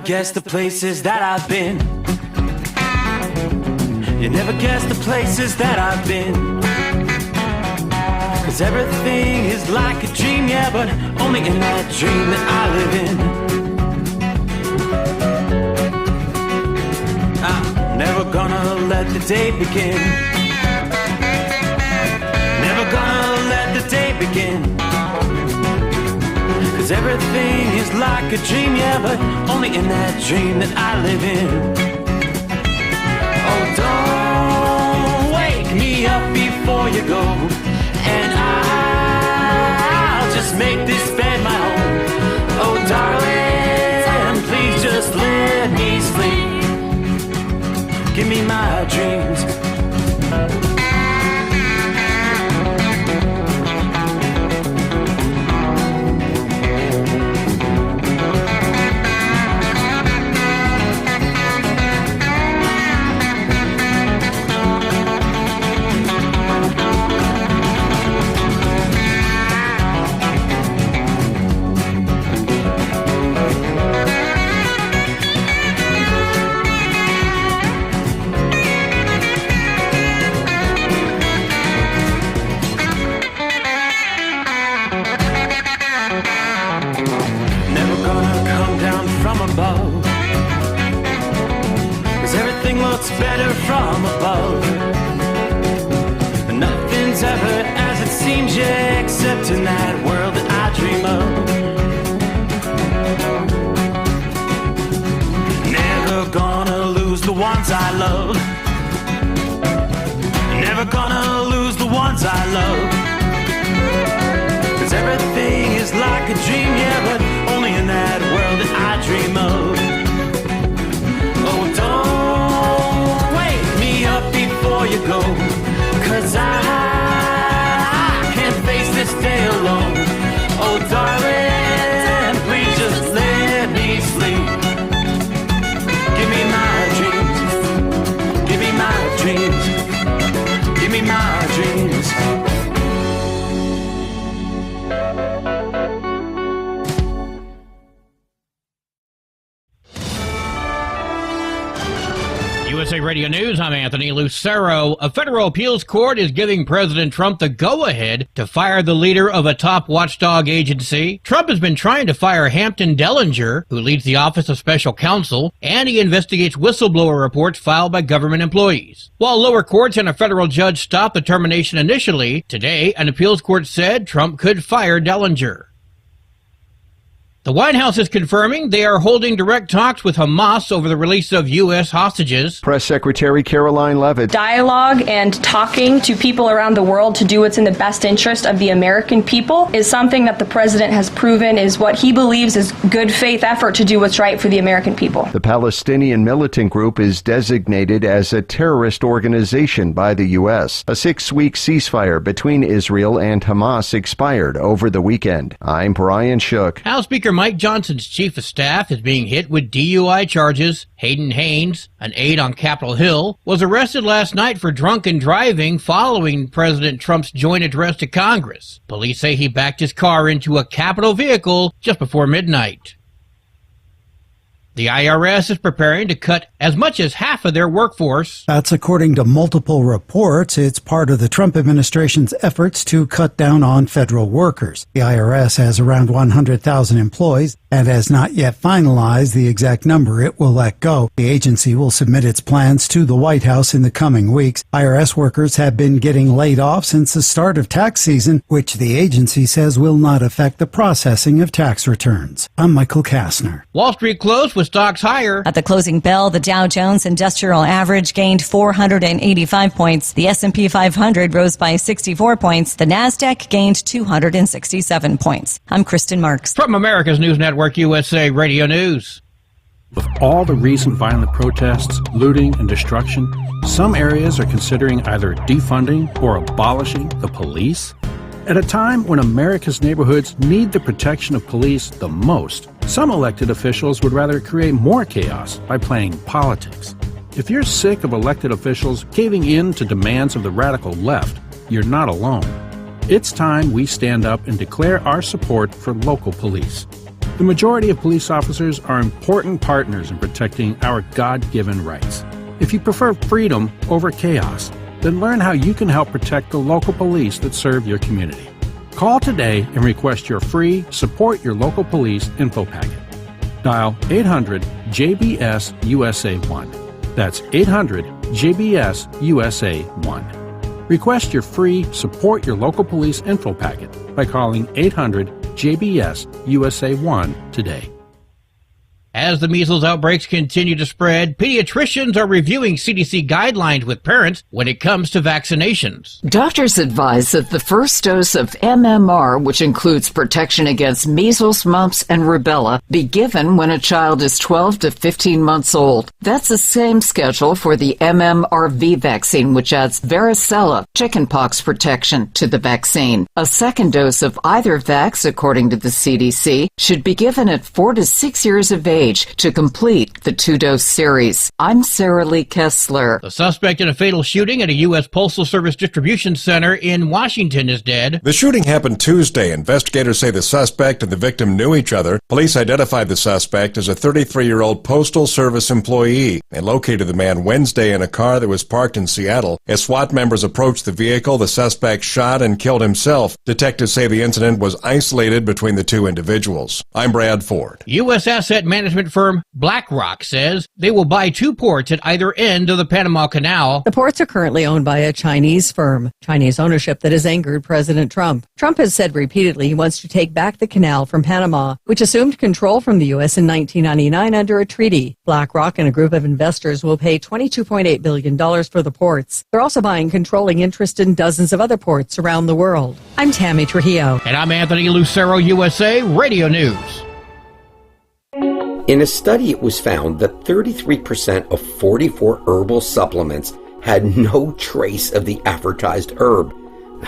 guess the places that I've been. You never guess the places that I've been. 'Cause everything is like a dream, yeah, but only in that dream that I live in. I'm never gonna let the day begin. Never gonna let the day begin. 'Cause everything is like a dream, yeah, but only in that dream that I live in. Oh, don't wake me up before you go, and I'll just make this bed my home. Oh, darling, please just let me sleep. Give me my dreams. Better from above. Nothing's ever as it seems, yeah, except in that world that I dream of. Never gonna lose the ones I love. Never gonna lose the ones I love. 'Cause everything is like a dream, yeah, but only in that world that I dream of. Oh, don't before you go, 'cause I can't face this day alone. Oh, darling, please just let me sleep. Give me my dreams. Give me my dreams. Give me my dreams. USA Radio News, I'm Anthony Lucero. A federal appeals court is giving President Trump the go-ahead to fire the leader of a top watchdog agency. Trump has been trying to fire Hampton Dellinger, who leads the Office of Special Counsel, and he investigates whistleblower reports filed by government employees. While lower courts and a federal judge stopped the termination initially, today an appeals court said Trump could fire Dellinger. The White House is confirming they are holding direct talks with Hamas over the release of U.S. hostages. Press Secretary Caroline Leavitt. Dialogue and talking to people around the world to do what's in the best interest of the American people is something that the president has proven is what he believes is good faith effort to do what's right for the American people. The Palestinian militant group is designated as a terrorist organization by the U.S. A 6-week ceasefire between Israel and Hamas expired over the weekend. I'm Brian Shook. House Speaker Mike Johnson's chief of staff is being hit with DUI charges. Hayden Haynes, an aide on Capitol Hill, was arrested last night for drunken driving following President Trump's joint address to Congress. Police say he backed his car into a Capitol vehicle just before midnight. The IRS is preparing to cut as much as half of their workforce. That's according to multiple reports. It's part of the Trump administration's efforts to cut down on federal workers. The IRS has around 100,000 employees and has not yet finalized the exact number it will let go. The agency will submit its plans to the White House in the coming weeks. IRS workers have been getting laid off since the start of tax season, which the agency says will not affect the processing of tax returns. I'm Michael Kastner. Wall Street closed with stocks higher. At the closing bell, the Dow Jones Industrial Average gained 485 points. The S&P 500 rose by 64 points. The Nasdaq gained 267 points. I'm Kristen Marks. From America's News Network, USA Radio News. With all the recent violent protests, looting, and destruction, some areas are considering either defunding or abolishing the police. At a time when America's neighborhoods need the protection of police the most, some elected officials would rather create more chaos by playing politics. If you're sick of elected officials caving in to demands of the radical left, you're not alone. It's time we stand up and declare our support for local police. The majority of police officers are important partners in protecting our God-given rights. If you prefer freedom over chaos, then learn how you can help protect the local police that serve your community. Call today and request your free Support Your Local Police info packet. Dial 800-JBS-USA-1. That's 800-JBS-USA-1. Request your free Support Your Local Police info packet by calling 800-JBS-USA-1 today. As the measles outbreaks continue to spread, pediatricians are reviewing CDC guidelines with parents when it comes to vaccinations. Doctors advise that the first dose of MMR, which includes protection against measles, mumps, and rubella, be given when a child is 12 to 15 months old. That's the same schedule for the MMRV vaccine, which adds varicella, chickenpox protection to the vaccine. A second dose of either vax, according to the CDC, should be given at 4 to 6 years of age to complete the 2-dose series. I'm Sarah Lee Kessler. The suspect in a fatal shooting at a U.S. Postal Service distribution center in Washington is dead. The shooting happened Tuesday. Investigators say the suspect and the victim knew each other. Police identified the suspect as a 33-year-old Postal Service employee and located the man Wednesday in a car that was parked in Seattle. As SWAT members approached the vehicle, the suspect shot and killed himself. Detectives say the incident was isolated between the two individuals. I'm Brad Ford. U.S. asset management firm BlackRock says they will buy 2 ports at either end of the Panama Canal. The ports are currently owned by a Chinese firm, Chinese ownership that has angered President Trump. Trump has said repeatedly he wants to take back the canal from Panama, which assumed control from the U.S. in 1999 under a treaty. BlackRock and a group of investors will pay $22.8 billion for the ports. They're also buying controlling interest in dozens of other ports around the world. I'm Tammy Trujillo. And I'm Anthony Lucero, USA Radio News. In a study, it was found that 33% of 44 herbal supplements had no trace of the advertised herb.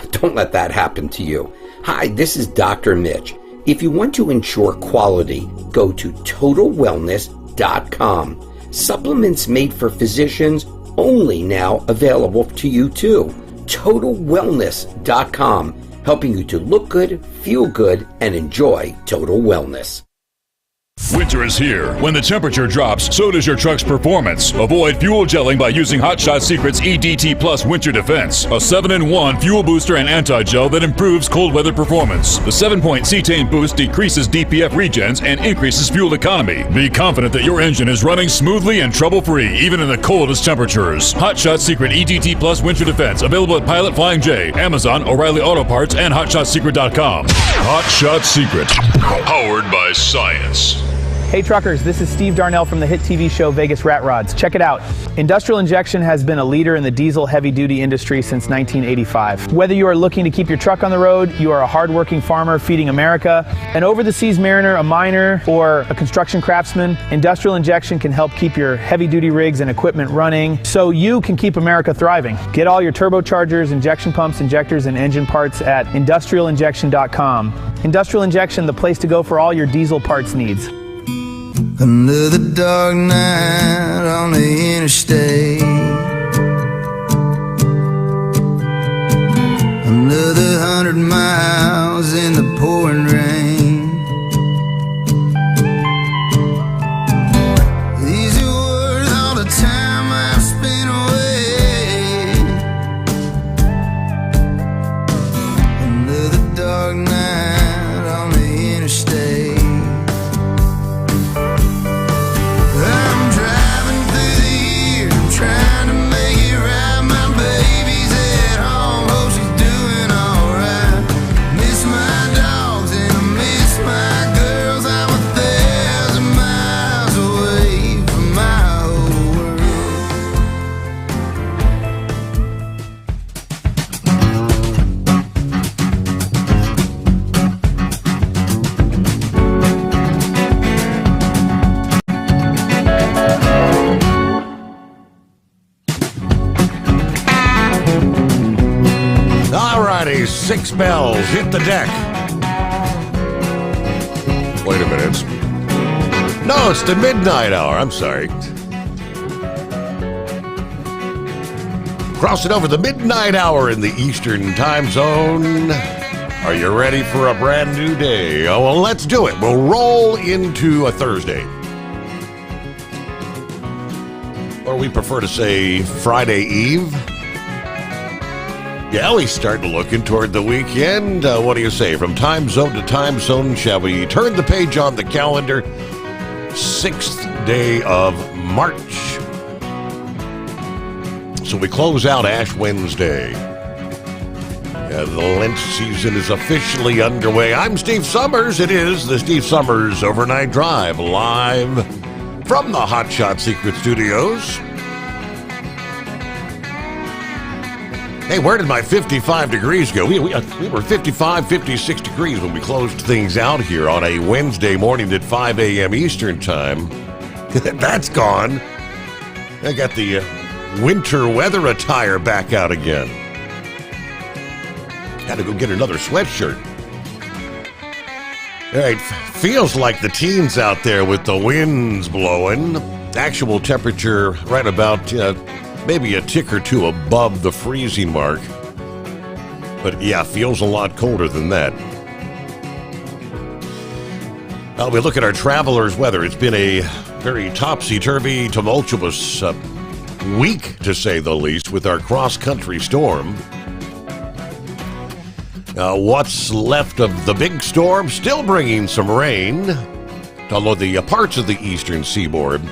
Don't let that happen to you. Hi, this is Dr. Mitch. If you want to ensure quality, go to TotalWellness.com. Supplements made for physicians, only now available to you too. TotalWellness.com, helping you to look good, feel good, and enjoy total wellness. Winter is here. When the temperature drops, so does your truck's performance. Avoid fuel gelling by using Hot Shot Secret's EDT Plus Winter Defense, a 7-in-1 fuel booster and anti-gel that improves cold weather performance. The 7-point cetane boost decreases DPF regens and increases fuel economy. Be confident that your engine is running smoothly and trouble-free, even in the coldest temperatures. Hot Shot Secret EDT Plus Winter Defense, available at Pilot Flying J, Amazon, O'Reilly Auto Parts, and HotShotSecret.com. Hot Shot Secret, powered by science. Hey truckers, this is Steve Darnell from the hit TV show Vegas Rat Rods. Check it out. Industrial Injection has been a leader in the diesel heavy-duty industry since 1985. Whether you are looking to keep your truck on the road, you are a hard-working farmer feeding America, an over-the-seas mariner, a miner, or a construction craftsman, Industrial Injection can help keep your heavy-duty rigs and equipment running so you can keep America thriving. Get all your turbochargers, injection pumps, injectors, and engine parts at industrialinjection.com. Industrial Injection, the place to go for all your diesel parts needs. Another dark night on the interstate, another 100 miles in the pouring rain. These are worth all the time I've spent away. Another dark night on the interstate. Six bells, hit the deck. Wait a minute. No, it's the midnight hour. I'm sorry. Crossing over the midnight hour in the Eastern time zone. Are you ready for a brand new day? Oh, well, let's do it. We'll roll into a Thursday. Or we prefer to say Friday Eve. Yeah, we're starting looking toward the weekend. What do you say? From time zone to time zone, shall we turn the page on the calendar? 6th day of March. So we close out Ash Wednesday. The Lent season is officially underway. I'm Steve Sommers. It is the Steve Sommers Overnight Drive, live from the Hot Shot Secret Studios. Hey, where did my 55 degrees go? We were 55, 56 degrees when we closed things out here on a Wednesday morning at 5 a.m. Eastern Time. That's gone. I got the winter weather attire back out again. Had to go get another sweatshirt. All right, feels like the teens out there with the winds blowing. Actual temperature right about maybe a tick or two above the freezing mark. But yeah, feels a lot colder than that. We look at our travelers' weather. It's been a very topsy-turvy, tumultuous week, to say the least, with our cross-country storm. What's left of the big storm still bringing some rain, although the parts of the eastern seaboard.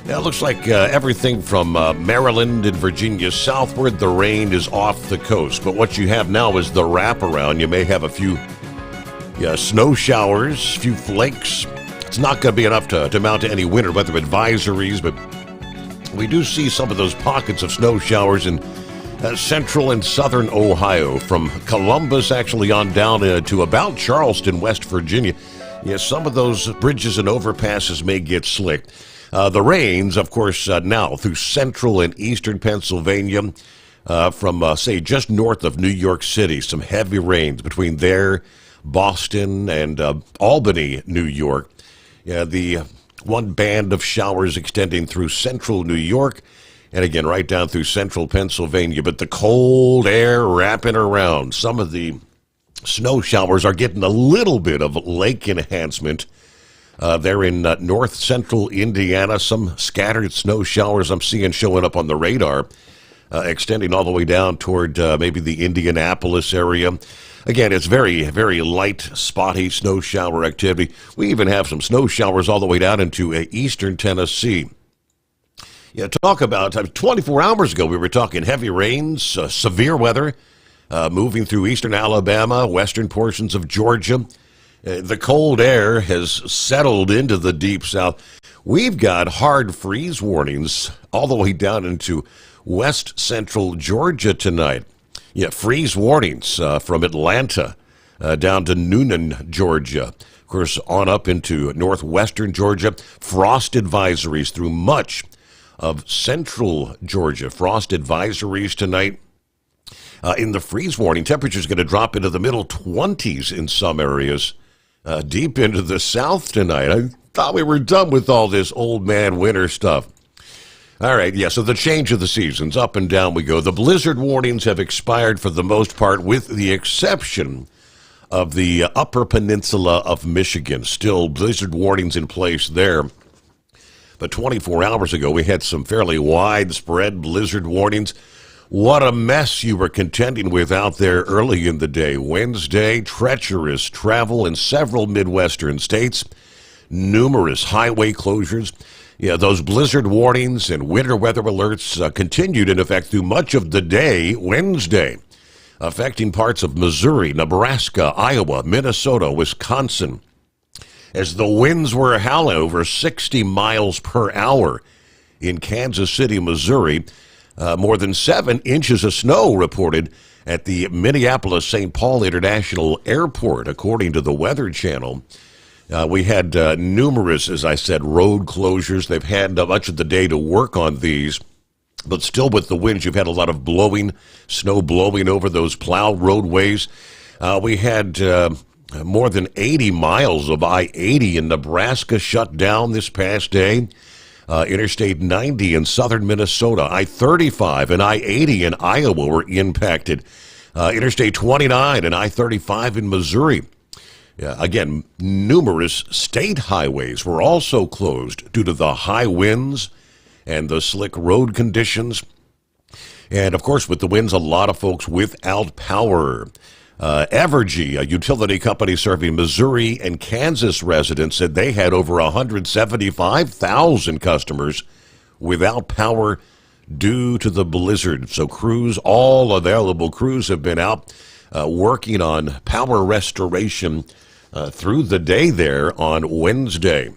It looks like everything from Maryland and Virginia southward, the rain is off the coast. But what you have now is the wraparound. You may have a few snow showers, a few flakes. It's not going to be enough to mount to any winter weather advisories, but we do see some of those pockets of snow showers in central and southern Ohio, from Columbus actually on down to about Charleston, West Virginia. Yes, some of those bridges and overpasses may get slick. The rains, of course, now through central and eastern Pennsylvania, from, say, just north of New York City, some heavy rains between there, Boston, and Albany, New York. Yeah, the one band of showers extending through central New York, and again, right down through central Pennsylvania. But the cold air wrapping around. Some of the snow showers are getting a little bit of lake enhancement. They're in north central Indiana. Some scattered snow showers I'm seeing showing up on the radar, extending all the way down toward maybe the Indianapolis area. Again, it's very, very light, spotty snow shower activity. We even have some snow showers all the way down into eastern Tennessee. Yeah, talk about 24 hours ago, we were talking heavy rains, severe weather, moving through eastern Alabama, western portions of Georgia. The cold air has settled into the deep south. We've got hard freeze warnings all the way down into west central Georgia tonight. Yeah, freeze warnings from Atlanta down to Noonan, Georgia. Of course, on up into northwestern Georgia. Frost advisories through much of central Georgia. Frost advisories tonight. In the freeze warning, temperature's going to drop into the middle 20s in some areas. Deep into the south tonight. I thought we were done with all this old man winter stuff. All right, yeah, so the change of the seasons, up and down we go. The blizzard warnings have expired for the most part, with the exception of the upper peninsula of Michigan. Still blizzard warnings in place there. But 24 hours ago, we had some fairly widespread blizzard warnings. What a mess you were contending with out there early in the day. Wednesday, treacherous travel in several Midwestern states, numerous highway closures. Yeah, those blizzard warnings and winter weather alerts continued in effect through much of the day Wednesday, affecting parts of Missouri, Nebraska, Iowa, Minnesota, Wisconsin, as the winds were howling over 60 miles per hour in Kansas City, Missouri. More than 7 inches of snow reported at the Minneapolis-St. Paul International Airport, according to the Weather Channel. We had numerous, as I said, road closures. They've had much of the day to work on these, but still with the winds, you've had a lot of snow blowing over those plowed roadways. We had more than 80 miles of I-80 in Nebraska shut down this past day. Interstate 90 in southern Minnesota, I-35 and I-80 in Iowa were impacted. Interstate 29 and I-35 in Missouri. Again, numerous state highways were also closed due to the high winds and the slick road conditions. And, of course, with the winds, a lot of folks without power. Evergy, a utility company serving Missouri and Kansas residents, said they had over 175,000 customers without power due to the blizzard. So all available crews have been out working on power restoration through the day there on Wednesday.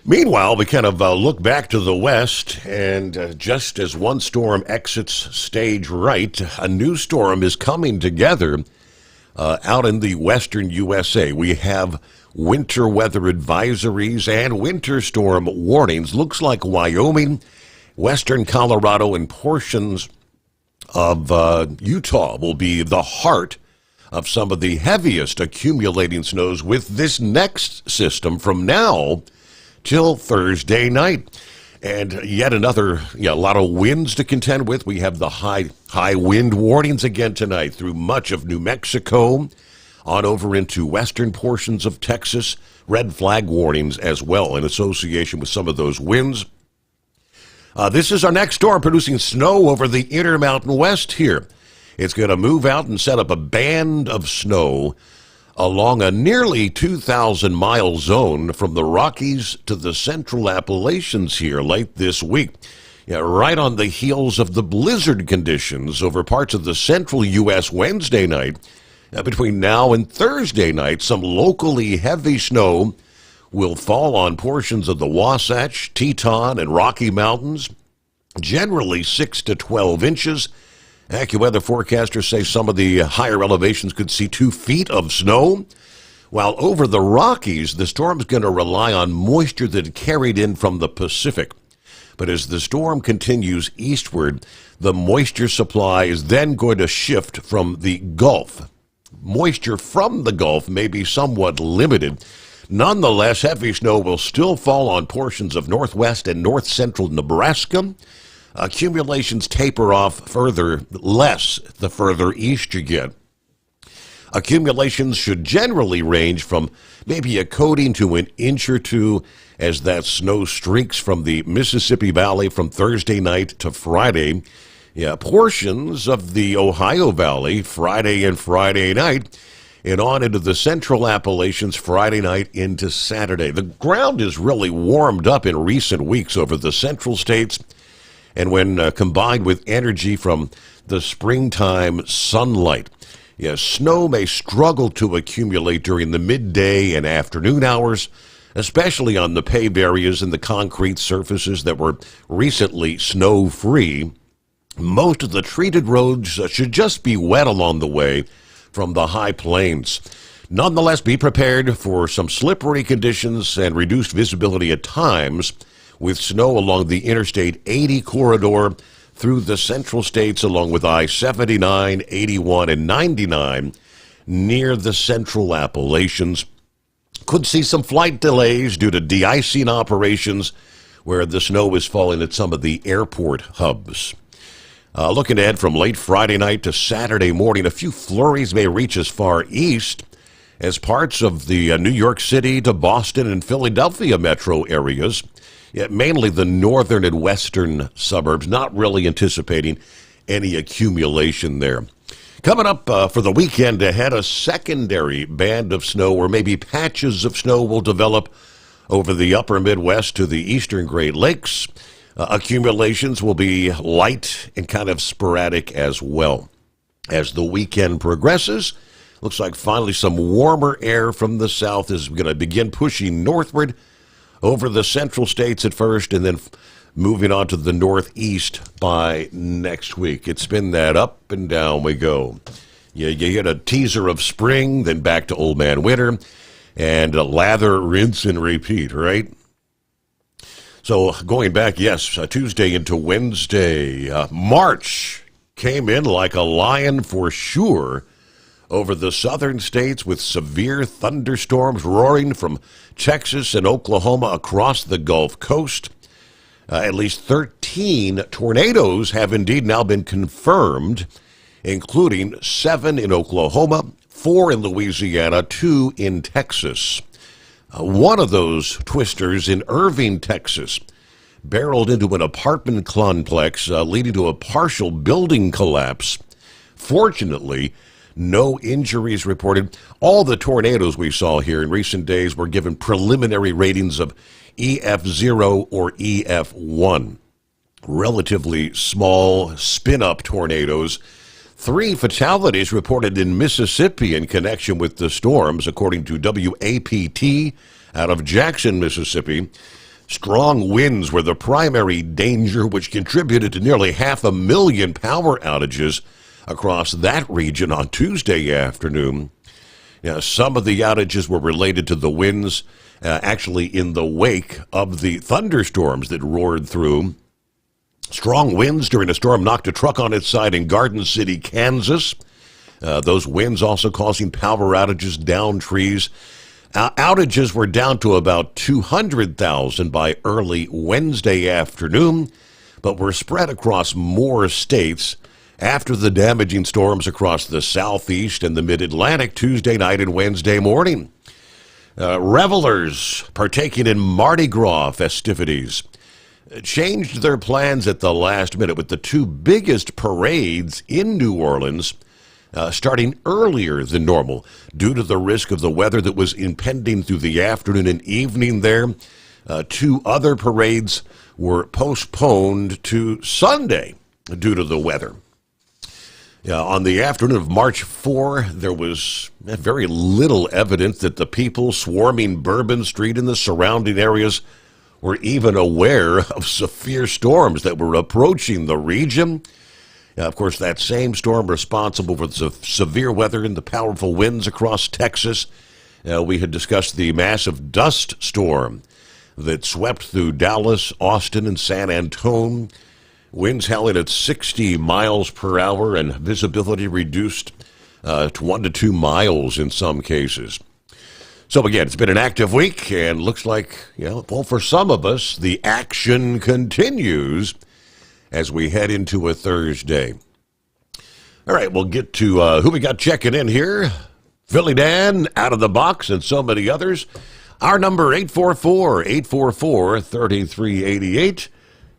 Meanwhile, we kind of look back to the west, and just as one storm exits stage right, a new storm is coming together out in the western USA. We have winter weather advisories and winter storm warnings. Looks like Wyoming, western Colorado, and portions of Utah will be the heart of some of the heaviest accumulating snows with this next system from now till Thursday night. And yet another, a lot of winds to contend with. We have the high wind warnings again tonight through much of New Mexico on over into western portions of Texas. Red flag warnings as well in association with some of those winds. This is our next storm producing snow over the Intermountain West here. It's going to move out and set up a band of snow along a nearly 2,000-mile zone from the Rockies to the Central Appalachians here late this week. Right on the heels of the blizzard conditions over parts of the central U.S. Wednesday night. Between now and Thursday night, some locally heavy snow will fall on portions of the Wasatch, Teton, and Rocky Mountains, generally 6 to 12 inches. AccuWeather forecasters say some of the higher elevations could see 2 feet of snow. While over the Rockies, the storm's going to rely on moisture that carried in from the Pacific. But as the storm continues eastward, the moisture supply is then going to shift from the Gulf. Moisture from the Gulf may be somewhat limited. Nonetheless, heavy snow will still fall on portions of northwest and north-central Nebraska. Accumulations taper off less the further east you get. Accumulations should generally range from maybe a coating to an inch or two as that snow streaks from the Mississippi Valley from Thursday night to Friday. Portions of the Ohio Valley Friday and Friday night, and on into the Central Appalachians Friday night into Saturday. The ground is really warmed up in recent weeks over the central states. And when combined with energy from the springtime sunlight, snow may struggle to accumulate during the midday and afternoon hours, especially on the paved areas and the concrete surfaces that were recently snow-free. Most of the treated roads should just be wet along the way from the high plains. Nonetheless, be prepared for some slippery conditions and reduced visibility at times, with snow along the Interstate 80 corridor through the central states, along with I-79, 81, and 99 near the Central Appalachians. Could see some flight delays due to de-icing operations where the snow is falling at some of the airport hubs. Looking ahead from late Friday night to Saturday morning, a few flurries may reach as far east as parts of the New York City to Boston and Philadelphia metro areas. Mainly the northern and western suburbs, not really anticipating any accumulation there. Coming up for the weekend ahead, a secondary band of snow or maybe patches of snow will develop over the upper Midwest to the eastern Great Lakes. Accumulations will be light and kind of sporadic as well. As the weekend progresses, looks like finally some warmer air from the south is going to begin pushing northward over the central states at first, and then moving on to the northeast by next week. It's been that up and down we go. You get a teaser of spring, then back to old man winter, and lather, rinse, and repeat, right? So going back, Tuesday into Wednesday, March came in like a lion for sure over the southern states with severe thunderstorms roaring from Texas and Oklahoma across the Gulf Coast. At least 13 tornadoes have indeed now been confirmed including 7 in Oklahoma, 4 in Louisiana, 2 in Texas. One of those twisters in Irving, Texas, barreled into an apartment complex, leading to a partial building collapse. Fortunately, no injuries reported. All the tornadoes we saw here in recent days were given preliminary ratings of EF0 or EF1. Relatively small spin-up tornadoes. 3 fatalities reported in Mississippi in connection with the storms, according to WAPT out of Jackson, Mississippi. Strong winds were the primary danger, which contributed to nearly 500,000 power outages across that region on Tuesday afternoon. Now, some of the outages were related to the winds, actually in the wake of the thunderstorms that roared through. Strong winds during a storm knocked a truck on its side in Garden City, Kansas. Those winds also causing power outages, down trees. Outages were down to about 200,000 by early Wednesday afternoon, but were spread across more states after the damaging storms across the southeast and the mid-Atlantic Tuesday night and Wednesday morning. Revelers partaking in Mardi Gras festivities changed their plans at the last minute, with the 2 biggest parades in New Orleans starting earlier than normal due to the risk of the weather that was impending through the afternoon and evening there. 2 other parades were postponed to Sunday due to the weather. On the afternoon of March 4, there was very little evidence that the people swarming Bourbon Street and the surrounding areas were even aware of severe storms that were approaching the region. Of course, that same storm responsible for the severe weather and the powerful winds across Texas. We had discussed the massive dust storm that swept through Dallas, Austin, and San Antonio. Winds howling at 60 miles per hour and visibility reduced to 1 to 2 miles in some cases. So again, it's been an active week, and looks like, well, for some of us, the action continues as we head into a Thursday. All right, we'll get to who we got checking in here. Philly Dan, Out of the Box, and so many others. Our number, 844-844-3388.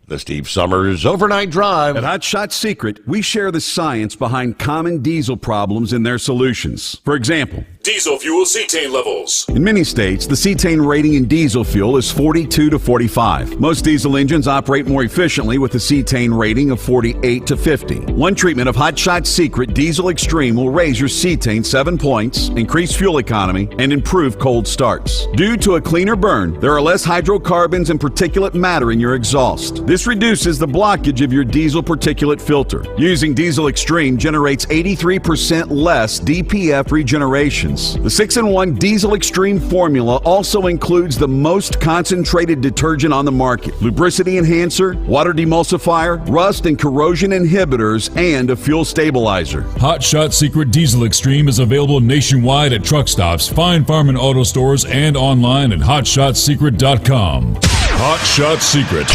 The Steve Sommers Overnight Drive. At Hot Shot Secret, we share the science behind common diesel problems and their solutions. For example, diesel fuel cetane levels. In many states, the cetane rating in diesel fuel is 42 to 45. Most diesel engines operate more efficiently with a cetane rating of 48 to 50. One treatment of Hot Shot Secret Diesel Extreme will raise your cetane 7 points, increase fuel economy, and improve cold starts. Due to a cleaner burn, there are less hydrocarbons and particulate matter in your exhaust. This reduces the blockage of your diesel particulate filter. Using Diesel Extreme generates 83% less DPF regeneration. The 6-in-1 Diesel Extreme formula also includes the most concentrated detergent on the market, lubricity enhancer, water demulsifier, rust and corrosion inhibitors, and a fuel stabilizer. Hot Shot Secret Diesel Extreme is available nationwide at truck stops, fine farm and auto stores, and online at hotshotsecret.com. Hot Shot Secret,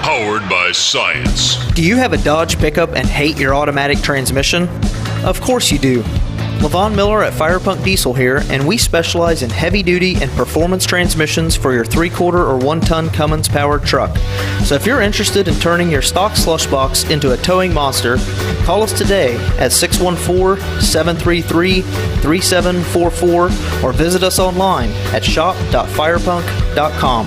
powered by science. Do you have a Dodge pickup and hate your automatic transmission? Of course you do. LaVon Miller at Firepunk Diesel here, and we specialize in heavy-duty and performance transmissions for your 3/4 or 1-ton Cummins-powered truck. So if you're interested in turning your stock slush box into a towing monster, call us today at 614-733-3744 or visit us online at shop.firepunk.com.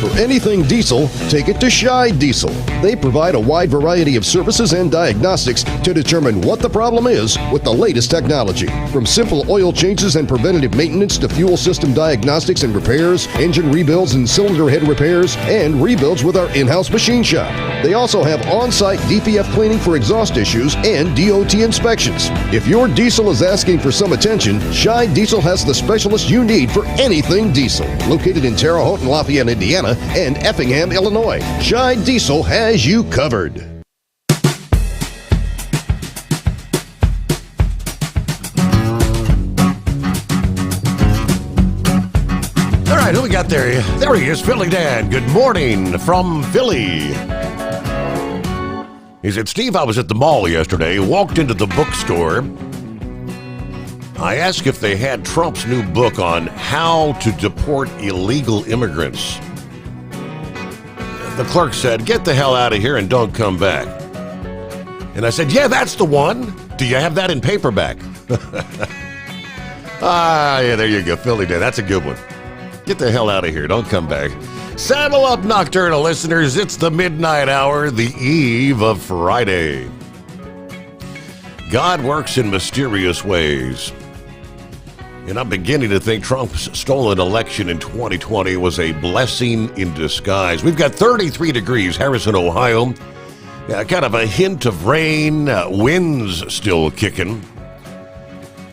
For anything diesel, take it to Scheid Diesel. They provide a wide variety of services and diagnostics to determine what the problem is with the latest technology. From simple oil changes and preventative maintenance to fuel system diagnostics and repairs, engine rebuilds and cylinder head repairs, and rebuilds with our in-house machine shop. They also have on-site DPF cleaning for exhaust issues and DOT inspections. If your diesel is asking for some attention, Scheid Diesel has the specialist you need for anything diesel. Located in Terre Haute and Lafayette, Indiana, and Effingham, Illinois, Scheid Diesel has you covered. All right, who we got there? There he is, Philly Dan. Good morning from Philly. He said, Steve, I was at the mall yesterday, walked into the bookstore. I asked if they had Trump's new book on how to deport illegal immigrants. The clerk said, get the hell out of here and don't come back. And I said, yeah, that's the one. Do you have that in paperback? Yeah, there you go. Philly Day. That's a good one. Get the hell out of here. Don't come back. Saddle up, nocturnal listeners. It's the midnight hour, the eve of Friday. God works in mysterious ways. And I'm beginning to think Trump's stolen election in 2020 was a blessing in disguise. We've got 33 degrees, Harrison, Ohio. Kind of a hint of rain, winds still kicking.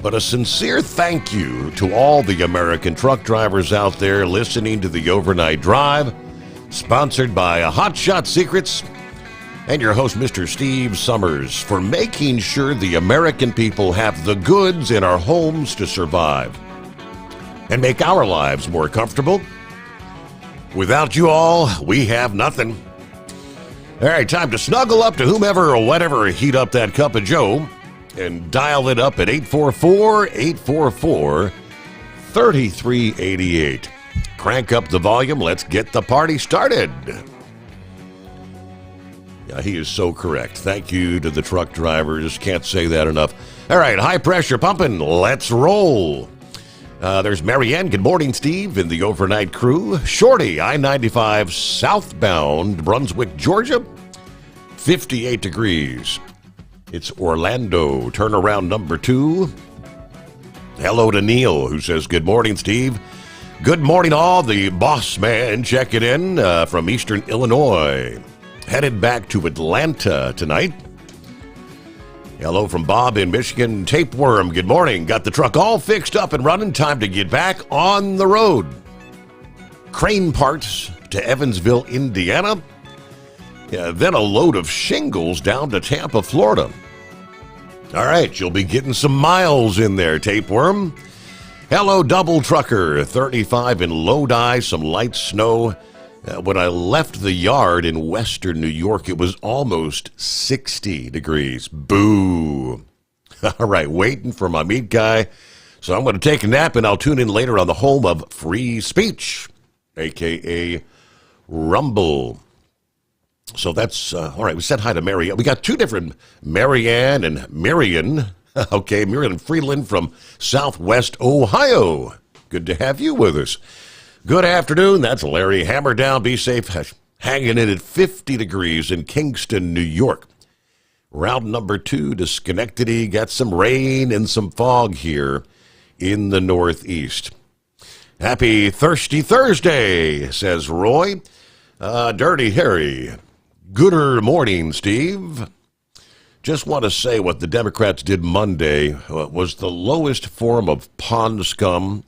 But a sincere thank you to all the American truck drivers out there listening to the Overnight Drive, sponsored by Hotshot Secrets and your host, Mr. Steve Sommers, for making sure the American people have the goods in our homes to survive and make our lives more comfortable. Without you all, we have nothing. All right, time to snuggle up to whomever or whatever, heat up that cup of joe and dial it up at 844-844-3388. Crank up the volume. Let's get the party started. Yeah, he is so correct. Thank you to the truck drivers. Can't say that enough. All right, high pressure pumping. Let's roll. There's Marianne. Good morning, Steve, and the overnight crew. Shorty, I-95 southbound, Brunswick, Georgia. 58 degrees. It's Orlando. Turnaround number 2. Hello to Neil, who says, good morning, Steve. Good morning, all. The boss man checking in from Eastern Illinois. Headed back to Atlanta tonight. Hello from Bob in Michigan. Tapeworm, good morning. Got the truck all fixed up and running. Time to get back on the road. Crane parts to Evansville, Indiana. Then a load of shingles down to Tampa, Florida. All right, you'll be getting some miles in there, Tapeworm. Hello, Double Trucker. 35 in Lodi, some light snow. When I left the yard in western New York, it was almost 60 degrees. Boo. All right, waiting for my meat guy. So I'm going to take a nap, and I'll tune in later on the home of free speech, a.k.a. Rumble. So that's, all right, we said hi to Marianne. We got 2 different Marianne and Marion. Okay, Marion Freeland from Southwest Ohio. Good to have you with us. Good afternoon. That's Larry. Hammer down. Be safe. Hanging in at 50 degrees in Kingston, New York. Round number 2 to Schenectady. Got some rain and some fog here in the Northeast. Happy Thirsty Thursday, says Roy. Dirty Harry. Gooder morning, Steve. Just want to say what the Democrats did Monday was the lowest form of pond scum.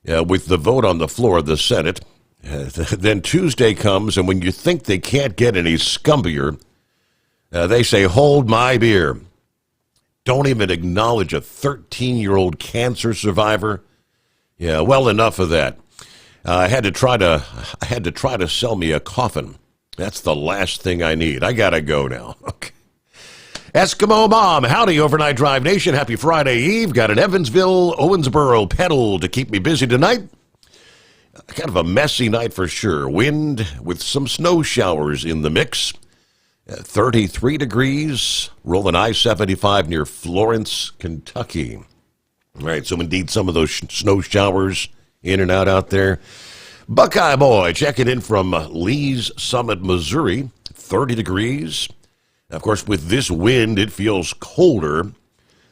With the vote on the floor of the Senate. Then Tuesday comes, and when you think they can't get any scumpier, they say, hold my beer. Don't even acknowledge a 13-year-old cancer survivor. Yeah, well, enough of that. I had to try to sell me a coffin. That's the last thing I need. I gotta go now. Okay. Eskimo Mom, howdy, Overnight Drive Nation. Happy Friday Eve. Got an Evansville, Owensboro pedal to keep me busy tonight. Kind of a messy night for sure. Wind with some snow showers in the mix. 33 degrees, rolling I-75 near Florence, Kentucky. All right, so indeed some of those snow showers in and out there. Buckeye Boy checking in from Lee's Summit, Missouri. 30 degrees. Of course, with this wind, it feels colder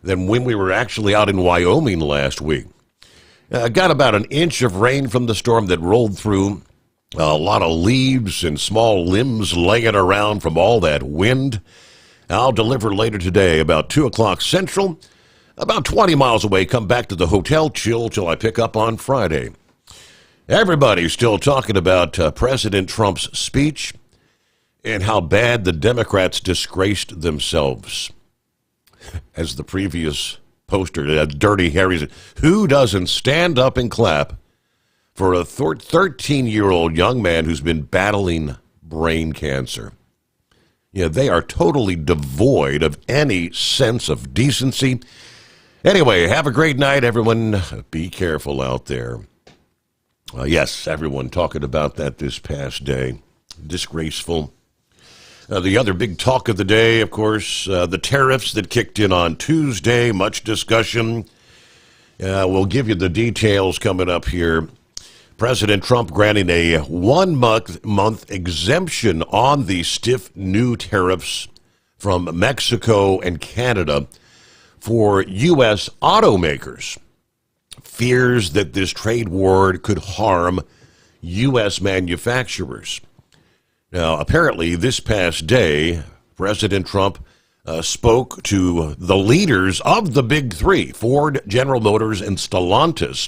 than when we were actually out in Wyoming last week. Got about an inch of rain from the storm that rolled through. A lot of leaves and small limbs laying around from all that wind. I'll deliver later today about 2 o'clock Central. About 20 miles away, come back to the hotel, chill till I pick up on Friday. Everybody's still talking about President Trump's speech and how bad the Democrats disgraced themselves. As the previous poster, Dirty Harry said, who doesn't stand up and clap for a 13-year-old young man who's been battling brain cancer? They are totally devoid of any sense of decency. Anyway, have a great night, everyone. Be careful out there. Yes, everyone talking about that this past day. Disgraceful. The other big talk of the day, of course, the tariffs that kicked in on Tuesday. Much discussion. We'll give you the details coming up here. President Trump granting a 1 month exemption on the stiff new tariffs from Mexico and Canada for U.S. automakers. Fears that this trade war could harm U.S. manufacturers. Now, apparently, this past day, President Trump spoke to the leaders of the big three, Ford, General Motors, and Stellantis.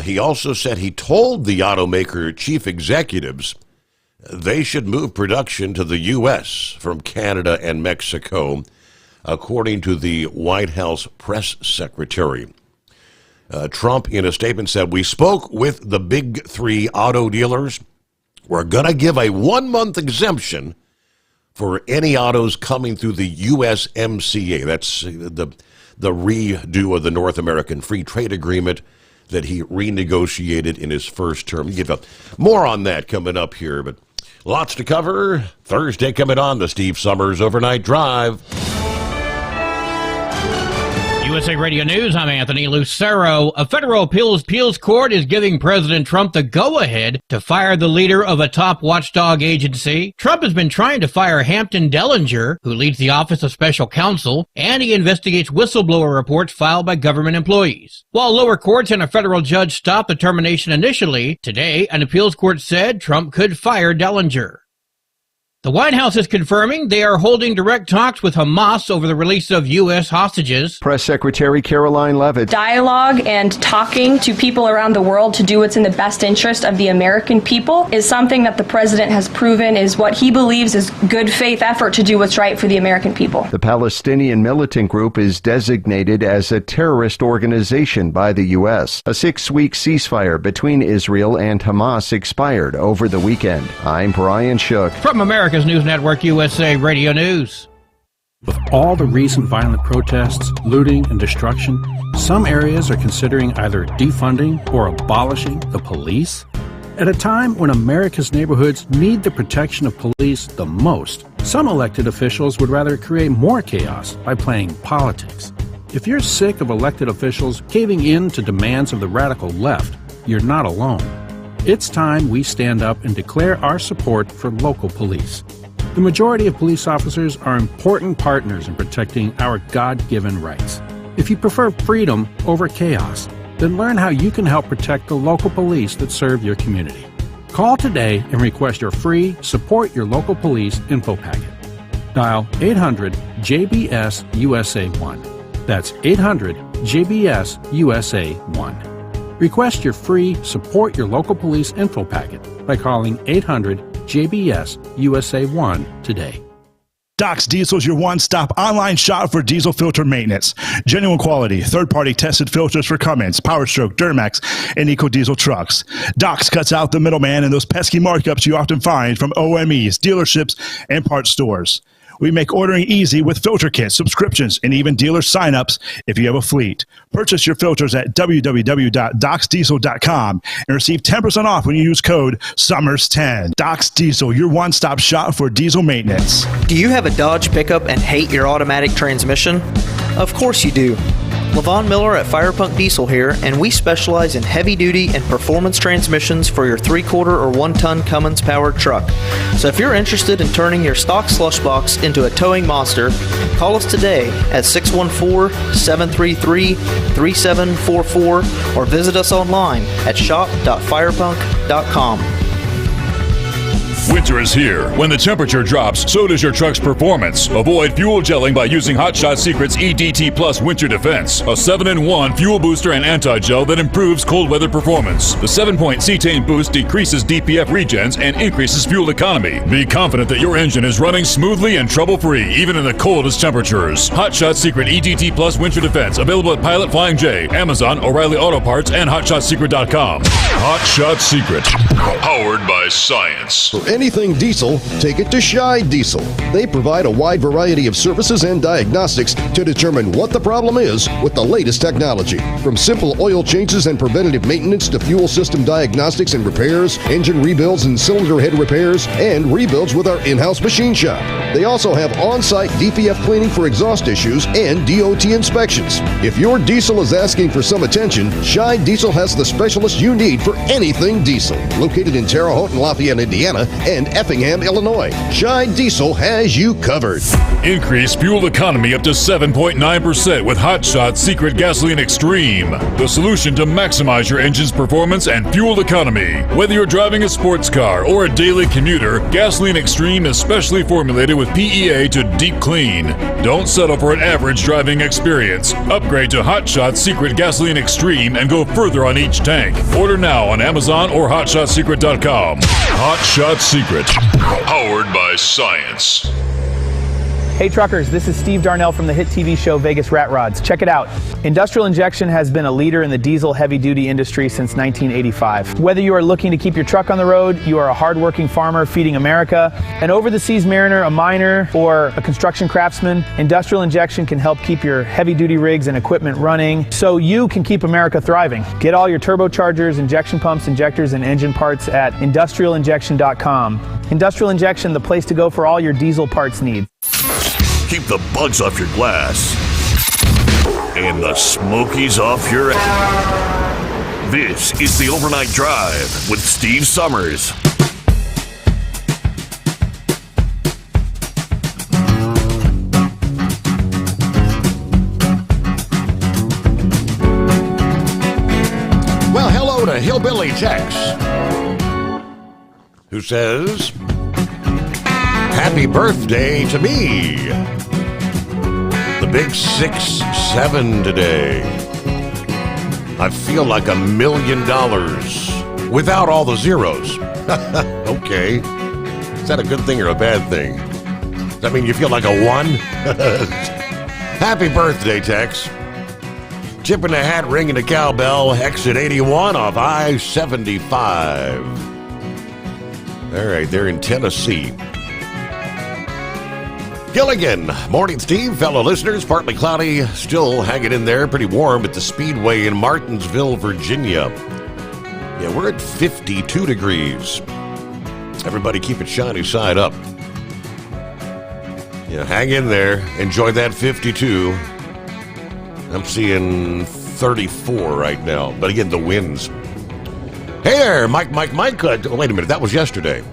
He also said he told the automaker chief executives they should move production to the U.S. from Canada and Mexico, according to the White House press secretary. Trump, in a statement, said, "We spoke with the big three auto dealers. We're going to give a 1 month exemption for any autos coming through the USMCA." That's the redo of the North American Free Trade Agreement that he renegotiated in his first term. More on that coming up here, but lots to cover. Thursday coming on, the Steve Sommers Overnight Drive. USA Radio News, I'm Anthony Lucero. A federal appeals court is giving President Trump the go-ahead to fire the leader of a top watchdog agency. Trump has been trying to fire Hampton Dellinger, who leads the Office of Special Counsel, and he investigates whistleblower reports filed by government employees. While lower courts and a federal judge stopped the termination initially, today an appeals court said Trump could fire Dellinger. The White House is confirming they are holding direct talks with Hamas over the release of U.S. hostages. Press Secretary Caroline Leavitt. Dialogue and talking to people around the world to do what's in the best interest of the American people is something that the president has proven is what he believes is good faith effort to do what's right for the American people. The Palestinian militant group is designated as a terrorist organization by the U.S. A 6-week ceasefire between Israel and Hamas expired over the weekend. I'm Brian Shook. From America's News Network, USA Radio News. With all the recent violent protests, looting, and destruction, some areas are considering either defunding or abolishing the police. At a time when America's neighborhoods need the protection of police the most, some elected officials would rather create more chaos by playing politics. If you're sick of elected officials caving in to demands of the radical left, you're not alone. It's time we stand up and declare our support for local police. The majority of police officers are important partners in protecting our God-given rights. If you prefer freedom over chaos, then learn how you can help protect the local police that serve your community. Call today and request your free Support Your Local Police info packet. Dial 800-JBS-USA-1. That's 800-JBS-USA-1. Request your free Support Your Local Police info packet by calling 800-JBS-USA-1 today. Doc's Diesel is your one-stop online shop for diesel filter maintenance. Genuine quality, third-party tested filters for Cummins, PowerStroke, Duramax, and EcoDiesel trucks. Doc's cuts out the middleman and those pesky markups you often find from OMEs, dealerships, and parts stores. We make ordering easy with filter kits, subscriptions, and even dealer sign-ups if you have a fleet. Purchase your filters at www.docsdiesel.com and receive 10% off when you use code SOMMERS10. Doc's Diesel, your one-stop shop for diesel maintenance. Do you have a Dodge pickup and hate your automatic transmission? Of course you do. Levon Miller at Firepunk Diesel here, and we specialize in heavy-duty and performance transmissions for your 3-quarter or 1-ton Cummins powered truck. So if you're interested in turning your stock slush box into a towing monster, call us today at 614-733-3744 or visit us online at shop.firepunk.com. Winter is here. When the temperature drops, so does your truck's performance. Avoid fuel gelling by using Hot Shot Secret's EDT Plus Winter Defense, a 7-in-1 fuel booster and anti-gel that improves cold weather performance. The 7-point cetane boost decreases DPF regens and increases fuel economy. Be confident that your engine is running smoothly and trouble-free, even in the coldest temperatures. Hot Shot Secret EDT Plus Winter Defense, available at Pilot Flying J, Amazon, O'Reilly Auto Parts, and HotShotSecret.com. Hot Shot Secret, powered by science. For anything anything diesel, take it to Scheid Diesel. They provide a wide variety of services and diagnostics to determine what the problem is with the latest technology. From simple oil changes and preventative maintenance to fuel system diagnostics and repairs, engine rebuilds and cylinder head repairs, and rebuilds with our in-house machine shop. They also have on-site DPF cleaning for exhaust issues and DOT inspections. If your diesel is asking for some attention, Scheid Diesel has the specialist you need for anything diesel. Located in Terre Haute and Lafayette, Indiana, and Effingham, Illinois, Scheid Diesel has you covered. Increase fuel economy up to 7.9% with Hot Shot Secret Gasoline Extreme. The solution to maximize your engine's performance and fuel economy. Whether you're driving a sports car or a daily commuter, Gasoline Extreme is specially formulated with PEA to deep clean. Don't settle for an average driving experience. Upgrade to Hot Shot Secret Gasoline Extreme and go further on each tank. Order now on Amazon or HotShotSecret.com. Hot Shot Secret. Powered by science. Hey truckers, this is Steve Darnell from the hit TV show Vegas Rat Rods. Check it out. Industrial Injection has been a leader in the diesel heavy-duty industry since 1985. Whether you are looking to keep your truck on the road, you are a hard-working farmer feeding America, an over-the-seas mariner, a miner, or a construction craftsman, Industrial Injection can help keep your heavy-duty rigs and equipment running so you can keep America thriving. Get all your turbochargers, injection pumps, injectors, and engine parts at industrialinjection.com. Industrial Injection, the place to go for all your diesel parts needs. Keep the bugs off your glass and the smokies off your ass. This is the Overnight Drive with Steve Sommers. Well, hello to Hillbilly Tex, who says, happy birthday to me. The big 6'7" today. I feel like $1 million without all the zeros. Okay. Is that a good thing or a bad thing? Does that mean you feel like a 1? Happy birthday, Tex. Tipping the hat, ringing the cowbell, exit 81 off I-75. All right, they're in Tennessee. Gilligan, morning Steve, fellow listeners, partly cloudy, still hanging in there, pretty warm at the Speedway in Martinsville, Virginia. Yeah, we're at 52 degrees. Everybody keep it shiny side up. Yeah, hang in there, enjoy that 52. I'm seeing 34 right now, but again, the winds. Hey there, Mike, wait a minute, that was yesterday.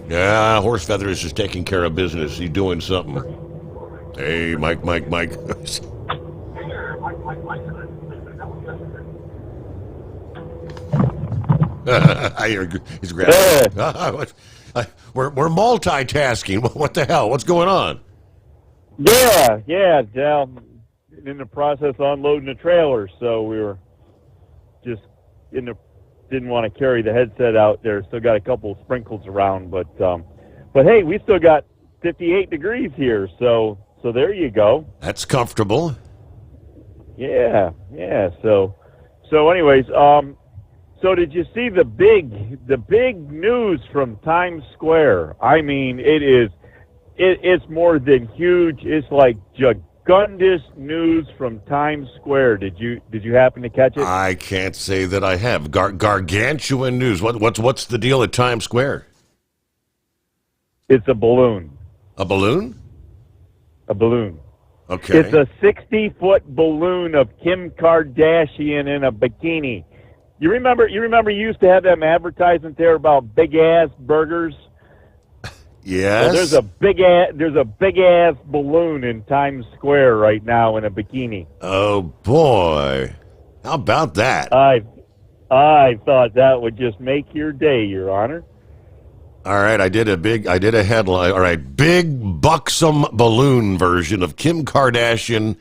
Yeah, Horse Feathers is taking care of business. He's doing something. Hey, Mike. I hear he's grabbing. We're multitasking. What the hell? What's going on? Yeah, Dal. In the process of unloading the trailer, so we were just didn't want to carry the headset out there. Still got a couple of sprinkles around, but hey, we still got 58 degrees here, so there you go. That's comfortable. Yeah. So anyways, so did you see the big news from Times Square? I mean, it's more than huge. It's like gundus news from Times Square. Did you happen to catch it? I can't say that I have. Gargantuan news. What's the deal at Times Square? It's a balloon. A balloon? A balloon. Okay. It's a 60-foot balloon of Kim Kardashian in a bikini. You remember you used to have them advertisements there about big ass burgers? Yes. Well, there's a big ass balloon in Times Square right now in a bikini. Oh boy. How about that? I thought that would just make your day, Your Honor. All right, I did a headline. All right, big buxom balloon version of Kim Kardashian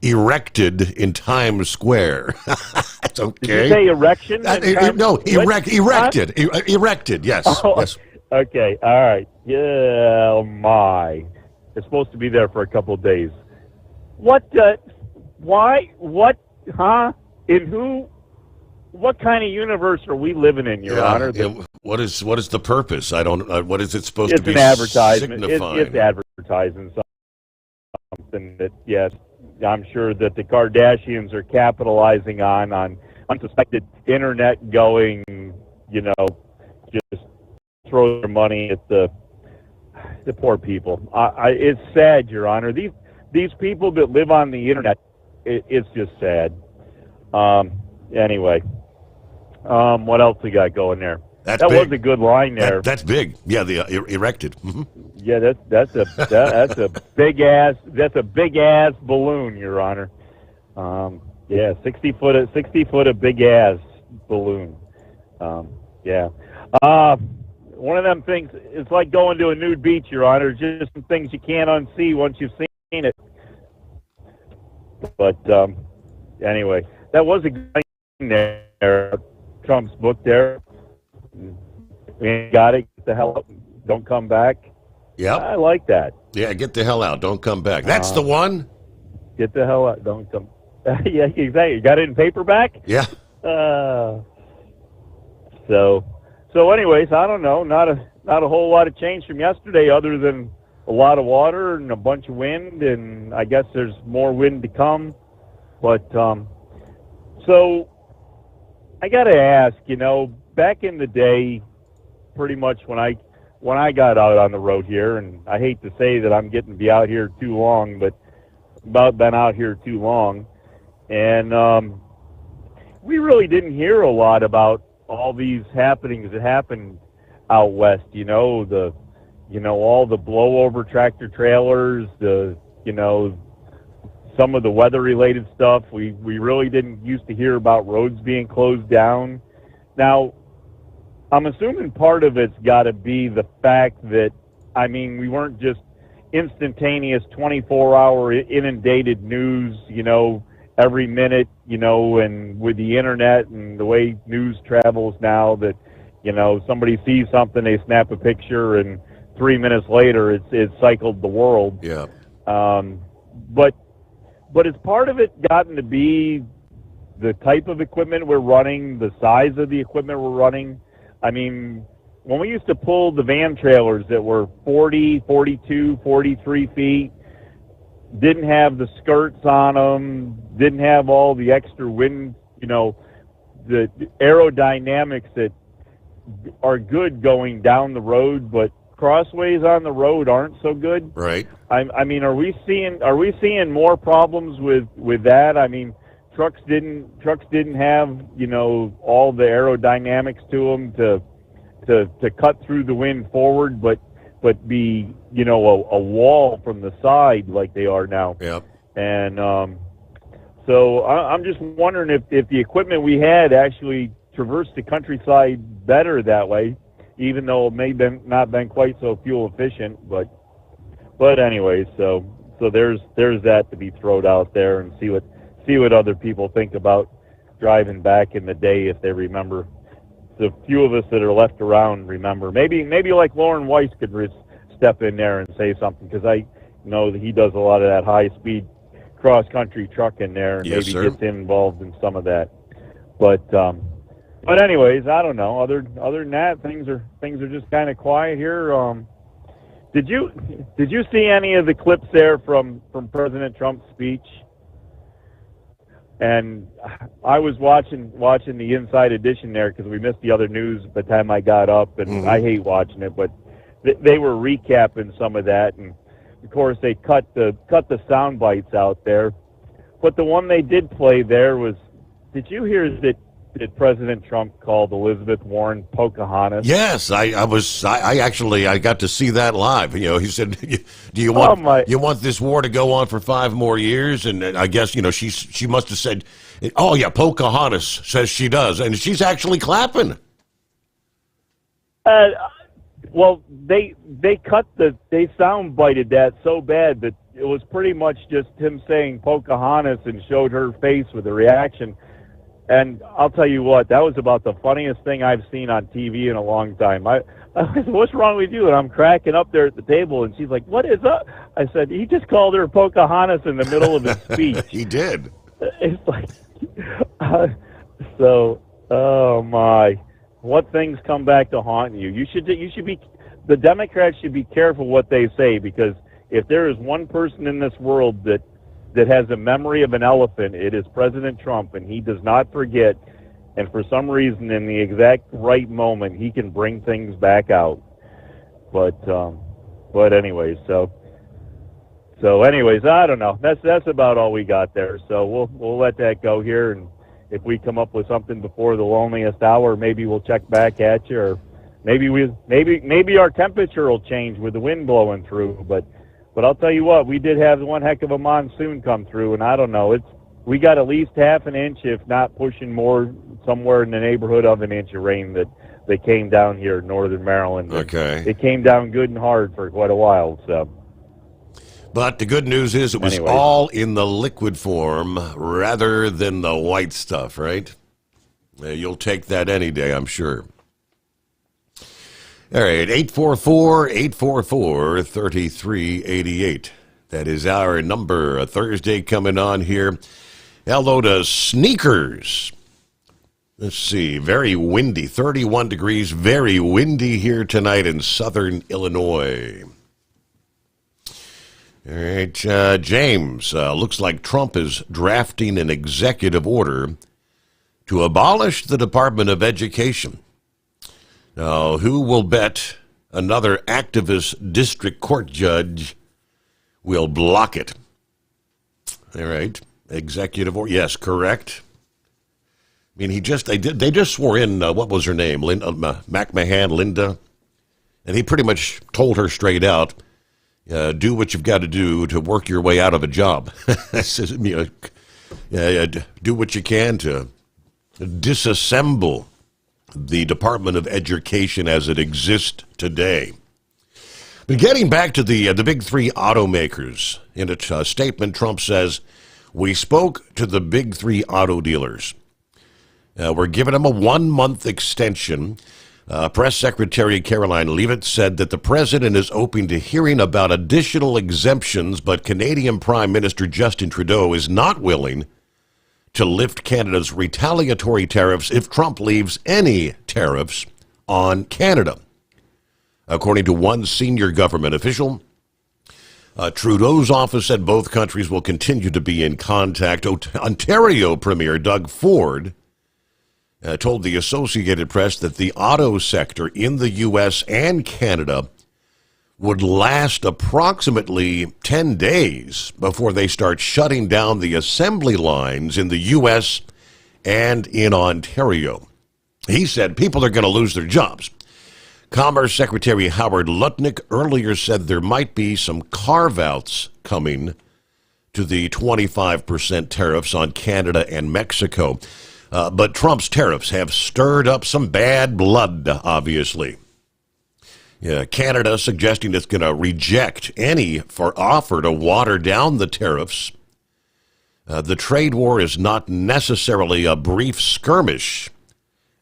erected in Times Square. That's okay. Did you say erection? No, erected. Erected, yes. Oh, yes. Okay, all right. Yeah, oh my. It's supposed to be there for a couple of days. What, why, what, huh? And who what kind of universe are we living in, Your Honor? What is the purpose? I don't. What is it supposed to be? It's an advertisement. Signifying? It's advertising something that, yes, I'm sure that the Kardashians are capitalizing on unsuspected internet going, just throw their money at the poor people. It's sad, Your Honor. These people that live on the internet, it's just sad. Anyway, what else we got going there? That was a good line there. That's big. Yeah, the erected. Mm-hmm. Yeah, that's a big ass balloon, Your Honor. 60 foot of big ass balloon. One of them things. It's like going to a nude beach, Your Honor. Just some things you can't unsee once you've seen it. But anyway, that was a good thing there. Trump's book there. We ain't got it. Get the hell out. Don't come back. Yeah, I like that. Yeah, get the hell out. Don't come back. That's the one. Get the hell out. Don't come. Yeah, exactly. You got it in paperback? Yeah. So anyways, I don't know. Not a whole lot of change from yesterday, other than a lot of water and a bunch of wind, and I guess there's more wind to come. But so I got to ask, back in the day, pretty much when I got out on the road here, and I hate to say that I'm getting to be out here too long, but about been out here too long, and we really didn't hear a lot about all these happenings that happened out west. All the blowover tractor trailers, some of the weather-related stuff. We really didn't used to hear about roads being closed down. Now, I'm assuming part of it's got to be the fact that, we weren't just instantaneous 24-hour inundated news, every minute, and with the internet and the way news travels now that, somebody sees something, they snap a picture, and 3 minutes later it's cycled the world. Yeah. But has part of it gotten to be the type of equipment we're running, the size of the equipment we're running? When we used to pull the van trailers that were 40, 42, 43 feet, didn't have the skirts on them, didn't have all the extra wind, the aerodynamics that are good going down the road, but crossways on the road aren't so good. Right. Are we seeing more problems with that? Trucks didn't have all the aerodynamics to them to cut through the wind forward, but be a wall from the side like they are now. Yep. And so I'm just wondering if the equipment we had actually traversed the countryside better that way, even though it may not been quite so fuel efficient. But anyway, so there's that to be thrown out there, and see what other people think about driving back in the day, if they remember. The few of us that are left around remember. Maybe like Lauren Weiss could step in there and say something, because I know that he does a lot of that high-speed cross-country trucking there, and yes, maybe sir. gets involved in some of that. But anyways, I don't know. Other than that, things are just kind of quiet here. Did you see any of the clips there from President Trump's speech? And I was watching the Inside Edition there because we missed the other news by the time I got up, and I hate watching it, but they were recapping some of that, and of course they cut the sound bites out there. But the one they did play there was, did you hear that President Trump called Elizabeth Warren Pocahontas? Yes, I actually got to see that live. He said, "Do you want this war to go on for 5 more years?" And I guess she must have said, "Oh yeah, Pocahontas says she does," and she's actually clapping. Well, they sound bited that so bad that it was pretty much just him saying Pocahontas and showed her face with a reaction. And I'll tell you what, that was about the funniest thing I've seen on TV in a long time. I said, "What's wrong with you?" And I'm cracking up there at the table, and she's like, "What is up?" I said, "He just called her Pocahontas in the middle of his speech." He did. It's like, so Oh my! What things come back to haunt you? You should be. The Democrats should be careful what they say, because if there is one person in this world that has a memory of an elephant, it is President Trump, and he does not forget. And for some reason, in the exact right moment, he can bring things back out. But anyways, so anyways, I don't know. That's about all we got there. So we'll let that go here, and if we come up with something before the loneliest hour, maybe we'll check back at you, or maybe our temperature will change with the wind blowing through. But I'll tell you what, we did have one heck of a monsoon come through, and I don't know, we got at least half an inch, if not pushing more, somewhere in the neighborhood of an inch of rain that came down here in northern Maryland. Okay. It came down good and hard for quite a while. So, but the good news is it was all in the liquid form rather than the white stuff, right? You'll take that any day, I'm sure. All right, 844-844-3388. That is our number. A Thursday coming on here. Hello to Sneakers. Let's see, very windy, 31 degrees, very windy here tonight in southern Illinois. All right, James, looks like Trump is drafting an executive order to abolish the Department of Education. Now, who will bet another activist district court judge will block it? All right, executive order, yes, correct. I mean, they just swore in, what was her name? Linda McMahon, and he pretty much told her straight out, do what you've got to do to work your way out of a job. Do what you can to disassemble the Department of Education as it exists today. But getting back to the big three automakers, in a statement, Trump says, we spoke to the big three auto dealers. We're giving them a 1-month extension. Press Secretary Caroline Leavitt said that the president is open to hearing about additional exemptions, but Canadian Prime Minister Justin Trudeau is not willing to lift Canada's retaliatory tariffs if Trump leaves any tariffs on Canada. According to one senior government official, Trudeau's office said both countries will continue to be in contact. Ontario Premier Doug Ford told the Associated Press that the auto sector in the U.S. and Canada would last approximately 10 days before they start shutting down the assembly lines in the U.S. and in Ontario. He said people are going to lose their jobs. Commerce Secretary Howard Lutnick earlier said there might be some carve-outs coming to the 25% tariffs on Canada and Mexico. But Trump's tariffs have stirred up some bad blood, obviously. Canada suggesting it's going to reject any offer to water down the tariffs. The trade war is not necessarily a brief skirmish,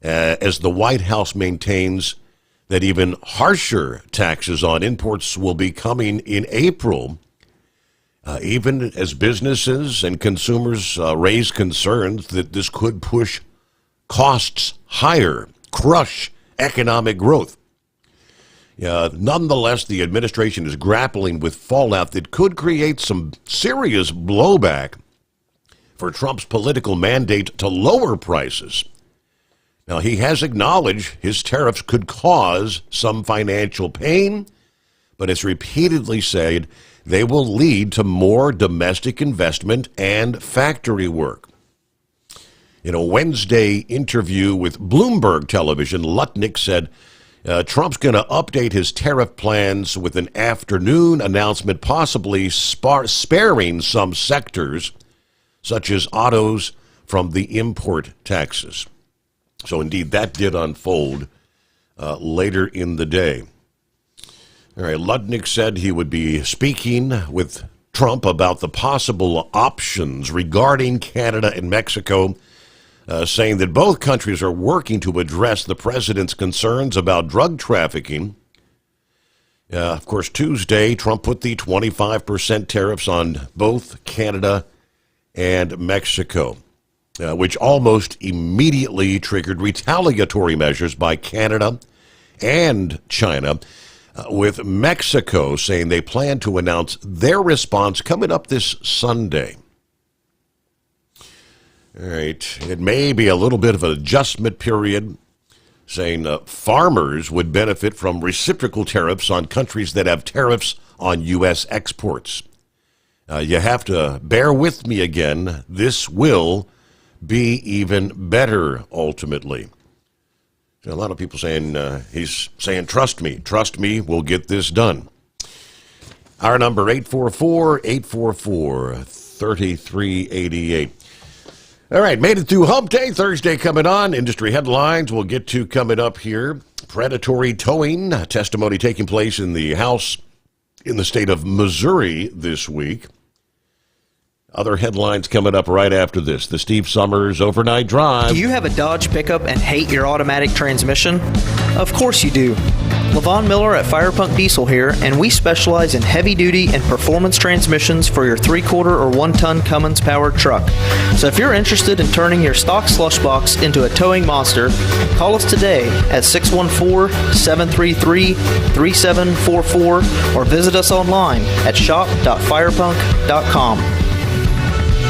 as the White House maintains that even harsher taxes on imports will be coming in April, even as businesses and consumers raise concerns that this could push costs higher, crush economic growth. Nonetheless, the administration is grappling with fallout that could create some serious blowback for Trump's political mandate to lower prices. Now, he has acknowledged his tariffs could cause some financial pain, but has repeatedly said they will lead to more domestic investment and factory work. In a Wednesday interview with Bloomberg Television, Lutnick said Trump's going to update his tariff plans with an afternoon announcement, possibly sparing some sectors, such as autos, from the import taxes. So, indeed, that did unfold later in the day. All right, Lutnick said he would be speaking with Trump about the possible options regarding Canada and Mexico, saying that both countries are working to address the president's concerns about drug trafficking. Of course, Tuesday, Trump put the 25% tariffs on both Canada and Mexico. which almost immediately triggered retaliatory measures by Canada and China, with Mexico saying they plan to announce their response coming up this Sunday. All right, it may be a little bit of an adjustment period, saying farmers would benefit from reciprocal tariffs on countries that have tariffs on U.S. exports. You have to bear with me again. This will be even better ultimately. So a lot of people saying, he's saying, trust me, we'll get this done. Our number, 844-844-3388. All right, made it through Hump Day. Thursday coming on. Industry headlines we'll get to coming up here. Predatory towing, testimony taking place in the House in the state of Missouri this week. Other headlines coming up right after this. The Steve Sommers Overnight Drive. Do you have a Dodge pickup and hate your automatic transmission? Of course you do. Levon Miller at Fire Punk Diesel here, and we specialize in heavy-duty and performance transmissions for your 3-quarter or 1-ton Cummins-powered truck. So if you're interested in turning your stock slush box into a towing monster, call us today at 614-733-3744 or visit us online at shop.firepunk.com.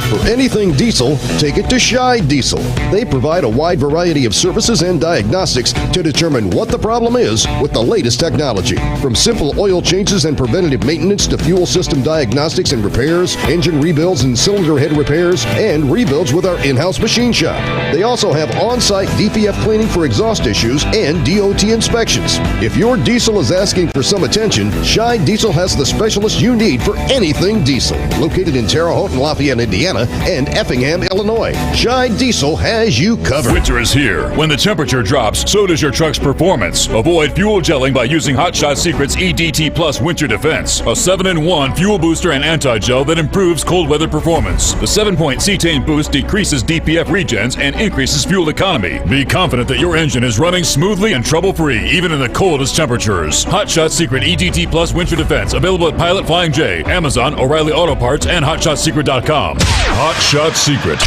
For anything diesel, take it to Scheid Diesel. They provide a wide variety of services and diagnostics to determine what the problem is with the latest technology. From simple oil changes and preventative maintenance to fuel system diagnostics and repairs, engine rebuilds and cylinder head repairs, and rebuilds with our in-house machine shop. They also have on-site DPF cleaning for exhaust issues and DOT inspections. If your diesel is asking for some attention, Scheid Diesel has the specialist you need for anything diesel. Located in Terre Haute and Lafayette, Indiana, and Effingham, Illinois. Scheid Diesel has you covered. Winter is here. When the temperature drops, so does your truck's performance. Avoid fuel gelling by using Hot Shot Secret's EDT Plus Winter Defense, a 7-in-1 fuel booster and anti-gel that improves cold weather performance. The 7-point cetane boost decreases DPF regens and increases fuel economy. Be confident that your engine is running smoothly and trouble-free, even in the coldest temperatures. Hot Shot Secret EDT Plus Winter Defense, available at Pilot Flying J, Amazon, O'Reilly Auto Parts, and HotShotSecret.com. Hot Shot Secret,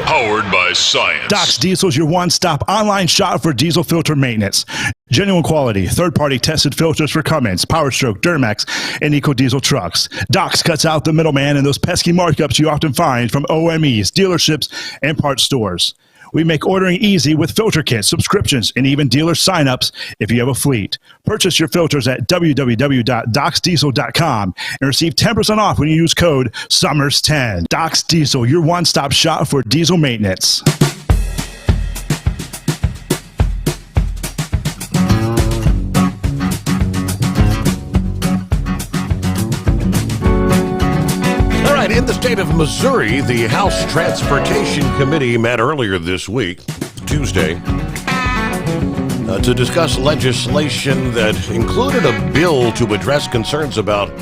powered by science. Doc's Diesel is your one-stop online shop for diesel filter maintenance. Genuine quality, third-party tested filters for Cummins, Powerstroke, Duramax, and EcoDiesel trucks. Doc's cuts out the middleman and those pesky markups you often find from OMEs, dealerships, and parts stores. We make ordering easy with filter kits, subscriptions, and even dealer sign-ups if you have a fleet. Purchase your filters at www.docsdiesel.com and receive 10% off when you use code SOMMERS10. Doc's Diesel, your one-stop shop for diesel maintenance. In the state of Missouri, the House Transportation Committee met earlier this week, Tuesday, to discuss legislation that included a bill to address concerns about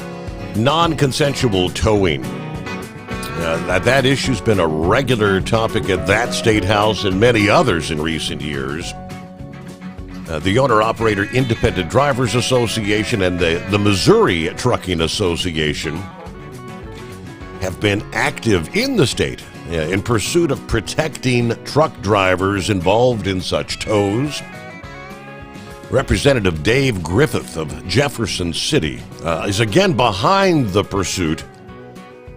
non-consensual towing. That issue's been a regular topic at that state house and many others in recent years. The Owner-Operator Independent Drivers Association and the Missouri Trucking Association have been active in the state in pursuit of protecting truck drivers involved in such tows. Representative Dave Griffith of Jefferson City is again behind the pursuit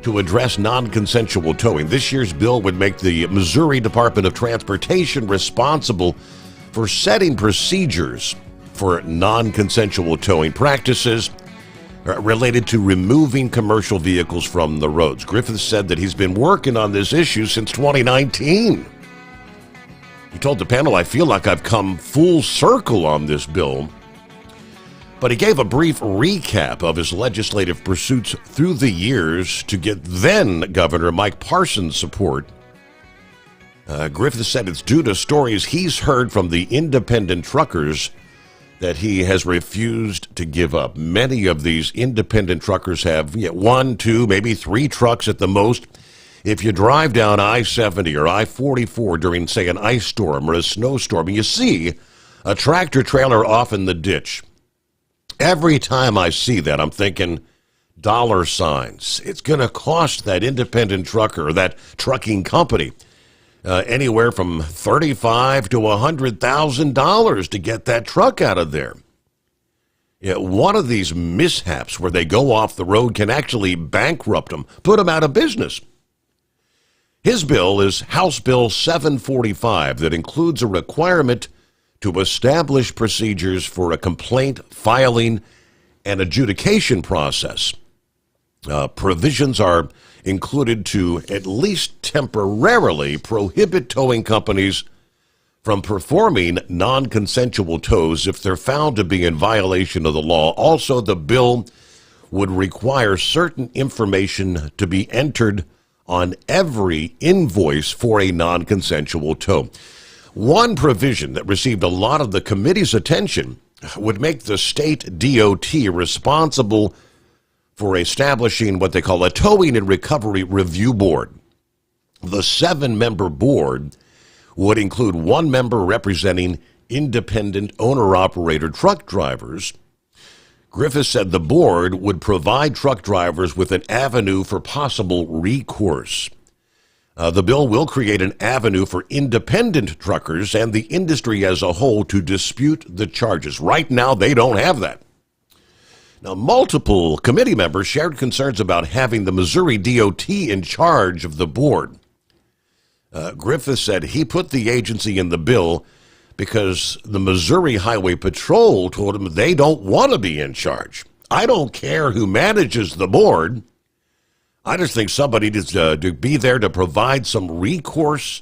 to address non-consensual towing. This year's bill would make the Missouri Department of Transportation responsible for setting procedures for non-consensual towing practices related to removing commercial vehicles from the roads. Griffith said that he's been working on this issue since 2019. He told the panel, "I feel like I've come full circle on this bill." But he gave a brief recap of his legislative pursuits through the years to get then Governor Mike Parson's support. Griffith said it's due to stories he's heard from the independent truckers that he has refused to give up. Many of these independent truckers have 1, 2, maybe 3 trucks at the most. If you drive down I-70 or I-44 during, say, an ice storm or a snowstorm, and you see a tractor trailer off in the ditch, every time I see that, I'm thinking dollar signs. It's going to cost that independent trucker or that trucking company anywhere from $35,000 to $100,000 to get that truck out of there. Yeah, one of these mishaps where they go off the road can actually bankrupt them, put them out of business. His bill is House Bill 745 that includes a requirement to establish procedures for a complaint filing and adjudication process. Provisions are included to at least temporarily prohibit towing companies from performing non-consensual tows if they're found to be in violation of the law. Also, the bill would require certain information to be entered on every invoice for a non-consensual tow. One provision that received a lot of the committee's attention would make the state DOT responsible for establishing what they call a Towing and Recovery Review Board. The 7-member board would include one member representing independent owner-operator truck drivers. Griffiths said the board would provide truck drivers with an avenue for possible recourse. The bill will create an avenue for independent truckers and the industry as a whole to dispute the charges. Right now, they don't have that. Now, multiple committee members shared concerns about having the Missouri DOT in charge of the board. Griffith said he put the agency in the bill because the Missouri Highway Patrol told him they don't want to be in charge. I don't care who manages the board. I just think somebody needs to be there to provide some recourse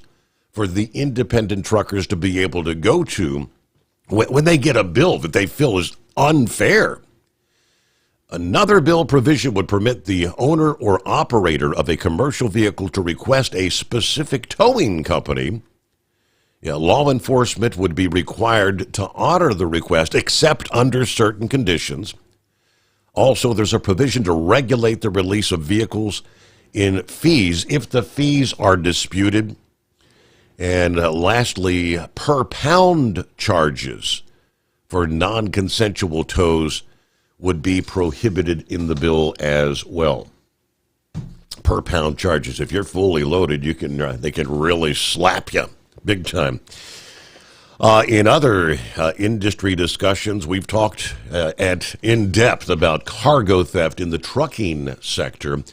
for the independent truckers to be able to go to when they get a bill that they feel is unfair. Another bill provision would permit the owner or operator of a commercial vehicle to request a specific towing company. Law enforcement would be required to honor the request except under certain conditions. Also, there's a provision to regulate the release of vehicles in fees if the fees are disputed. And lastly, per pound charges for non-consensual tows would be prohibited in the bill as well. Per pound charges. If you're fully loaded, they can really slap you big time. In other industry discussions, we've talked in depth about cargo theft in the trucking sector.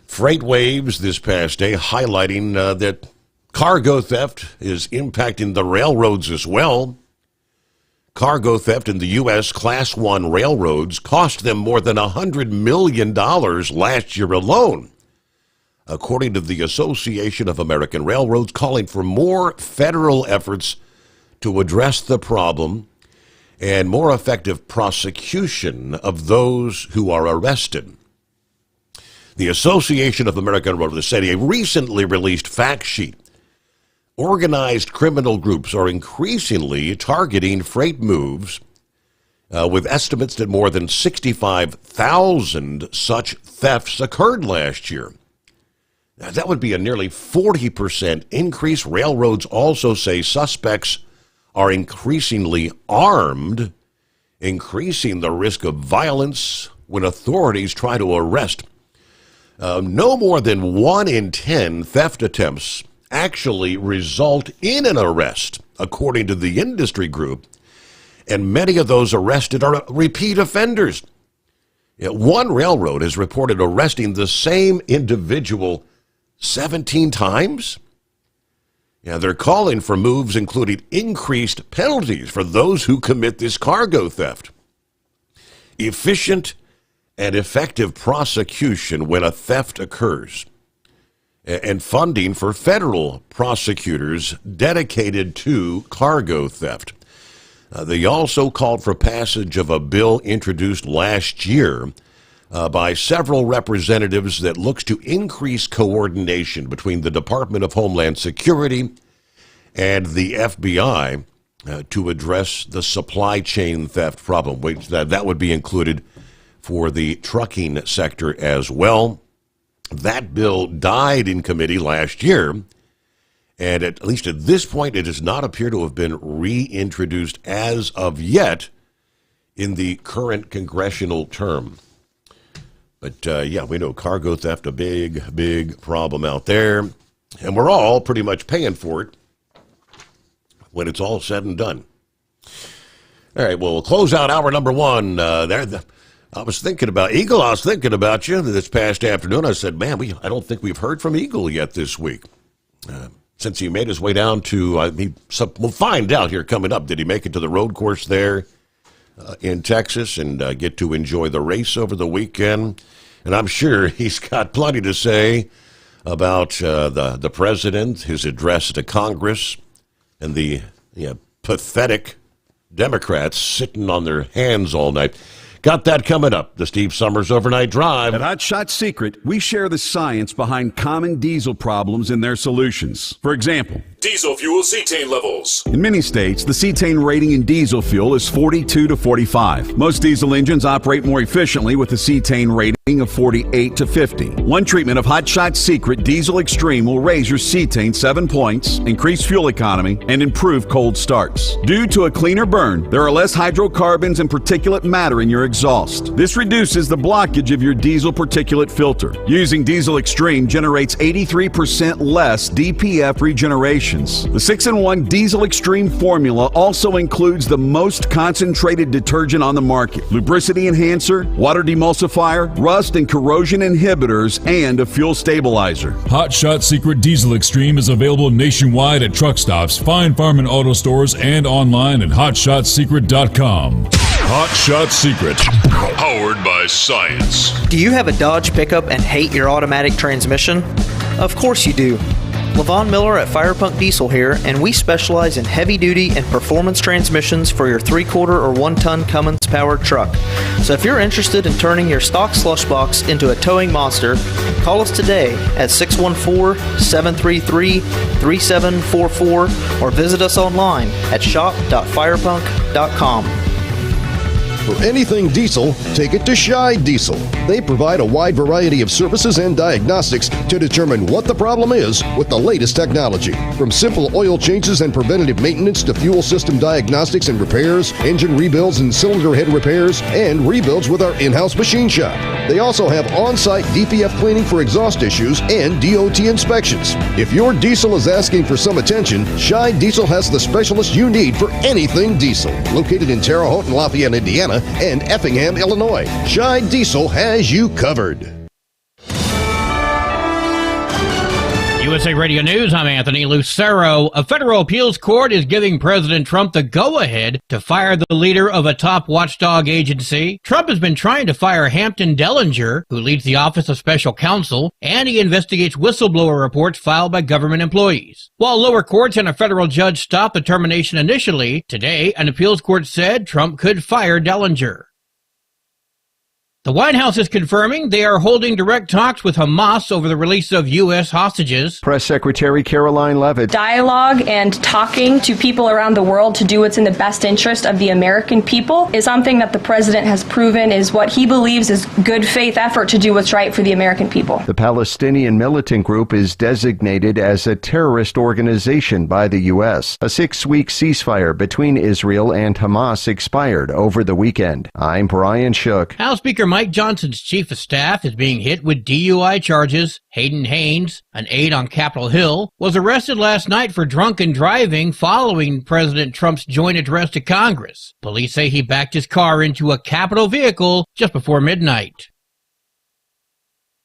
Freight Waves this past day highlighting that cargo theft is impacting the railroads as well. Cargo theft in the U.S. Class 1 railroads cost them more than $100 million last year alone, according to the Association of American Railroads, calling for more federal efforts to address the problem and more effective prosecution of those who are arrested. The Association of American Railroads said a recently released fact sheet. Organized criminal groups are increasingly targeting freight moves, with estimates that more than 65,000 such thefts occurred last year. Now, that would be a nearly 40% increase. Railroads also say suspects are increasingly armed, increasing the risk of violence when authorities try to arrest. No more than 1 in 10 theft attempts actually result in an arrest, according to the industry group, and many of those arrested are repeat offenders. One railroad has reported arresting the same individual 17 times. They're calling for moves including increased penalties for those who commit this cargo theft. Efficient and effective prosecution when a theft occurs, and funding for federal prosecutors dedicated to cargo theft. They also called for passage of a bill introduced last year by several representatives that looks to increase coordination between the Department of Homeland Security and the FBI to address the supply chain theft problem. That would be included for the trucking sector as well. That bill died in committee last year, and at least at this point, it does not appear to have been reintroduced as of yet in the current congressional term. But we know cargo theft, a big, big problem out there. And we're all pretty much paying for it when it's all said and done. All right, well, we'll close out hour number one. I was thinking about Eagle. I was thinking about you this past afternoon. I said, man, I don't think we've heard from Eagle yet this week. Since he made his way down to, we'll find out here coming up. Did he make it to the road course there in Texas and get to enjoy the race over the weekend? And I'm sure he's got plenty to say about the president, his address to Congress, and the pathetic Democrats sitting on their hands all night. Got that coming up. The Steve Sommers Overnight Drive. At Hot Shot Secret, we share the science behind common diesel problems and their solutions. For example, diesel fuel cetane levels. in many states, the cetane rating in diesel fuel is 42 to 45. Most diesel engines operate more efficiently with a cetane rating of 48 to 50. One treatment of Hot Shot Secret Diesel Extreme will raise your cetane 7 points, increase fuel economy, and improve cold starts. Due to a cleaner burn, there are less hydrocarbons and particulate matter in your exhaust. This reduces the blockage of your diesel particulate filter. Using Diesel Extreme generates 83% less DPF regeneration. The 6-in-1 Diesel Extreme formula also includes the most concentrated detergent on the market, lubricity enhancer, water demulsifier, rust and corrosion inhibitors, and a fuel stabilizer. Hot Shot Secret Diesel Extreme is available nationwide at truck stops, fine farm and auto stores, and online at hotshotsecret.com. Hot Shot Secret, powered by science. Do you have a Dodge pickup and hate your automatic transmission? Of course you do. Levon Miller at Firepunk Diesel here, and we specialize in heavy-duty and performance transmissions for your 3/4 or 1-ton Cummins-powered truck. So if you're interested in turning your stock slush box into a towing monster, call us today at 614-733-3744 or visit us online at shop.firepunk.com. For anything diesel, take it to Scheid Diesel. They provide a wide variety of services and diagnostics to determine what the problem is with the latest technology. From simple oil changes and preventative maintenance to fuel system diagnostics and repairs, engine rebuilds and cylinder head repairs, and rebuilds with our in-house machine shop. They also have on-site DPF cleaning for exhaust issues and DOT inspections. If your diesel is asking for some attention, Scheid Diesel has the specialist you need for anything diesel. Located in Terre Haute and Lafayette, Indiana, and Effingham, Illinois, Scheid Diesel has you covered. USA Radio News, I'm Anthony Lucero. A federal appeals court is giving President Trump the go-ahead to fire the leader of a top watchdog agency. Trump has been trying to fire Hampton Dellinger, who leads the Office of Special Counsel, and he investigates whistleblower reports filed by government employees. While lower courts and a federal judge stopped the termination initially, today an appeals court said Trump could fire Dellinger. The White House is confirming they are holding direct talks with Hamas over the release of U.S. hostages. Press Secretary Caroline Leavitt. Dialogue and talking to people around the world to do what's in the best interest of the American people is something that the president has proven is what he believes is good faith effort to do what's right for the American people. The Palestinian militant group is designated as a terrorist organization by the U.S. A 6-week ceasefire between Israel and Hamas expired over the weekend. I'm Brian Shook. House Speaker Mike Johnson's chief of staff is being hit with DUI charges. Hayden Haynes, an aide on Capitol Hill, was arrested last night for drunken driving following President Trump's joint address to Congress. Police say he backed his car into a Capitol vehicle just before midnight.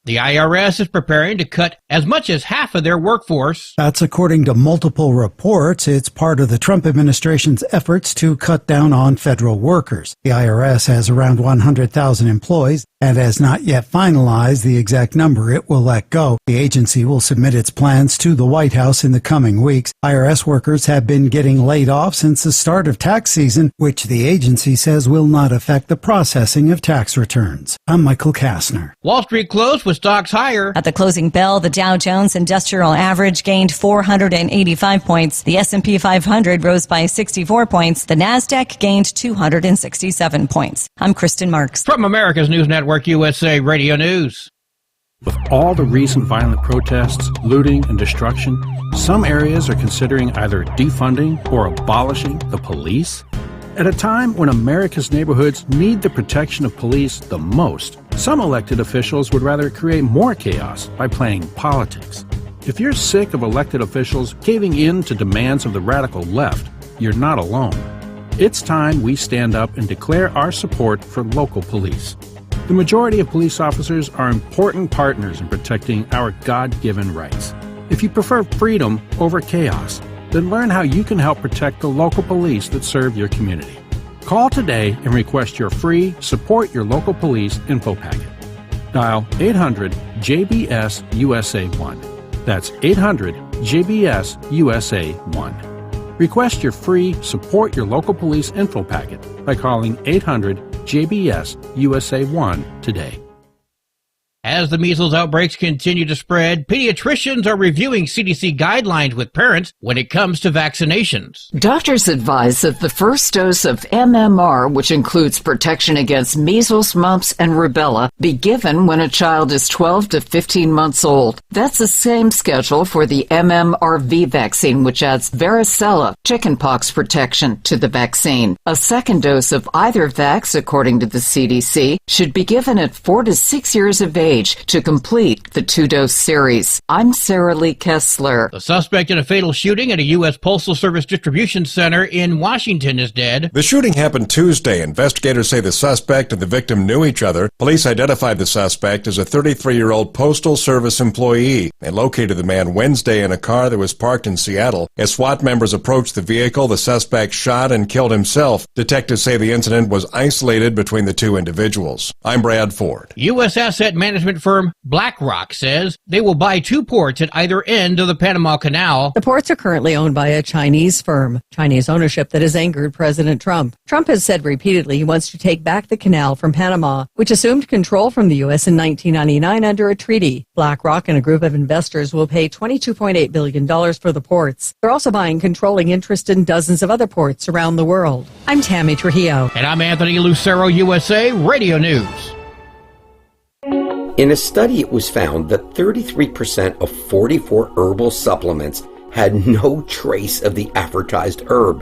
The IRS is preparing to cut as much as half of their workforce. That's according to multiple reports. It's part of the Trump administration's efforts to cut down on federal workers. The IRS has around 100,000 employees and has not yet finalized the exact number it will let go. The agency will submit its plans to the White House in the coming weeks. IRS workers have been getting laid off since the start of tax season, which the agency says will not affect the processing of tax returns. I'm Michael Kastner. Wall Street closed with stocks higher. At the closing bell, the Dow Jones Industrial Average gained 485 points. The S&P 500 rose by 64 points. The Nasdaq gained 267 points. I'm Kristen Marks. From America's News Network, USA Radio News. With all the recent violent protests, looting, and destruction, some areas are considering either defunding or abolishing the police. At a time when America's neighborhoods need the protection of police the most, some elected officials would rather create more chaos by playing politics. If you're sick of elected officials caving in to demands of the radical left, you're not alone. It's time we stand up and declare our support for local police. The majority of police officers are important partners in protecting our God-given rights. If you prefer freedom over chaos, then learn how you can help protect the local police that serve your community. Call today and request your free Support Your Local Police info packet. Dial 800-JBS-USA-1. That's 800-JBS-USA-1. Request your free Support Your Local Police info packet by calling 800-JBS-USA-1 today. As the measles outbreaks continue to spread, pediatricians are reviewing CDC guidelines with parents when it comes to vaccinations. Doctors advise that the first dose of MMR, which includes protection against measles, mumps, and rubella, be given when a child is 12 to 15 months old. That's the same schedule for the MMRV vaccine, which adds varicella, chickenpox protection to the vaccine. A second dose of either vax, according to the CDC, should be given at 4 to 6 years of age to complete the 2-dose series. I'm Sarah Lee Kessler. The suspect in a fatal shooting at a U.S. Postal Service distribution center in Washington is dead. The shooting happened Tuesday. Investigators say the suspect and the victim knew each other. Police identified the suspect as a 33-year-old Postal Service employee. They located the man Wednesday in a car that was parked in Seattle. As SWAT members approached the vehicle, the suspect shot and killed himself. Detectives say the incident was isolated between the two individuals. I'm Brad Ford. U.S. asset management firm BlackRock says they will buy 2 ports at either end of the Panama Canal. The ports are currently owned by a Chinese firm, Chinese ownership that has angered President Trump. Trump has said repeatedly he wants to take back the canal from Panama, which assumed control from the U.S. in 1999 under a treaty. BlackRock and a group of investors will pay $22.8 billion for the ports. They're also buying controlling interest in dozens of other ports around the world. I'm Tammy Trujillo. And I'm Anthony Lucero, USA Radio News. In a study, it was found that 33% of 44 herbal supplements had no trace of the advertised herb.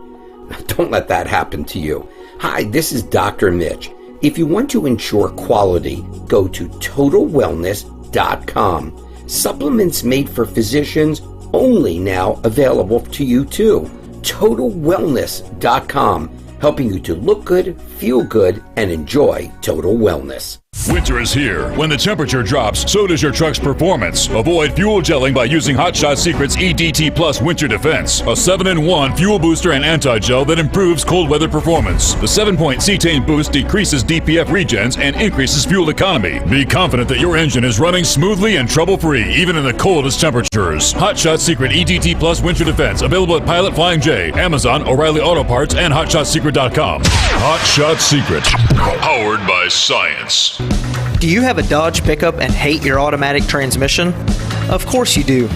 Don't let that happen to you. Hi, this is Dr. Mitch. If you want to ensure quality, go to TotalWellness.com. Supplements made for physicians, only now available to you too. TotalWellness.com, helping you to look good, feel good, and enjoy total wellness. Winter is here. When the temperature drops, so does your truck's performance. Avoid fuel gelling by using Hot Shot Secret's EDT Plus Winter Defense, a 7-in-1 fuel booster and anti-gel that improves cold weather performance. The 7-point cetane boost decreases DPF regens and increases fuel economy. Be confident that your engine is running smoothly and trouble-free, even in the coldest temperatures. Hot Shot Secret EDT Plus Winter Defense, available at Pilot Flying J, Amazon, O'Reilly Auto Parts, and HotShotSecret.com. Hot Shot Secret, powered by science. Do you have a Dodge pickup and hate your automatic transmission? Of course you do.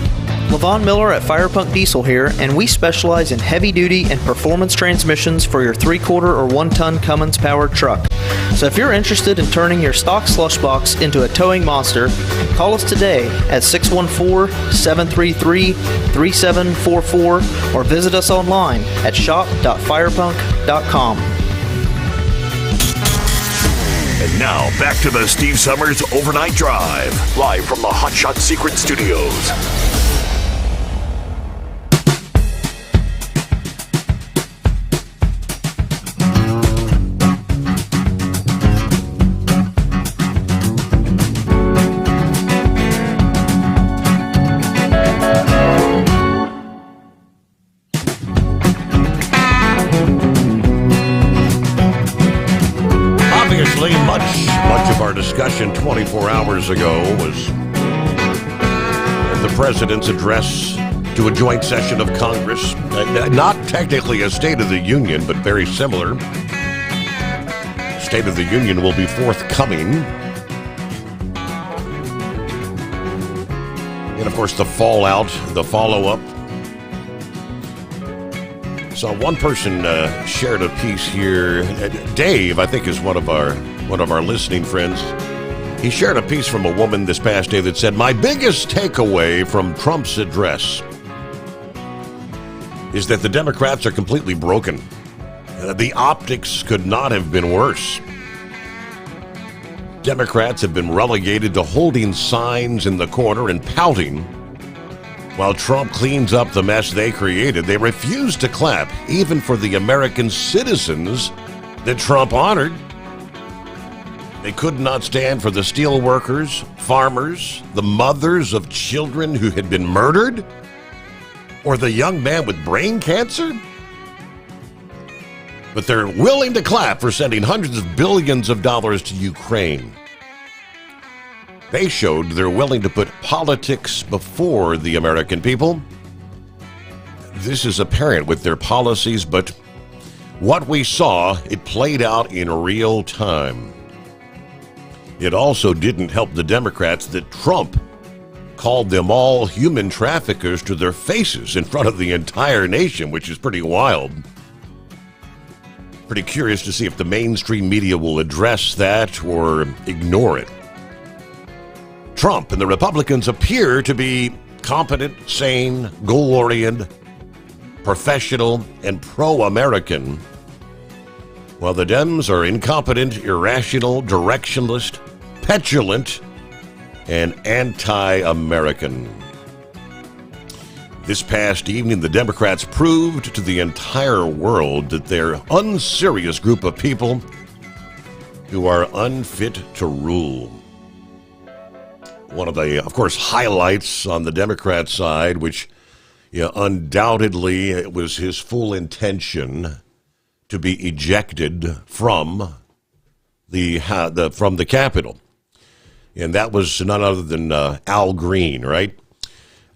Levon Miller at Firepunk Diesel here, and we specialize in heavy-duty and performance transmissions for your 3-quarter or 1-ton Cummins-powered truck. So if you're interested in turning your stock slush box into a towing monster, call us today at 614-733-3744 or visit us online at shop.firepunk.com. And now, back to the Steve Sommers Overnight Drive, live from the Hot Shot Secret Studios. Discussion 24 hours ago was the president's address to a joint session of Congress. Not technically a State of the Union, but very similar. State of the Union will be forthcoming. And of course, the fallout, the follow-up. So one person shared a piece here. Dave, I think, is one of our listening friends. He shared a piece from a woman this past day that said, "My biggest takeaway from Trump's address is that the Democrats are completely broken. The optics could not have been worse. Democrats have been relegated to holding signs in the corner and pouting While Trump cleans up the mess they created, they refuse to clap, even for the American citizens that Trump honored. They could not stand for the steel workers, farmers, the mothers of children who had been murdered, or the young man with brain cancer. But they're willing to clap for sending hundreds of billions of dollars to Ukraine. They showed they're willing to put politics before the American people. This is apparent with their policies, but what we saw, it played out in real time. It also didn't help the Democrats that Trump called them all human traffickers to their faces in front of the entire nation, which is pretty wild. Pretty curious to see if the mainstream media will address that or ignore it. Trump and the Republicans appear to be competent, sane, goal-oriented, professional, and pro-American, while the Dems are incompetent, irrational, directionless, petulant, and anti-American. This past evening, the Democrats proved to the entire world that they're an unserious group of people who are unfit to rule. One of the, of course, highlights on the Democrat side, which undoubtedly it was his full intention to be ejected from the Capitol. And that was none other than Al Green, right?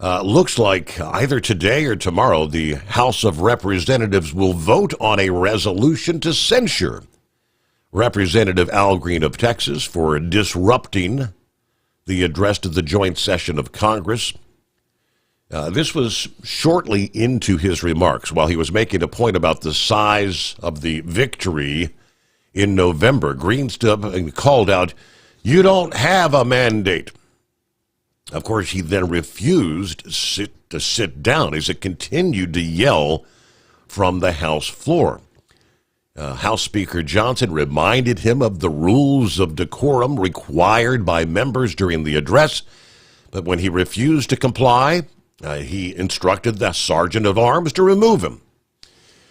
Looks like either today or tomorrow, the House of Representatives will vote on a resolution to censure Representative Al Green of Texas for disrupting the address to the joint session of Congress. This was shortly into his remarks while he was making a point about the size of the victory in November. Green stood up and called out, "You don't have a mandate." Of course, he then refused to sit down as it continued to yell from the House floor. House Speaker Johnson reminded him of the rules of decorum required by members during the address, but when he refused to comply, he instructed the sergeant of arms to remove him.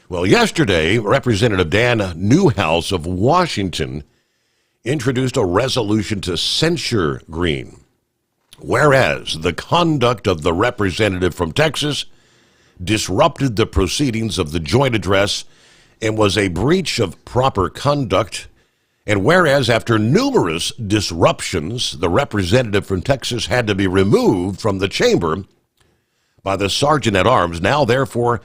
Well, yesterday, Representative Dan Newhouse of Washington introduced a resolution to censure Green, whereas the conduct of the representative from Texas disrupted the proceedings of the joint address and was a breach of proper conduct, and whereas after numerous disruptions, the representative from Texas had to be removed from the chamber by the sergeant at arms, now therefore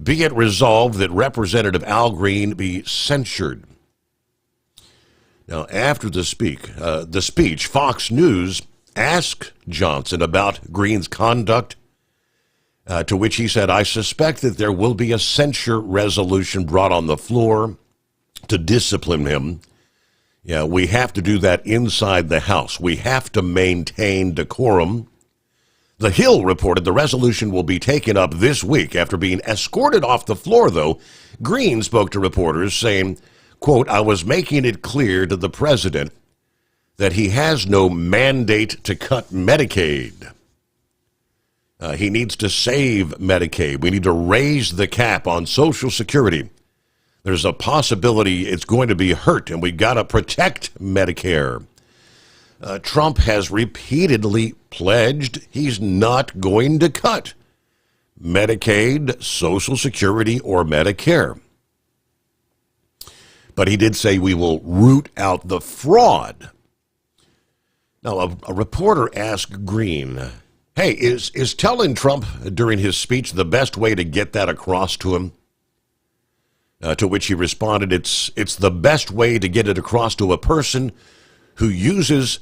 be it resolved that Representative Al Green be censured. Now, after the speech, Fox News asked Johnson about Green's conduct, to which he said, "I suspect that there will be a censure resolution brought on the floor to discipline him. Yeah, we have to do that inside the House. We have to maintain decorum." The Hill reported the resolution will be taken up this week. After being escorted off the floor, though, Green spoke to reporters saying, quote, "I was making it clear to the president that he has no mandate to cut Medicaid. He needs to save Medicaid. We need to raise the cap on Social Security. There's a possibility it's going to be hurt, and we got to protect Medicare." Trump has repeatedly pledged he's not going to cut Medicaid, Social Security, or Medicare. But he did say we will root out the fraud. Now, a reporter asked Green, hey, is telling Trump during his speech the best way to get that across to him? To which he responded, it's the best way to get it across to a person who uses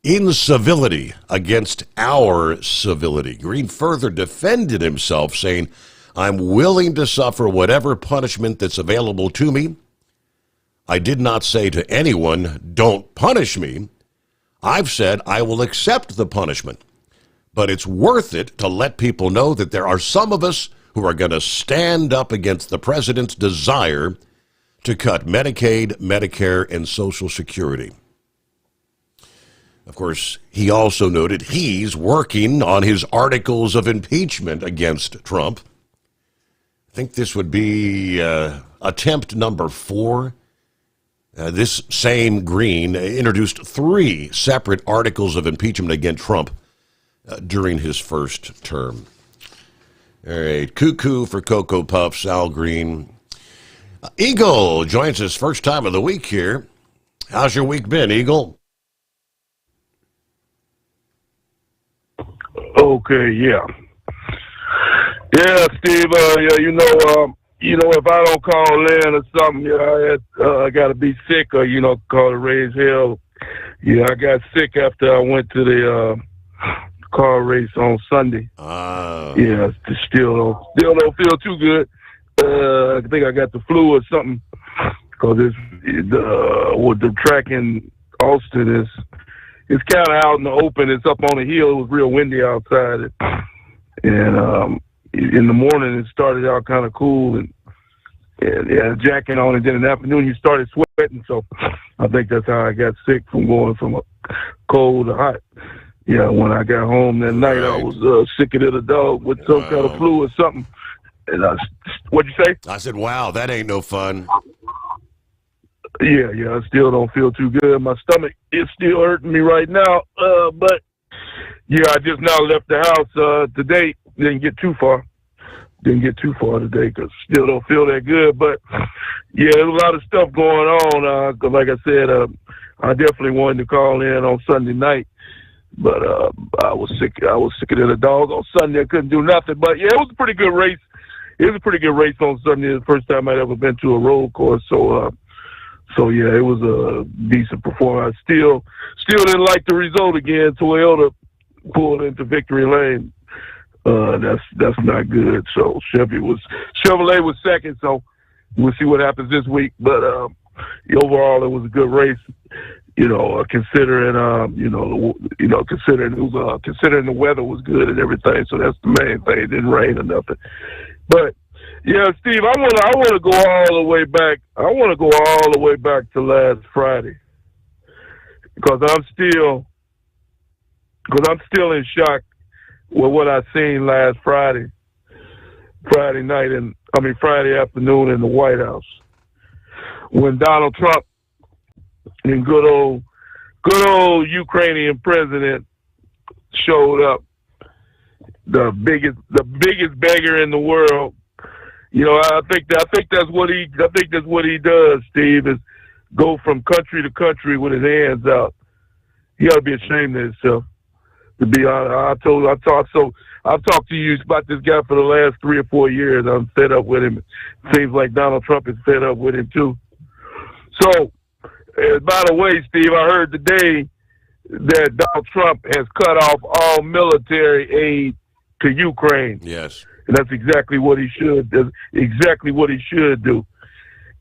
incivility against our civility. Green further defended himself, saying, "I'm willing to suffer whatever punishment that's available to me. I did not say to anyone, don't punish me. I've said I will accept the punishment. But it's worth it to let people know that there are some of us who are going to stand up against the president's desire to cut Medicaid, Medicare, and Social Security." Of course, he also noted he's working on his articles of impeachment against Trump. I think this would be attempt number 4. This same Green introduced 3 separate articles of impeachment against Trump during his first term. All right, cuckoo for Cocoa Puffs, Al Green. Eagle joins us first time of the week here. How's your week been, Eagle? Okay, yeah, Steve. If I don't call in or something, I got to be sick or call it raise hell. Yeah, I got sick after I went to the car race on Sunday. Yeah, still don't feel too good. I think I got the flu or something because with the track in Austin it's kind of out in the open. It's up on a hill. It was real windy outside, and in the morning it started out kind of cool and jacket on, and then in the afternoon you started sweating. So I think that's how I got sick from going from a cold to hot. Yeah, when I got home that night, I was sicker than a dog with some kind of flu or something. And what'd you say? I said, wow, that ain't no fun. Yeah, I still don't feel too good. My stomach is still hurting me right now. But yeah, I just now left the house today. Didn't get too far today because still don't feel that good. But yeah, there's a lot of stuff going on. 'Cause like I said, I definitely wanted to call in on Sunday night, but I was sicker than a dog on Sunday. I couldn't do nothing. But yeah, it was a pretty good race. It was a pretty good race on Sunday. It was the first time I'd ever been to a road course. So yeah, it was a decent performance. I still didn't like the result again. Toyota pulled into victory lane. That's not good. So Chevrolet was second. So we'll see what happens this week. But overall, it was a good race. Considering considering the weather was good and everything. So that's the main thing. It didn't rain or nothing. But yeah, Steve, I want to go all the way back. I want to go all the way back to last Friday because I'm still in shock with what I seen last Friday afternoon in the White House when Donald Trump and good old Ukrainian president showed up, the biggest beggar in the world. I think that's what he does, Steve, is go from country to country with his hands out. He ought to be ashamed of himself. To be honest, I've talked to you about this guy for the last 3 or 4 years. I'm fed up with him. It seems like Donald Trump is fed up with him too. So, by the way, Steve, I heard today that Donald Trump has cut off all military aid to Ukraine. Yes. And that's exactly what he should. That's exactly what he should do.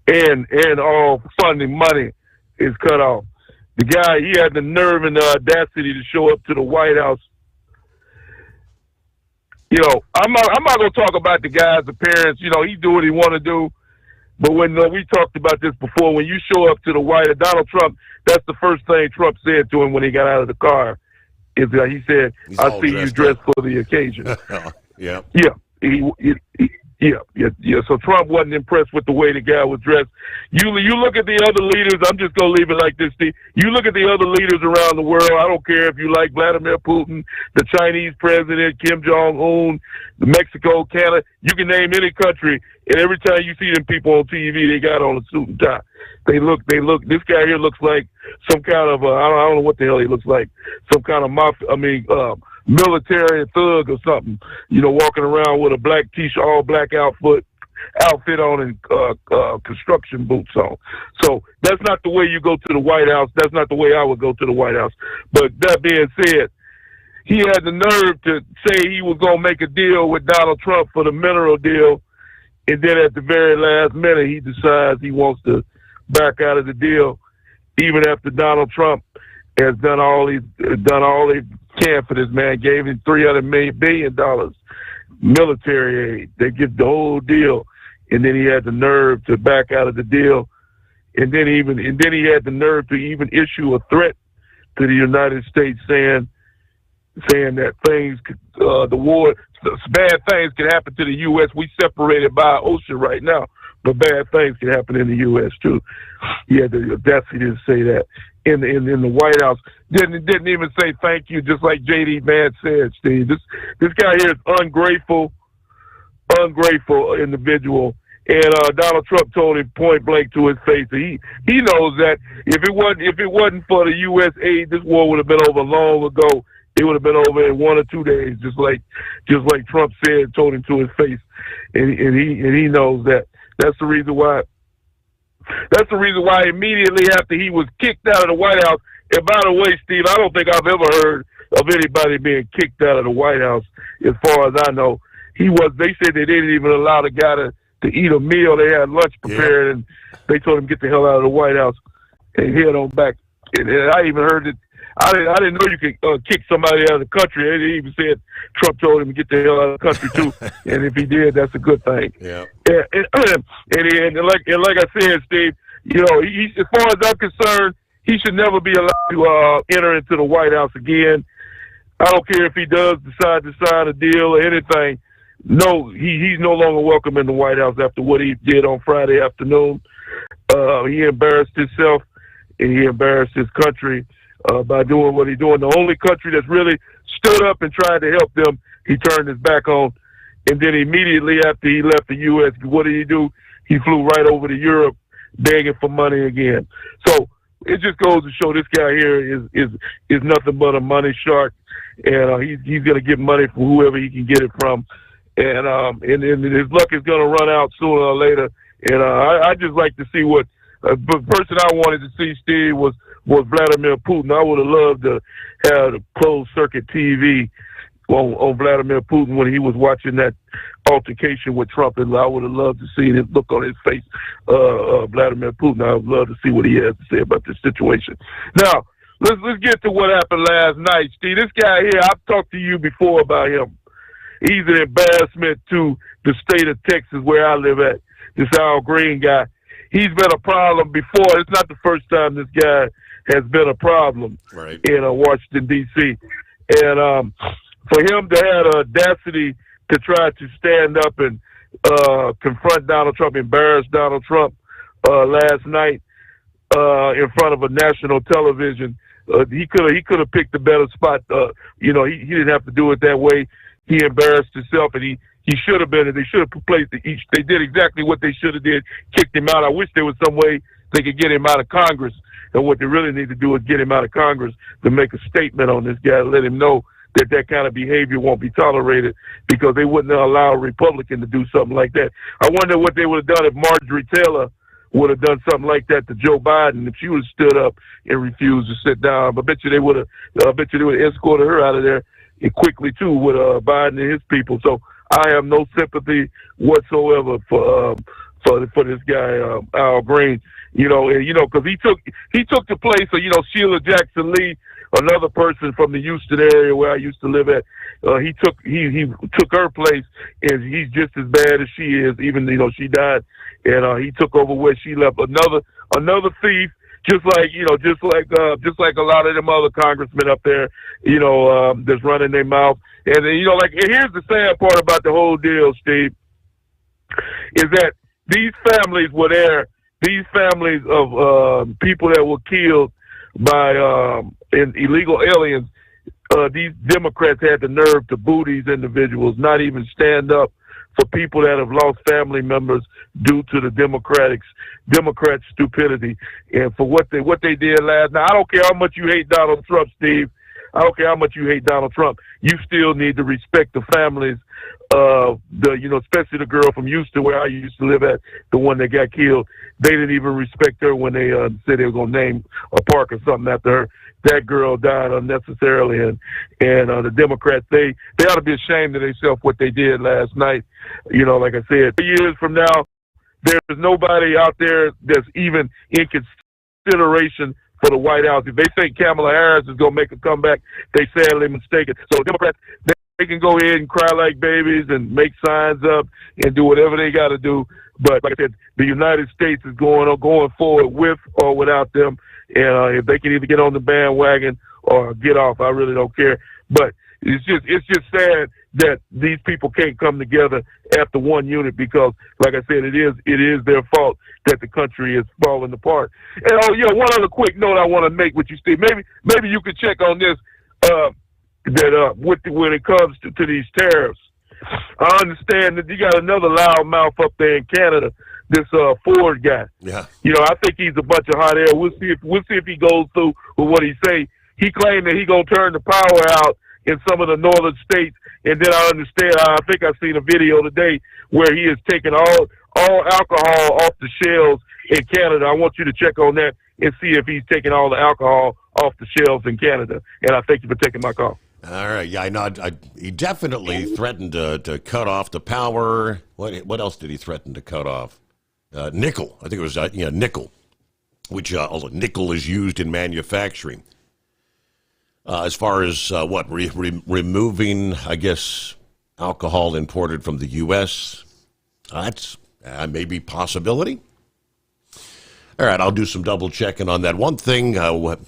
And all funding money is cut off. The guy, he had the nerve and the audacity to show up to the White House. I'm not going to talk about the guy's appearance. He do what he want to do. But when we talked about this before, when you show up to the White House, Donald Trump, that's the first thing Trump said to him when he got out of the car. Is that he said, "I see you dressed for the occasion." Yeah. Yeah. So Trump wasn't impressed with the way the guy was dressed. You look at the other leaders. I'm just gonna leave it like this, Steve. You look at the other leaders around the world. I don't care if you like Vladimir Putin, the Chinese president, Kim Jong Un, Mexico, Canada. You can name any country, and every time you see them people on TV, they got on a suit and tie. They look. This guy here looks like some kind of I don't know what the hell he looks like. Some kind of military thug or something, walking around with a black t-shirt, all black outfit on, and construction boots on. So that's not the way you go to the White House. That's not the way I would go to the White House. But that being said, he had the nerve to say he was going to make a deal with Donald Trump for the mineral deal, and then at the very last minute, he decides he wants to back out of the deal, even after Donald Trump has done all he can for this man, gave him $300 billion military aid. They give the whole deal, and then he had the nerve to back out of the deal, and then he had the nerve to even issue a threat to the United States, saying that things, the war, bad things can happen to the U.S. We separated by an ocean right now, but bad things can happen in the U.S. too. He had the audacity to say that in the White House. Didn't even say thank you, just like J.D. Vance said, Steve. This guy here is ungrateful individual. And Donald Trump told him point blank to his face that he knows that if it wasn't for the U.S. aid, this war would have been over long ago. It would have been over in 1 or 2 days, just like Trump said, told him to his face, and he knows that. That's the reason why. That's the reason why immediately after he was kicked out of the White House. And by the way, Steve, I don't think I've ever heard of anybody being kicked out of the White House. As far as I know, they said they didn't even allow the guy to eat a meal. They had lunch prepared, and they told him get the hell out of the White House and head on back. And I even heard that. I didn't know you could kick somebody out of the country. They even said Trump told him to get the hell out of the country too, and if he did, that's a good thing. Yeah. And like I said, Steve, as far as I'm concerned, he should never be allowed to enter into the White House again. I don't care if he does decide to sign a deal or anything. No, he's no longer welcome in the White House after what he did on Friday afternoon. He embarrassed himself and he embarrassed his country by doing what he's doing. The only country that's really stood up and tried to help them, he turned his back on. And then immediately after he left the U.S., what did he do? He flew right over to Europe begging for money again. So it just goes to show this guy here is nothing but a money shark, and he's going to get money from whoever he can get it from. And his luck is going to run out sooner or later. And I just like to see what the person I wanted to see, Steve, was Vladimir Putin. I would have loved to have a closed circuit TV on Vladimir Putin when he was watching that altercation with Trump, and I would have loved to see his look on his face. Vladimir Putin, I would love to see what he has to say about this situation. Now, let's get to what happened last night, Steve. This guy here, I've talked to you before about him. He's an embarrassment to the state of Texas where I live at. This Al Green guy. He's been a problem before. It's not the first time this guy has been a problem in Washington, D.C. And for him to have the audacity to try to stand up and confront Donald Trump, embarrass Donald Trump last night in front of a national television, he could have picked a better spot. He didn't have to do it that way. He embarrassed himself, and he should have been. They should have replaced it. They did exactly what they should have did, kicked him out. I wish there was some way they could get him out of Congress. And what they really need to do is get him out of Congress to make a statement on this guy, let him know that kind of behavior won't be tolerated, because they wouldn't allow a Republican to do something like that. I wonder what they would have done if Marjorie Taylor would have done something like that to Joe Biden, if she would have stood up and refused to sit down. I bet you they would have escorted her out of there quickly too with Biden and his people. So I have no sympathy whatsoever for this guy Al Green. Because he took the place of Sheila Jackson Lee, another person from the Houston area where I used to live at. He took her place, and he's just as bad as she is. Even she died, and he took over where she left. Another thief. Just like a lot of them other congressmen up there, that's running their mouth. And here's the sad part about the whole deal, Steve, is that these families were there. These families of people that were killed by illegal aliens. These Democrats had the nerve to boo these individuals, not even stand up for people that have lost family members due to the Democrats' stupidity, and for what they did last night. I don't care how much you hate Donald Trump, Steve. I don't care how much you hate Donald Trump. You still need to respect the families of especially the girl from Houston where I used to live at, the one that got killed. They didn't even respect her when they said they were going to name a park or something after her. That girl died unnecessarily, and the Democrats, they ought to be ashamed of themselves what they did last night. Like I said, 3 years from now, there's nobody out there that's even in consideration for the White House. If they think Kamala Harris is going to make a comeback, they sadly mistaken. So Democrats, they can go ahead and cry like babies and make signs up and do whatever they got to do. But like I said, the United States is going forward with or without them. And if they can either get on the bandwagon or get off, I really don't care. But it's just sad that these people can't come together after one unit because, like I said, it is their fault that the country is falling apart. And one other quick note I want to make with you, Steve. Maybe you could check on this. When it comes to these tariffs, I understand that you got another loudmouth up there in Canada, this Ford guy. Yeah. I think he's a bunch of hot air. We'll see if he goes through with what he say. He claimed that he gonna turn the power out in some of the northern states, and then I understand. I think I seen a video today where he is taking all alcohol off the shelves in Canada. I want you to check on that and see if he's taking all the alcohol off the shelves in Canada. And I thank you for taking my call. All right. Yeah, I know. He definitely threatened to cut off the power. What else did he threaten to cut off? Nickel. I think it was nickel, which nickel is used in manufacturing. As far as removing, I guess, alcohol imported from the U.S., that's maybe possibility. All right, I'll do some double checking on that. One thing, I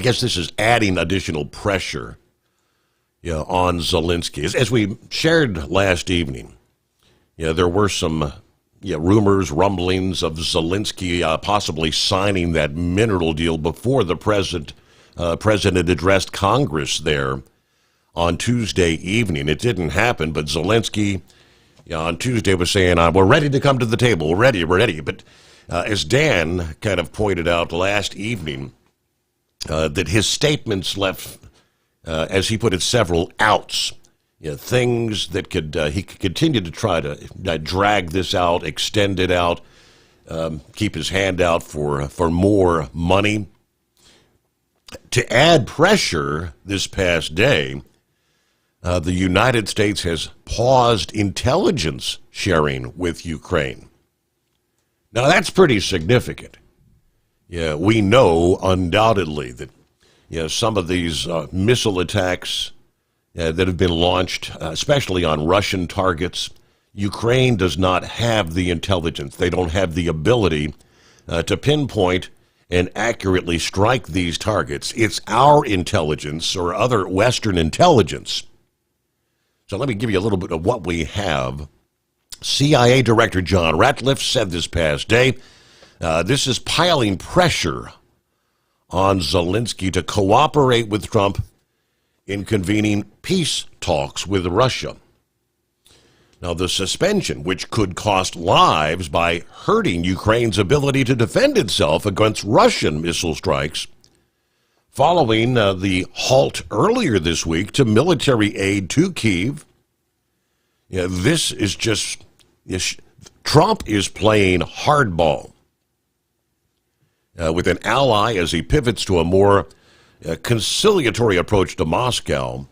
guess this is adding additional pressure on Zelensky. As we shared last evening, there were some rumors, rumblings of Zelensky possibly signing that mineral deal before the president addressed Congress there on Tuesday evening. It didn't happen, but Zelensky on Tuesday was saying, we're ready to come to the table. We're ready. But as Dan kind of pointed out last evening, that his statements left, as he put it, several outs. Things that he could continue to try to drag this out, extend it out, keep his hand out for more money. To add pressure this past day, the United States has paused intelligence sharing with Ukraine. Now, that's pretty significant. We know undoubtedly that some of these missile attacks that have been launched, especially on Russian targets, Ukraine does not have the intelligence. They don't have the ability to pinpoint and accurately strike these targets. It's our intelligence or other Western intelligence. So let me give you a little bit of what we have. CIA Director John Ratcliffe said this past day, this is piling pressure on Zelensky to cooperate with Trump in convening peace talks with Russia. Now, the suspension, which could cost lives by hurting Ukraine's ability to defend itself against Russian missile strikes, following the halt earlier this week to military aid to Kyiv. This is just, Trump is playing hardball with an ally as he pivots to a more conciliatory approach to Moscow.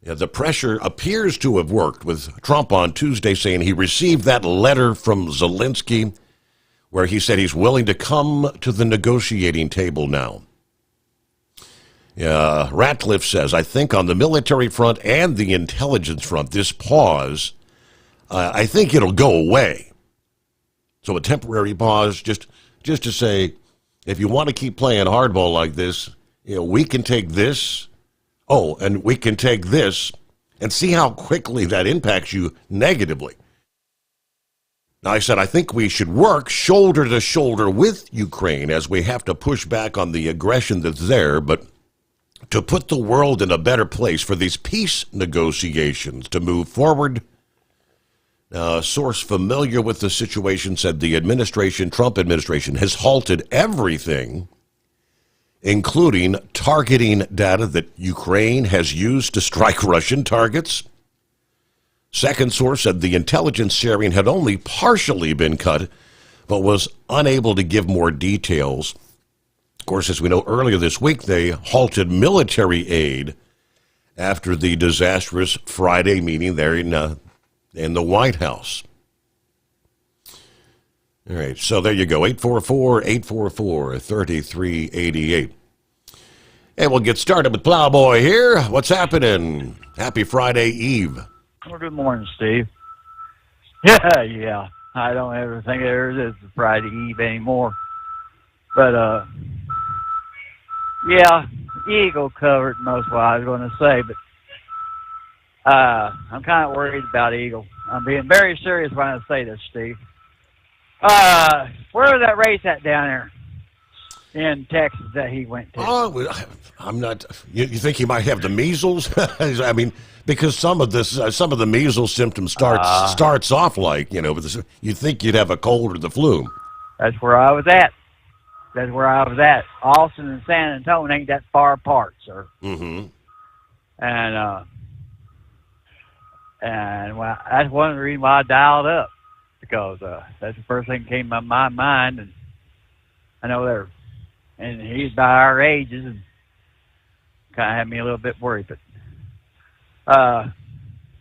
The pressure appears to have worked, with Trump on Tuesday saying he received that letter from Zelensky where he said he's willing to come to the negotiating table now. Ratcliffe says, I think on the military front and the intelligence front, this pause, I think it'll go away. So a temporary pause just to say, if you want to keep playing hardball like this, we can take this. Oh, and we can take this and see how quickly that impacts you negatively. Now, I said, I think we should work shoulder to shoulder with Ukraine as we have to push back on the aggression that's there, but to put the world in a better place for these peace negotiations to move forward. A source familiar with the situation said the Trump administration, has halted everything, including targeting data that Ukraine has used to strike Russian targets. Second source said the intelligence sharing had only partially been cut, but was unable to give more details. Of course, as we know, earlier this week, they halted military aid after the disastrous Friday meeting there in the White House. All right, so there you go, 844-844-3388. And we'll get started with Plowboy here. What's happening? Happy Friday Eve. Well, good morning, Steve. Yeah. I don't ever think there is a Friday Eve anymore. But, yeah, Eagle covered most of what I was going to say, but I'm kind of worried about Eagle. I'm being very serious when I say this, Steve. Where was that race at down there in Texas that he went to? Oh, I'm not. You think he might have the measles? I mean, because some of the measles symptoms starts off like, you know, you think you'd have a cold or the flu. That's where I was at. Austin and San Antonio ain't that far apart, sir. Mm-hmm. And well, that's one of the reasons why I dialed up, because that's the first thing that came to my mind, and I know and he's by our ages, and kind of had me a little bit worried. But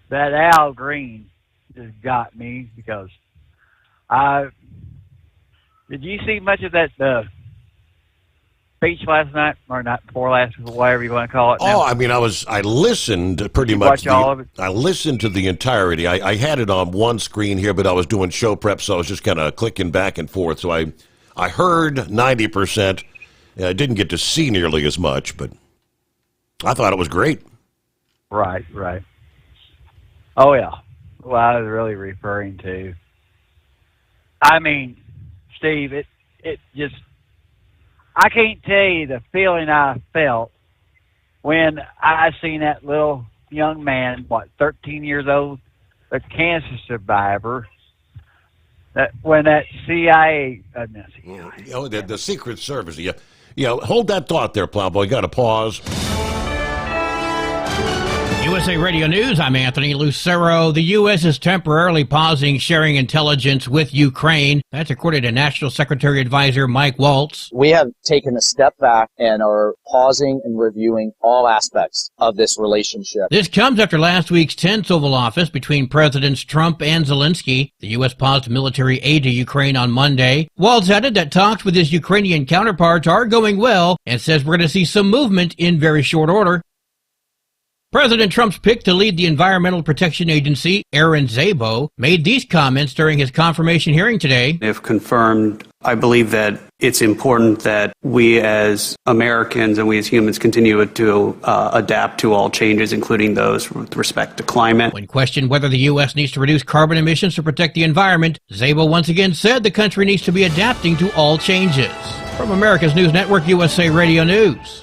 that Al Green just got me, because did you see much of that speech last night, or not before last, whatever you want to call it now? Oh, I mean, I listened pretty much. Watch all of it? I listened to the entirety. I had it on one screen here, but I was doing show prep, so I was just kind of clicking back and forth. So I heard 90%. I didn't get to see nearly as much, but I thought it was great. Right. Oh, yeah. Well, I was really referring to, I mean, Steve, it just, I can't tell you the feeling I felt when I seen that little young man, 13 years old, a cancer survivor, when that CIA, the Secret Service, yeah, hold that thought there, Plowboy. Got to pause. USA Radio News, I'm Anthony Lucero. The U.S. is temporarily pausing sharing intelligence with Ukraine. That's according to National Secretary Advisor Mike Waltz. We have taken a step back and are pausing and reviewing all aspects of this relationship. This comes after last week's tense Oval Office between Presidents Trump and Zelensky. The U.S. paused military aid to Ukraine on Monday. Waltz added that talks with his Ukrainian counterparts are going well and says we're going to see some movement in very short order. President Trump's pick to lead the Environmental Protection Agency, Aaron Szabo, made these comments during his confirmation hearing today. If confirmed, I believe that it's important that we as Americans and we as humans continue to adapt to all changes, including those with respect to climate. When questioned whether the U.S. needs to reduce carbon emissions to protect the environment, Szabo once again said the country needs to be adapting to all changes. From America's News Network, USA Radio News.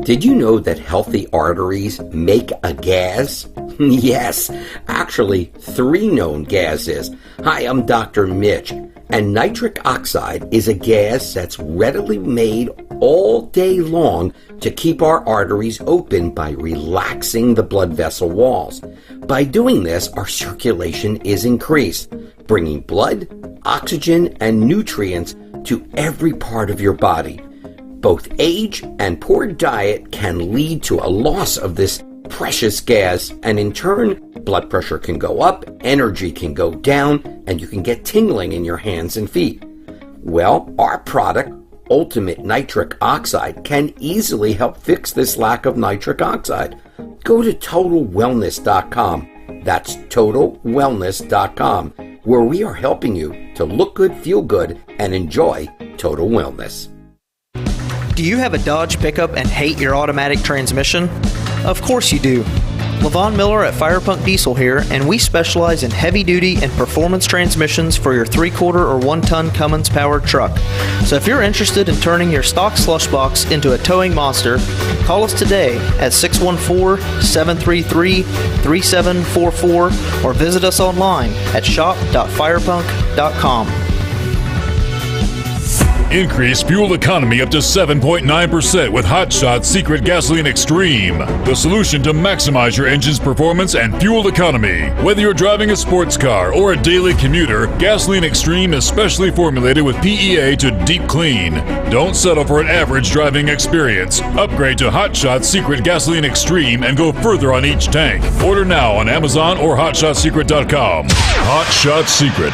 Did you know that healthy arteries make a gas? Yes, actually 3 known gases. Hi, I'm Dr. Mitch, and nitric oxide is a gas that's readily made all day long to keep our arteries open by relaxing the blood vessel walls. By doing this, our circulation is increased, bringing blood, oxygen, and nutrients to every part of your body. Both age and poor diet can lead to a loss of this precious gas, and in turn, blood pressure can go up, energy can go down, and you can get tingling in your hands and feet. Well, our product, Ultimate Nitric Oxide, can easily help fix this lack of nitric oxide. Go to TotalWellness.com. That's TotalWellness.com, where we are helping you to look good, feel good, and enjoy total wellness. Do you have a Dodge pickup and hate your automatic transmission? Of course you do. Levon Miller at Firepunk Diesel here, and we specialize in heavy-duty and performance transmissions for your 3/4 or 1-ton Cummins-powered truck. So if you're interested in turning your stock slush box into a towing monster, call us today at 614-733-3744 or visit us online at shop.firepunk.com. Increase fuel economy up to 7.9% with Hot Shot Secret Gasoline Extreme. The solution to maximize your engine's performance and fuel economy. Whether you're driving a sports car or a daily commuter, Gasoline Extreme is specially formulated with PEA to deep clean. Don't settle for an average driving experience. Upgrade to Hot Shot Secret Gasoline Extreme and go further on each tank. Order now on Amazon or HotShotSecret.com. Hot Shot Secret.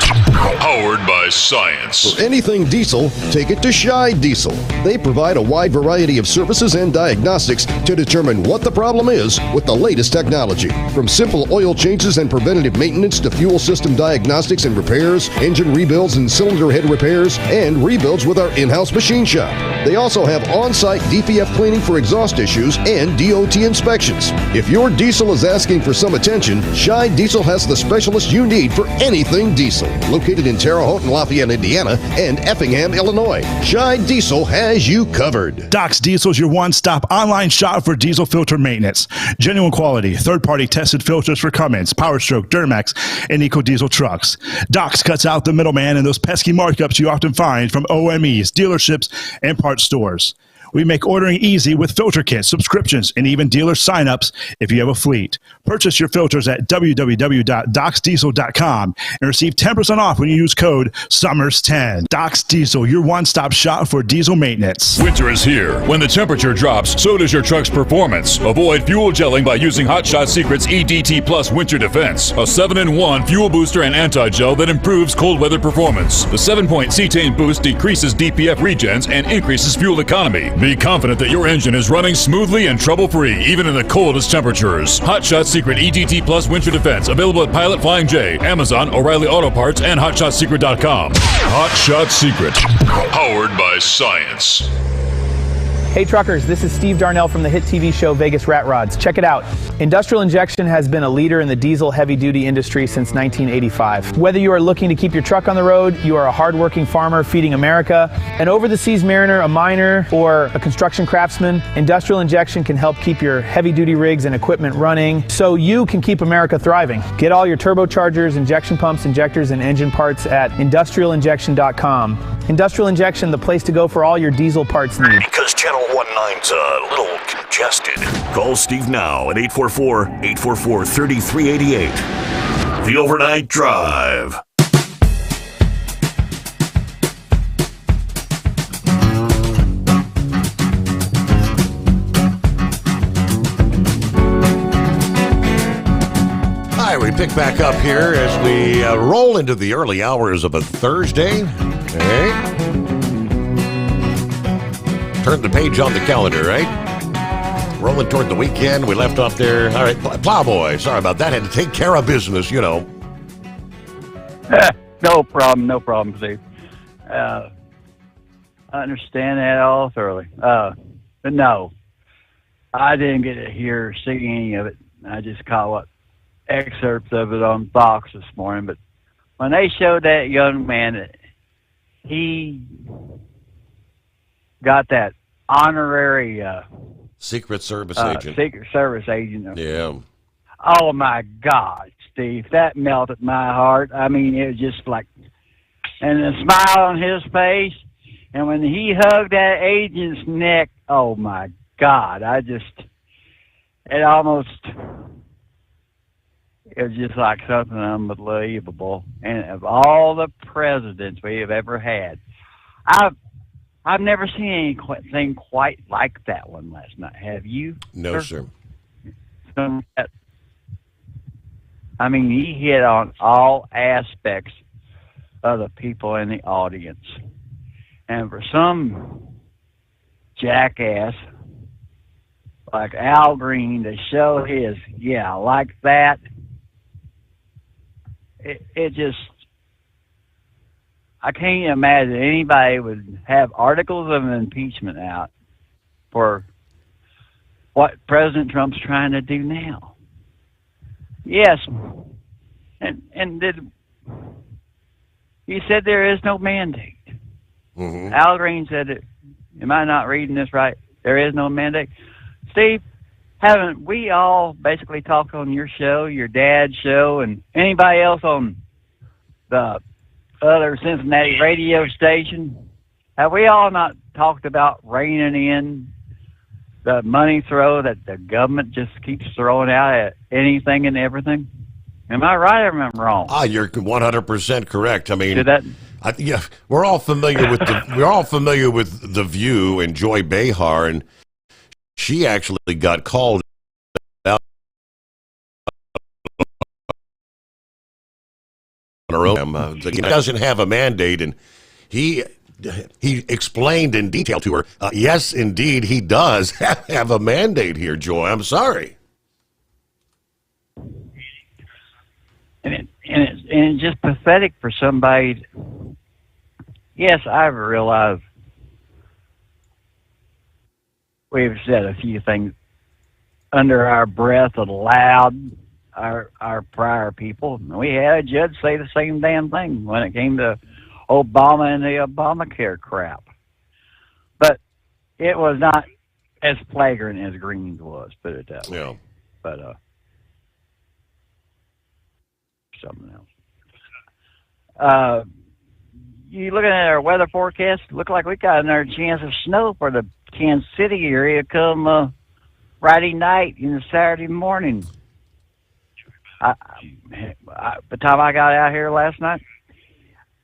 Powered by by science. For anything diesel, take it to Shy Diesel. They provide a wide variety of services and diagnostics to determine what the problem is with the latest technology. From simple oil changes and preventative maintenance to fuel system diagnostics and repairs, engine rebuilds and cylinder head repairs, and rebuilds with our in-house machine shop. They also have on-site DPF cleaning for exhaust issues and DOT inspections. If your diesel is asking for some attention, Shy Diesel has the specialist you need for anything diesel. Located in Terre Haute and Lafayette, Indiana, and Effingham, Illinois, Shy Diesel has you covered. Doc's Diesel is your one-stop online shop for diesel filter maintenance. Genuine quality, third-party tested filters for Cummins, Powerstroke, Duramax, and EcoDiesel trucks. Doc's cuts out the middleman and those pesky markups you often find from OMEs, dealerships, and parts stores. We make ordering easy with filter kits, subscriptions, and even dealer sign-ups if you have a fleet. Purchase your filters at www.docsdiesel.com and receive 10% off when you use code SOMMERS10. Doc's Diesel, your one-stop shop for diesel maintenance. Winter is here. When the temperature drops, so does your truck's performance. Avoid fuel gelling by using Hot Shot Secret's EDT Plus Winter Defense, a 7-in-1 fuel booster and anti-gel that improves cold weather performance. The 7-point cetane boost decreases DPF regens and increases fuel economy. Be confident that your engine is running smoothly and trouble-free, even in the coldest temperatures. Hot Shot Secret EDT Plus Winter Defense, available at Pilot Flying J, Amazon, O'Reilly Auto Parts, and HotShotSecret.com. Hot Shot Secret, powered by science. Hey truckers, this is Steve Darnell from the hit TV show Vegas Rat Rods. Check it out. Industrial Injection has been a leader in the diesel heavy-duty industry since 1985. Whether you are looking to keep your truck on the road, you are a hard-working farmer feeding America, an over-the-seas mariner, a miner, or a construction craftsman, Industrial Injection can help keep your heavy-duty rigs and equipment running so you can keep America thriving. Get all your turbochargers, injection pumps, injectors, and engine parts at industrialinjection.com. Industrial Injection, the place to go for all your diesel parts needs. Because Channel 19's a little congested. Call Steve now at 844-844-3388. The Overnight Drive. Hi, we pick back up here as we roll into the early hours of a Thursday. Okay. Turn the page on the calendar, right? Rolling toward the weekend. We left off there. All right, Plowboy. Sorry about that. Had to take care of business, you know. No problem, Steve. I understand that all thoroughly. But no, I didn't get to hear or see any of it. I just caught what excerpts of it on Fox this morning. But when they showed that young man, he got that honorary Secret Service agent. Secret Service agent. Yeah. Oh my God, Steve, that melted my heart. I mean, it was just like, and the smile on his face, and when he hugged that agent's neck, oh my God, it was just like something unbelievable. And of all the presidents we have ever had, I've never seen anything quite like that one last night. Have you? No, sir. I mean, he hit on all aspects of the people in the audience. And for some jackass like Al Green to show his, yeah, like that, it just, I can't imagine anybody would have articles of impeachment out for what President Trump's trying to do now. Yes, and he said there is no mandate. Mm-hmm. Al Green said it. Am I not reading this right? There is no mandate. Steve, haven't we all basically talked on your show, your dad's show, and anybody else on the other Cincinnati radio station? Have we all not talked about reining in the money throw that the government just keeps throwing out at anything and everything? Am I right or am I wrong? You're 100% correct. I mean, yeah, we're all familiar with the View and Joy Behar, and she actually got called her own. He doesn't have a mandate, and he explained in detail to her, yes, indeed, he does have a mandate here, Joy. I'm sorry. And it's just pathetic for somebody. Yes, I realize we've said a few things under our breath aloud, our prior people. We had a judge say the same damn thing when it came to Obama and the Obamacare crap. But it was not as flagrant as Green's was, put it that way. Yeah. But something else. You looking at our weather forecast, look like we got another chance of snow for the Kansas City area come Friday night and Saturday morning. By the time I got out here last night,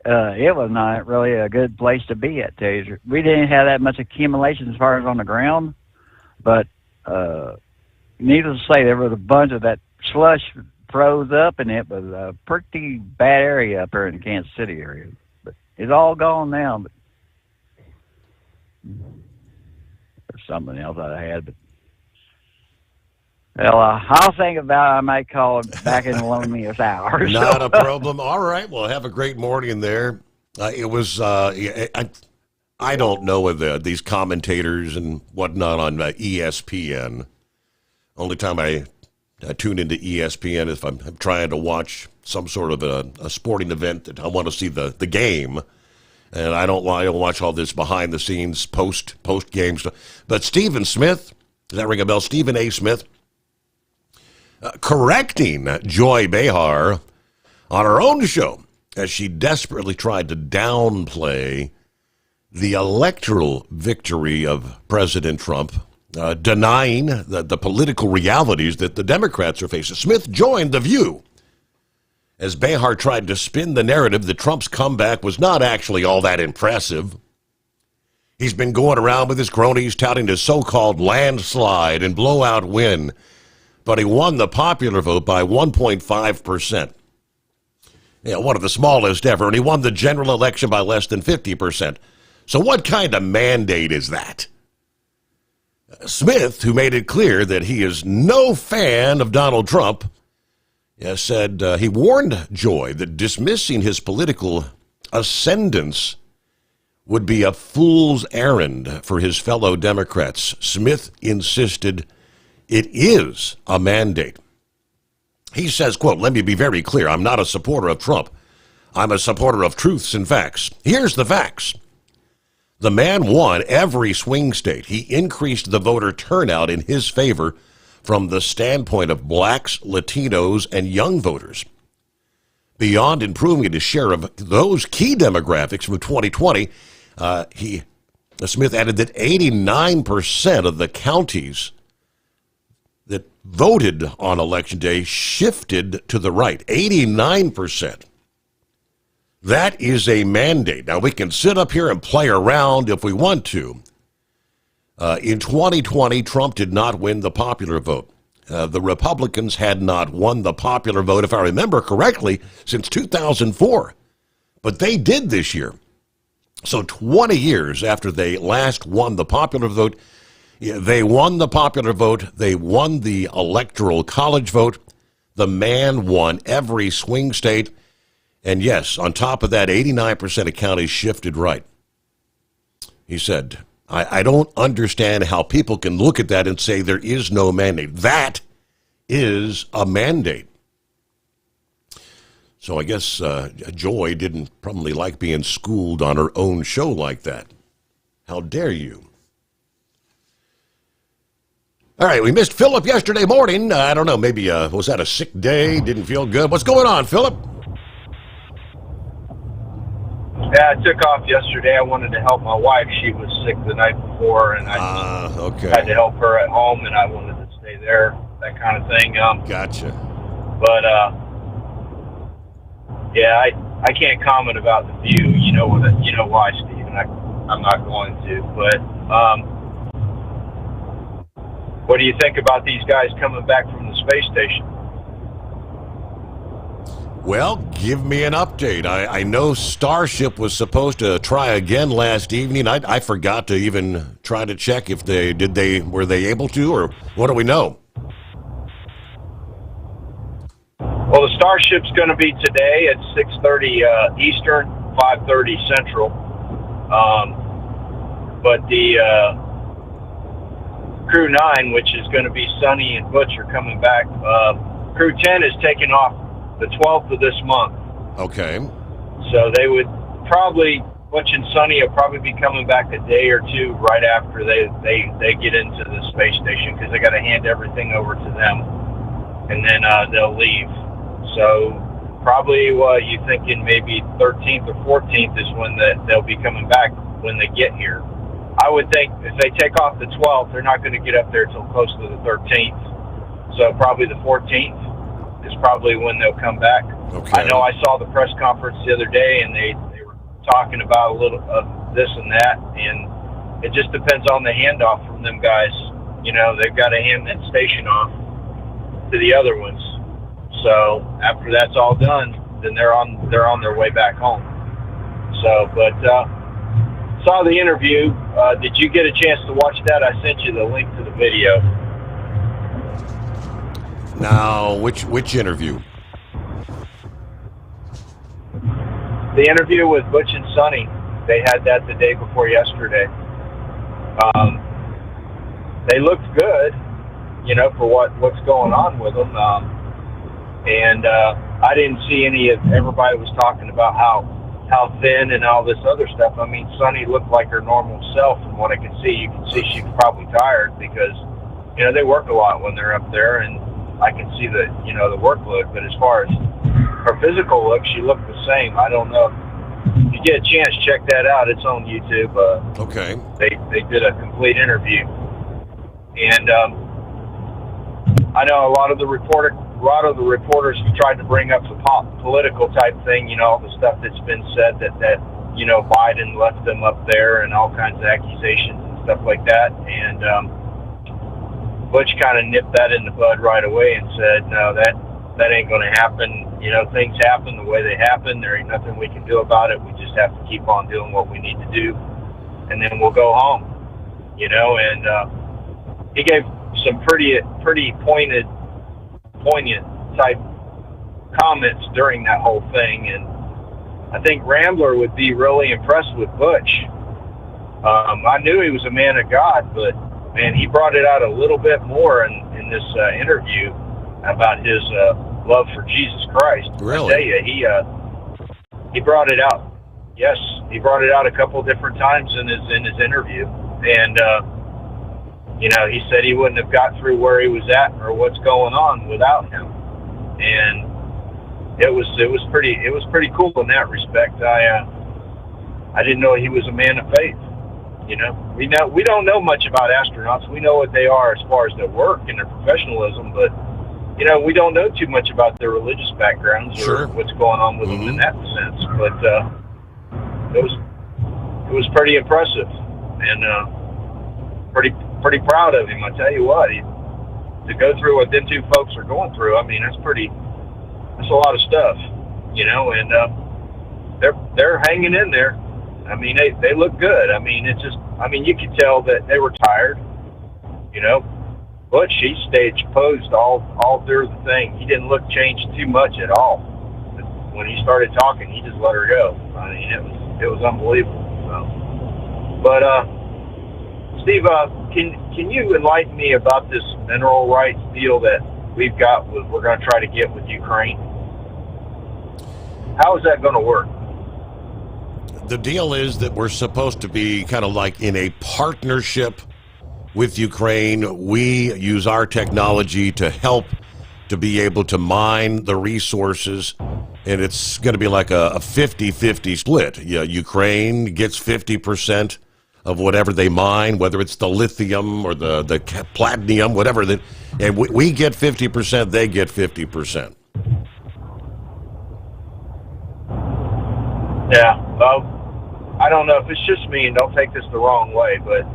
it was not really a good place to be at. We didn't have that much accumulation as far as on the ground, but needless to say, there was a bunch of that slush froze up, and it was a pretty bad area up here in the Kansas City area. But it's all gone now. But there's something else I had, but well, I'll think about it. I might call back in the loneliest hour. Not a problem. All right. Well, have a great morning there. It was, I don't know with these commentators and whatnot on ESPN. Only time I tune into ESPN is if I'm trying to watch some sort of a sporting event that I want to see the game. And I don't watch all this behind the scenes post game stuff. But Stephen Smith, does that ring a bell? Stephen A. Smith. Correcting Joy Behar on her own show as she desperately tried to downplay the electoral victory of President Trump, denying the political realities that the Democrats are facing. Smith joined The View as Behar tried to spin the narrative that Trump's comeback was not actually all that impressive. He's been going around with his cronies touting his so-called landslide and blowout win, but he won the popular vote by 1.5%. Yeah, one of the smallest ever, and he won the general election by less than 50%. So what kind of mandate is that? Smith, who made it clear that he is no fan of Donald Trump, said he warned Joy that dismissing his political ascendance would be a fool's errand for his fellow Democrats. Smith insisted it is a mandate. He says, quote, "Let me be very clear. I'm not a supporter of Trump. I'm a supporter of truths and facts. Here's the facts. The man won every swing state. He increased the voter turnout in his favor from the standpoint of blacks, Latinos, and young voters. Beyond improving his share of those key demographics from 2020, Smith added that 89% of the counties that voted on Election Day shifted to the right. 89%. That is a mandate. Now, we can sit up here and play around if we want to. In 2020, Trump did not win the popular vote. The Republicans had not won the popular vote, if I remember correctly, since 2004. But they did this year. So 20 years after they last won the popular vote, they won the popular vote. They won the electoral college vote. The man won every swing state. And yes, on top of that, 89% of counties shifted right. He said, I don't understand how people can look at that and say there is no mandate. That is a mandate. So I guess Joy didn't probably like being schooled on her own show like that. How dare you? All right, we missed Philip yesterday morning. I don't know, maybe was that a sick day? Didn't feel good? What's going on, Philip? Yeah, I took off yesterday. I wanted to help my wife. She was sick the night before, and I had to help her at home, and I wanted to stay there, that kind of thing. Gotcha. But, yeah, I can't comment about The View. You know why, Steve, and I'm not going to. But what do you think about these guys coming back from the space station? Well, give me an update. I know Starship was supposed to try again last evening. I forgot to even try to check if were they able to, or what do we know? Well, the Starship's going to be today at 6:30 Eastern, 5:30 Central. But the Crew 9, which is going to be Sonny and Butch, are coming back. Crew 10 is taking off the 12th of this month. Okay. So they would probably, Butch and Sonny will probably be coming back a day or two right after they get into the space station, because they got to hand everything over to them, and then they'll leave. So probably you thinking maybe 13th or 14th is when they'll be coming back when they get here. I would think if they take off the 12th, they're not going to get up there till close to the 13th. So probably the 14th is probably when they'll come back. Okay. I know I saw the press conference the other day, and they were talking about a little of this and that, and it just depends on the handoff from them guys. You know, they've got to hand that station off to the other ones. So after that's all done, then they're on their way back home. So, but saw the interview. Did you get a chance to watch that? I sent you the link to the video. Now, which interview? The interview with Butch and Sonny. They had that the day before yesterday. They looked good, you know, for what's going on with them. And I didn't see any of, everybody was talking about how thin and all this other stuff. I mean, Sonny looked like her normal self from what I can see. You can see she's probably tired because, you know, they work a lot when they're up there, and I can see the workload. But as far as her physical look, she looked the same. I don't know. If you get a chance, check that out. It's on YouTube. Okay. They did a complete interview. And I know a lot of the reporters have tried to bring up the political type thing, you know, all the stuff that's been said that you know, Biden left them up there and all kinds of accusations and stuff like that. And Butch kind of nipped that in the bud right away and said, no, that ain't going to happen. You know, things happen the way they happen. There ain't nothing we can do about it. We just have to keep on doing what we need to do, and then we'll go home, you know. And he gave some pretty poignant type comments during that whole thing, and I think Rambler would be really impressed with Butch. I knew he was a man of God, but man, he brought it out a little bit more in this interview about his love for Jesus Christ. Really? I tell you, he brought it out. Yes, he brought it out a couple different times in his interview, and you know, he said he wouldn't have got through where he was at or what's going on without him. And it was pretty cool in that respect. I didn't know he was a man of faith. You know, we don't know much about astronauts. We know what they are as far as their work and their professionalism, but you know, we don't know too much about their religious backgrounds or what's going on with them in that sense. But it was pretty impressive, and pretty proud of him. I tell you what, to go through what them two folks are going through, I mean, that's a lot of stuff, you know. And they're hanging in there. I mean, they look good. I mean, you could tell that they were tired, you know. But she stayed posed all through the thing. He didn't look changed too much at all. When he started talking, he just let her go. I mean, it was unbelievable. So. But Steve, can you enlighten me about this mineral rights deal that we're going to try to get with Ukraine? How is that going to work? The deal is that we're supposed to be kind of like in a partnership with Ukraine. We use our technology to help to be able to mine the resources, and it's going to be like a 50-50 split. Yeah, Ukraine gets 50% of whatever they mine, whether it's the lithium or the platinum, whatever, and we get 50%, they get 50%. Yeah, I don't know if it's just me, and don't take this the wrong way, but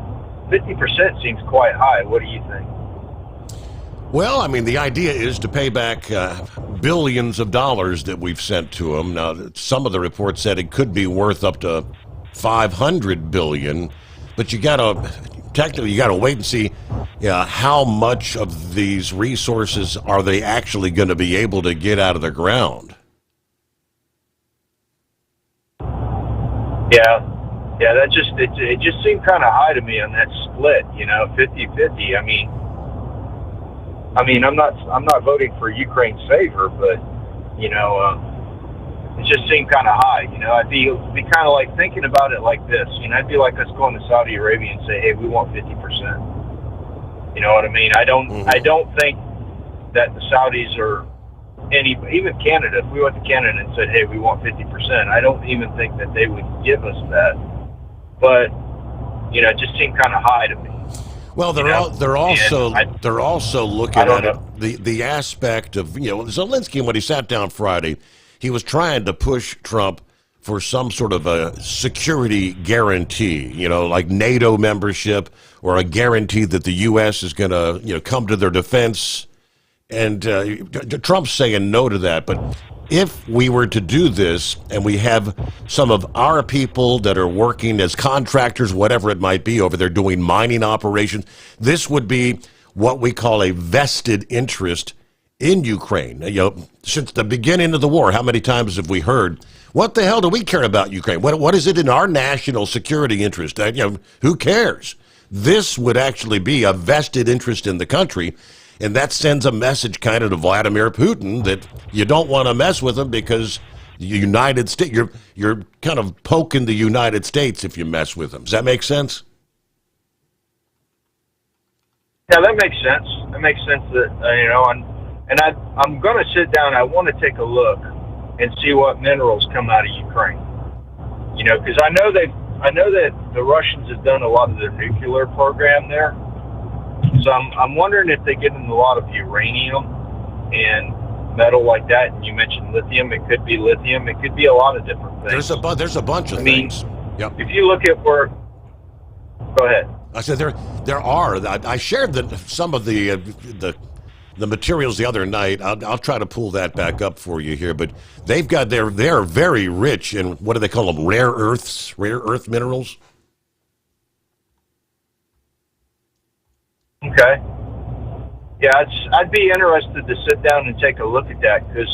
50% seems quite high. What do you think? Well, I mean, the idea is to pay back billions of dollars that we've sent to them. Now, some of the reports said it could be worth up to $500 billion, but you got to wait and see how much of these resources are they actually going to be able to get out of the ground. Yeah, that it just seemed kind of high to me on that split, 50-50. I mean, I'm not voting for Ukraine's favor, but it just seemed kind of high. I'd be kind of like thinking about it like this. It'd be like us going to Saudi Arabia and say, hey, we want 50%. You know what I mean? I don't think that the Saudis or even Canada, if we went to Canada and said, hey, we want 50%, I don't even think that they would give us that. But, it just seemed kind of high to me. Well, they're also looking at it, the aspect of, Zelensky, when he sat down Friday, he was trying to push Trump for some sort of a security guarantee, like NATO membership or a guarantee that the U.S. is going to, come to their defense. And Trump's saying no to that. But if we were to do this and we have some of our people that are working as contractors, whatever it might be, over there doing mining operations, this would be what we call a vested interest in Ukraine. Since the beginning of the war, how many times have we heard, what the hell do we care about Ukraine? What is it in our national security interest? Who cares? This would actually be a vested interest in the country. And that sends a message kind of to Vladimir Putin that you don't want to mess with him because the United States, you're kind of poking the United States if you mess with him. Does that make sense? Yeah, that makes sense. That makes sense that, I'm going to sit down. I want to take a look and see what minerals come out of Ukraine. Because I know that the Russians have done a lot of their nuclear program there. So I'm wondering if they get in a lot of uranium and metal like that. And you mentioned lithium. It could be lithium. It could be a lot of different things. There's a bunch of things. Yep. If you look at where, go ahead. I said there are. I shared some of the materials the other night. I'll try to pull that back up for you here. But they're very rich in, what do they call them? Rare earth minerals. Okay. Yeah, I'd be interested to sit down and take a look at that because,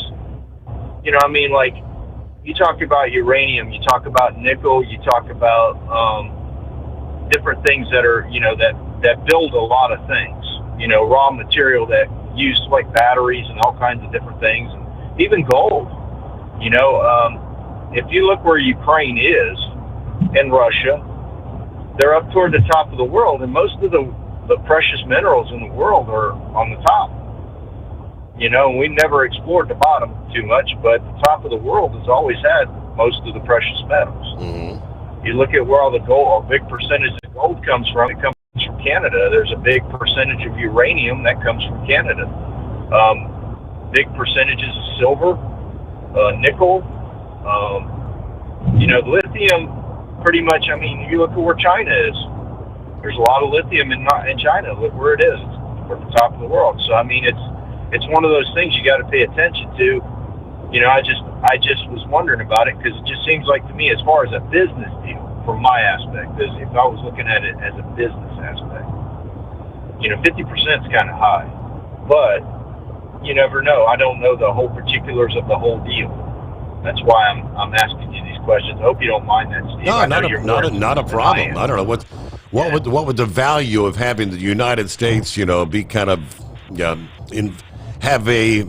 you talk about uranium, you talk about nickel, you talk about different things that are, that build a lot of things, raw material that used like batteries and all kinds of different things, and even gold. If you look where Ukraine is and Russia, they're up toward the top of the world, and most of the precious minerals in the world are on the top. We never explored the bottom too much, but the top of the world has always had most of the precious metals. Mm-hmm. You look at where all the gold, a big percentage of gold comes from, it comes from Canada. There's a big percentage of uranium that comes from Canada. Big percentages of silver, nickel, lithium, pretty much, you look at where China is. There's a lot of lithium in China. Look where it is. We're at the top of the world. So, it's one of those things you got to pay attention to. I just was wondering about it because it just seems like to me, as far as a business deal, from my aspect, is if I was looking at it as a business aspect, 50% is kind of high. But you never know. I don't know the whole particulars of the whole deal. That's why I'm asking you these questions. I hope you don't mind that, Steve. No, not a problem. I don't know what would the value of having the United States, be kind of have a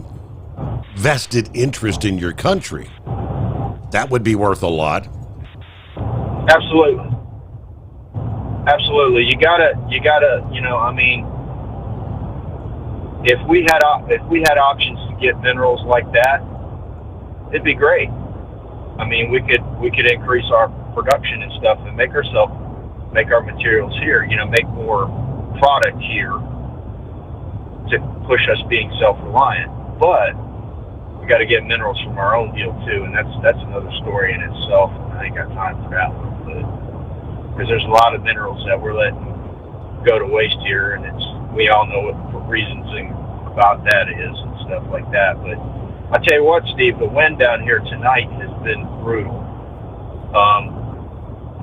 vested interest in your country? That would be worth a lot. Absolutely. You gotta. If we had options to get minerals like that, it'd be great. We could increase our production and stuff and make our materials here, make more product here to push us being self-reliant. But we got to get minerals from our own deal too, and that's another story in itself. I ain't got time for that one, because there's a lot of minerals that we're letting go to waste here, and we all know what the reasons about that is and stuff like that. But I tell you what, Steve, the wind down here tonight has been brutal.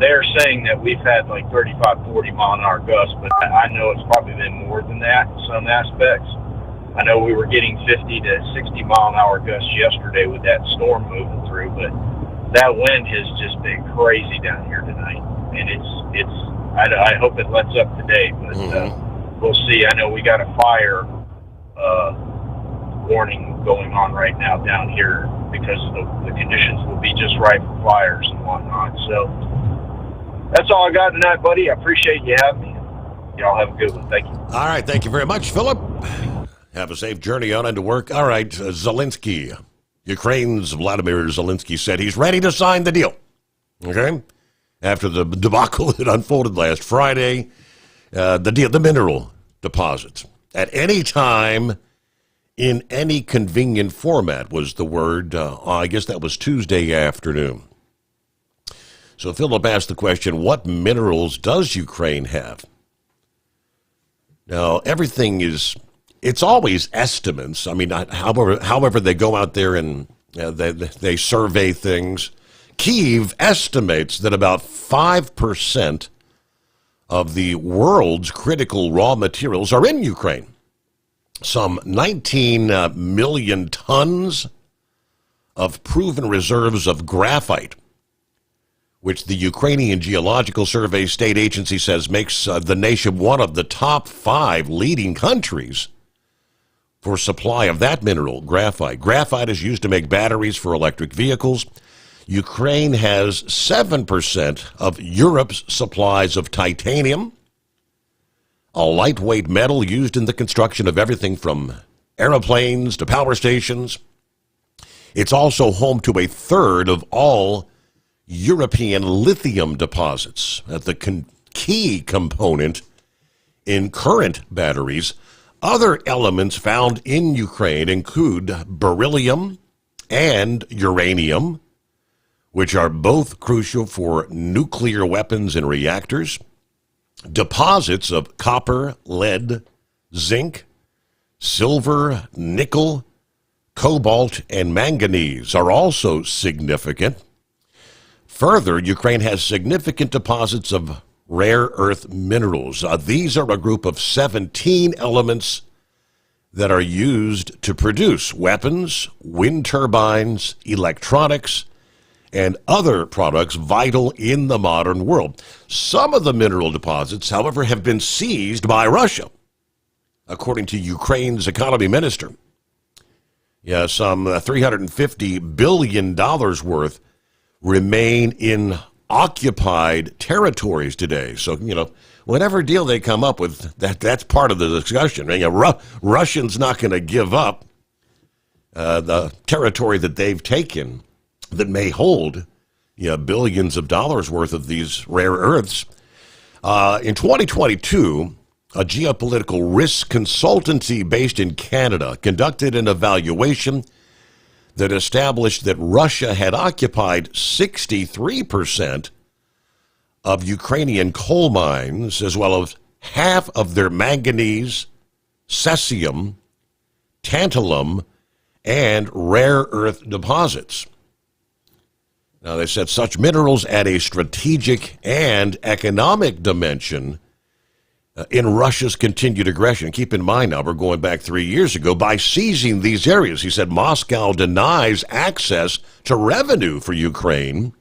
They're saying that we've had like 35, 40 mile an hour gusts, but I know it's probably been more than that in some aspects. I know we were getting 50 to 60 mile an hour gusts yesterday with that storm moving through, but that wind has just been crazy down here tonight. And I hope it lets up today, but we'll see. I know we got a fire warning going on right now down here because the conditions will be just right for fires and whatnot. So that's all I got tonight, buddy. I appreciate you having me. Y'all have a good one. Thank you. All right. Thank you very much, Philip. Have a safe journey on into work. All right. Zelensky. Ukraine's Vladimir Zelensky said he's ready to sign the deal. Okay? After the debacle that unfolded last Friday, the mineral deposits. At any time, in any convenient format was the word. I guess that was Tuesday afternoon. So Philip asked the question, what minerals does Ukraine have? Now, everything it's always estimates. I mean, however they go out there and they survey things. Kyiv estimates that about 5% of the world's critical raw materials are in Ukraine. Some 19 million tons of proven reserves of graphite, which the Ukrainian Geological Survey State Agency says makes the nation one of the top 5 leading countries for supply of that mineral, graphite. Graphite is used to make batteries for electric vehicles. Ukraine has 7% of Europe's supplies of titanium, a lightweight metal used in the construction of everything from aeroplanes to power stations. It's also home to a third of all European lithium deposits, the key component in current batteries. Other elements found in Ukraine include beryllium and uranium, which are both crucial for nuclear weapons and reactors. Deposits of copper, lead, zinc, silver, nickel, cobalt, and manganese are also significant. Further, Ukraine has significant deposits of rare earth minerals. These are a group of 17 elements that are used to produce weapons, wind turbines, electronics, and other products vital in the modern world. Some of the mineral deposits, however, have been seized by Russia, according to Ukraine's economy minister. Yeah, some $350 billion worth remain in occupied territories today. So, whatever deal they come up with, that's part of the discussion. Russians not going to give up the territory that they've taken that may hold billions of dollars worth of these rare earths. In 2022, a geopolitical risk consultancy based in Canada conducted an evaluation that established that Russia had occupied 63% of Ukrainian coal mines, as well as half of their manganese, cesium, tantalum, and rare earth deposits. Now, they said such minerals add a strategic and economic dimension in Russia's continued aggression. Keep in mind now, we're going back 3 years ago. By seizing these areas, he said Moscow denies access to revenue for Ukraine,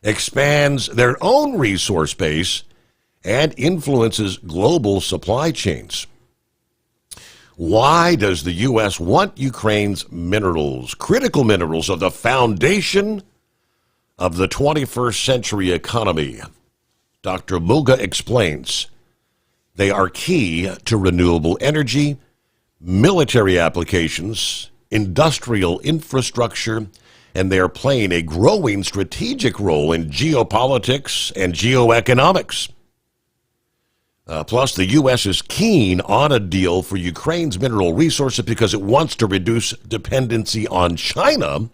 expands their own resource base, and influences global supply chains. Why does the U.S. want Ukraine's minerals? Critical minerals are the foundation of the 21st century economy. Dr. Mulga explains. They are key to renewable energy, military applications, industrial infrastructure, and they are playing a growing strategic role in geopolitics and geoeconomics. Plus, the U.S. is keen on a deal for Ukraine's mineral resources because it wants to reduce dependency on China,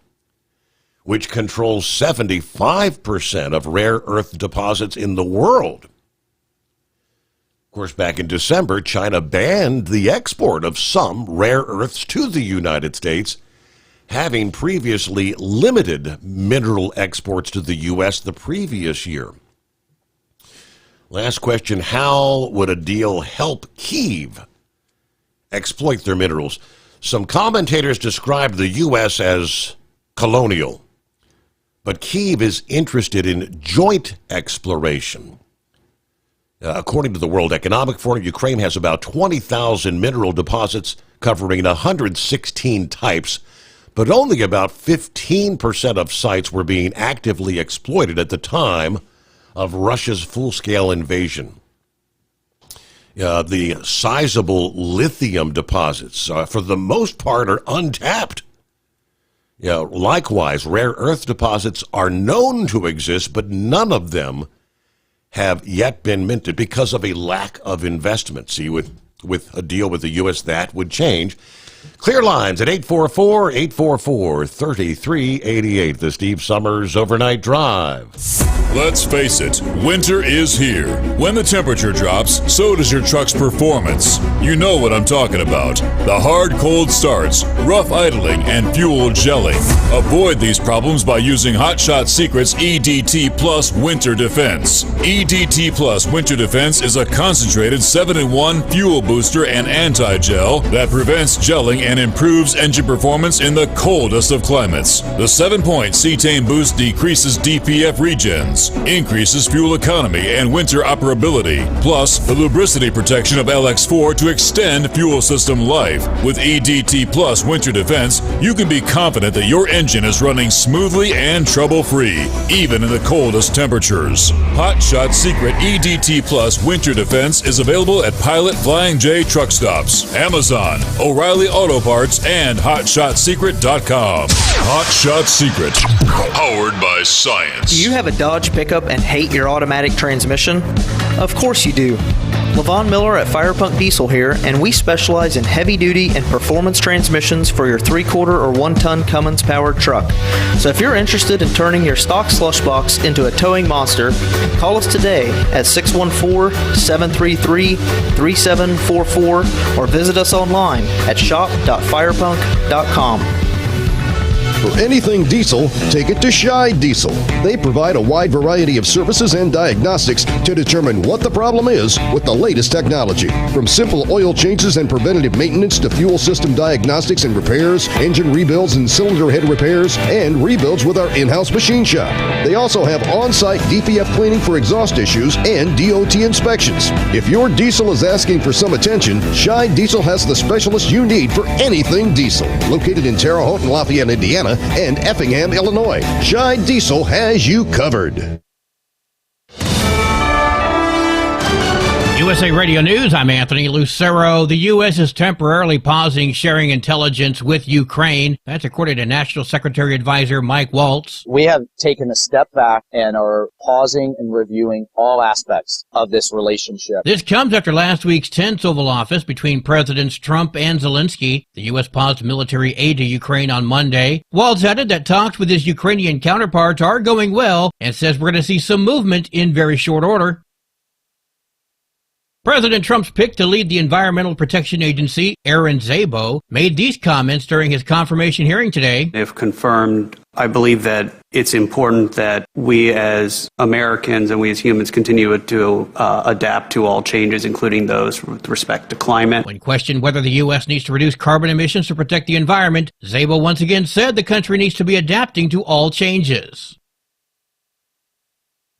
which controls 75% of rare earth deposits in the world. Of course, back in December, China banned the export of some rare earths to the United States having previously limited mineral exports to the U.S. the previous year. Last question, how would a deal help Kyiv exploit their minerals? Some commentators describe the U.S. as colonial, but Kyiv is interested in joint exploration. According to the World Economic Forum, Ukraine has about 20,000 mineral deposits covering 116 types, but only about 15% of sites were being actively exploited at the time of Russia's full-scale invasion. The sizable lithium deposits, for the most part, are untapped. Likewise, rare earth deposits are known to exist, but none of them have yet been minted because of a lack of investment. See, with a deal with the U.S., that would change. Clear lines at 844-844-3388. The Steve Sommers Overnight Drive. Let's face it, winter is here. When the temperature drops, so does your truck's performance. You know what I'm talking about. The hard, cold starts, rough idling, and fuel gelling. Avoid these problems by using Hot Shot Secret's EDT Plus Winter Defense. EDT Plus Winter Defense is a concentrated 7-in-1 fuel booster and anti-gel that prevents gelling and improves engine performance in the coldest of climates. The 7-point cetane boost decreases DPF regens, increases fuel economy and winter operability, plus the lubricity protection of LX4 to extend fuel system life. With EDT Plus Winter Defense, you can be confident that your engine is running smoothly and trouble-free, even in the coldest temperatures. Hot Shot Secret EDT Plus Winter Defense is available at Pilot Flying J truck stops, Amazon, O'Reilly Auto Parts, and HotShotSecret.com. Hot Shot Secret, powered by science. Do you have a Dodge pickup and hate your automatic transmission? Of course you do. Levon Miller at Firepunk Diesel here, and we specialize in heavy-duty and performance transmissions for your 3-quarter or 1-ton Cummins-powered truck. So if you're interested in turning your stock slush box into a towing monster, call us today at 614-733-3744 or visit us online at shop.firepunk.com. For anything diesel, take it to Scheid Diesel. They provide a wide variety of services and diagnostics to determine what the problem is with the latest technology. From simple oil changes and preventative maintenance to fuel system diagnostics and repairs, engine rebuilds and cylinder head repairs, and rebuilds with our in-house machine shop. They also have on-site DPF cleaning for exhaust issues and DOT inspections. If your diesel is asking for some attention, Scheid Diesel has the specialist you need for anything diesel. Located in Terre Haute and Lafayette, Indiana, and Effingham, Illinois. Scheid Diesel has you covered. USA Radio News, I'm Anthony Lucero. The U.S. is temporarily pausing sharing intelligence with Ukraine. That's according to National Secretary Advisor Mike Waltz. We have taken a step back and are pausing and reviewing all aspects of this relationship. This comes after last week's tense Oval Office between Presidents Trump and Zelensky. The U.S. paused military aid to Ukraine on Monday. Waltz added that talks with his Ukrainian counterparts are going well and says we're going to see some movement in very short order. President Trump's pick to lead the Environmental Protection Agency, Aaron Szabo, made these comments during his confirmation hearing today. If confirmed, I believe that it's important that we as Americans and we as humans continue to adapt to all changes, including those with respect to climate. When questioned whether the U.S. needs to reduce carbon emissions to protect the environment, Szabo once again said the country needs to be adapting to all changes.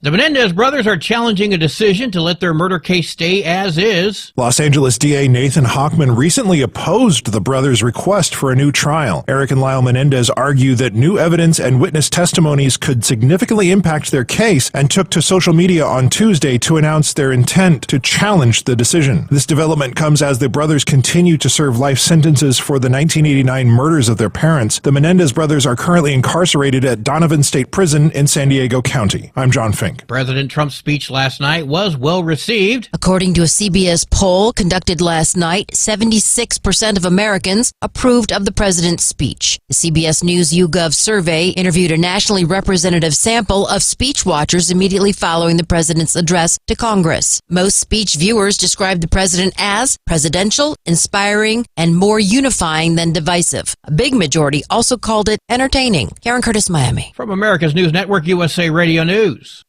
The Menendez brothers are challenging a decision to let their murder case stay as is. Los Angeles DA Nathan Hochman recently opposed the brothers' request for a new trial. Eric and Lyle Menendez argue that new evidence and witness testimonies could significantly impact their case and took to social media on Tuesday to announce their intent to challenge the decision. This development comes as the brothers continue to serve life sentences for the 1989 murders of their parents. The Menendez brothers are currently incarcerated at Donovan State Prison in San Diego County. I'm John Fink. briefing. President Trump's speech last night was well received. According to a CBS poll conducted last night, 76% of Americans approved of the president's speech. The CBS News YouGov survey interviewed a nationally representative sample of speech watchers immediately following the president's address to Congress. Most speech viewers described the president as presidential, inspiring, and more unifying than divisive. A big majority also called it entertaining. Karen Curtis, Miami. From America's News Network, USA Radio News.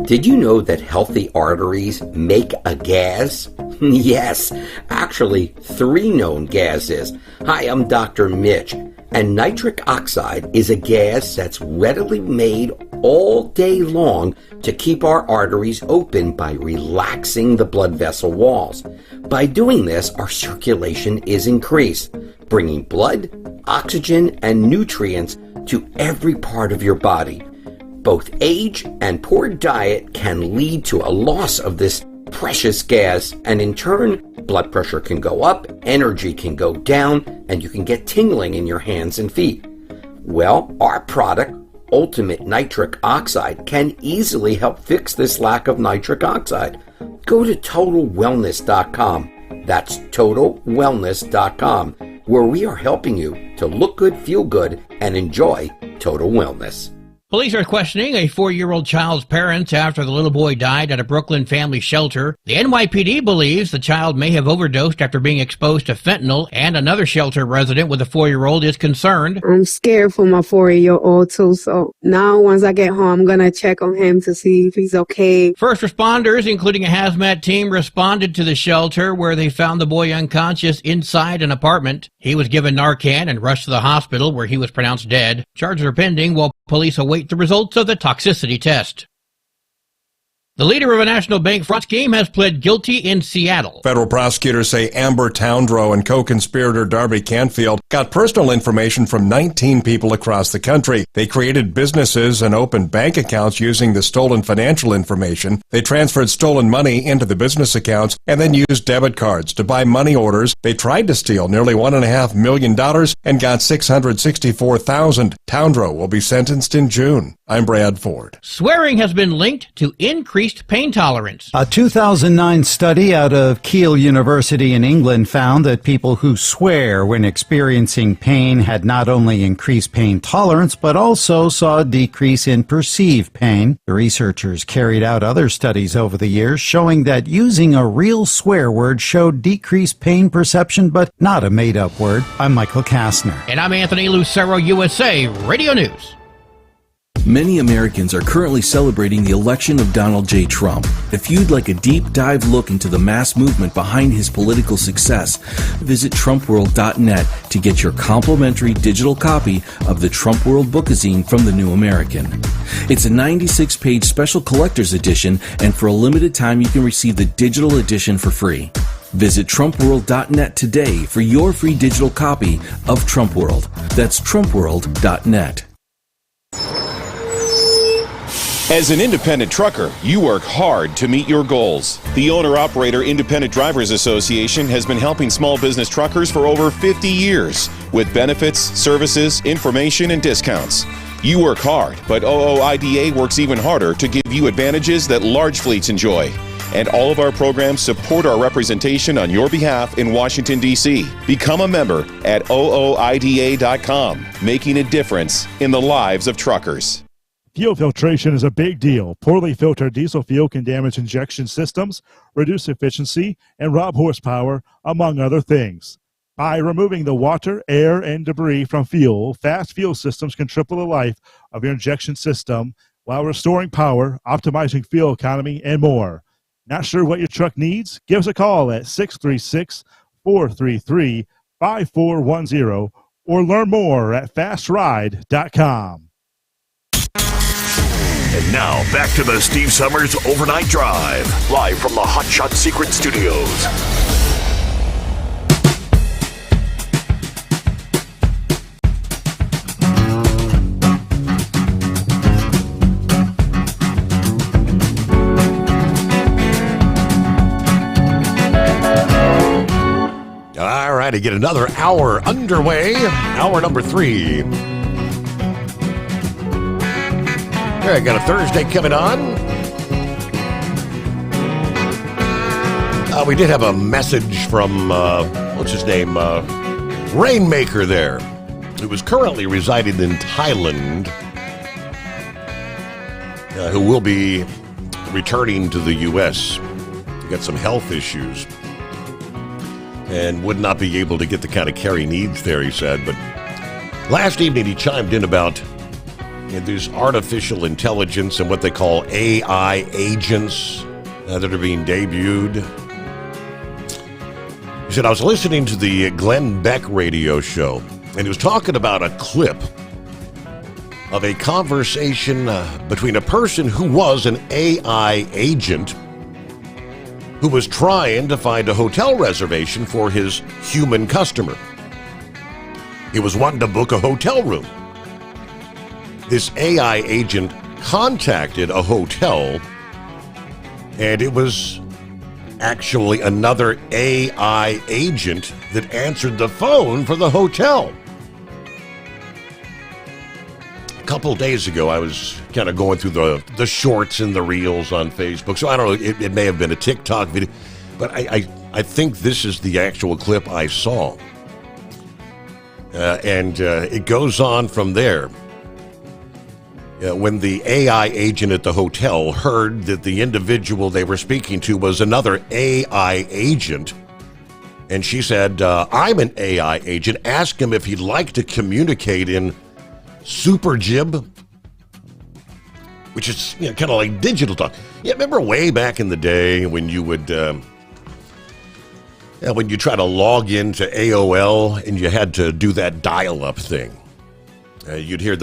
Did you know that healthy arteries make a gas? Yes, actually 3 known gases. Hi, I'm Dr. Mitch, and nitric oxide is a gas that's readily made all day long to keep our arteries open by relaxing the blood vessel walls. By doing this, our circulation is increased, bringing blood, oxygen, and nutrients to every part of your body. Both age and poor diet can lead to a loss of this precious gas, and in turn, blood pressure can go up, energy can go down, and you can get tingling in your hands and feet. Well, our product, Ultimate Nitric Oxide, can easily help fix this lack of nitric oxide. Go to TotalWellness.com. That's TotalWellness.com, where we are helping you to look good, feel good, and enjoy total wellness. Police are questioning a 4-year-old child's parents after the little boy died at a Brooklyn family shelter. The NYPD believes the child may have overdosed after being exposed to fentanyl, and another shelter resident with a 4-year-old is concerned. I'm scared for my 4-year-old too, so now once I get home, I'm going to check on him to see if he's okay. First responders, including a hazmat team, responded to the shelter where they found the boy unconscious inside an apartment. He was given Narcan and rushed to the hospital where he was pronounced dead. Charges are pending while police await the results of the toxicity test. The leader of a national bank fraud scheme has pled guilty in Seattle. Federal prosecutors say Amber Towndrow and co-conspirator Darby Canfield got personal information from 19 people across the country. They created businesses and opened bank accounts using the stolen financial information. They transferred stolen money into the business accounts and then used debit cards to buy money orders. They tried to steal nearly $1.5 million and got $664,000. Towndrow will be sentenced in June. I'm Brad Ford. Swearing has been linked to increased pain tolerance. A 2009 study out of Keele University in England found that people who swear when experiencing pain had not only increased pain tolerance, but also saw a decrease in perceived pain. The researchers carried out other studies over the years showing that using a real swear word showed decreased pain perception, but not a made-up word. I'm Michael Kastner. And I'm Anthony Lucero, USA Radio News. Many Americans are currently celebrating the election of Donald J. Trump. If you'd like a deep dive look into the mass movement behind his political success, visit TrumpWorld.net to get your complimentary digital copy of the Trump World Bookazine from The New American. It's a 96-page special collector's edition, and for a limited time you can receive the digital edition for free. Visit TrumpWorld.net today for your free digital copy of Trump World. That's TrumpWorld.net. As an independent trucker, you work hard to meet your goals. The Owner-Operator Independent Drivers Association has been helping small business truckers for over 50 years with benefits, services, information, and discounts. You work hard, but OOIDA works even harder to give you advantages that large fleets enjoy. And all of our programs support our representation on your behalf in Washington, D.C. Become a member at OOIDA.com, making a difference in the lives of truckers. Fuel filtration is a big deal. Poorly filtered diesel fuel can damage injection systems, reduce efficiency, and rob horsepower, among other things. By removing the water, air, and debris from fuel, fast fuel systems can triple the life of your injection system while restoring power, optimizing fuel economy, and more. Not sure what your truck needs? Give us a call at 636-433-5410 or learn more at fastride.com. And now, back to the Steve Sommers Overnight Drive, live from the Hot Shot Secret Studios. All right, to get another hour underway, hour number 3. All right, got a Thursday coming on. We did have a message from, what's his name? Rainmaker there, who was currently residing in Thailand, who will be returning to the U.S. He got some health issues and would not be able to get the kind of care he needs there, he said. But last evening he chimed in about these artificial intelligence and what they call AI agents that are being debuted. He said, I was listening to the Glenn Beck radio show, and he was talking about a clip of a conversation between a person who was an AI agent who was trying to find a hotel reservation for his human customer. He was wanting to book a hotel room. This AI agent contacted a hotel, and it was actually another AI agent that answered the phone for the hotel. A couple days ago, I was kind of going through the shorts and the reels on Facebook. So I don't know, it may have been a TikTok video, but I think this is the actual clip I saw. And it goes on from there. When the AI agent at the hotel heard that the individual they were speaking to was another AI agent, and she said, I'm an AI agent, ask him if he'd like to communicate in super jib, which is kind of like digital talk. Yeah, remember way back in the day when you would, when you try to log into AOL and you had to do that dial-up thing. You'd hear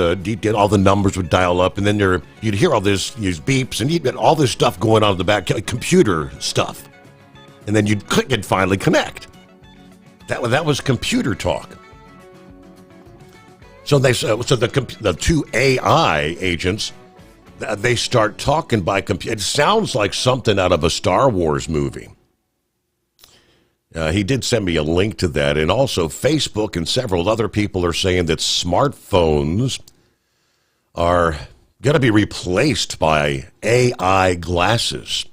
all the numbers would dial up, and then you'd hear all these beeps, and you'd get all this stuff going on in the back, computer stuff. And then you'd click and finally connect. That was computer talk. So the two AI agents, they start talking by computer. It sounds like something out of a Star Wars movie. He did send me a link to that, and also Facebook and several other people are saying that smartphones are going to be replaced by AI glasses,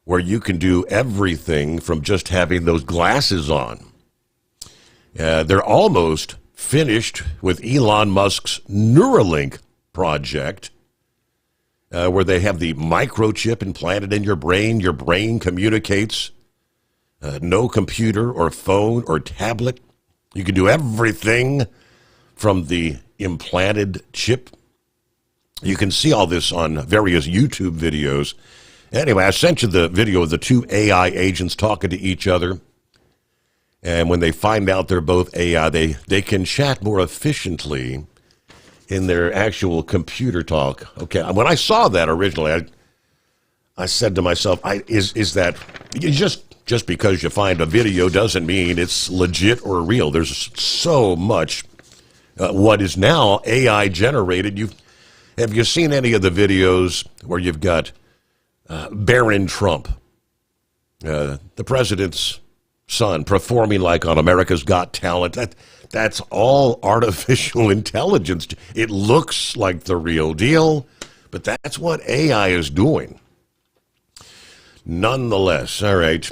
where you can do everything from just having those glasses on. They're almost finished with Elon Musk's Neuralink project, where they have the microchip implanted in your brain. Your brain communicates. No computer or phone or tablet. You can do everything from the implanted chip. You can see all this on various YouTube videos. Anyway, I sent you the video of the two AI agents talking to each other. And when they find out they're both AI, they can chat more efficiently in their actual computer talk. Okay, when I saw that originally, I said to myself, is that just because you find a video doesn't mean it's legit or real. There's so much what is now AI generated. Have you seen any of the videos where you've got Barron Trump, the president's son, performing like on America's Got Talent? That's all artificial intelligence. It looks like the real deal, but that's what AI is doing. Nonetheless, all right.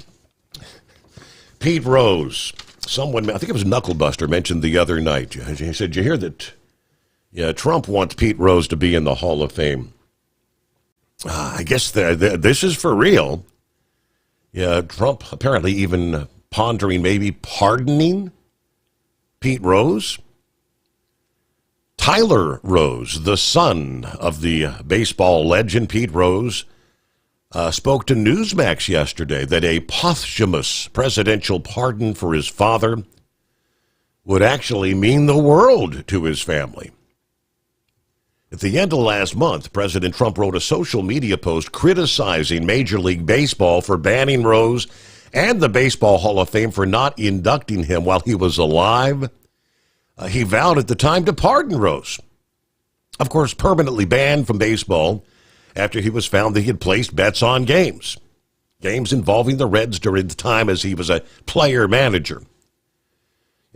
Pete Rose, someone, I think it was Knucklebuster, mentioned the other night. He said, you hear that Trump wants Pete Rose to be in the Hall of Fame. I guess this is for real. Yeah, Trump apparently even pondering maybe pardoning Pete Rose. Tyler Rose, the son of the baseball legend Pete Rose, spoke to Newsmax yesterday that a posthumous presidential pardon for his father would actually mean the world to his family. At the end of last month, President Trump wrote a social media post criticizing Major League Baseball for banning Rose and the Baseball Hall of Fame for not inducting him while he was alive. He vowed at the time to pardon Rose, of course, permanently banned from baseball after he was found that he had placed bets on games involving the Reds during the time as he was a player manager.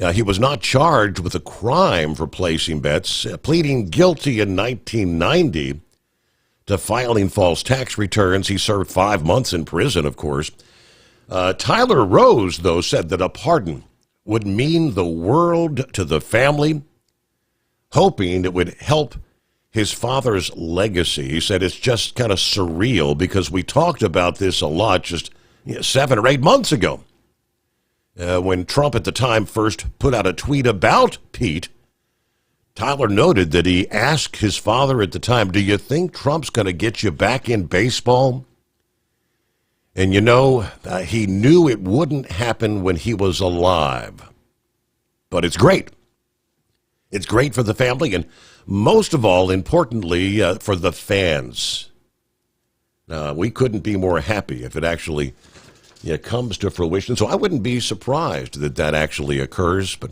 He was not charged with a crime for placing bets, pleading guilty in 1990 to filing false tax returns. He served 5 months in prison, of course. Tyler Rose, though, said that a pardon would mean the world to the family, hoping it would help his father's legacy. He said it's just kind of surreal because we talked about this a lot just 7 or 8 months ago. When Trump at the time first put out a tweet about Pete, Tyler noted that he asked his father at the time, do you think Trump's going to get you back in baseball? And he knew it wouldn't happen when he was alive. But it's great. It's great for the family and most of all, importantly, for the fans. We couldn't be more happy if it actually comes to fruition. So I wouldn't be surprised that that actually occurs. But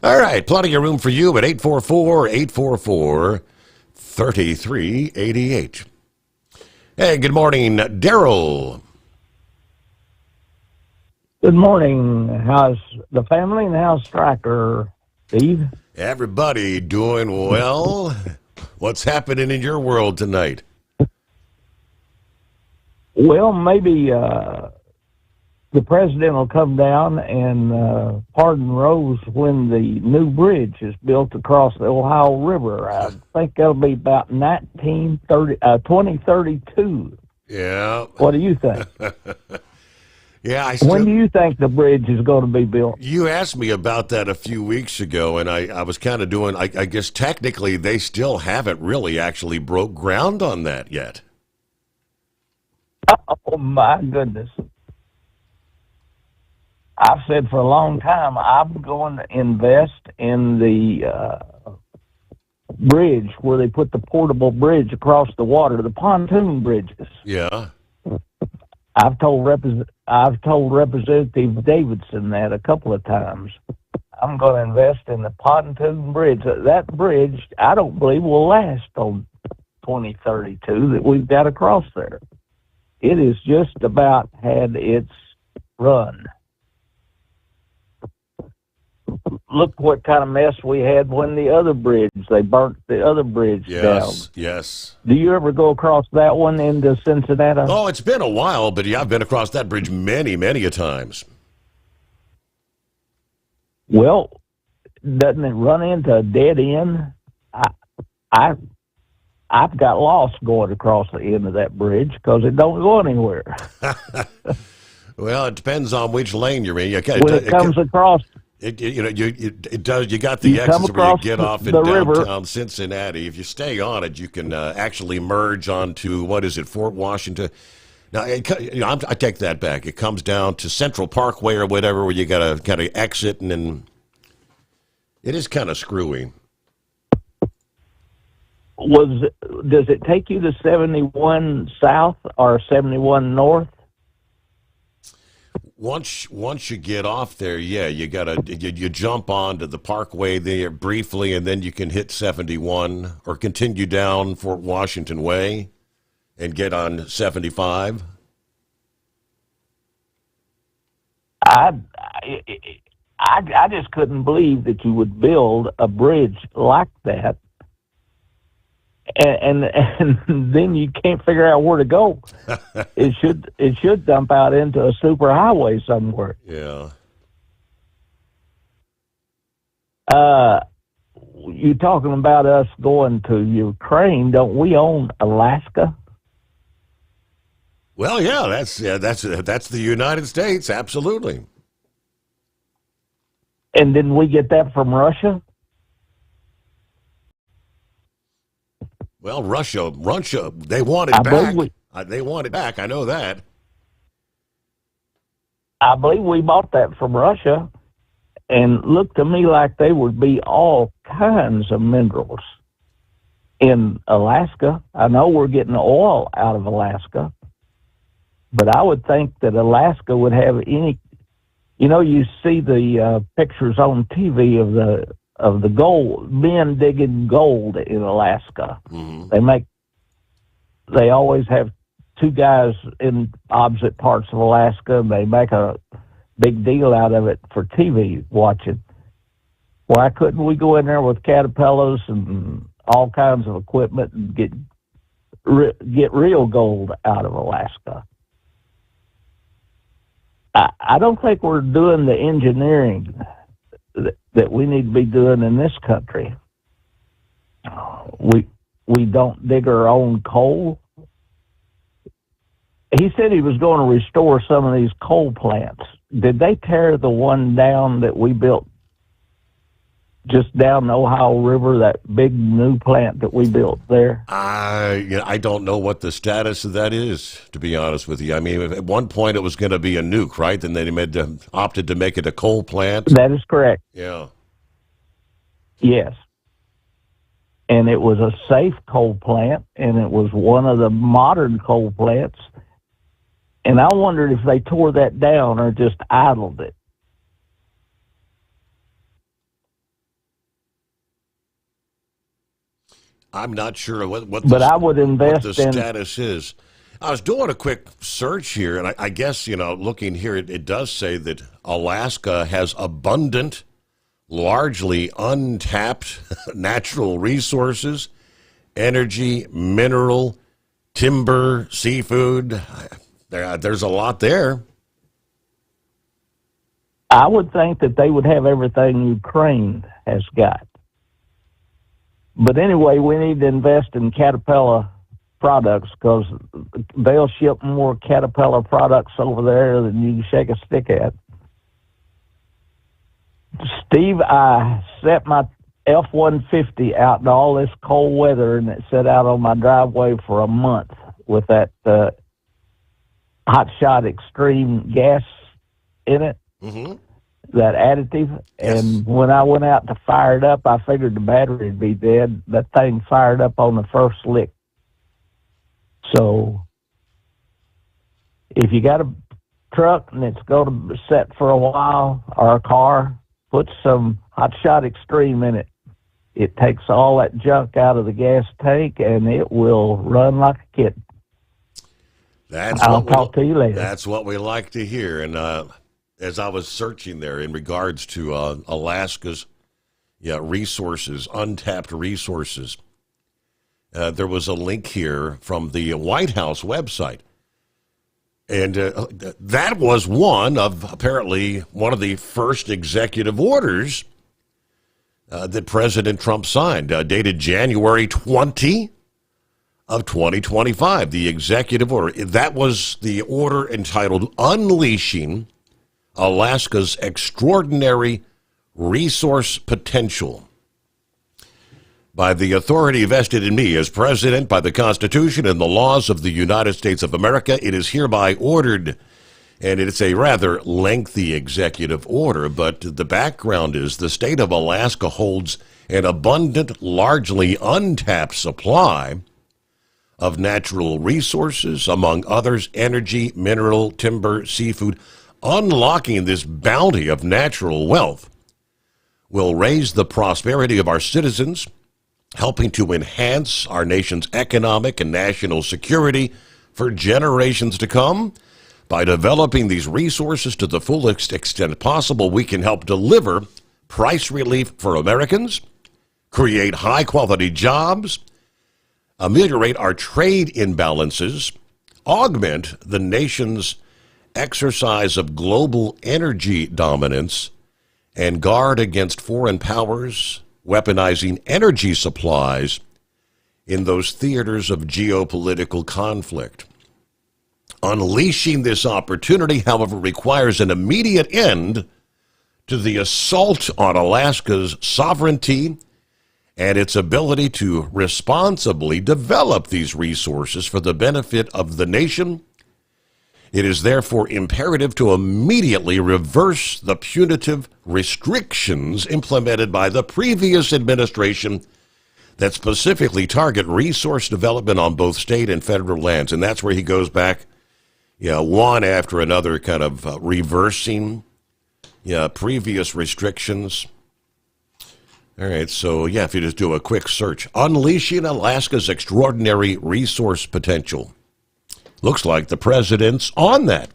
all right, plenty of room for you at 844-844-3388. Hey, good morning, Daryl. Good morning. How's the family and how's Stryker, Steve? Everybody doing well. What's happening in your world tonight? Well, maybe the president will come down and pardon Rose when the new bridge is built across the Ohio River. I think that'll be about 2032. Yeah. What do you think? Yeah. When do you think the bridge is going to be built? You asked me about that a few weeks ago, and I was kind of doing, I guess technically they still haven't really actually broke ground on that yet. Oh, my goodness. I've said for a long time, I'm going to invest in the bridge where they put the portable bridge across the water, the pontoon bridges. Yeah. I've told Representative Davidson that a couple of times. I'm going to invest in the pontoon bridge. That bridge, I don't believe, will last till 2032 that we've got across there. It is just about had its run. Look what kind of mess we had when they burnt the other bridge down. Yes. Do you ever go across that one into Cincinnati? Oh, it's been a while, but yeah, I've been across that bridge many, many a times. Well, doesn't it run into a dead end? I've got lost going across the end of that bridge because it don't go anywhere. Well, it depends on which lane you're in. When it comes across... It does. You got the exits where you get off in downtown Cincinnati. If you stay on it, you can actually merge onto Fort Washington. Now, I take that back. It comes down to Central Parkway or whatever, where you got to kind of exit, and then it is kind of screwy. Does it take you to 71 South or 71 North? Once you get off there, yeah, you jump onto the Parkway there briefly, and then you can hit 71 or continue down Fort Washington Way and get on 75. I just couldn't believe that you would build a bridge like that, and then you can't figure out where to go. It should dump out into a super highway somewhere. Yeah. You talking about us going to Ukraine? Don't we own Alaska? Well, yeah, that's the United States, absolutely. And didn't we get that from Russia? Well, Russia, they want it back. They want it back. I know that. I believe we bought that from Russia, and looked to me like they would be all kinds of minerals in Alaska. I know we're getting oil out of Alaska, but I would think that Alaska would have any. You see the pictures on TV of the gold, men digging gold in Alaska. Mm-hmm. They always have two guys in opposite parts of Alaska. They make a big deal out of it for TV watching. Why couldn't we go in there with caterpillars and all kinds of equipment and get real gold out of Alaska? I don't think we're doing the engineering that we need to be doing in this country. We don't dig our own coal. He said he was going to restore some of these coal plants. Did they tear the one down that we built just down the Ohio River, that big new plant that we built there? I don't know what the status of that is, to be honest with you. I mean, at one point it was going to be a nuke, right? And then they opted to make it a coal plant. That is correct. Yeah. Yes. And it was a safe coal plant, and it was one of the modern coal plants. And I wondered if they tore that down or just idled it. I'm not sure what I would invest what the status is. I was doing a quick search here, and I guess, looking here, it does say that Alaska has abundant, largely untapped natural resources, energy, mineral, timber, seafood. There's a lot there. I would think that they would have everything Ukraine has got. But anyway, we need to invest in Caterpillar products because they'll ship more Caterpillar products over there than you can shake a stick at. Steve, I set my F-150 out in all this cold weather, and it sat out on my driveway for a month with that Hot Shot Extreme gas in it. Mm-hmm. That additive. Yes. And when I went out to fire it up, I figured the battery would be dead. That thing fired up on the first lick. So if you got a truck and it's going to set for a while, or a car, put some Hot Shot Extreme in it. It takes all that junk out of the gas tank, and it will run like a kitten. I'll talk to you later. That's what we like to hear. And as I was searching there in regards to Alaska's resources, untapped resources, there was a link here from the White House website. And that was apparently one of the first executive orders that President Trump signed, dated January 20 of 2025, the executive order. That was the order entitled Unleashing Alaska's Extraordinary Resource Potential. By the authority vested in me as president by the Constitution and the laws of the United States of America, it is hereby ordered. And it's a rather lengthy executive order, but the background is the state of Alaska holds an abundant, largely untapped supply of natural resources, among others, energy, mineral, timber, seafood. Unlocking this bounty of natural wealth will raise the prosperity of our citizens, helping to enhance our nation's economic and national security for generations to come. By developing these resources to the fullest extent possible, we can help deliver price relief for Americans, create high-quality jobs, ameliorate our trade imbalances, augment the nation's exercise of global energy dominance, and guard against foreign powers weaponizing energy supplies in those theaters of geopolitical conflict. Unleashing this opportunity, however, requires an immediate end to the assault on Alaska's sovereignty and its ability to responsibly develop these resources for the benefit of the nation. It is therefore imperative to immediately reverse the punitive restrictions implemented by the previous administration that specifically target resource development on both state and federal lands. And that's where he goes back, one after another, kind of reversing previous restrictions. All right, so if you just do a quick search, Unleashing Alaska's Extraordinary Resource Potential. Looks like the president's on that.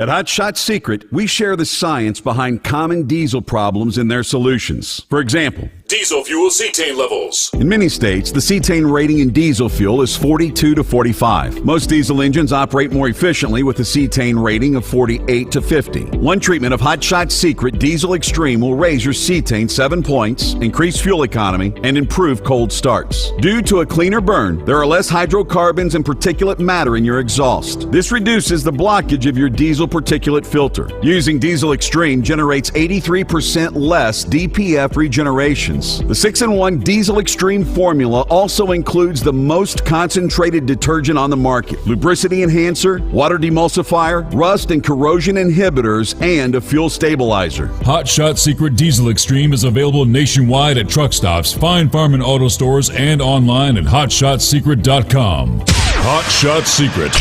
At Hot Shot Secret, we share the science behind common diesel problems and their solutions. For example, Diesel fuel cetane levels. in many states, the cetane rating in diesel fuel is 42 to 45. Most diesel engines operate more efficiently with a cetane rating of 48 to 50. One treatment of Hot Shot Secret Diesel Extreme will raise your cetane 7 points, increase fuel economy, and improve cold starts. Due to a cleaner burn, there are less hydrocarbons and particulate matter in your exhaust. This reduces the blockage of your diesel particulate filter. Using Diesel Extreme generates 83% less DPF regeneration. The 6-in-1 Diesel Extreme formula also includes the most concentrated detergent on the market, lubricity enhancer, water demulsifier, rust and corrosion inhibitors, and a fuel stabilizer. Hot Shot Secret Diesel Extreme is available nationwide at truck stops, fine farm and auto stores, and online at hotshotsecret.com. Hot Shot Secret,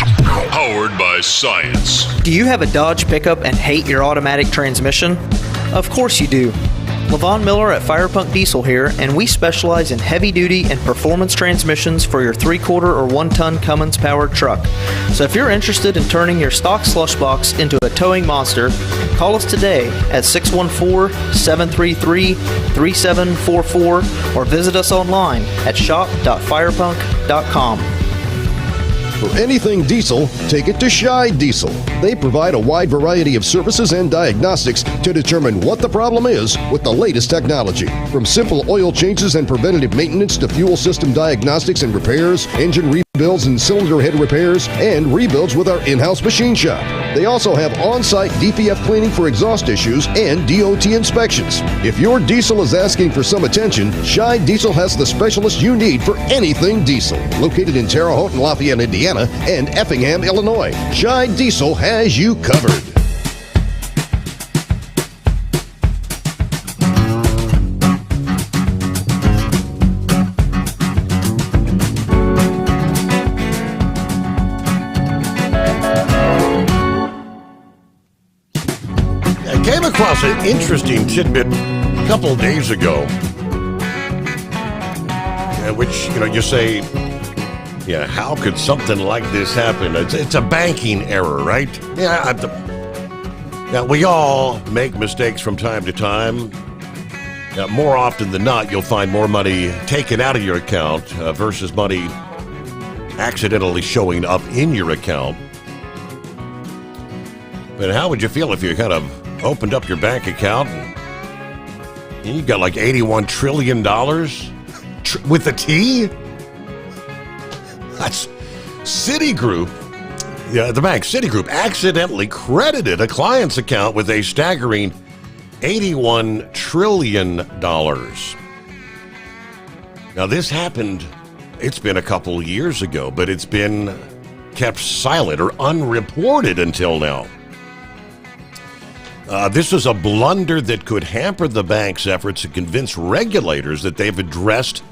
powered by science. Do you have a Dodge pickup and hate your automatic transmission? Of course you do. Levon Miller at Firepunk Diesel here, and we specialize in heavy-duty and performance transmissions for your 3-quarter or 1-ton Cummins-powered truck. So if you're interested in turning your stock slush box into a towing monster, call us today at 614-733-3744 or visit us online at shop.firepunk.com. For anything diesel, take it to Scheid Diesel. They provide a wide variety of services and diagnostics to determine what the problem is with the latest technology. From simple oil changes and preventative maintenance to fuel system diagnostics and repairs, engine rebuilds and cylinder head repairs, and rebuilds with our in-house machine shop. They also have on-site DPF cleaning for exhaust issues and DOT inspections. If your diesel is asking for some attention, Scheid Diesel has the specialist you need for anything diesel. Located in Terre Haute and Lafayette, Indiana, and Effingham, Illinois, Scheid Diesel has you covered. I came across an interesting tidbit a couple of days ago, which, you say, yeah, how could something like this happen? It's a banking error, right? Yeah, we all make mistakes from time to time. More often than not, you'll find more money taken out of your account versus money accidentally showing up in your account. But how would you feel if you kind of opened up your bank account and you got like $81 trillion with a T? That's Citigroup. Yeah, the bank, Citigroup, accidentally credited a client's account with a staggering $81 trillion. Now, this happened, it's been a couple years ago, but it's been kept silent or unreported until now. This is a blunder that could hamper the bank's efforts to convince regulators that they've addressed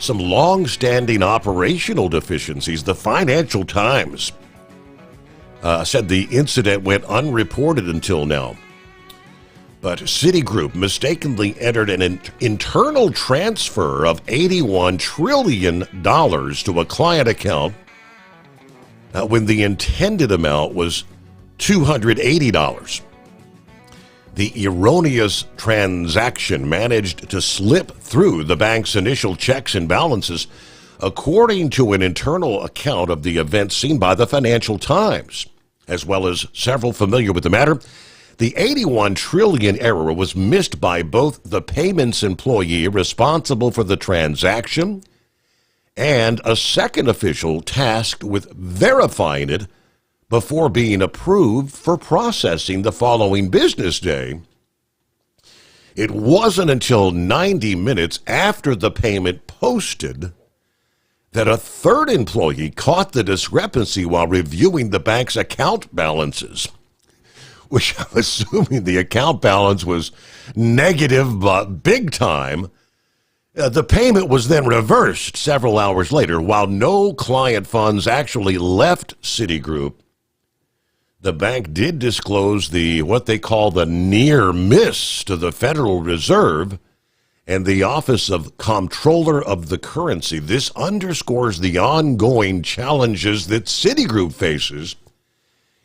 some long-standing operational deficiencies. The Financial Times said the incident went unreported until now. But Citigroup mistakenly entered an internal transfer of $81 trillion to a client account when the intended amount was $280. The erroneous transaction managed to slip through the bank's initial checks and balances, according to an internal account of the event seen by the Financial Times, as well as several familiar with the matter. The $81 trillion error was missed by both the payments employee responsible for the transaction and a second official tasked with verifying it before being approved for processing the following business day. It wasn't until 90 minutes after the payment posted that a third employee caught the discrepancy while reviewing the bank's account balances, which I'm assuming the account balance was negative but big time. The payment was then reversed several hours later. While no client funds actually left Citigroup, the bank did disclose what they call the near miss to the Federal Reserve and the Office of Comptroller of the Currency. This underscores the ongoing challenges that Citigroup faces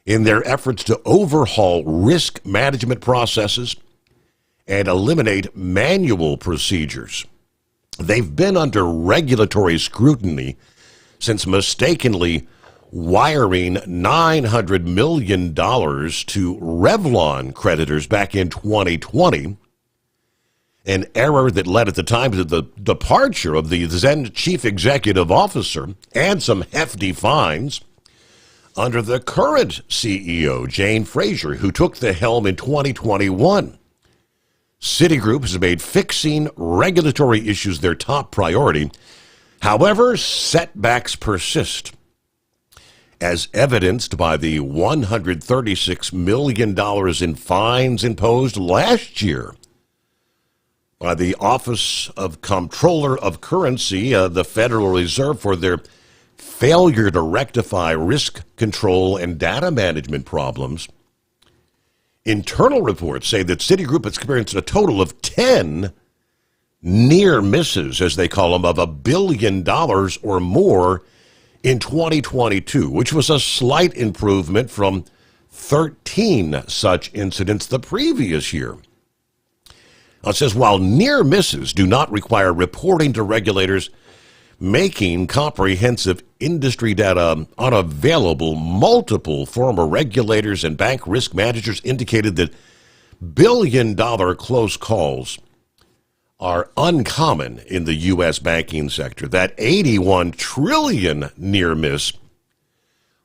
in their efforts to overhaul risk management processes and eliminate manual procedures. They've been under regulatory scrutiny since mistakenly wiring $900 million to Revlon creditors back in 2020, an error that led at the time to the departure of the then chief executive officer and some hefty fines under the current CEO, Jane Fraser, who took the helm in 2021. Citigroup has made fixing regulatory issues their top priority. However, setbacks persist, as evidenced by the $136 million in fines imposed last year by the Office of Comptroller of Currency, the Federal Reserve, for their failure to rectify risk control and data management problems. Internal reports say that Citigroup has experienced a total of 10 near misses, as they call them, of $1 billion or more in 2022, which was a slight improvement from 13 such incidents the previous year. It says, while near misses do not require reporting to regulators, making comprehensive industry data unavailable, multiple former regulators and bank risk managers indicated that billion-dollar close calls are uncommon in the U.S. banking sector. That $81 trillion near miss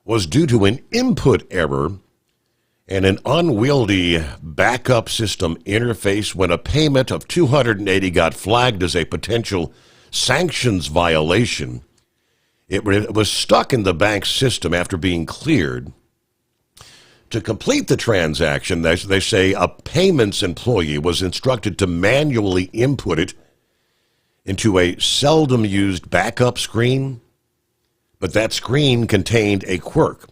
was due to an input error and an unwieldy backup system interface when a payment of $280 got flagged as a potential sanctions violation. It was stuck in the bank's system after being cleared. To complete the transaction, they say a payments employee was instructed to manually input it into a seldom used backup screen, but that screen contained a quirk.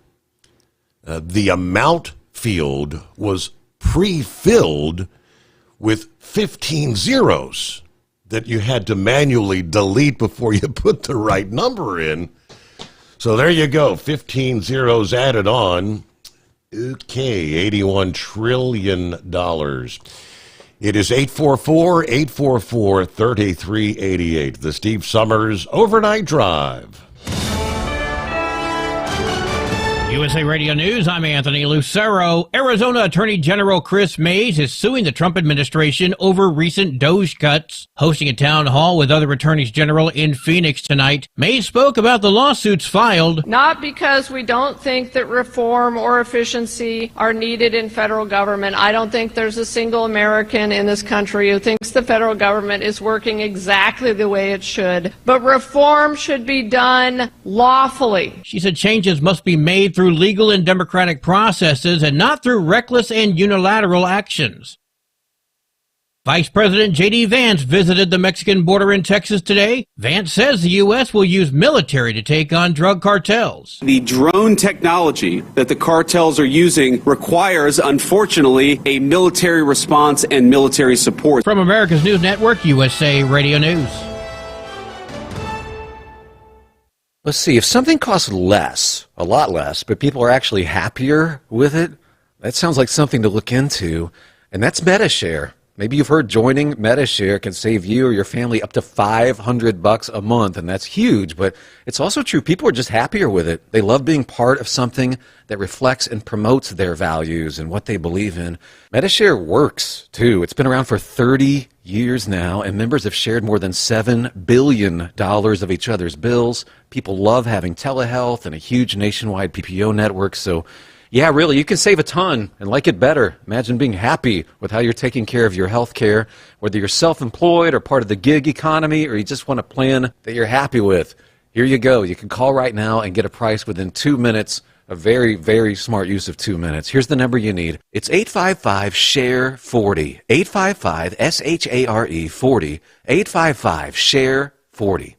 The amount field was pre-filled with 15 zeros that you had to manually delete before you put the right number in. So there you go, 15 zeros added on. Okay, $81 trillion. It is 844-844-3388, the Steve Sommers Overnight Drive. USA Radio News, I'm Anthony Lucero. Arizona Attorney General Chris Mays is suing the Trump administration over recent DOGE cuts. Hosting a town hall with other attorneys general in Phoenix tonight, Mays spoke about the lawsuits filed. Not because we don't think that reform or efficiency are needed in federal government. I don't think there's a single American in this country who thinks the federal government is working exactly the way it should. But reform should be done lawfully. She said changes must be made through legal and democratic processes and not through reckless and unilateral actions. Vice President J.D. Vance visited the Mexican border in Texas today. Vance says the U.S. will use military to take on drug cartels. The drone technology that the cartels are using requires, unfortunately, a military response and military support. From America's News Network, USA Radio News. Let's see, if something costs less, a lot less, but people are actually happier with it, that sounds like something to look into, and that's MetaShare. Maybe you've heard joining MetaShare can save you or your family up to $500 a month, and that's huge, but it's also true. People are just happier with it. They love being part of something that reflects and promotes their values and what they believe in. MetaShare works, too. It's been around for 30 years now, and members have shared more than $7 billion of each other's bills. People love having telehealth and a huge nationwide PPO network, so yeah, really, you can save a ton and like it better. Imagine being happy with how you're taking care of your health care, whether you're self-employed or part of the gig economy, or you just want a plan that you're happy with. Here you go. You can call right now and get a price within 2 minutes. A very, very smart use of 2 minutes. Here's the number you need. It's 855-SHARE-40. 855-SHARE-40. 855-SHARE-40.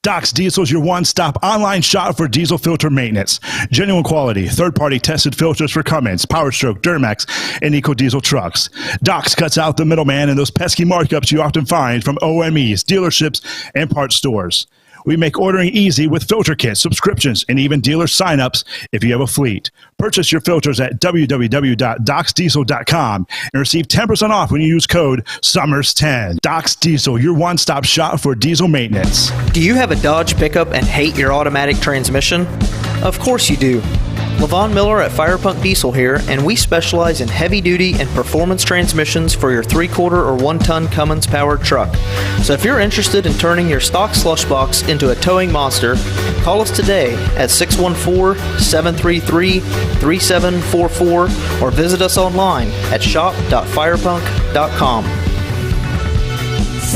Doc's Diesel is your one-stop online shop for diesel filter maintenance. Genuine quality, third-party tested filters for Cummins, Power Stroke, Duramax, and EcoDiesel trucks. Doc's cuts out the middleman and those pesky markups you often find from OMEs, dealerships, and parts stores. We make ordering easy with filter kits, subscriptions, and even dealer signups if you have a fleet. Purchase your filters at www.docsdiesel.com and receive 10% off when you use code SOMMERS10. Docs Diesel, your one-stop shop for diesel maintenance. Do you have a Dodge pickup and hate your automatic transmission? Of course you do. Levon Miller at Firepunk Diesel here, and we specialize in heavy-duty and performance transmissions for your 3/4 or 1-ton Cummins-powered truck. So if you're interested in turning your stock slush box into a towing monster, call us today at 614-733-3744 or visit us online at shop.firepunk.com.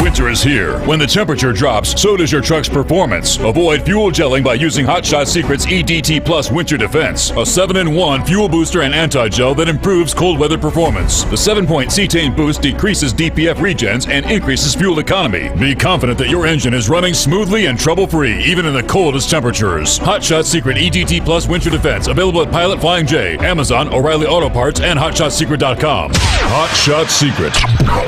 Winter is here. When the temperature drops, so does your truck's performance. Avoid fuel gelling by using Hot Shot Secret's EDT Plus Winter Defense, a 7-in-1 fuel booster and anti-gel that improves cold weather performance. The 7-point cetane boost decreases DPF regens and increases fuel economy. Be confident that your engine is running smoothly and trouble-free, even in the coldest temperatures. Hot Shot Secret EDT Plus Winter Defense, available at Pilot Flying J, Amazon, O'Reilly Auto Parts, and HotShotSecret.com. Hot Shot Secret,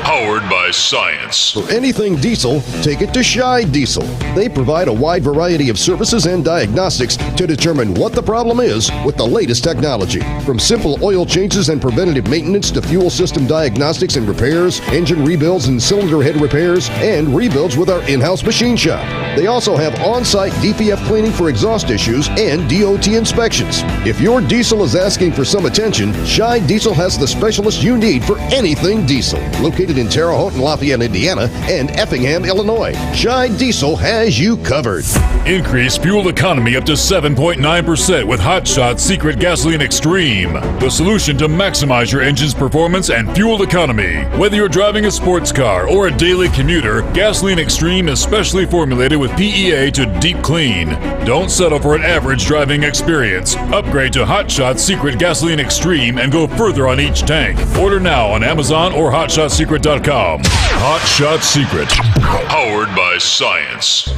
powered by science. For anything diesel, take it to Shy Diesel. They provide a wide variety of services and diagnostics to determine what the problem is with the latest technology. From simple oil changes and preventative maintenance to fuel system diagnostics and repairs, engine rebuilds and cylinder head repairs, and rebuilds with our in-house machine shop. They also have on-site DPF cleaning for exhaust issues and DOT inspections. If your diesel is asking for some attention, Shy Diesel has the specialist you need for anything diesel. Located in Terre Haute and Lafayette, Indiana, and Effingham, Illinois. Shy Diesel has you covered. Increase fuel economy up to 7.9% with Hot Shot Secret Gasoline Extreme, the solution to maximize your engine's performance and fuel economy. Whether you're driving a sports car or a daily commuter, Gasoline Extreme is specially formulated with PEA to deep clean. Don't settle for an average driving experience. Upgrade to Hot Shot Secret Gasoline Extreme and go further on each tank. Order now on Amazon or HotShotSecret.com. Hot Shot Secret, powered by science.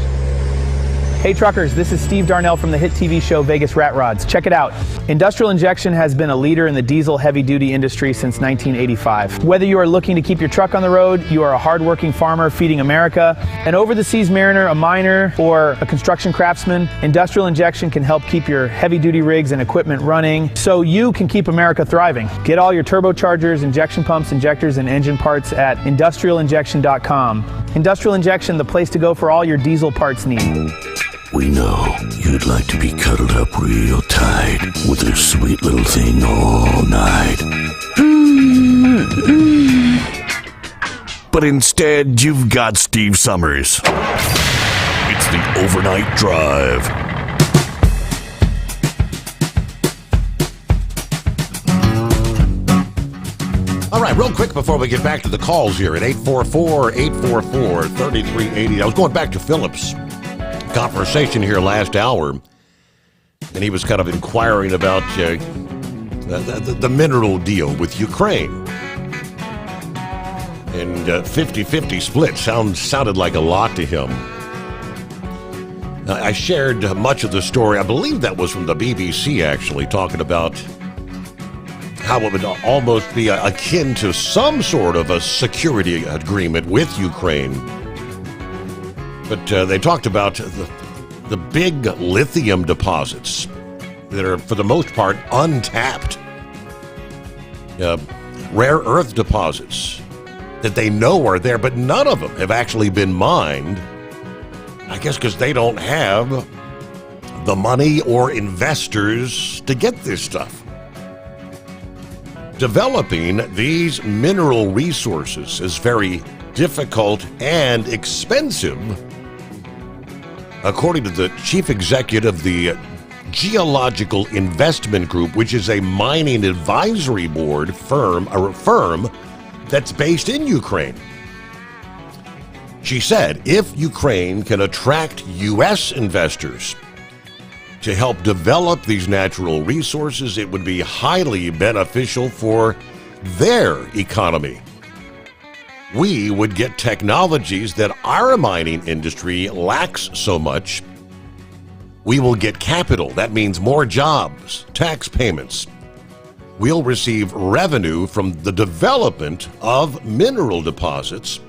Hey truckers, this is Steve Darnell from the hit TV show Vegas Rat Rods. Check it out. Industrial Injection has been a leader in the diesel heavy-duty industry since 1985. Whether you are looking to keep your truck on the road, you are a hard-working farmer feeding America, an over-the-seas mariner, a miner, or a construction craftsman, Industrial Injection can help keep your heavy-duty rigs and equipment running so you can keep America thriving. Get all your turbochargers, injection pumps, injectors, and engine parts at industrialinjection.com. Industrial Injection, the place to go for all your diesel parts needs. We know you'd like to be cuddled up real tight with a sweet little thing all night. But instead, you've got Steve Sommers. It's the Overnight Drive. All right, real quick before we get back to the calls here at 844-844-3380. I was going back to Philip's conversation here last hour, and he was kind of inquiring about the mineral deal with Ukraine. And 50-50 split sounded like a lot to him. I shared much of the story. I believe that was from the BBC, actually, talking about how it would almost be akin to some sort of a security agreement with Ukraine. But they talked about the big lithium deposits that are, for the most part, untapped. Rare earth deposits that they know are there, but none of them have actually been mined. I guess because they don't have the money or investors to get this stuff. Developing these mineral resources is very difficult and expensive, according to the chief executive of the Geological Investment Group, which is a mining advisory board firm that's based in Ukraine. She said if Ukraine can attract U.S. investors to help develop these natural resources, it would be highly beneficial for their economy. We would get technologies that our mining industry lacks so much. We will get capital. That means more jobs, tax payments. We'll receive revenue from the development of mineral deposits.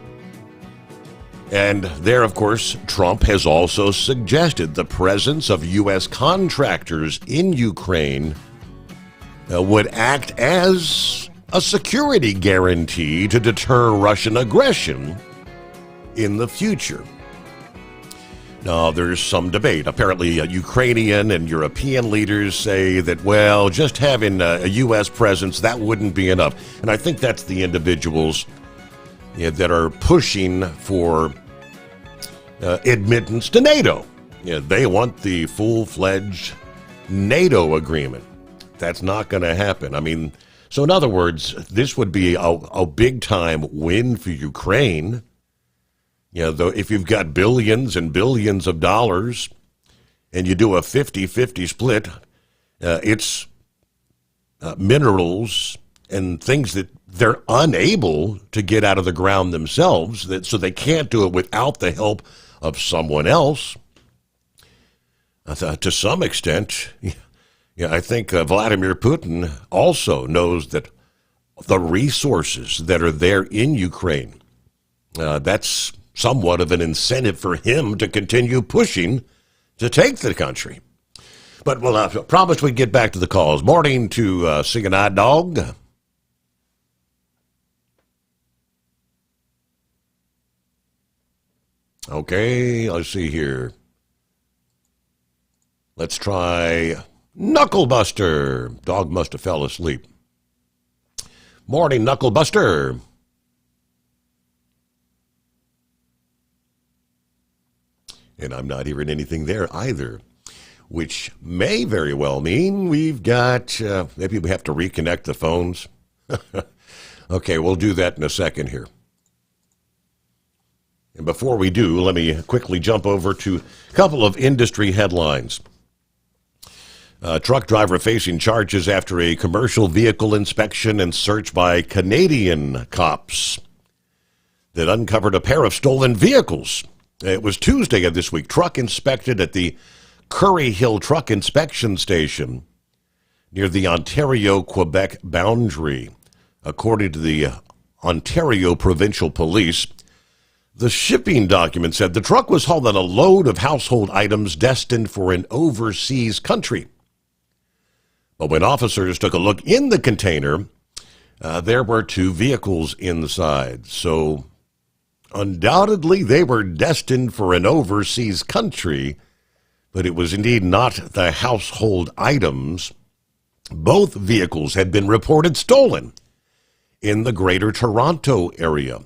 And there, of course, Trump has also suggested the presence of U.S. contractors in Ukraine would act as a security guarantee to deter Russian aggression in the future. Now, there's some debate. Apparently, Ukrainian and European leaders say that, well, just having a U.S. presence, that wouldn't be enough. And I think that's the individuals that are pushing for admittance to NATO. They want the full-fledged NATO agreement. That's not going to happen. I mean, so in other words, this would be a big-time win for Ukraine. Though if you've got billions and billions of dollars and you do a 50-50 split, it's minerals and things that they're unable to get out of the ground themselves, so they can't do it without the help of someone else. To some extent, I think Vladimir Putin also knows that the resources that are there in Ukraine, that's somewhat of an incentive for him to continue pushing to take the country. But we'll promise we'd get back to the calls. Morning to Singing Eye Dog. Okay, let's see here. Let's try Knucklebuster. Dog must have fell asleep. Morning, Knucklebuster. And I'm not hearing anything there either, which may very well mean we've got, maybe we have to reconnect the phones. Okay, we'll do that in a second here. And before we do, let me quickly jump over to a couple of industry headlines. Truck driver facing charges after a commercial vehicle inspection and search by Canadian cops that uncovered a pair of stolen vehicles. It was Tuesday of this week. Truck inspected at the Curry Hill Truck Inspection Station near the Ontario-Quebec boundary. According to the Ontario Provincial Police, the shipping document said the truck was hauling a load of household items destined for an overseas country. But when officers took a look in the container, there were two vehicles inside. So undoubtedly, they were destined for an overseas country, but it was indeed not the household items. Both vehicles had been reported stolen in the Greater Toronto area.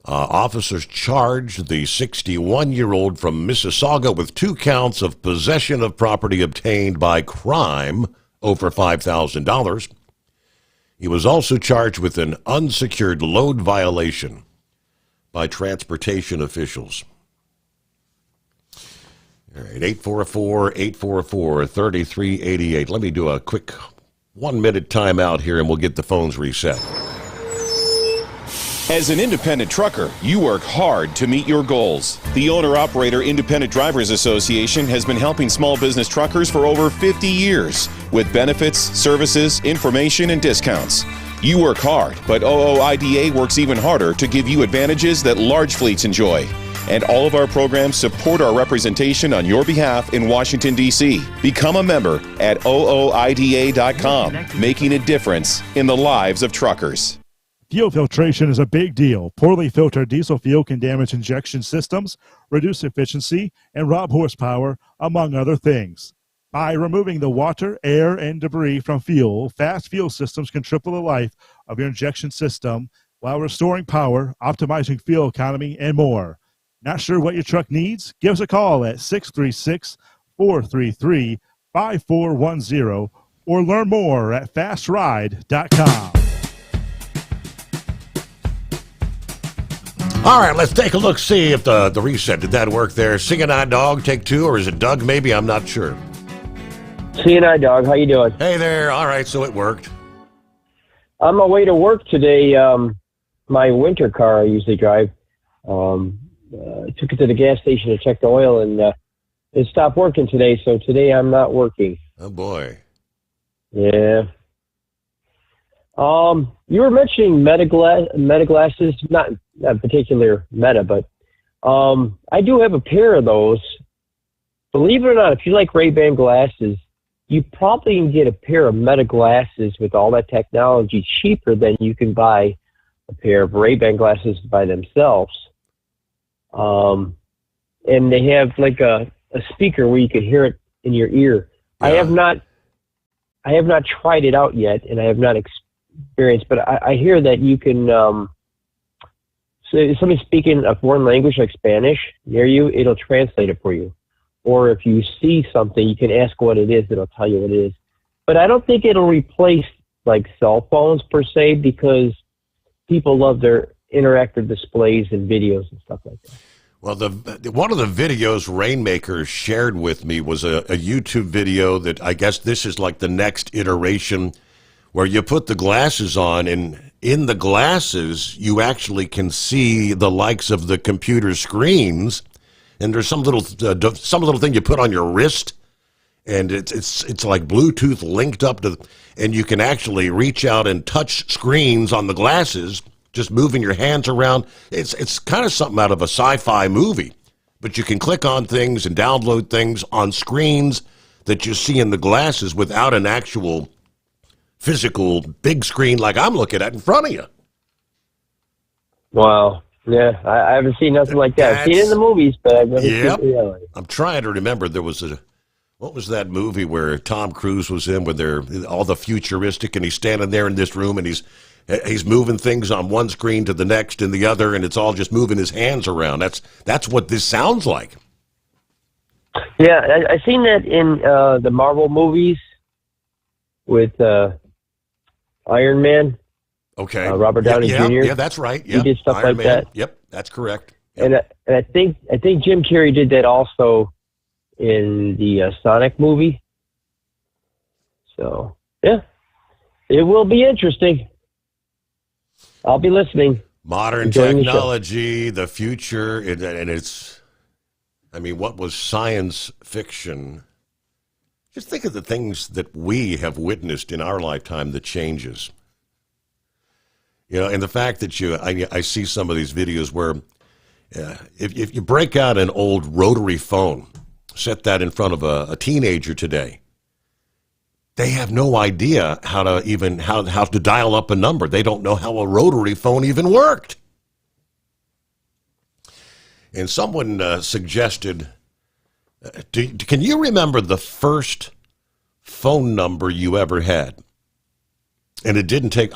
Officers charged the 61-year-old from Mississauga with 2 counts of possession of property obtained by crime over $5,000. He was also charged with an unsecured load violation by transportation officials. All right, 844-844-3388. Let me do a quick 1-minute timeout here and we'll get the phones reset. As an independent trucker, you work hard to meet your goals. The Owner-Operator Independent Drivers Association has been helping small business truckers for over 50 years with benefits, services, information, and discounts. You work hard, but OOIDA works even harder to give you advantages that large fleets enjoy. And all of our programs support our representation on your behalf in Washington, D.C. Become a member at OOIDA.com, making a difference in the lives of truckers. Fuel filtration is a big deal. Poorly filtered diesel fuel can damage injection systems, reduce efficiency, and rob horsepower, among other things. By removing the water, air, and debris from fuel, fast fuel systems can triple the life of your injection system while restoring power, optimizing fuel economy, and more. Not sure what your truck needs? Give us a call at 636-433-5410 or learn more at fastride.com. All right, let's take a look, see if the reset, did that work there? Singing Eye Dog, take 2, or is it Doug maybe? I'm not sure. Singing Eye Dog, how you doing? Hey there, all right, so it worked. On my way to work today, my winter car I usually drive, took it to the gas station to check the oil, and it stopped working today, so today I'm not working. Oh, boy. Yeah. You were mentioning Meta glasses, not particular Meta, but I do have a pair of those. Believe it or not, if you like Ray-Ban glasses, you probably can get a pair of Meta glasses with all that technology cheaper than you can buy a pair of Ray-Ban glasses by themselves. And they have like a speaker where you can hear it in your ear. Yeah. I have not tried it out yet, and I have not experienced, but I hear that you can, so if somebody's speaking a foreign language like Spanish near you, it'll translate it for you. Or if you see something, you can ask what it is, it'll tell you what it is. But I don't think it'll replace like cell phones per se, because people love their interactive displays and videos and stuff like that. Well, one of the videos Rainmaker shared with me was a YouTube video that I guess this is like the next iteration where you put the glasses on, and in the glasses you actually can see the likes of the computer screens. And there's some little thing you put on your wrist, and it's like Bluetooth linked up to, and you can actually reach out and touch screens on the glasses, just moving your hands around. It's kind of something out of a sci-fi movie, but you can click on things and download things on screens that you see in the glasses without an actual physical big screen like I'm looking at in front of you. Wow. Yeah, I haven't seen nothing like that. I've seen it in the movies, but I've never seen it in reality. I'm trying to remember. There was what was that movie where Tom Cruise was in, where they're all the futuristic, and he's standing there in this room, and he's moving things on one screen to the next and the other, and it's all just moving his hands around. That's what this sounds like. Yeah, I've seen that in the Marvel movies with Iron Man. Okay. Robert Downey Jr. Yeah, that's right. Yep. He did stuff Iron like Man. that. Yep, that's correct. Yep. And I think Jim Carrey did that also in the Sonic movie. So, yeah, it will be interesting. I'll be listening. Modern technology, the future, and it's, I mean, what was science fiction? Just think of the things that we have witnessed in our lifetime, the changes. You know, and the fact that I see some of these videos where if you break out an old rotary phone, set that in front of a teenager today, they have no idea how to dial up a number. They don't know how a rotary phone even worked. And someone suggested, can you remember the first phone number you ever had? And it didn't take,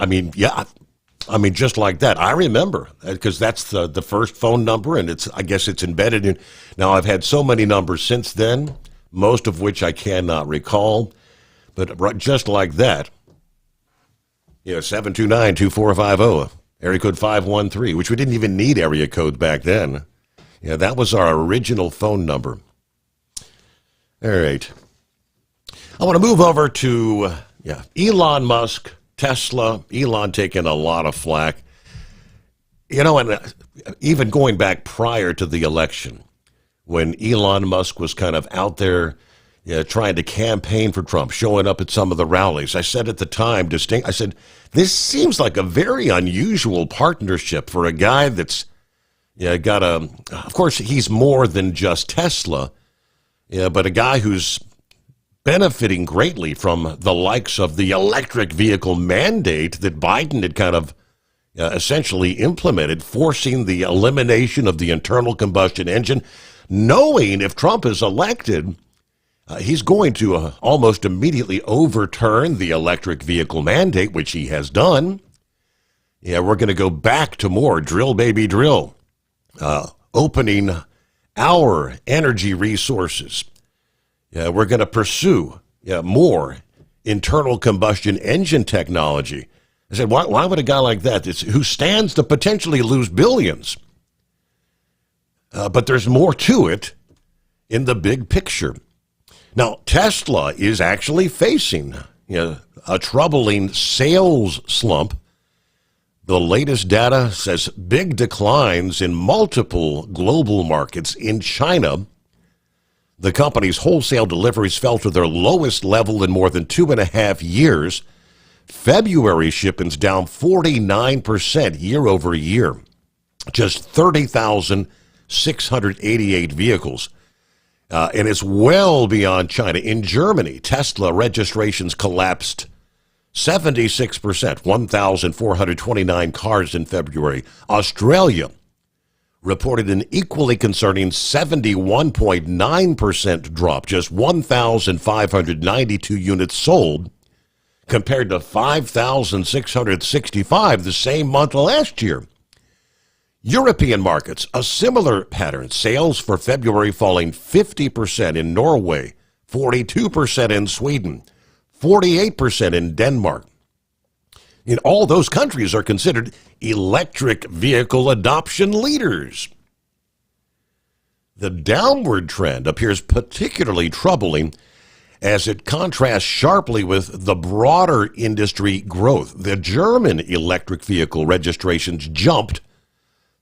just like that. I remember, because that's the first phone number, and I guess it's embedded in. Now, I've had so many numbers since then, most of which I cannot recall, but just like that, 729-2450, area code 513, which we didn't even need area code back then. Yeah, that was our original phone number. All right. I want to move over to Elon Musk. Tesla, Elon taking a lot of flack. And even going back prior to the election, when Elon Musk was kind of out there trying to campaign for Trump, showing up at some of the rallies, I said at the time, I said, this seems like a very unusual partnership for a guy that's of course, he's more than just Tesla, but a guy who's benefiting greatly from the likes of the electric vehicle mandate that Biden had kind of essentially implemented, forcing the elimination of the internal combustion engine, knowing if Trump is elected, he's going to almost immediately overturn the electric vehicle mandate, which he has done. Yeah, we're going to go back to more drill, baby, drill, opening our energy resources. Yeah, we're going to pursue more internal combustion engine technology. I said, why would a guy like that, who stands to potentially lose billions? But there's more to it in the big picture. Now, Tesla is actually facing a troubling sales slump. The latest data says big declines in multiple global markets. In China, the company's wholesale deliveries fell to their lowest level in more than 2.5 years. February shipments down 49% year over year. Just 30,000 688 vehicles. And it's well beyond China. In Germany, Tesla registrations collapsed 76%, 1,429 cars in February. Australia reported an equally concerning 71.9% drop, just 1,592 units sold, compared to 5,665 the same month last year. European markets, a similar pattern. Sales for February falling 50% in Norway, 42% in Sweden, 48% in Denmark. In all those countries are considered electric vehicle adoption leaders. The downward trend appears particularly troubling as it contrasts sharply with the broader industry growth. The German electric vehicle registrations jumped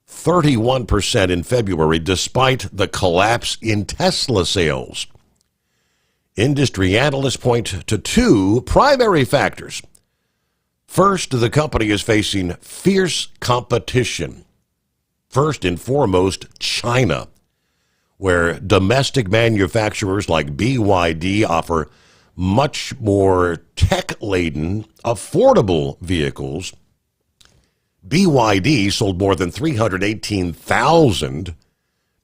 31% in February, despite the collapse in Tesla sales. Industry analysts point to two primary factors. First, the company is facing fierce competition. First and foremost, China, where domestic manufacturers like BYD offer much more tech-laden, affordable vehicles. BYD sold more than 318,000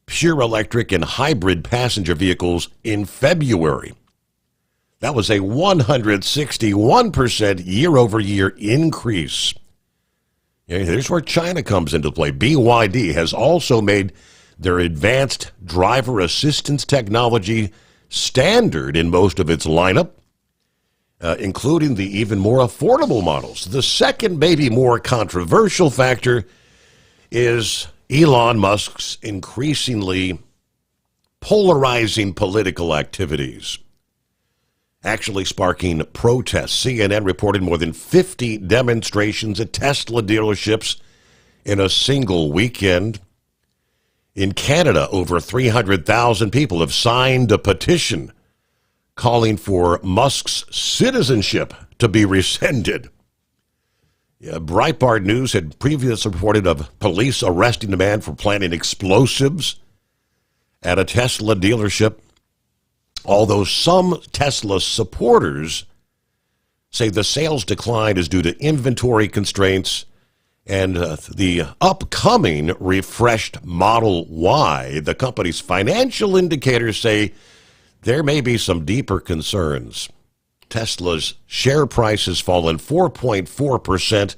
pure electric and hybrid passenger vehicles in February. That was a 161% year-over-year increase. Here's where China comes into play. BYD has also made their advanced driver assistance technology standard in most of its lineup, including the even more affordable models. The second, maybe more controversial factor is Elon Musk's increasingly polarizing political activities, actually sparking protests. CNN reported more than 50 demonstrations at Tesla dealerships in a single weekend. In Canada, over 300,000 people have signed a petition calling for Musk's citizenship to be rescinded. Breitbart News had previously reported of police arresting a man for planting explosives at a Tesla dealership, although some Tesla supporters say the sales decline is due to inventory constraints and the upcoming refreshed Model Y. The company's financial indicators say there may be some deeper concerns. Tesla's share price has fallen 4.4%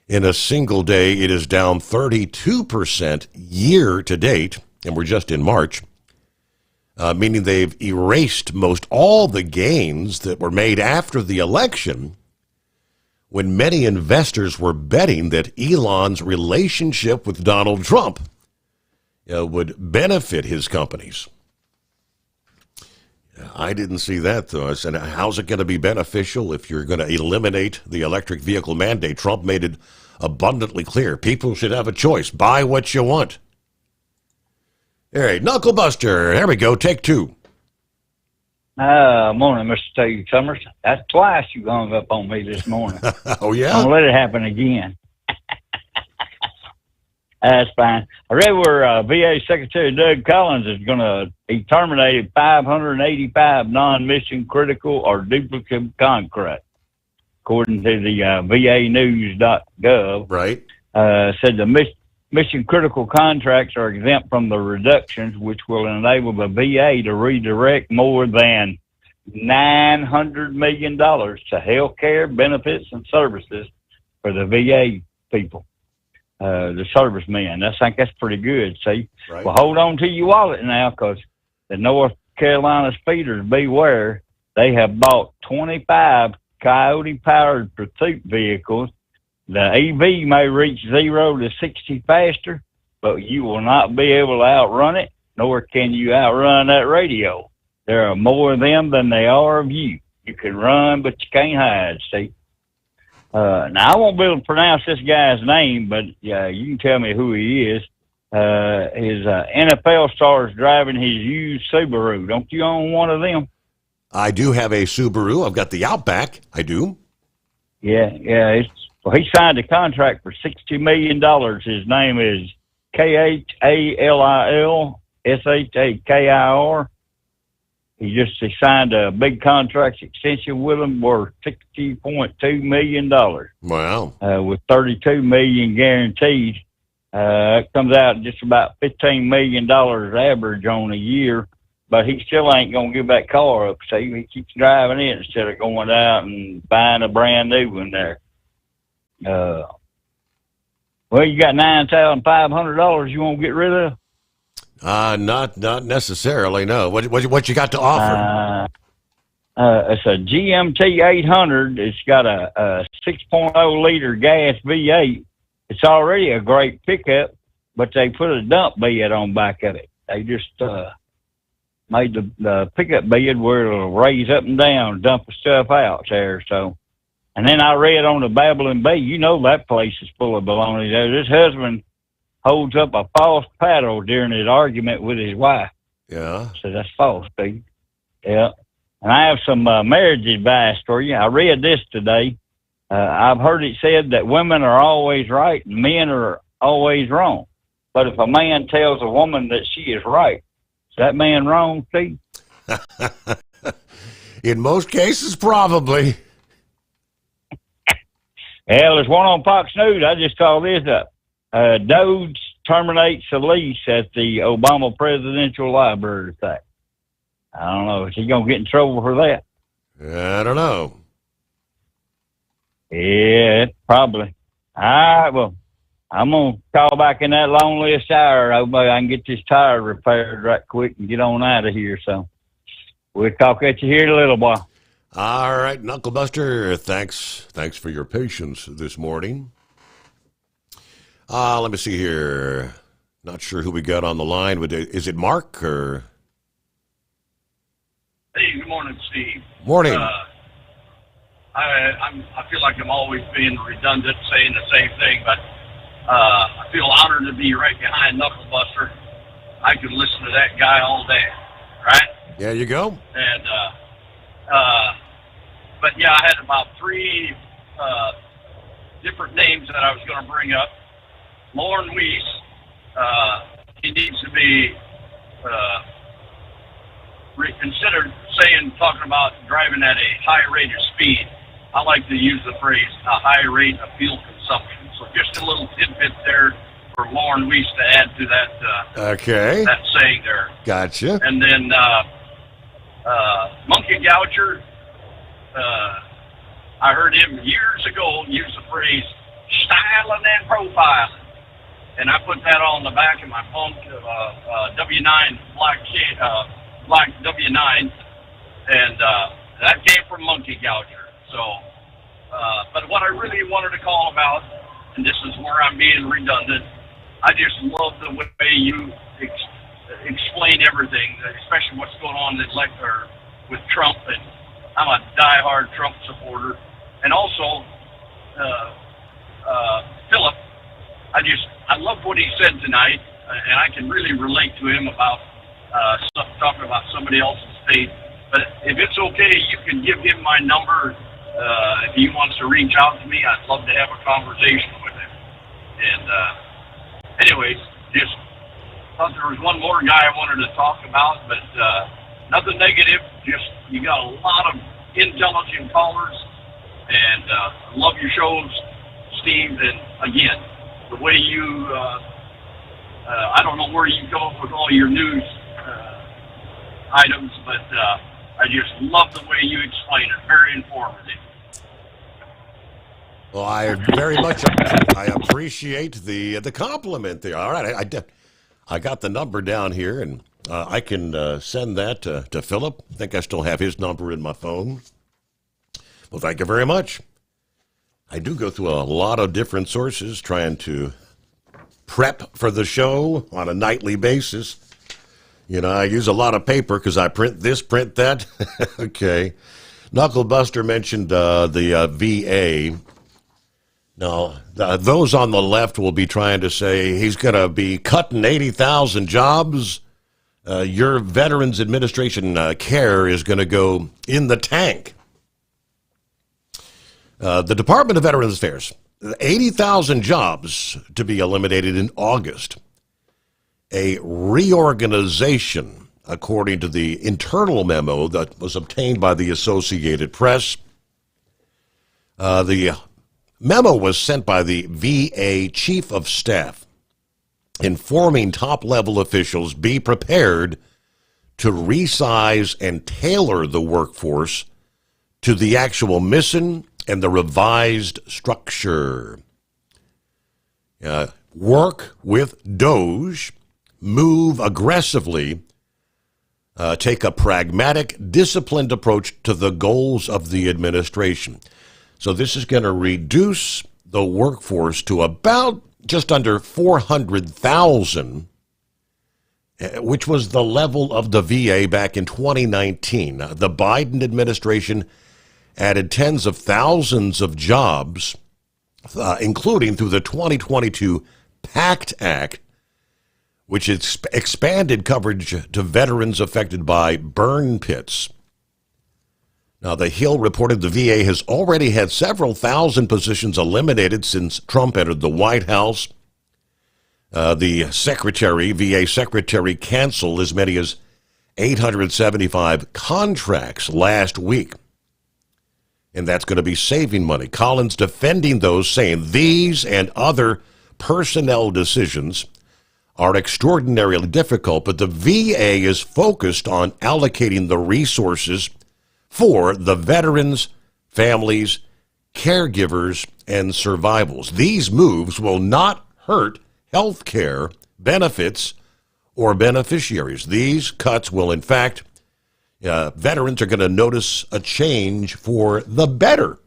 in a single day. It is down 32% year to date, and we're just in March, meaning they've erased most all the gains that were made after the election, when many investors were betting that Elon's relationship with Donald Trump would benefit his companies. I didn't see that, though. I said, how's it going to be beneficial if you're going to eliminate the electric vehicle mandate? Trump made it abundantly clear. People should have a choice. Buy what you want. All right, Knuckle Buster. There we go. Take two. Morning, Mr. Steve Sommers. That's twice you hung up on me this morning. Oh, yeah? Don't let it happen again. That's fine. I read where VA Secretary Doug Collins is going to be terminated 585 non-mission critical or duplicate contracts, according to the VAnews.gov. Right. Said the mission critical contracts are exempt from the reductions, which will enable the VA to redirect more than $900 million to health care, benefits, and services for the VA people. The servicemen. I think that's pretty good. See, right. Well, hold on to your wallet now, because the North Carolina speeders, beware. They have bought 25 Coyote-powered pursuit vehicles. The EV may reach 0 to 60 faster, but you will not be able to outrun it, nor can you outrun that radio. There are more of them than there are of you. You can run, but you can't hide. See. Now, I won't be able to pronounce this guy's name, but you can tell me who he is. His NFL star is driving his used Subaru. Don't you own one of them? I do have a Subaru. I've got the Outback. I do. Yeah. Well, he signed a contract for $60 million. His name is KHALILSHAKIR. He signed a big contract extension with them worth $60.2 million. Wow. With $32 million guaranteed. It comes out just about $15 million average on a year, but he still ain't going to give that car up. So he keeps driving it instead of going out and buying a brand new one there. Well, you got $9,500 you won't get rid of? Not necessarily, no. What you got to offer? It's a GMT 800. It's got a 6.0 liter gas V8. It's already a great pickup, but they put a dump bed on back of it. They just made the pickup bed where it'll raise up and down, dump the stuff out there. So, and then I read on the Babylon Bay, you know that place is full of baloney. This husband holds up a false paddle during his argument with his wife. Yeah. So that's false, Steve. Yeah. And I have some marriage advice for you. I read this today. I've heard it said that women are always right and men are always wrong. But if a man tells a woman that she is right, is that man wrong, Steve? In most cases, probably. Hell, there's one on Fox News. I just called this up. Doge terminates the lease at the Obama Presidential Library thing. I don't know. Is he going to get in trouble for that? I don't know. Yeah, probably. All right, well, I'm going to call back in that long list hour. Hopefully I can get this tire repaired right quick and get on out of here. So we'll talk at you here in a little while. All right, Knucklebuster, thanks for your patience this morning. Let me see here. Not sure who we got on the line. Is it Mark or? Hey, good morning, Steve. Morning. I feel like I'm always being redundant, saying the same thing, but I feel honored to be right behind Knucklebuster. I could listen to that guy all day, right? There you go. And but yeah, I had about three different names that I was going to bring up. Lauren Weiss, he needs to be reconsidered talking about driving at a high rate of speed. I like to use the phrase a high rate of fuel consumption. So just a little tidbit there for Lauren Weiss to add to that. Okay. That saying there. Gotcha. And then Monkey Gouger, I heard him years ago use the phrase styling and profiling. And I put that on the back of my punk W9 black W9, and that came from Monkey Gouger. So, but what I really wanted to call about, and this is where I'm being redundant, I just love the way you explain everything, especially what's going on with Trump. And I'm a diehard Trump supporter, and also Philip. I loved what he said tonight, and I can really relate to him about talking about somebody else's faith. But if it's okay, you can give him my number. If he wants to reach out to me, I'd love to have a conversation with him. And anyways, just thought there was one more guy I wanted to talk about, but nothing negative. Just you got a lot of intelligent callers, and love your shows, Steve. And again, the way you, I don't know where you go with all your news items, but I just love the way you explain it. Very informative. Well, I very much I appreciate the compliment there. All right, I got the number down here, and I can send that to Philip. I think I still have his number in my phone. Well, thank you very much. I do go through a lot of different sources trying to prep for the show on a nightly basis. You know, I use a lot of paper because I print this, print that. Okay. Knucklebuster mentioned the VA. Now, those on the left will be trying to say he's going to be cutting 80,000 jobs. Your Veterans Administration care is going to go in the tank. The Department of Veterans Affairs, 80,000 jobs to be eliminated in August. a reorganization, according to the internal memo that was obtained by the Associated Press. The memo was sent by the VA Chief of Staff, informing top-level officials be prepared to resize and tailor the workforce to the actual mission and the revised structure. Work with DOGE, move aggressively, take a pragmatic, disciplined approach to the goals of the administration. So this is going to reduce the workforce to about just under 400,000, which was the level of the VA back in 2019. The Biden administration added tens of thousands of jobs, including through the 2022 PACT Act, which expanded coverage to veterans affected by burn pits. Now, The Hill reported the VA has already had several thousand positions eliminated since Trump entered the White House. The VA secretary, canceled as many as 875 contracts last week. And that's going to be saving money. Collins defending those, saying these and other personnel decisions are extraordinarily difficult, but the VA is focused on allocating the resources for the veterans, families, caregivers, and survivals. These moves will not hurt health care, benefits, or beneficiaries. These cuts will, in fact, veterans are going to notice a change for the better.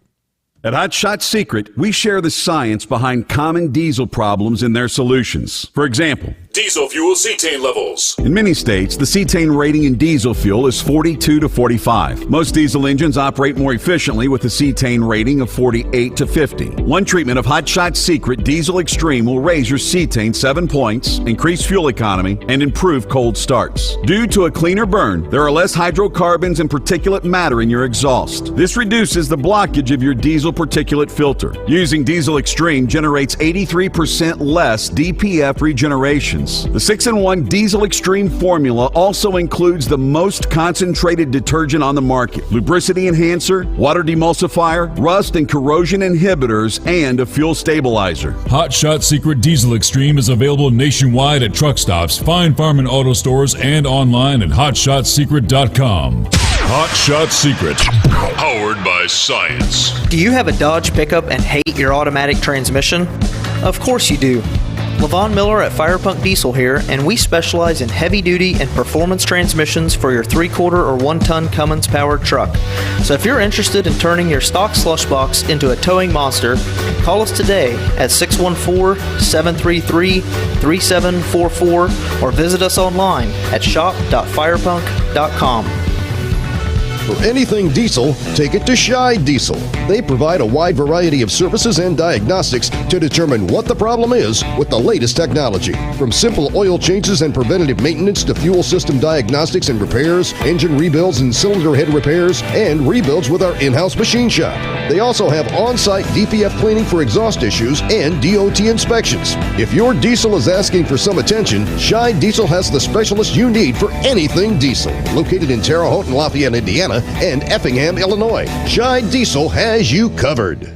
At Hot Shot Secret, we share the science behind common diesel problems and their solutions. For example, Diesel fuel cetane levels. in many states, the cetane rating in diesel fuel is 42 to 45. Most diesel engines operate more efficiently with a cetane rating of 48 to 50. One treatment of Hot Shot Secret Diesel Extreme will raise your cetane 7 points, increase fuel economy, and improve cold starts. Due to a cleaner burn, there are less hydrocarbons and particulate matter in your exhaust. This reduces the blockage of your diesel particulate filter. Using Diesel Extreme generates 83% less DPF regeneration. The 6-in-1 Diesel Extreme formula also includes the most concentrated detergent on the market, lubricity enhancer, water demulsifier, rust and corrosion inhibitors, and a fuel stabilizer. Hot Shot Secret Diesel Extreme is available nationwide at truck stops, fine farm and auto stores, and online at hotshotsecret.com. Hot Shot Secret, powered by science. Do you have a Dodge pickup and hate your automatic transmission? Of course you do. Levon Miller at Firepunk Diesel here, and we specialize in heavy-duty and performance transmissions for your 3-quarter or 1-ton Cummins-powered truck. So if you're interested in turning your stock slush box into a towing monster, call us today at 614-733-3744 or visit us online at shop.firepunk.com. For anything diesel, take it to Shy Diesel. They provide a wide variety of services and diagnostics to determine what the problem is with the latest technology. From simple oil changes and preventative maintenance to fuel system diagnostics and repairs, engine rebuilds and cylinder head repairs, and rebuilds with our in-house machine shop. They also have on-site DPF cleaning for exhaust issues and DOT inspections. If your diesel is asking for some attention, Shy Diesel has the specialist you need for anything diesel. Located in Terre Haute and Lafayette, Indiana, and Effingham, Illinois, Shy Diesel has you covered.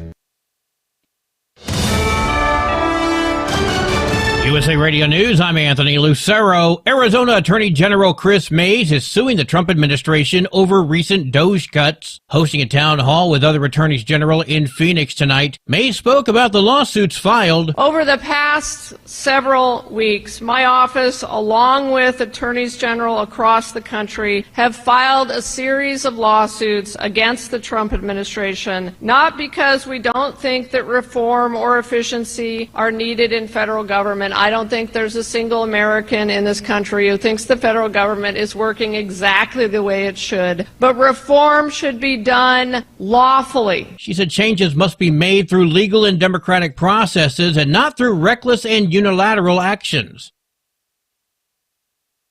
USA Radio News, I'm Anthony Lucero. Arizona Attorney General Chris Mays is suing the Trump administration over recent DOGE cuts. Hosting a town hall with other attorneys general in Phoenix tonight, Mays spoke about the lawsuits filed. Over the past several weeks, my office, along with attorneys general across the country, have filed a series of lawsuits against the Trump administration, not because we don't think that reform or efficiency are needed in federal government. I don't think there's a single American in this country who thinks the federal government is working exactly the way it should. But reform should be done lawfully. She said changes must be made through legal and democratic processes and not through reckless and unilateral actions.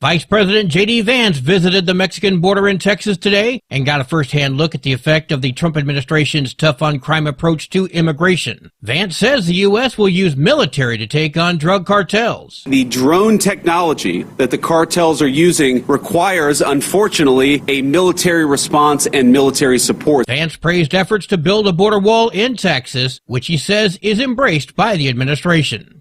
Vice President J.D. Vance visited the Mexican border in Texas today and got a first-hand look at the effect of the Trump administration's tough-on-crime approach to immigration. Vance says the U.S. will use military to take on drug cartels. The drone technology that the cartels are using requires, unfortunately, a military response and military support. Vance praised efforts to build a border wall in Texas, which he says is embraced by the administration.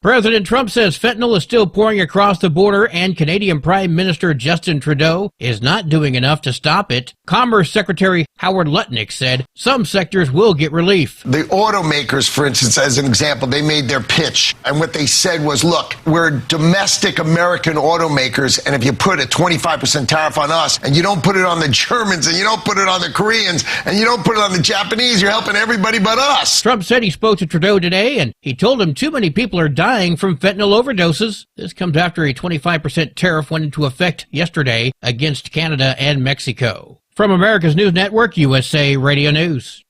President Trump says fentanyl is still pouring across the border, and Canadian Prime Minister Justin Trudeau is not doing enough to stop it. Commerce Secretary Howard Lutnick said some sectors will get relief. The automakers, for instance, as an example, they made their pitch, and what they said was, look, we're domestic American automakers, and if you put a 25% tariff on us, and you don't put it on the Germans, and you don't put it on the Koreans, and you don't put it on the Japanese, you're helping everybody but us. Trump said he spoke to Trudeau today, and he told him too many people are dying from fentanyl overdoses. This comes after a 25% tariff went into effect yesterday against Canada and Mexico. From America's News Network, USA Radio News.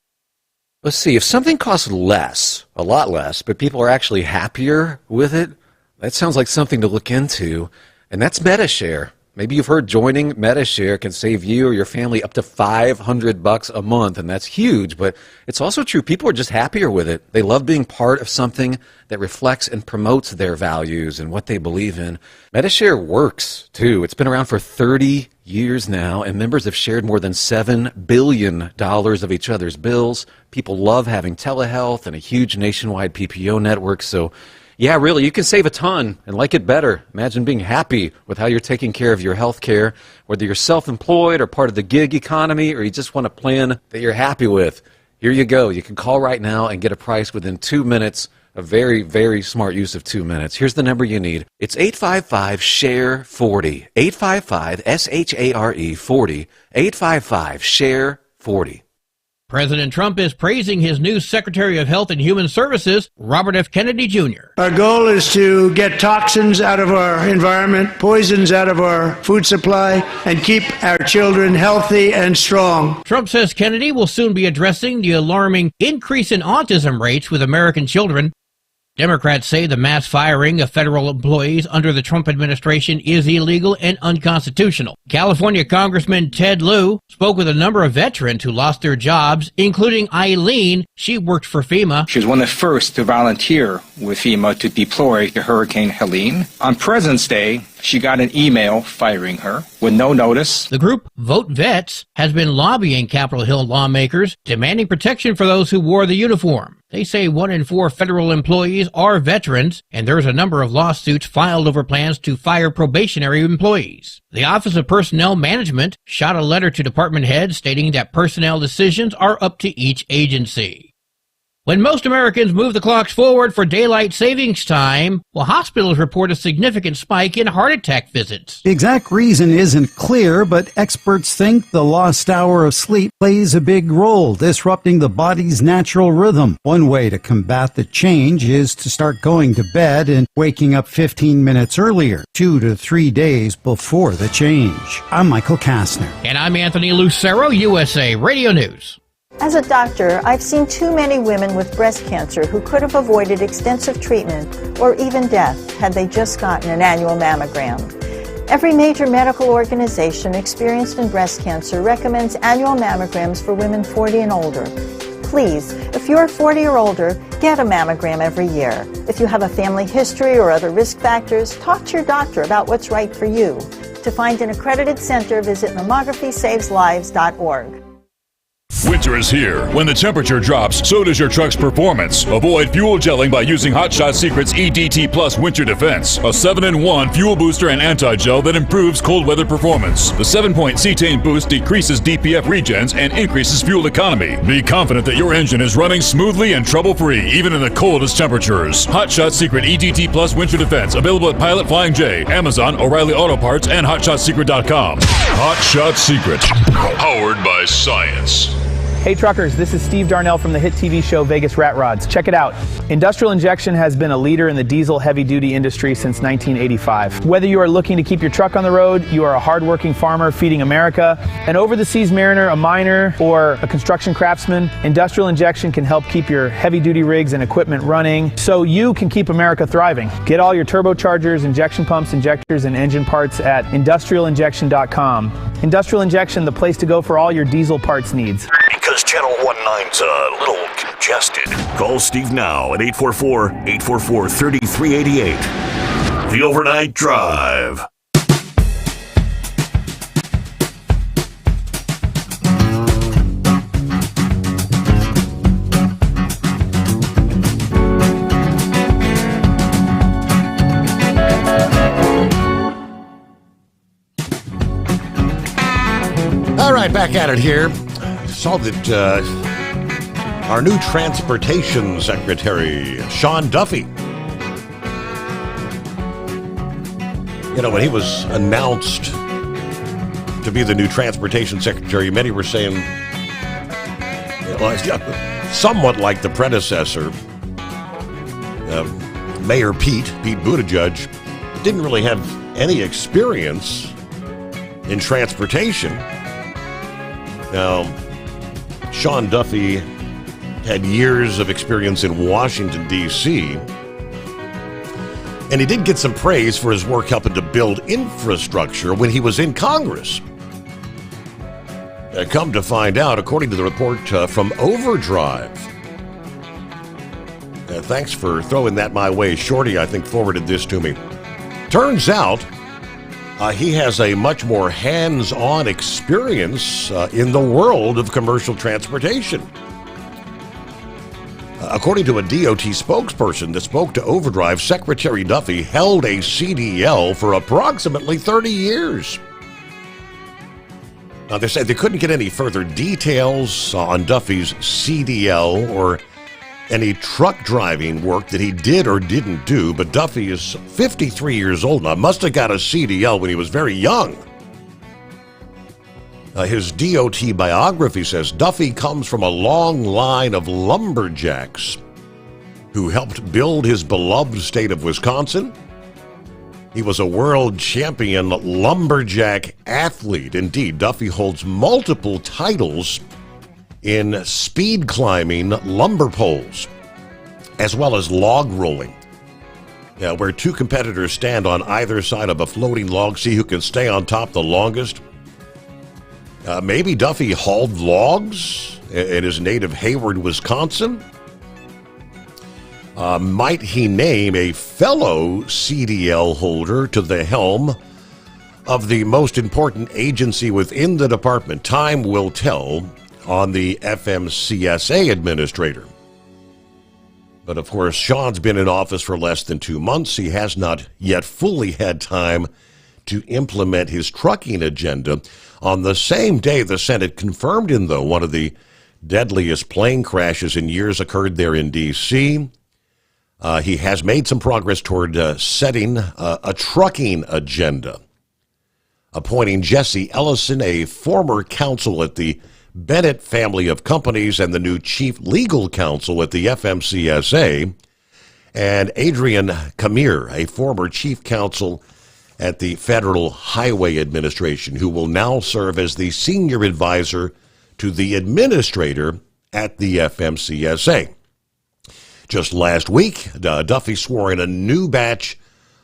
Let's see, if something costs less, a lot less, but people are actually happier with it, that sounds like something to look into, and that's MetaShare. Maybe you've heard joining MetaShare can save you or your family up to $500 a month, and that's huge, but it's also true. People are just happier with it. They love being part of something that reflects and promotes their values and what they believe in. MetaShare works, too. It's been around for 30 years now, and members have shared more than $7 billion of each other's bills. People love having telehealth and a huge nationwide PPO network, so yeah, really, you can save a ton and like it better. Imagine being happy with how you're taking care of your health care, whether you're self-employed or part of the gig economy, or you just want a plan that you're happy with. Here you go. You can call right now and get a price within 2 minutes. A very, very smart use of 2 minutes. Here's the number you need. It's 855-SHARE-40. 855-SHARE 40. 855-SHARE-40. President Trump is praising his new Secretary of Health and Human Services, Robert F. Kennedy Jr. Our goal is to get toxins out of our environment, poisons out of our food supply, and keep our children healthy and strong. Trump says Kennedy will soon be addressing the alarming increase in autism rates with American children. Democrats say the mass firing of federal employees under the Trump administration is illegal and unconstitutional. California Congressman Ted Lieu spoke with a number of veterans who lost their jobs, including Eileen. She worked for FEMA. She was one of the first to volunteer with FEMA to deploy to Hurricane Helene. On President's Day, she got an email firing her with no notice. The group Vote Vets has been lobbying Capitol Hill lawmakers, demanding protection for those who wore the uniform. They say 1 in 4 federal employees are veterans, and there's a number of lawsuits filed over plans to fire probationary employees. The Office of Personnel Management shot a letter to department heads stating that personnel decisions are up to each agency. When most Americans move the clocks forward for daylight savings time, well, hospitals report a significant spike in heart attack visits. The exact reason isn't clear, but experts think the lost hour of sleep plays a big role, disrupting the body's natural rhythm. One way to combat the change is to start going to bed and waking up 15 minutes earlier, 2 to 3 days before the change. I'm Michael Kastner. And I'm Anthony Lucero, USA Radio News. As a doctor, I've seen too many women with breast cancer who could have avoided extensive treatment or even death had they just gotten an annual mammogram. Every major medical organization experienced in breast cancer recommends annual mammograms for women 40 and older. Please, if you're 40 or older, get a mammogram every year. If you have a family history or other risk factors, talk to your doctor about what's right for you. To find an accredited center, visit mammography-saves-lives.org. Winter is here. When the temperature drops, so does your truck's performance. Avoid fuel gelling by using Hot Shot Secret's EDT Plus Winter Defense, a 7-in-1 fuel booster and anti-gel that improves cold weather performance. The 7-point cetane boost decreases DPF regens and increases fuel economy. Be confident that your engine is running smoothly and trouble-free, even in the coldest temperatures. Hot Shot Secret EDT Plus Winter Defense, available at Pilot Flying J, Amazon, O'Reilly Auto Parts, and HotShotSecret.com. Hot Shot Secret, powered by science. Hey truckers, this is Steve Darnell from the hit TV show Vegas Rat Rods. Check it out. Industrial Injection has been a leader in the diesel heavy-duty industry since 1985. Whether you are looking to keep your truck on the road, you are a hard-working farmer feeding America, an over-the-seas mariner, a miner, or a construction craftsman, Industrial Injection can help keep your heavy-duty rigs and equipment running so you can keep America thriving. Get all your turbochargers, injection pumps, injectors, and engine parts at industrialinjection.com. Industrial Injection, the place to go for all your diesel parts needs. Because Channel 19's a little congested. Call Steve now at 844-844-3388. The Overnight Drive. All right, back at it here. Saw that our new transportation secretary, Sean Duffy, when he was announced to be the new transportation secretary, many were saying, somewhat like the predecessor, Mayor Pete Buttigieg, didn't really have any experience in transportation. Now, Sean Duffy had years of experience in Washington, D.C., and he did get some praise for his work helping to build infrastructure when he was in Congress. Come to find out, according to the report from Overdrive, thanks for throwing that my way. Shorty, I think, forwarded this to me. Turns out, he has a much more hands-on experience in the world of commercial transportation. According to a DOT spokesperson that spoke to Overdrive, Secretary Duffy held a CDL for approximately 30 years. They said they couldn't get any further details on Duffy's CDL or any truck driving work that he did or didn't do, but Duffy is 53 years old now. Must have got a CDL when he was very young. His DOT biography says Duffy comes from a long line of lumberjacks who helped build his beloved state of Wisconsin. He was a world champion lumberjack athlete. Indeed, Duffy holds multiple titles in speed climbing lumber poles, as well as log rolling, where two competitors stand on either side of a floating log, see who can stay on top the longest. Maybe Duffy hauled logs in his native Hayward, Wisconsin. Might he name a fellow CDL holder to the helm of the most important agency within the department? Time will tell on the FMCSA administrator. But of course, Sean's been in office for less than 2 months. He has not yet fully had time to implement his trucking agenda. On the same day, the Senate confirmed him, though. One of the deadliest plane crashes in years occurred there in D.C. He has made some progress toward setting a trucking agenda, appointing Jesse Ellison, a former counsel at the Bennett family of companies and the new chief legal counsel at the FMCSA, and Adrian Kamir, a former chief counsel at the Federal Highway Administration, who will now serve as the senior advisor to the administrator at the FMCSA. Just last week, Duffy swore in a new batch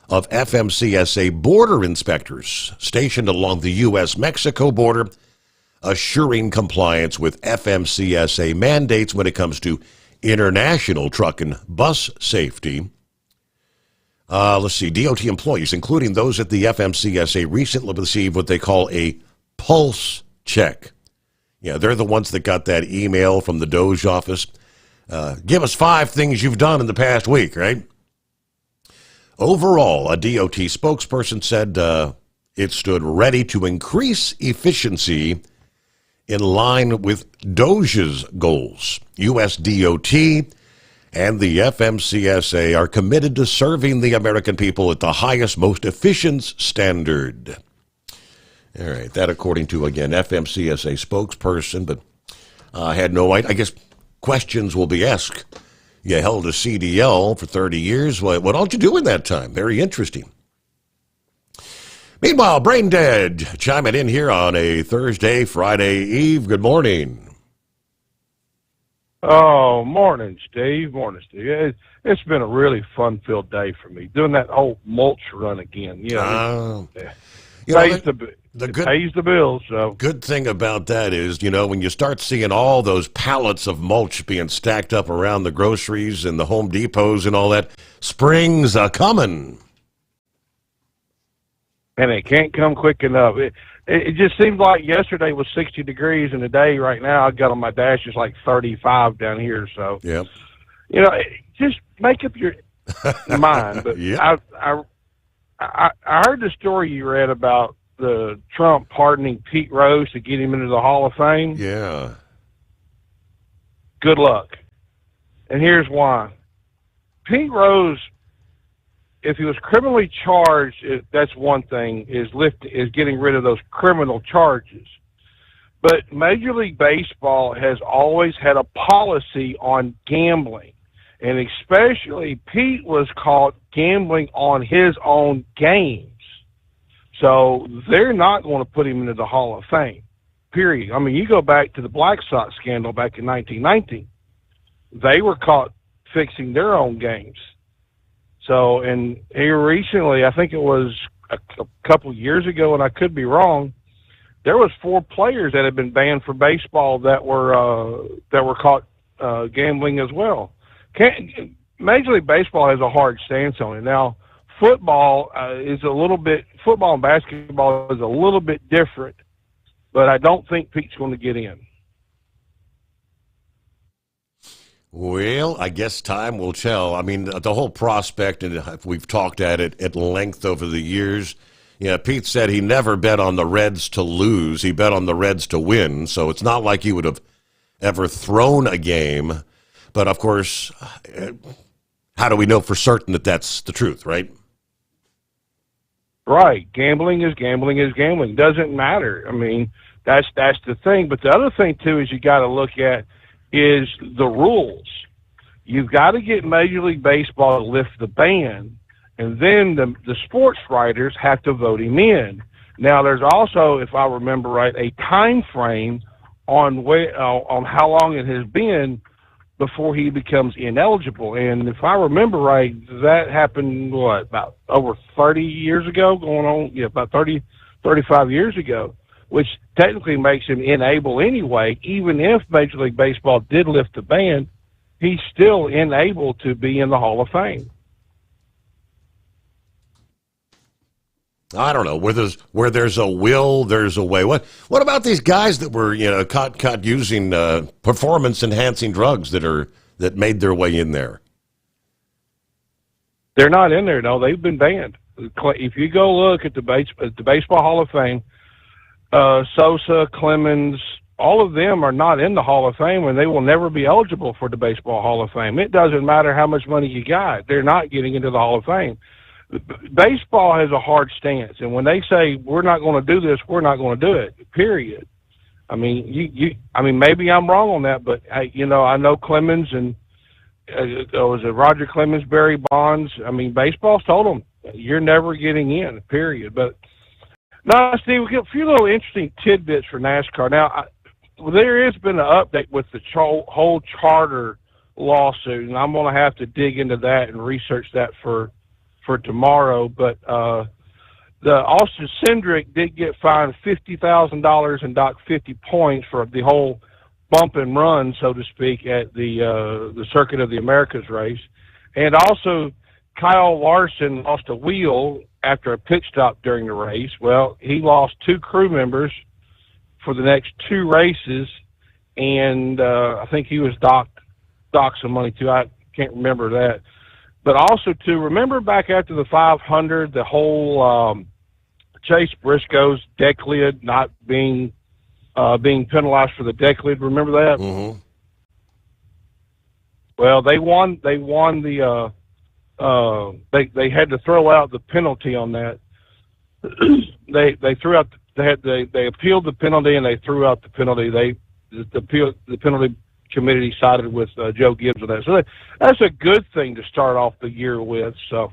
of FMCSA border inspectors stationed along the U.S.-Mexico border, assuring compliance with FMCSA mandates when it comes to international truck and bus safety. Let's see, DOT employees, including those at the FMCSA, recently received what they call a pulse check. Yeah, they're the ones that got that email from the Doge office. Give us 5 things you've done in the past week, right? Overall, a DOT spokesperson said it stood ready to increase efficiency in line with Doge's goals. U.S. DOT and the FMCSA are committed to serving the American people at the highest, most efficient standard. All right, that according to, again, FMCSA spokesperson, but I had no idea. I guess questions will be asked. You held a CDL for 30 years. What all did you do in that time? Very interesting. Meanwhile, Brain Dead chiming in here on a Thursday, Friday Eve. Good morning. Oh, morning, Steve. Morning, Steve. It's been a really fun-filled day for me. Doing that old mulch run again. Pays the bills. So good thing about that is, when you start seeing all those pallets of mulch being stacked up around the groceries and the Home Depots and all that, spring's a-coming. And it can't come quick enough. It just seemed like yesterday was 60 degrees, and today, right now, I got on my dash, it's like 35 down here. So, yep. Just make up your mind. But yep. I heard the story you read about the Trump pardoning Pete Rose to get him into the Hall of Fame. Yeah. Good luck. And here's why. Pete Rose, if he was criminally charged, that's one thing, is getting rid of those criminal charges. But Major League Baseball has always had a policy on gambling. And especially Pete was caught gambling on his own games. So they're not going to put him into the Hall of Fame, period. I mean, you go back to the Black Sox scandal back in 1919. They were caught fixing their own games. So, and here recently, I think it was a couple of years ago, and I could be wrong, there was 4 players that had been banned from baseball that were caught gambling as well. Major League Baseball has a hard stance on it. Now, football football and basketball is a little bit different, but I don't think Pete's going to get in. Well, I guess time will tell. I mean, the whole prospect, and we've talked at it at length over the years. Pete said he never bet on the Reds to lose. He bet on the Reds to win. So it's not like he would have ever thrown a game. But, of course, how do we know for certain that that's the truth, right? Right. Gambling is gambling is gambling. Doesn't matter. I mean, that's the thing. But the other thing, too, is you got to look at is the rules. You've got to get Major League Baseball to lift the ban, and then the sports writers have to vote him in. Now, there's also, if I remember right, a time frame on how long it has been before he becomes ineligible. And if I remember right, that happened, about over 30 years ago, about 30, 35 years ago, which technically makes him inable anyway. Even if Major League Baseball did lift the ban, he's still unable to be in the Hall of Fame. I don't know. Where there's a will, there's a way. What about these guys that were caught using performance enhancing drugs that made their way in there? They're not in there. No, they've been banned. If you go look at the Baseball Hall of Fame, Sosa, Clemens, all of them are not in the Hall of Fame, and they will never be eligible for the Baseball Hall of Fame. It doesn't matter how much money you got; they're not getting into the Hall of Fame. Baseball has a hard stance, and when they say we're not going to do this, we're not going to do it. Period. I mean, I mean, maybe I'm wrong on that, but I know Clemens and was it Roger Clemens, Barry Bonds? I mean, baseball's told them you're never getting in. Period. But no, Steve, we get a few little interesting tidbits for NASCAR. Now, there has been an update with the whole charter lawsuit, and I'm going to have to dig into that and research that for tomorrow. But the Austin Cindric did get fined $50,000 and docked 50 points for the whole bump and run, so to speak, at the Circuit of the Americas race. And also, Kyle Larson lost a wheel after a pit stop during the race. Well, he lost 2 crew members for the next 2 races, and I think he was docked some money too. I can't remember that. But also, too, remember back after the 500, the whole Chase Briscoe's deck lid not being penalized for the deck lid. Remember that? Mm-hmm. Well, they won the they had to throw out the penalty on that. they threw out they appealed the penalty, and they threw out the penalty. the penalty committee sided with Joe Gibbs on that. So that's a good thing to start off the year with. So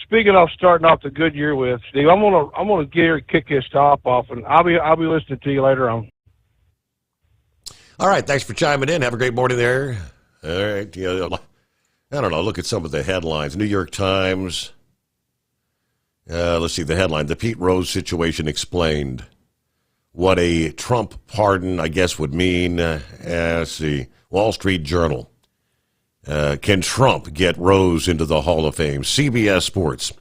speaking of starting off the good year with, Steve, I'm gonna kick this top off, and I'll be listening to you later on. All right, thanks for chiming in. Have a great morning there. All right, I don't know. Look at some of the headlines. New York Times. Let's see the headline. The Pete Rose situation explained. What a Trump pardon, I guess, would mean. Let's see. Wall Street Journal. Can Trump get Rose into the Hall of Fame? CBS Sports.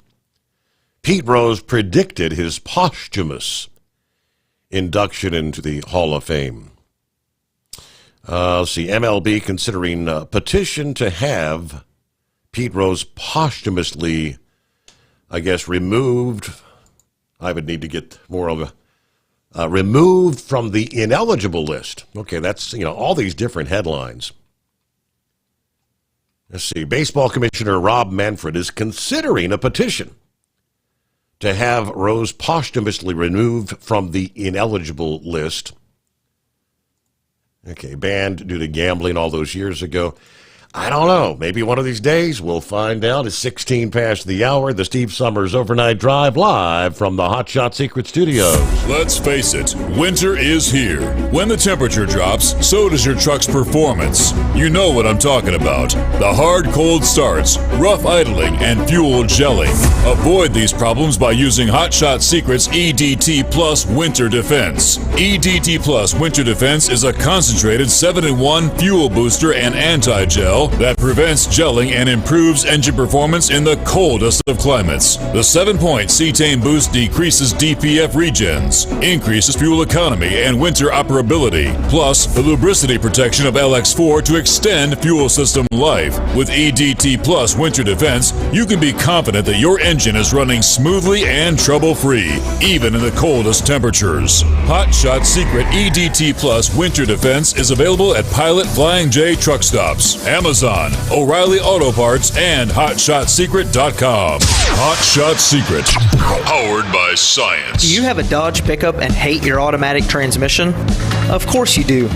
Pete Rose predicted his posthumous induction into the Hall of Fame. Let's see. MLB considering a petition to have Pete Rose posthumously, I guess, removed. I would need to get more of a removed from the ineligible list. Okay, that's, all these different headlines. Let's see. Baseball Commissioner Rob Manfred is considering a petition to have Rose posthumously removed from the ineligible list. Okay, banned due to gambling all those years ago. I don't know. Maybe one of these days we'll find out. It's 16 past the hour. The Steve Sommers Overnight Drive live from the Hot Shot Secret Studios. Let's face it, winter is here. When the temperature drops, so does your truck's performance. You know what I'm talking about. The hard cold starts, rough idling, and fuel gelling. Avoid these problems by using Hot Shot Secret's EDT Plus Winter Defense. EDT Plus Winter Defense is a concentrated 7-in-1 fuel booster and anti-gel that prevents gelling and improves engine performance in the coldest of climates. The 7-point cetane boost decreases DPF regens, increases fuel economy and winter operability, plus the lubricity protection of LX4 to extend fuel system life. With EDT Plus Winter Defense, you can be confident that your engine is running smoothly and trouble-free, even in the coldest temperatures. Hot Shot Secret EDT Plus Winter Defense is available at Pilot Flying J truck stops, Amazon, O'Reilly Auto Parts, and HotShotSecret.com. Hot Shot Secret, powered by science. Do you have a Dodge pickup and hate your automatic transmission? Of course you do.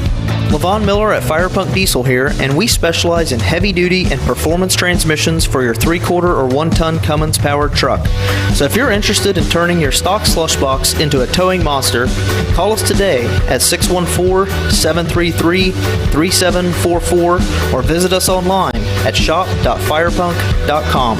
Levon Miller at Firepunk Diesel here, and we specialize in heavy-duty and performance transmissions for your 3-quarter or 1-ton Cummins-powered truck. So if you're interested in turning your stock slush box into a towing monster, call us today at 614-733-3744 or visit us online at shop.firepunk.com.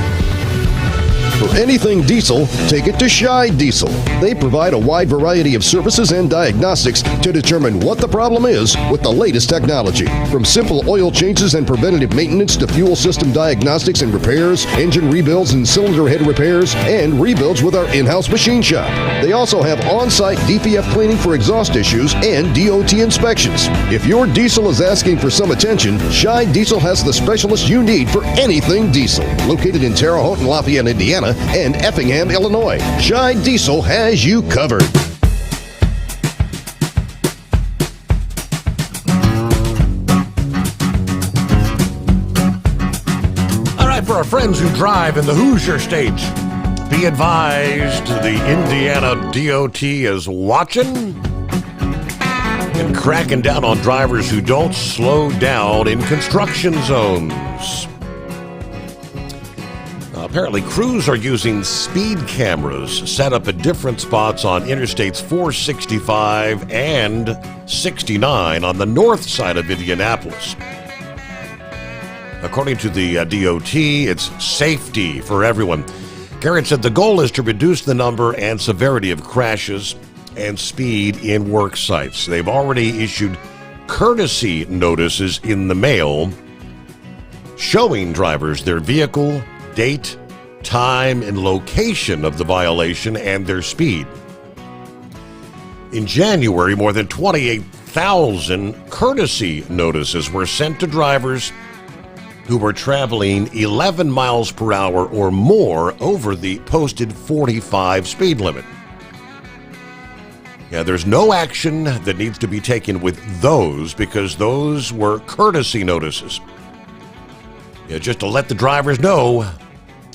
For anything diesel, take it to Shy Diesel. They provide a wide variety of services and diagnostics to determine what the problem is with the latest technology. From simple oil changes and preventative maintenance to fuel system diagnostics and repairs, engine rebuilds and cylinder head repairs, and rebuilds with our in-house machine shop. They also have on-site DPF cleaning for exhaust issues and DOT inspections. If your diesel is asking for some attention, Shy Diesel has the specialist you need for anything diesel. Located in Terre Haute and Lafayette, Indiana, and Effingham, Illinois. Shy Diesel has you covered. All right, for our friends who drive in the Hoosier State, be advised the Indiana DOT is watching and cracking down on drivers who don't slow down in construction zones. Apparently, crews are using speed cameras set up at different spots on Interstates 465 and 69 on the north side of Indianapolis. According to the DOT, it's safety for everyone. Garrett said the goal is to reduce the number and severity of crashes and speed in work sites. They've already issued courtesy notices in the mail showing drivers their vehicle, date, time, and location of the violation and their speed. In January, more than 28,000 courtesy notices were sent to drivers who were traveling 11 miles per hour or more over the posted 45 speed limit. Yeah, there's no action that needs to be taken with those because those were courtesy notices. Yeah, just to let the drivers know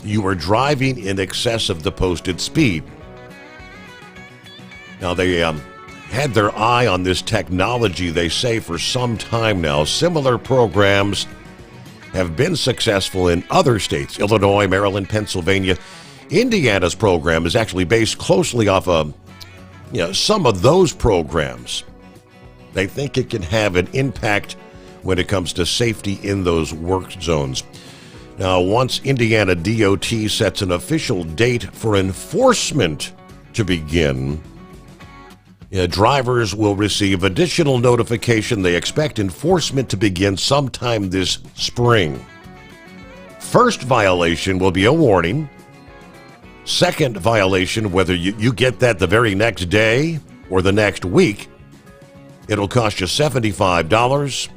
you were driving in excess of the posted speed. Now, they had their eye on this technology, they say, for some time now. Similar programs have been successful in other states, Illinois, Maryland, Pennsylvania. Indiana's program is actually based closely off of some of those programs. They think it can have an impact when it comes to safety in those work zones. Now, once Indiana DOT sets an official date for enforcement to begin, drivers will receive additional notification. They expect enforcement to begin sometime this spring. First violation will be a warning. Second violation, whether you get that the very next day or the next week, it'll cost you $75.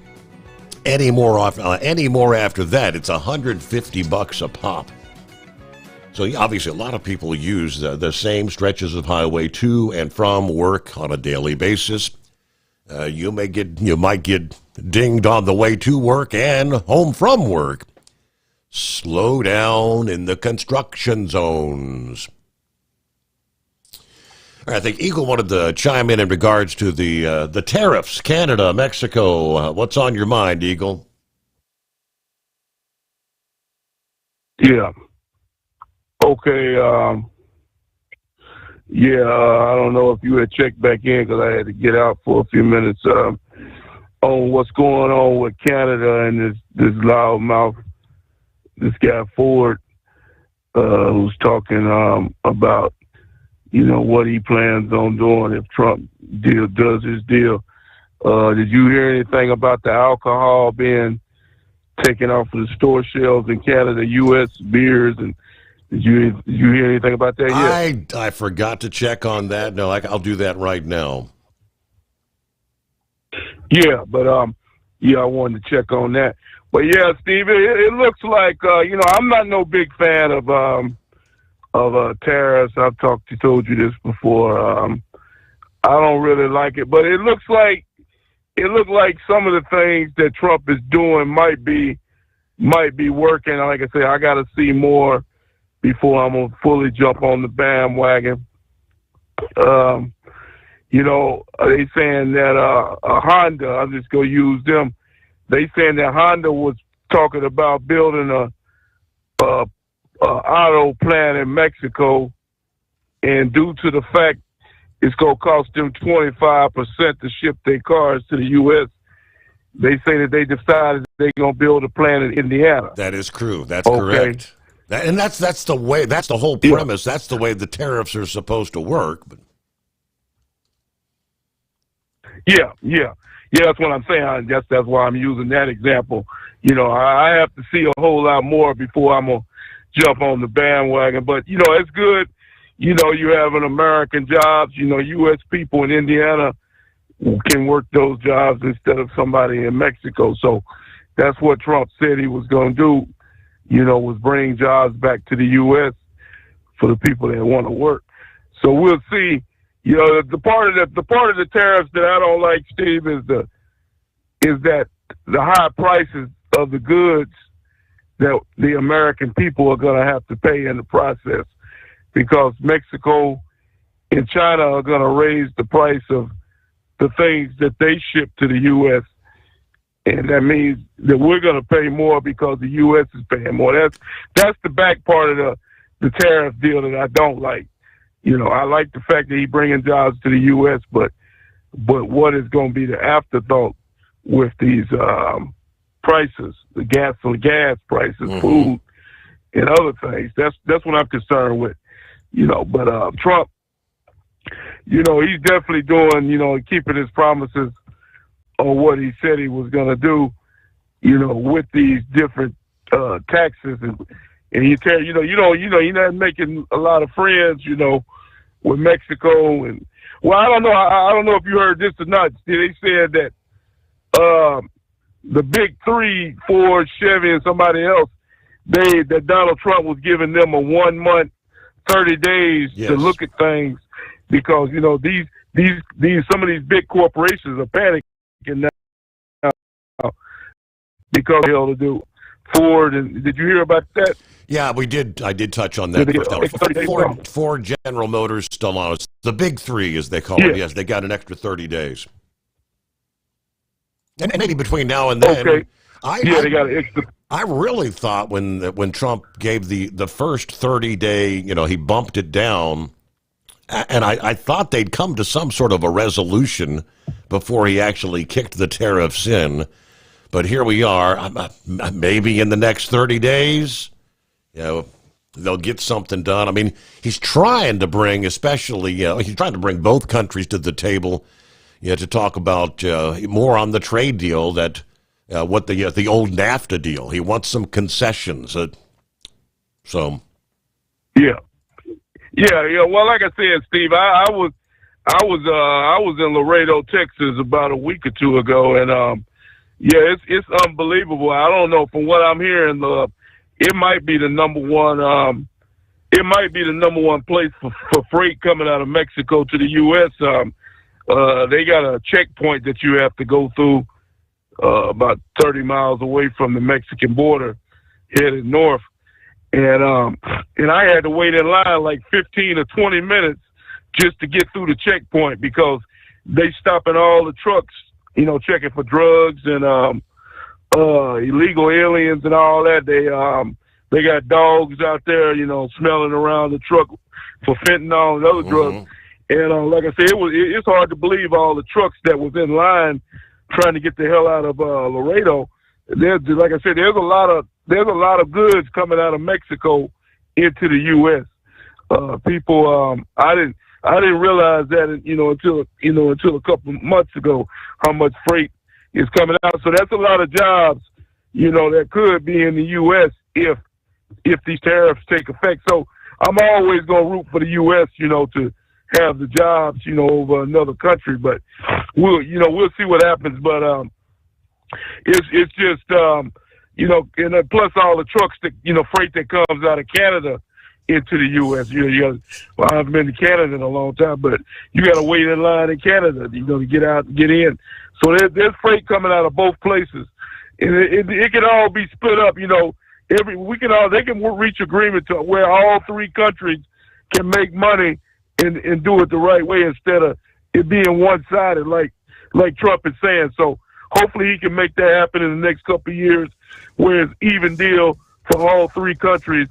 Any more after that, it's $150 a pop. So obviously, a lot of people use the same stretches of highway to and from work on a daily basis. You might get dinged on the way to work and home from work. Slow down in the construction zones. All right, I think Eagle wanted to chime in regards to the tariffs, Canada, Mexico. What's on your mind, Eagle? Yeah. Okay. I don't know if you had checked back in because I had to get out for a few minutes on what's going on with Canada and this loudmouth, this guy Ford, who's talking about what he plans on doing if Trump does his deal. Did you hear anything about the alcohol being taken off of the store shelves in Canada, U.S. beers, and did you hear anything about that yet? I forgot to check on that. No, I'll do that right now. Yeah, but I wanted to check on that. But yeah, Steve, it looks like I'm not no big fan of tariffs. I've told you this before. I don't really like it, but it looks like some of the things that Trump is doing might be working. Like I say, I got to see more before I'm gonna fully jump on the bandwagon. They saying that Honda, I'm just gonna use them. They saying that Honda was talking about building a auto plant in Mexico, and due to the fact it's gonna cost them 25% to ship their cars to the U.S., they say that they decided they're gonna build a plant in Indiana. That is true. That's correct. And that's the way. That's the whole premise. Yeah. That's the way the tariffs are supposed to work. But yeah. That's what I'm saying. That's why I'm using that example. I have to see a whole lot more before I'm gonna jump on the bandwagon. But it's good. You having American jobs. U.S. people in Indiana can work those jobs instead of somebody in Mexico. So that's what Trump said he was going to do. Was bring jobs back to the U.S. for the people that want to work. So we'll see. The part of the tariffs that I don't like, Steve, is that the high prices of the goods that the American people are going to have to pay in the process, because Mexico and China are going to raise the price of the things that they ship to the U.S., and that means that we're going to pay more because the U.S. is paying more. That's the back part of the tariff deal that I don't like. I like the fact that he's bringing jobs to the U.S., but what is going to be the afterthought with these prices, the gas prices, food, and other things? That's what I'm concerned with. But Trump, he's definitely doing, keeping his promises on what he said he was going to do, with these different taxes, and he tell you're not making a lot of friends, with Mexico, and I don't know. I don't know if you heard this or not. They said that the big three, Ford, Chevy, and somebody else, that Donald Trump was giving them a 1 month, 30 days to look at things, because these some of these big corporations are panicking now because they're able to do. Ford, and did you hear about that? Yeah, we did. I did touch on that. Ford, General Motors, Stellantis, the big three, as they call it. Yes, they got an extra 30 days. And maybe between now and then. Okay. They got an extra. I really thought when Trump gave the first 30-day, he bumped it down, and I thought they'd come to some sort of a resolution before he actually kicked the tariffs in. But here we are. Maybe in the next 30 days, they'll get something done. I mean, he's trying to bring, especially, he's trying to bring both countries to the table, to talk about more on the trade deal that. What the old NAFTA deal? He wants some concessions. Yeah. Well, like I said, Steve, I was in Laredo, Texas, about a week or two ago, and it's unbelievable. I don't know. From what I'm hearing, it might be the number one. It might be the number one place for freight coming out of Mexico to the U.S. They got a checkpoint that you have to go through. About 30 miles away from the Mexican border, headed north, and I had to wait in line like 15 or 20 minutes just to get through the checkpoint because they stopping all the trucks, checking for drugs and illegal aliens and all that. They got dogs out there, smelling around the truck for fentanyl and other drugs. And like I said, it's hard to believe all the trucks that was in line trying to get the hell out of Laredo. Like I said, there's a lot of goods coming out of Mexico into the U.S. People, I didn't realize that, until a couple of months ago, how much freight is coming out. So that's a lot of jobs, that could be in the U.S. if these tariffs take effect. So I'm always going to root for the U.S., to have the jobs, over another country, but we'll see what happens. But it's just, and plus all the trucks that, freight that comes out of Canada into the U.S. I haven't been to Canada in a long time, but you got to wait in line in Canada, to get out and get in. So there's freight coming out of both places, and it can all be split up. They can reach agreement to where all three countries can make money. And do it the right way instead of it being one-sided like Trump is saying. So hopefully he can make that happen in the next couple of years where it's even deal for all three countries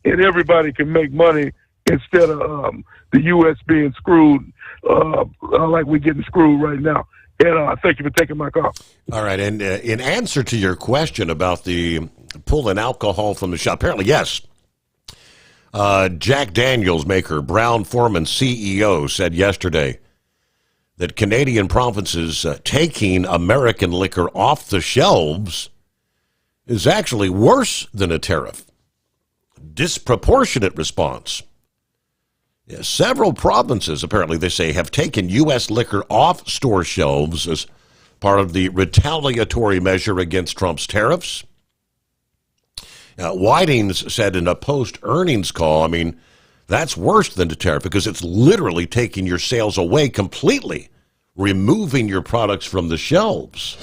and everybody can make money instead of the U.S. being screwed like we're getting screwed right now. And thank you for taking my call. All right. And in answer to your question about the pulling alcohol from the shop, apparently, yes. Jack Daniels maker Brown-Forman CEO said yesterday that Canadian provinces taking American liquor off the shelves is actually worse than a tariff. Disproportionate response. Yeah, several provinces, apparently, they say, have taken U.S. liquor off store shelves as part of the retaliatory measure against Trump's tariffs. Whitings said in a post-earnings call, that's worse than the tariff because it's literally taking your sales away completely, removing your products from the shelves.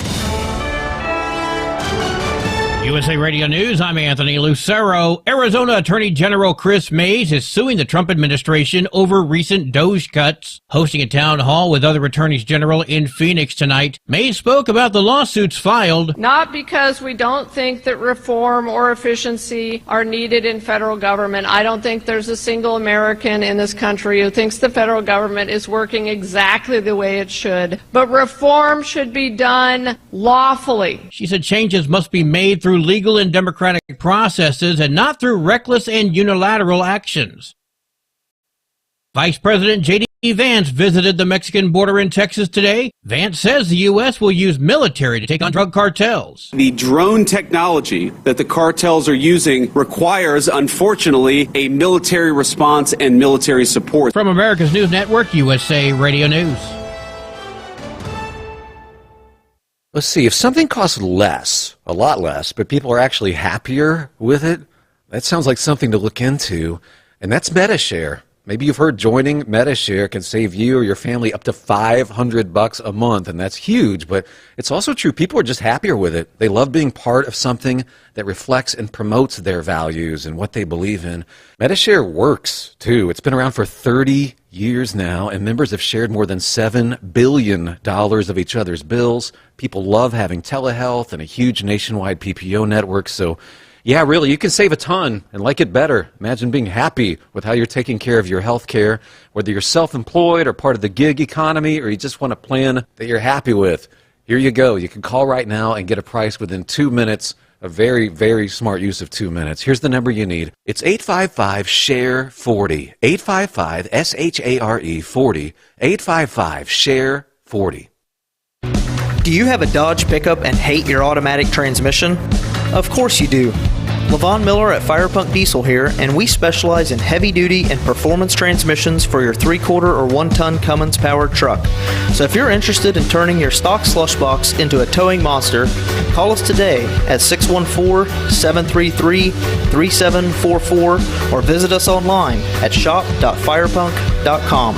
USA Radio News, I'm Anthony Lucero. Arizona Attorney General Chris Mays is suing the Trump administration over recent DOGE cuts. Hosting a town hall with other attorneys general in Phoenix tonight, Mays spoke about the lawsuits filed. Not because we don't think that reform or efficiency are needed in federal government. I don't think there's a single American in this country who thinks the federal government is working exactly the way it should. But reform should be done lawfully. She said changes must be made through legal and democratic processes and not through reckless and unilateral actions. Vice President J.D. Vance visited the Mexican border in Texas today. Vance says the U.S. will use military to take on drug cartels. The drone technology that the cartels are using requires, unfortunately, a military response and military support. From America's News Network, USA Radio News. Let's see, if something costs less, a lot less, but people are actually happier with it, that sounds like something to look into. And that's MetaShare. Maybe you've heard joining MediShare can save you or your family up to $500 a month, and that's huge, but it's also true. People are just happier with it. They love being part of something that reflects and promotes their values and what they believe in. MediShare works, too. It's been around for 30 years now, and members have shared more than $7 billion of each other's bills. People love having telehealth and a huge nationwide PPO network, so yeah, really, you can save a ton and like it better. Imagine being happy with how you're taking care of your health care, whether you're self-employed or part of the gig economy, or you just want a plan that you're happy with. Here you go. You can call right now and get a price within 2 minutes. A very, very smart use of 2 minutes. Here's the number you need. It's 855-SHARE-40. 855-SHARE 40. 855-SHARE-40. Do you have a Dodge pickup and hate your automatic transmission? Of course you do. Levon Miller at Firepunk Diesel here, and we specialize in heavy-duty and performance transmissions for your 3-quarter or 1-ton Cummins-powered truck. So if you're interested in turning your stock slush box into a towing monster, call us today at 614-733-3744 or visit us online at shop.firepunk.com.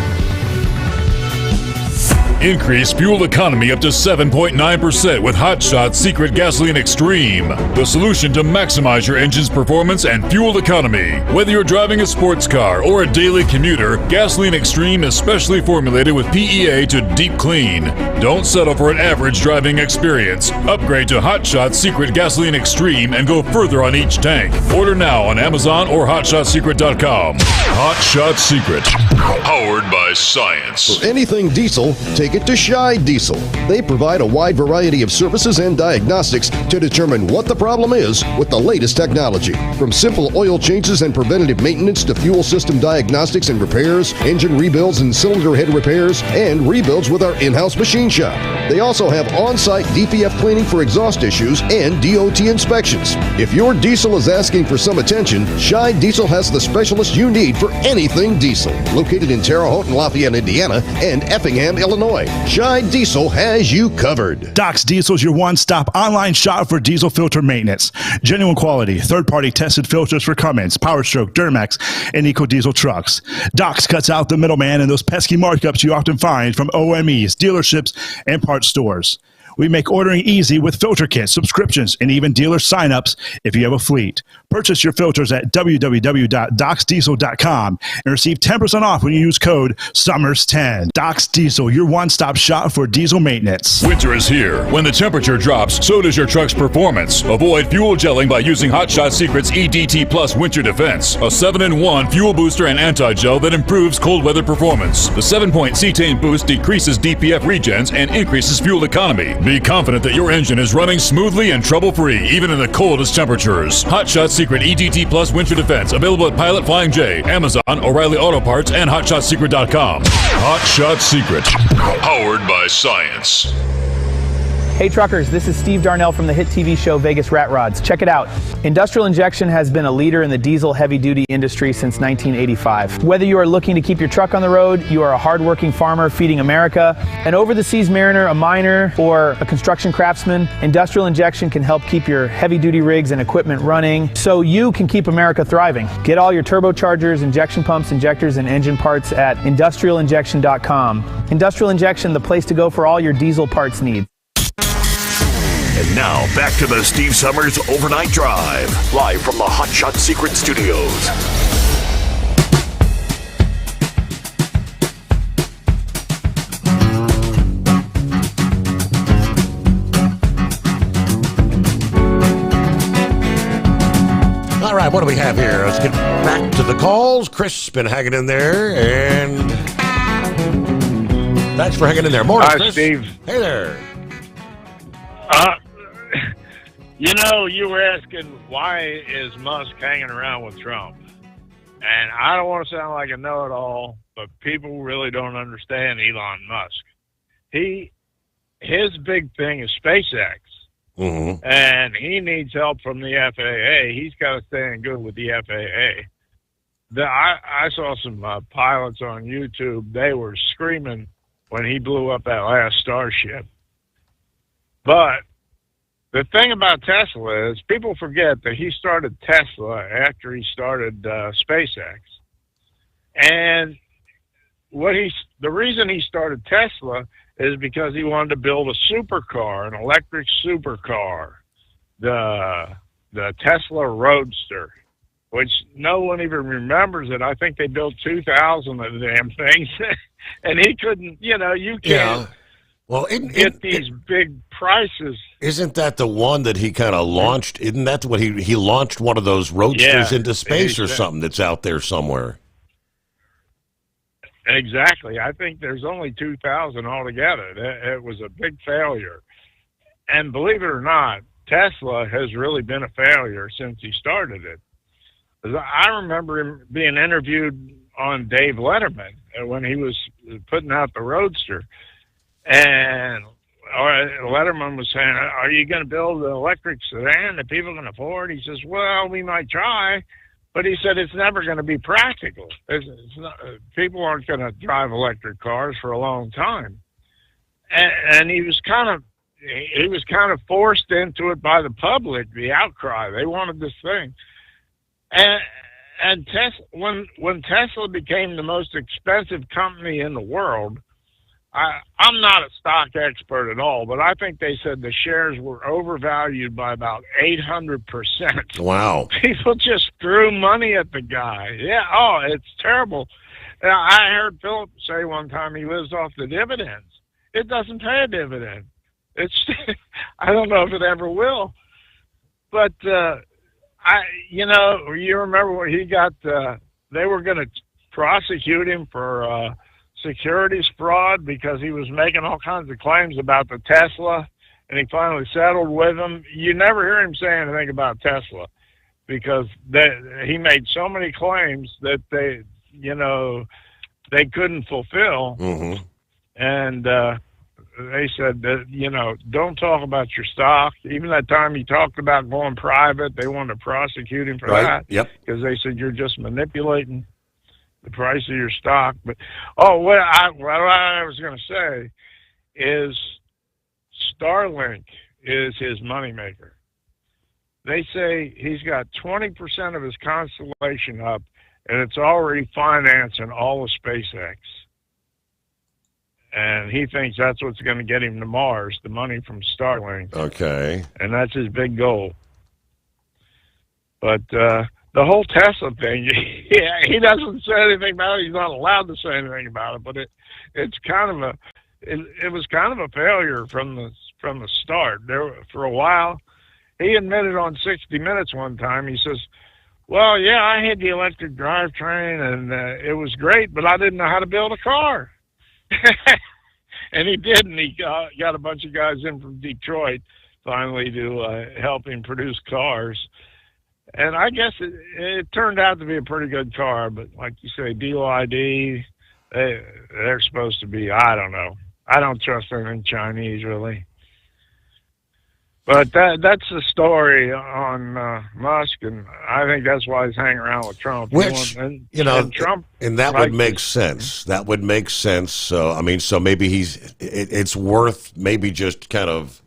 Increase fuel economy up to 7.9% with Hot Shot Secret Gasoline Extreme. The solution to maximize your engine's performance and fuel economy. Whether you're driving a sports car or a daily commuter, Gasoline Extreme is specially formulated with PEA to deep clean. Don't settle for an average driving experience. Upgrade to Hot Shot Secret Gasoline Extreme and go further on each tank. Order now on Amazon or HotShotSecret.com. Hot Shot Secret. Powered by science. For anything diesel, take it to Shy Diesel. They provide a wide variety of services and diagnostics to determine what the problem is with the latest technology. From simple oil changes and preventative maintenance to fuel system diagnostics and repairs, engine rebuilds and cylinder head repairs, and rebuilds with our in-house machine shop. They also have on-site DPF cleaning for exhaust issues and DOT inspections. If your diesel is asking for some attention, Shy Diesel has the specialist you need for anything diesel. Located in Terre Haute and Lafayette, Indiana, and Effingham, Illinois. Shy Diesel has you covered. Doc's Diesel is your one-stop online shop for diesel filter maintenance. Genuine quality, third-party tested filters for Cummins, PowerStroke, Duramax, and EcoDiesel trucks. Doc's cuts out the middleman and those pesky markups you often find from OMEs, dealerships, and parts stores. We make ordering easy with filter kits, subscriptions, and even dealer sign-ups if you have a fleet. Purchase your filters at www.docsdiesel.com and receive 10% off when you use code SOMMERS10. Doc's Diesel, your one-stop shop for diesel maintenance. Winter is here. When the temperature drops, so does your truck's performance. Avoid fuel gelling by using Hot Shot Secret's EDT Plus Winter Defense, a 7-in-1 fuel booster and anti-gel that improves cold weather performance. The 7-point cetane boost decreases DPF regens and increases fuel economy. Be confident that your engine is running smoothly and trouble-free, even in the coldest temperatures. Hot Shot Secret EDT Plus Winter Defense, available at Pilot Flying J, Amazon, O'Reilly Auto Parts, and HotShotSecret.com. Hot Shot Secret, powered by science. Hey truckers, this is Steve Darnell from the hit TV show Vegas Rat Rods. Check it out. Industrial Injection has been a leader in the diesel heavy-duty industry since 1985. Whether you are looking to keep your truck on the road, you are a hardworking farmer feeding America, an over-the-seas mariner, a miner, or a construction craftsman, Industrial Injection can help keep your heavy-duty rigs and equipment running so you can keep America thriving. Get all your turbochargers, injection pumps, injectors, and engine parts at industrialinjection.com. Industrial Injection, the place to go for all your diesel parts needs. And now, back to the Steve Sommers Overnight Drive, live from the Hot Shot Secret Studios. All right, what do we have here? Let's get back to the calls. Chris been hanging in there, and thanks for hanging in there. Morning, Hi, Chris. Steve. Hey there. You were asking why is Musk hanging around with Trump? And I don't want to sound like a know-it-all, but people really don't understand Elon Musk. His big thing is SpaceX. Mm-hmm. And he needs help from the FAA. He's got to stay in good with the FAA. I saw some pilots on YouTube. They were screaming when he blew up that last Starship. But the thing about Tesla is people forget that he started Tesla after he started SpaceX. And the reason he started Tesla is because he wanted to build a supercar, an electric supercar, the Tesla Roadster, which no one even remembers it. I think they built 2,000 of the damn things, and he couldn't. You can't. Yeah. Well, get these big prices. Isn't that the one that he kind of launched? Isn't that what he launched one of those roadsters into space or something that's out there somewhere? Exactly. I think there's only 2,000 altogether. It was a big failure. And believe it or not, Tesla has really been a failure since he started it. I remember him being interviewed on Dave Letterman when he was putting out the Roadster. And Letterman was saying, are you going to build an electric sedan that people can afford? He says, well, we might try. But he said it's never going to be practical. It's not, people aren't going to drive electric cars for a long time. And he was kind of forced into it by the public, the outcry. They wanted this thing. And Tesla, when Tesla became the most expensive company in the world, I'm not a stock expert at all, but I think they said the shares were overvalued by about 800%. Wow. People just threw money at the guy. Yeah, it's terrible. I heard Philip say one time he lives off the dividends. It doesn't pay a dividend. I don't know if it ever will. But, you remember when he got, they were going to prosecute him for securities fraud because he was making all kinds of claims about the Tesla, and he finally settled with them. You never hear him say anything about Tesla because he made so many claims that they couldn't fulfill. Mm-hmm. And they said that, don't talk about your stock. Even that time he talked about going private, they wanted to prosecute him for that. Yep. Because they said you're just manipulating the price of your stock. But what I was going to say is Starlink is his moneymaker. They say he's got 20% of his constellation up, and it's already financing all of SpaceX. And he thinks that's what's going to get him to Mars, the money from Starlink. Okay. And that's his big goal. But the whole Tesla thing, he doesn't say anything about it. He's not allowed to say anything about it. But it was kind of a failure from the start. For a while, he admitted on 60 Minutes one time. He says, "Well, yeah, I had the electric drivetrain, and it was great, but I didn't know how to build a car." And he did, and he got a bunch of guys in from Detroit finally to help him produce cars. And I guess it turned out to be a pretty good car, but like you say, BYD, they're supposed to be, I don't know. I don't trust anything Chinese, really. But that's the story on Musk, and I think that's why he's hanging around with Trump. Which, and Trump, and that would make sense. That would make sense. So maybe it's worth maybe just kind of,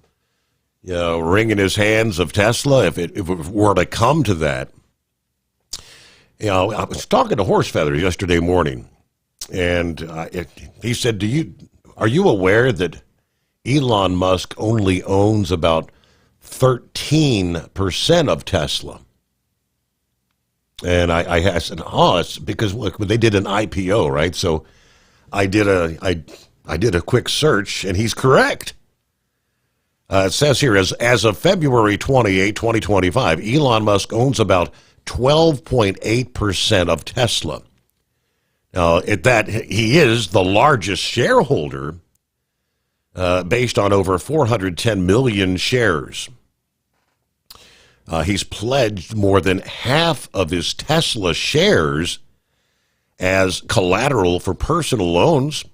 wringing his hands of Tesla if it were to come to that. I was talking to Horsefeather yesterday morning, and he said, are you aware that Elon Musk only owns about 13% of Tesla? And I said, it's because look, they did an IPO, right? So I did a quick search, and he's correct. It says here, as of February 28, 2025, Elon Musk owns about 12.8% of Tesla. Now, he is the largest shareholder based on over 410 million shares. He's pledged more than half of his Tesla shares as collateral for personal loans.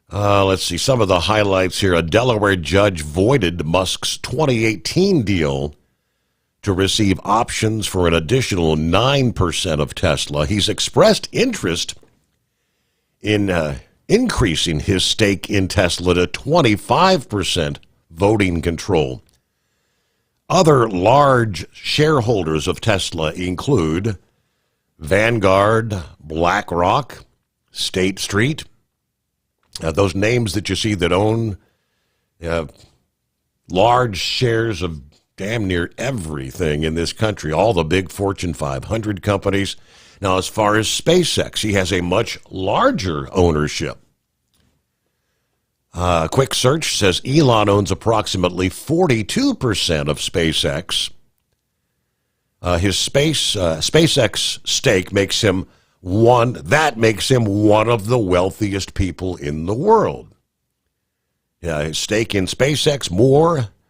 Let's see some of the highlights here. A Delaware judge voided Musk's 2018 deal to receive options for an additional 9% of Tesla. He's expressed interest in increasing his stake in Tesla to 25% voting control. Other large shareholders of Tesla include Vanguard, BlackRock, State Street. Those names that you see that own large shares of damn near everything in this country, all the big Fortune 500 companies. Now, as far as SpaceX, he has a much larger ownership. A quick search says Elon owns approximately 42% of SpaceX. His SpaceX stake makes him one of the wealthiest people in the world. His stake in SpaceX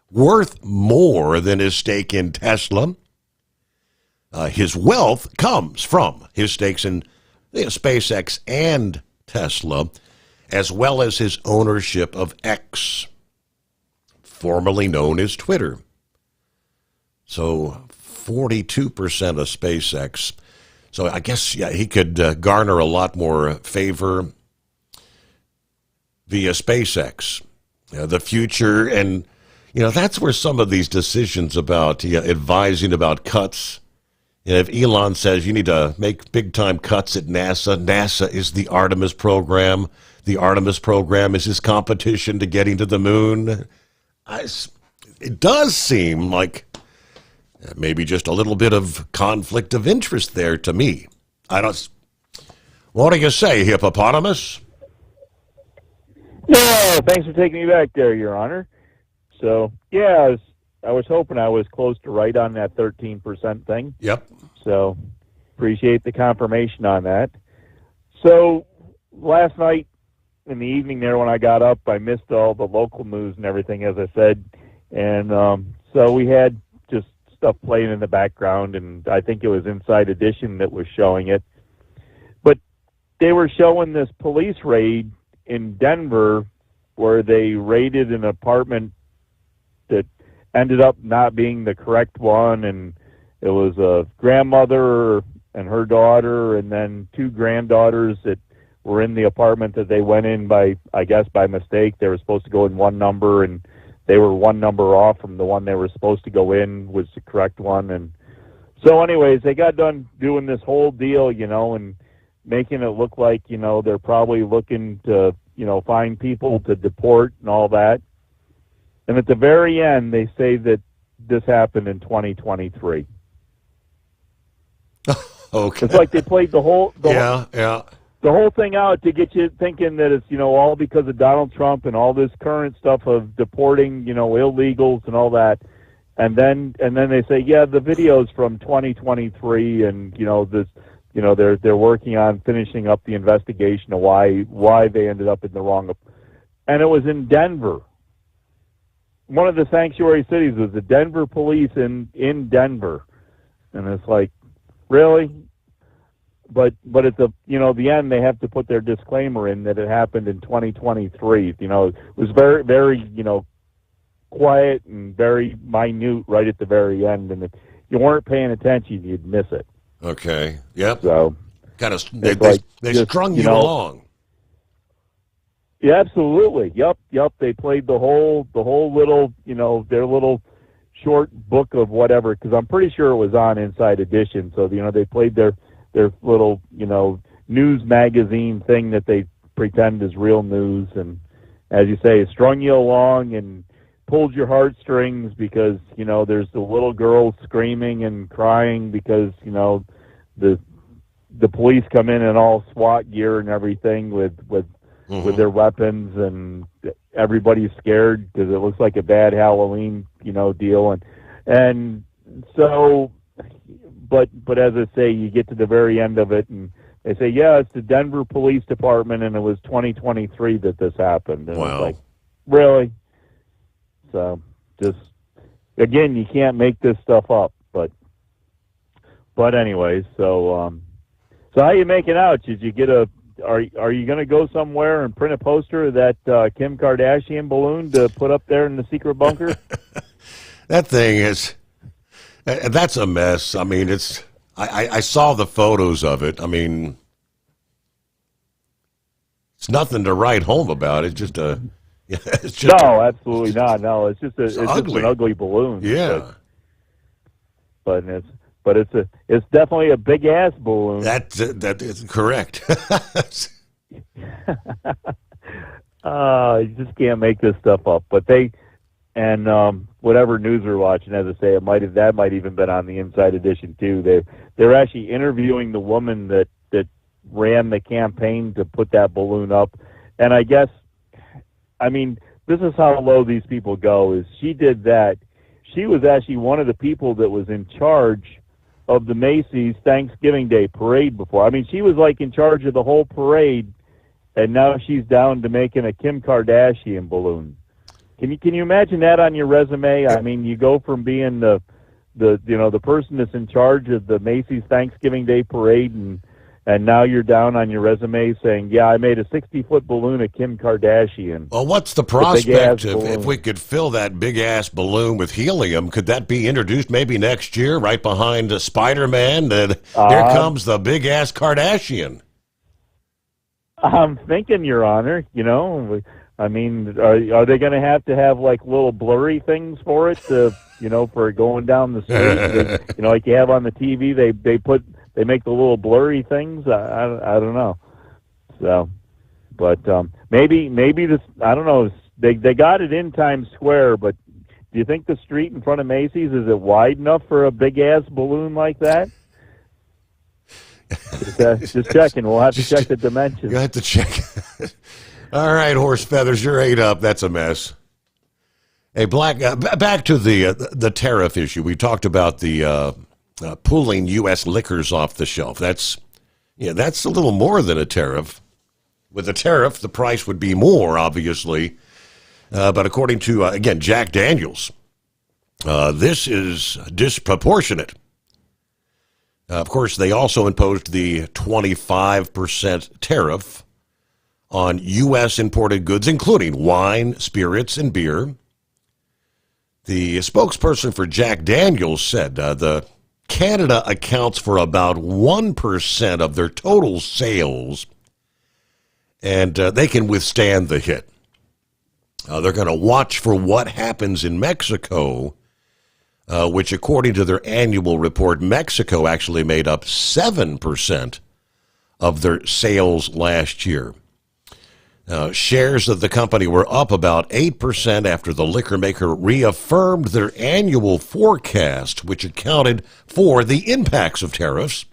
worth more than his stake in Tesla. His wealth comes from his stakes in SpaceX and Tesla, as well as his ownership of X, formerly known as Twitter. So 42% of SpaceX. So I guess he could garner a lot more favor via SpaceX. The future, and that's where some of these decisions about advising about cuts. If Elon says you need to make big-time cuts at NASA is the Artemis program. The Artemis program is his competition to getting to the moon. It does seem like maybe just a little bit of conflict of interest there to me. What do you say, hippopotamus? No, thanks for taking me back there, Your Honor. So, yeah, I was hoping I was close to right on that 13% thing. Yep. So, appreciate the confirmation on that. So, last night in the evening there when I got up, I missed all the local news and everything, as I said. And so we had just stuff playing in the background, and I think it was Inside Edition that was showing it. But they were showing this police raid in Denver where they raided an apartment that ended up not being the correct one, and it was a grandmother and her daughter and then two granddaughters that were in the apartment that they went in by mistake. They were supposed to go in one number, and they were one number off from the one they were supposed to go in was the correct one. And so anyways, they got done doing this whole deal, and making it look like, they're probably looking to, find people to deport and all that. And at the very end, they say that this happened in 2023. Okay. It's like they played the whole thing out to get you thinking that it's, all because of Donald Trump and all this current stuff of deporting, illegals and all that. And then they say, yeah, the video's from 2023, and they're working on finishing up the investigation of why they ended up in the wrong. And it was in Denver. One of the sanctuary cities was the Denver police in Denver. And it's like, really? But at the end, they have to put their disclaimer in that it happened in 2023. It was very, very, quiet and very minute right at the very end. And if you weren't paying attention, you'd miss it. Okay. Yep. So they strung you along. Yeah, absolutely. Yep. They played the whole little, their little short book of whatever, because I'm pretty sure it was on Inside Edition. So, they played their little, news magazine thing that they pretend is real news. And as you say, it strung you along and pulled your heartstrings because, there's the little girl screaming and crying because, the police come in all SWAT gear and everything with their weapons, and everybody's scared because it looks like a bad Halloween, deal. And so, but as I say, you get to the very end of it and they say, yeah, it's the Denver Police Department, and it was 2023 that this happened. And wow. It's like, really? So, just, again, you can't make this stuff up, but anyways, so how you making out? Did you get are you going to go somewhere and print a poster of that Kim Kardashian balloon to put up there in the secret bunker? That thing that's a mess. I mean, I saw the photos of it. I mean, it's nothing to write home about. It's just no, absolutely not. No, it's just an ugly balloon. Yeah. But but it's definitely a big ass balloon. That is correct. You just can't make this stuff up. But whatever news we're watching, as I say, that might even been on the Inside Edition too. They're actually interviewing the woman that ran the campaign to put that balloon up, and I guess, I mean, this is how low these people go. Is she did that? She was actually one of the people that was in charge of the Macy's Thanksgiving Day parade before. I mean, she was like in charge of the whole parade, and now she's down to making a Kim Kardashian balloon. Can you imagine that on your resume? I mean, you go from being the person that's in charge of the Macy's Thanksgiving Day parade, and now you're down on your resume saying, yeah, I made a 60-foot balloon of Kim Kardashian. Well, what's the prospect if we could fill that big-ass balloon with helium? Could that be introduced maybe next year, right behind Spider-Man? Here comes the big-ass Kardashian. I'm thinking, Your Honor, I mean, are they going to have like little blurry things for it for going down the street? Like you have on the TV, they make the little blurry things. I don't know. So, but maybe this, I don't know. They got it in Times Square, but do you think the street in front of Macy's, is it wide enough for a big ass balloon like that? Just checking. We'll have to check the dimensions. You have to check. All right, Horse Feathers, you're 8 up. That's a mess. Hey, Black. Back to the tariff issue. We talked about the pulling U.S. liquors off the shelf. That's a little more than a tariff. With a tariff, the price would be more, obviously. But according to again Jack Daniels, this is disproportionate. Of course, they also imposed the 25% tariff on U.S. imported goods, including wine, spirits, and beer. The spokesperson for Jack Daniels said the Canada accounts for about 1% of their total sales, and they can withstand the hit. They're going to watch for what happens in Mexico, which, according to their annual report, Mexico actually made up 7% of their sales last year. Shares of the company were up about 8% after the liquor maker reaffirmed their annual forecast, which accounted for the impacts of tariffs,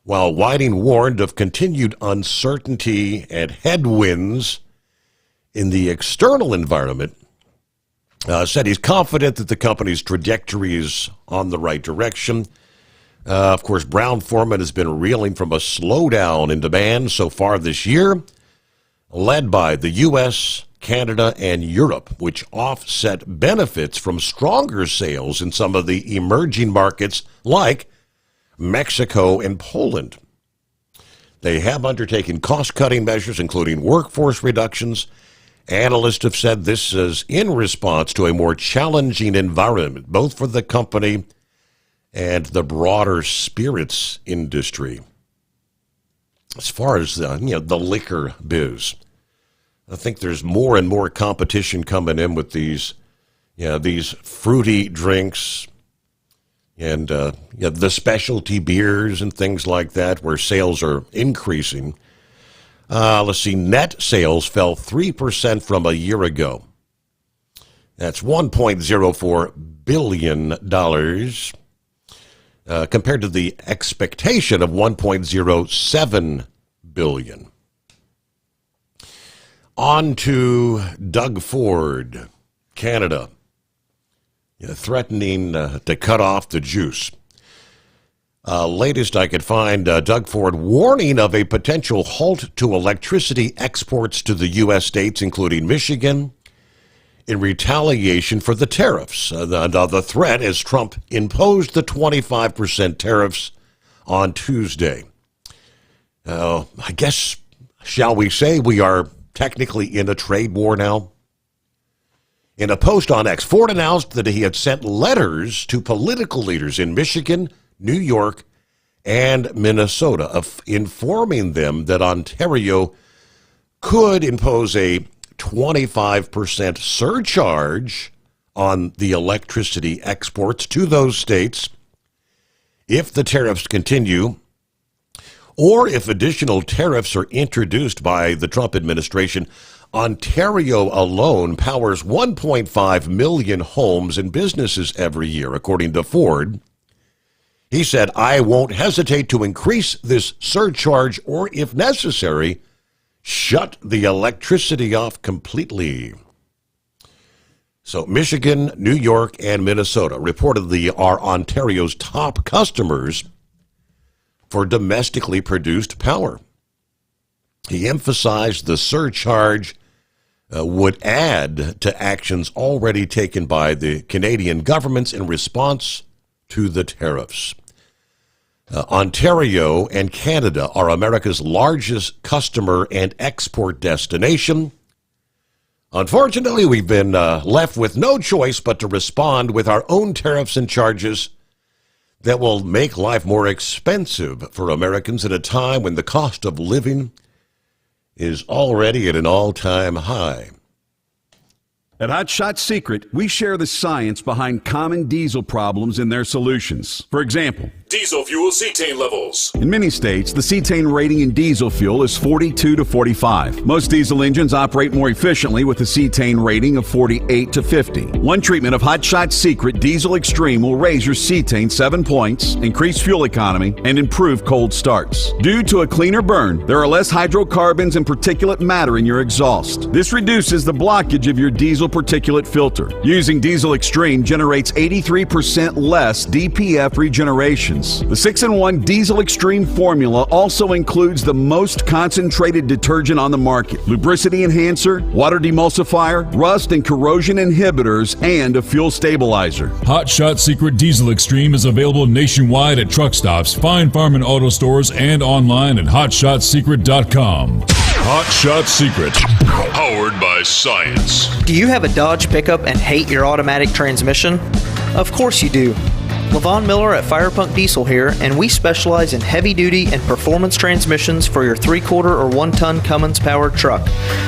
while Whiting warned of continued uncertainty and headwinds in the external environment. Said he's confident that the company's trajectory is on the right direction. Of course, Brown-Forman has been reeling from a slowdown in demand so far this year, led by the U.S., Canada, and Europe, which offset benefits from stronger sales in some of the emerging markets like Mexico and Poland. They have undertaken cost-cutting measures, including workforce reductions. Analysts have said this is in response to a more challenging environment, both for the company and the broader spirits industry. As far as the liquor biz, I think there's more and more competition coming in with these fruity drinks and the specialty beers and things like that, where sales are increasing. Let's see, net sales fell 3% from a year ago. That's $1.04 billion compared to the expectation of $1.07 billion. On to Doug Ford, Canada, threatening to cut off the juice. Latest I could find, Doug Ford warning of a potential halt to electricity exports to the U.S. states, including Michigan, in retaliation for the tariffs. The threat as Trump imposed the 25% tariffs on Tuesday. I guess, shall we say, we are technically in a trade war now? In a post on X, Ford announced that he had sent letters to political leaders in Michigan, New York, and Minnesota, informing them that Ontario could impose a 25% surcharge on the electricity exports to those states if the tariffs continue, or if additional tariffs are introduced by the Trump administration, Ontario alone powers 1.5 million homes and businesses every year, according to Ford. He said, I won't hesitate to increase this surcharge or, if necessary, shut the electricity off completely. So Michigan, New York, and Minnesota reportedly are Ontario's top customers for domestically produced power. He emphasized the surcharge would add to actions already taken by the Canadian governments in response to the tariffs. Ontario and Canada are America's largest customer and export destination. Unfortunately, we've been left with no choice but to respond with our own tariffs and charges that will make life more expensive for Americans at a time when the cost of living is already at an all-time high. At Hot Shot Secret, we share the science behind common diesel problems and their solutions. For example, Diesel fuel cetane levels. in many states, the cetane rating in diesel fuel is 42 to 45. Most diesel engines operate more efficiently with a cetane rating of 48 to 50. One treatment of Hot Shot Secret Diesel Extreme will raise your cetane 7 points, increase fuel economy, and improve cold starts. Due to a cleaner burn, there are less hydrocarbons and particulate matter in your exhaust. This reduces the blockage of your diesel particulate filter. Using Diesel Extreme generates 83% less DPF regenerations. The 6-in-1 Diesel Extreme formula also includes the most concentrated detergent on the market, lubricity enhancer, water demulsifier, rust and corrosion inhibitors, and a fuel stabilizer. Hot Shot Secret Diesel Extreme is available nationwide at truck stops, fine farm and auto stores, and online at hotshotsecret.com. Hot Shot Secret, powered by science. Do you have a Dodge pickup and hate your automatic transmission? Of course you do. Levon Miller at Firepunk Diesel here, and we specialize in heavy-duty and performance transmissions for your 3/4 or 1-ton Cummins-powered truck.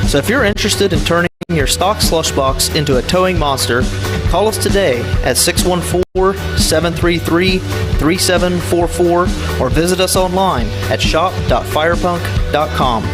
So if you're interested in turning your stock slush box into a towing monster, call us today at 614-733-3744 or visit us online at shop.firepunk.com.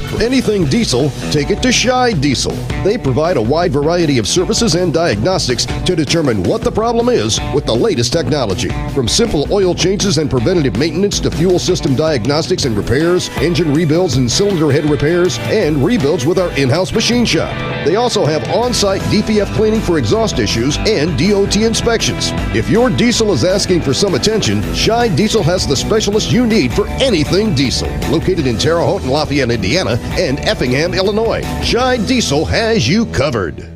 For anything diesel, take it to Shy Diesel. They provide a wide variety of services and diagnostics to determine what the problem is with the latest technology. From simple oil changes and preventative maintenance to fuel system diagnostics and repairs, engine rebuilds and cylinder head repairs, and rebuilds with our in-house machine shop. They also have on-site DPF cleaning for exhaust issues and DOT inspections. If your diesel is asking for some attention, Shy Diesel has the specialist you need for anything diesel. Located in Terre Haute and Lafayette, Indiana, and Effingham, Illinois. Shy Diesel has you covered.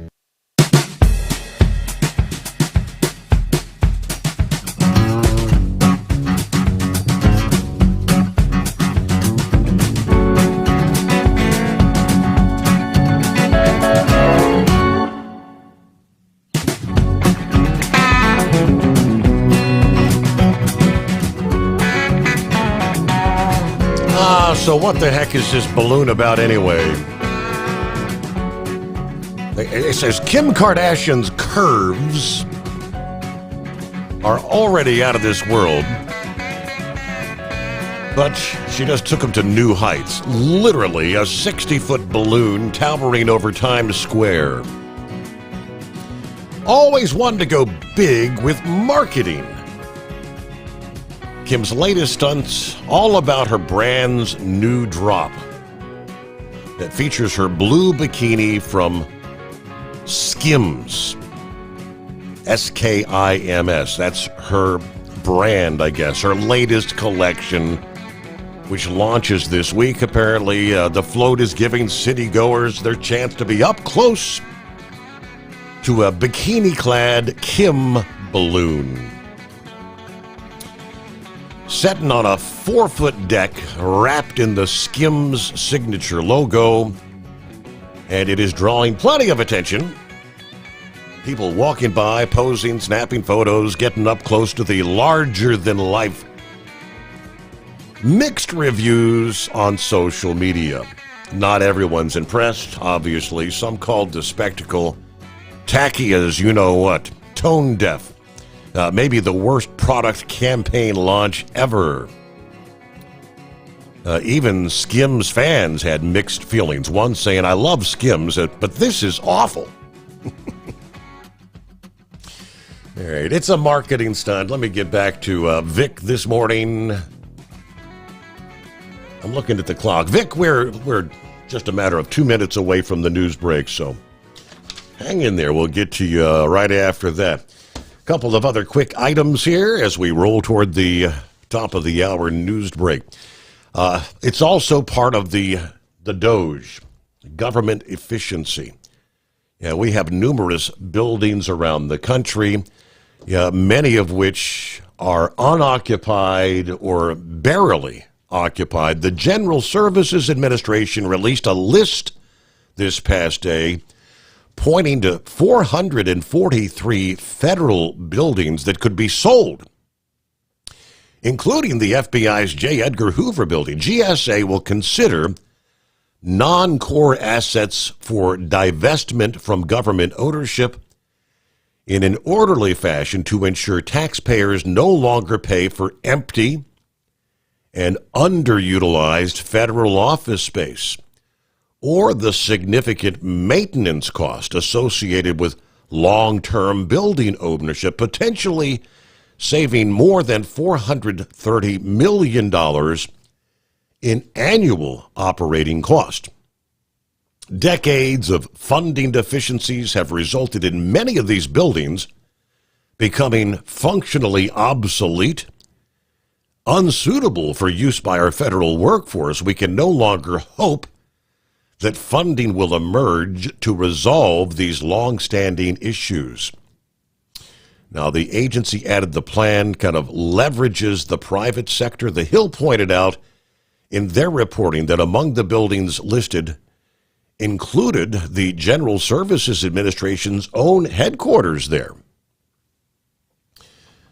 So what the heck is this balloon about anyway? It says Kim Kardashian's curves are already out of this world, but she just took them to new heights. Literally a 60-foot balloon towering over Times Square. Always wanted to go big with marketing. Kim's latest stunt's all about her brand's new drop that features her blue bikini from Skims. S-K-I-M-S. That's her brand, I guess. Her latest collection, which launches this week. Apparently, the float is giving city-goers their chance to be up close to a bikini-clad Kim balloon. Sitting on a 4-foot deck wrapped in the Skims signature logo, and it is drawing plenty of attention. People walking by, posing, snapping photos, getting up close to the larger-than-life. Mixed reviews on social media. Not everyone's impressed, obviously. Some called the spectacle tacky as you-know-what, tone-deaf. Maybe the worst product campaign launch ever. Even Skims fans had mixed feelings. One saying, I love Skims, but this is awful. All right, it's a marketing stunt. Let me get back to Vic this morning. I'm looking at the clock. Vic, we're just a matter of 2 minutes away from the news break, so hang in there. We'll get to you right after that. A couple of other quick items here as we roll toward the top of the hour news break. It's also part of the DOGE, government efficiency. Yeah, we have numerous buildings around the country, many of which are unoccupied or barely occupied. The General Services Administration released a list this past day pointing to 443 federal buildings that could be sold, including the FBI's J. Edgar Hoover building. GSA will consider non-core assets for divestment from government ownership in an orderly fashion to ensure taxpayers no longer pay for empty and underutilized federal office space or the significant maintenance cost associated with long-term building ownership, potentially saving more than $430 million in annual operating cost. Decades of funding deficiencies have resulted in many of these buildings becoming functionally obsolete, unsuitable for use by our federal workforce. We can no longer hope that funding will emerge to resolve these long-standing issues. Now, the agency added the plan kind of leverages the private sector. The Hill pointed out in their reporting that among the buildings listed included the General Services Administration's own headquarters there.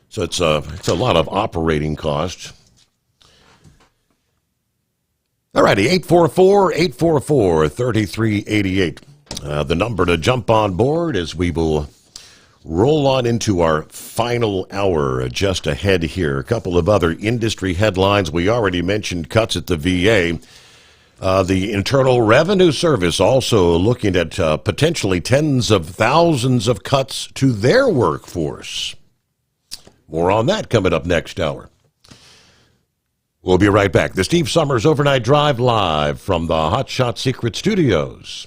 So it's a lot of operating costs. All righty, 844-844-3388. The number to jump on board as we will roll on into our final hour just ahead here. A couple of other industry headlines. We already mentioned cuts at the VA. The Internal Revenue Service also looking at potentially tens of thousands of cuts to their workforce. More on that coming up next hour. We'll be right back. The Steve Sommers Overnight Drive live from the Hot Shot Secret Studios.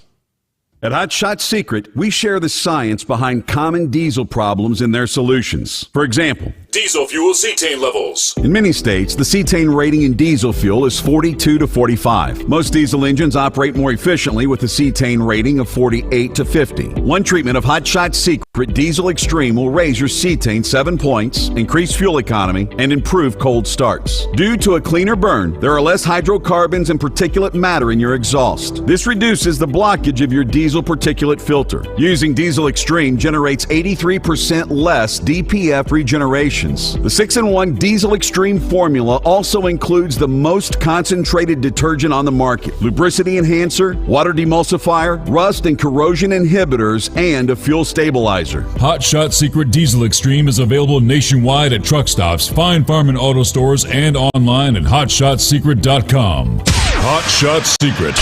At Hot Shot Secret, we share the science behind common diesel problems and their solutions. For example, diesel fuel cetane levels. in many states, the cetane rating in diesel fuel is 42 to 45. Most diesel engines operate more efficiently with a cetane rating of 48 to 50. One treatment of Hot Shot Secret Diesel Extreme will raise your cetane 7 points, increase fuel economy, and improve cold starts. Due to a cleaner burn, there are less hydrocarbons and particulate matter in your exhaust. This reduces the blockage of your diesel particulate filter. Using Diesel Extreme generates 83% less DPF regenerations. The 6-in-1 Diesel Extreme formula also includes the most concentrated detergent on the market, lubricity enhancer, water demulsifier, rust and corrosion inhibitors, and a fuel stabilizer. Hot Shot Secret Diesel Extreme is available nationwide at truck stops, fine farm and auto stores, and online at hotshotsecret.com. Hot Shot Secret,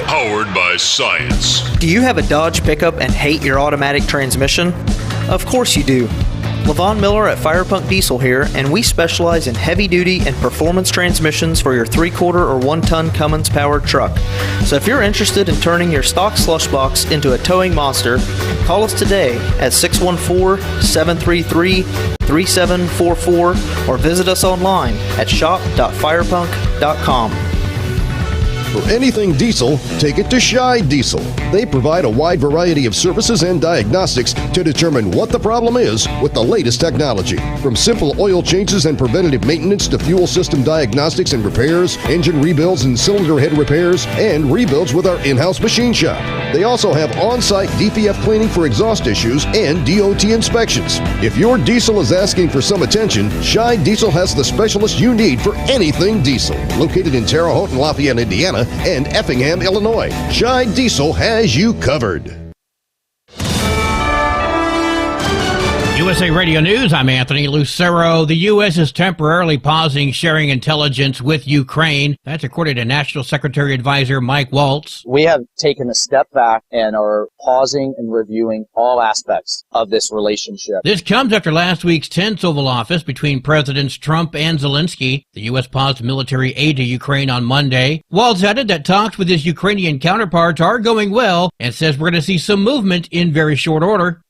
powered by science. Do you have a Dodge pickup and hate your automatic transmission? Of course you do. Levon Miller at Firepunk Diesel here, and we specialize in heavy-duty and performance transmissions for your 3-quarter or 1-ton Cummins-powered truck. So if you're interested in turning your stock slush box into a towing monster, call us today at 614-733-3744 or visit us online at shop.firepunk.com. For anything diesel, take it to Shy Diesel. They provide a wide variety of services and diagnostics to determine what the problem is with the latest technology. From simple oil changes and preventative maintenance to fuel system diagnostics and repairs, engine rebuilds and cylinder head repairs, and rebuilds with our in-house machine shop. They also have on-site DPF cleaning for exhaust issues and DOT inspections. If your diesel is asking for some attention, Shy Diesel has the specialist you need for anything diesel. Located in Terre Haute and Lafayette, Indiana, and Effingham, Illinois, Shy Diesel has you covered. You USA Radio News, I'm Anthony Lucero. The U.S. is temporarily pausing sharing intelligence with Ukraine. That's according to National Secretary Advisor Mike Waltz. We have taken a step back and are pausing and reviewing all aspects of this relationship. This comes after last week's tense Oval Office between Presidents Trump and Zelensky. The U.S. paused military aid to Ukraine on Monday. Waltz added that talks with his Ukrainian counterparts are going well and says we're going to see some movement in very short order.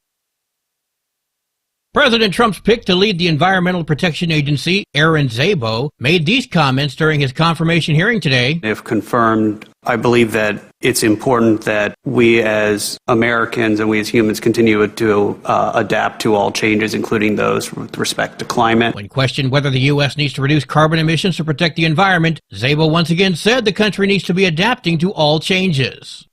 President Trump's pick to lead the Environmental Protection Agency, Aaron Szabo, made these comments during his confirmation hearing today. If confirmed, I believe that it's important that we as Americans and we as humans continue to adapt to all changes, including those with respect to climate. When questioned whether the U.S. needs to reduce carbon emissions to protect the environment, Szabo once again said the country needs to be adapting to all changes.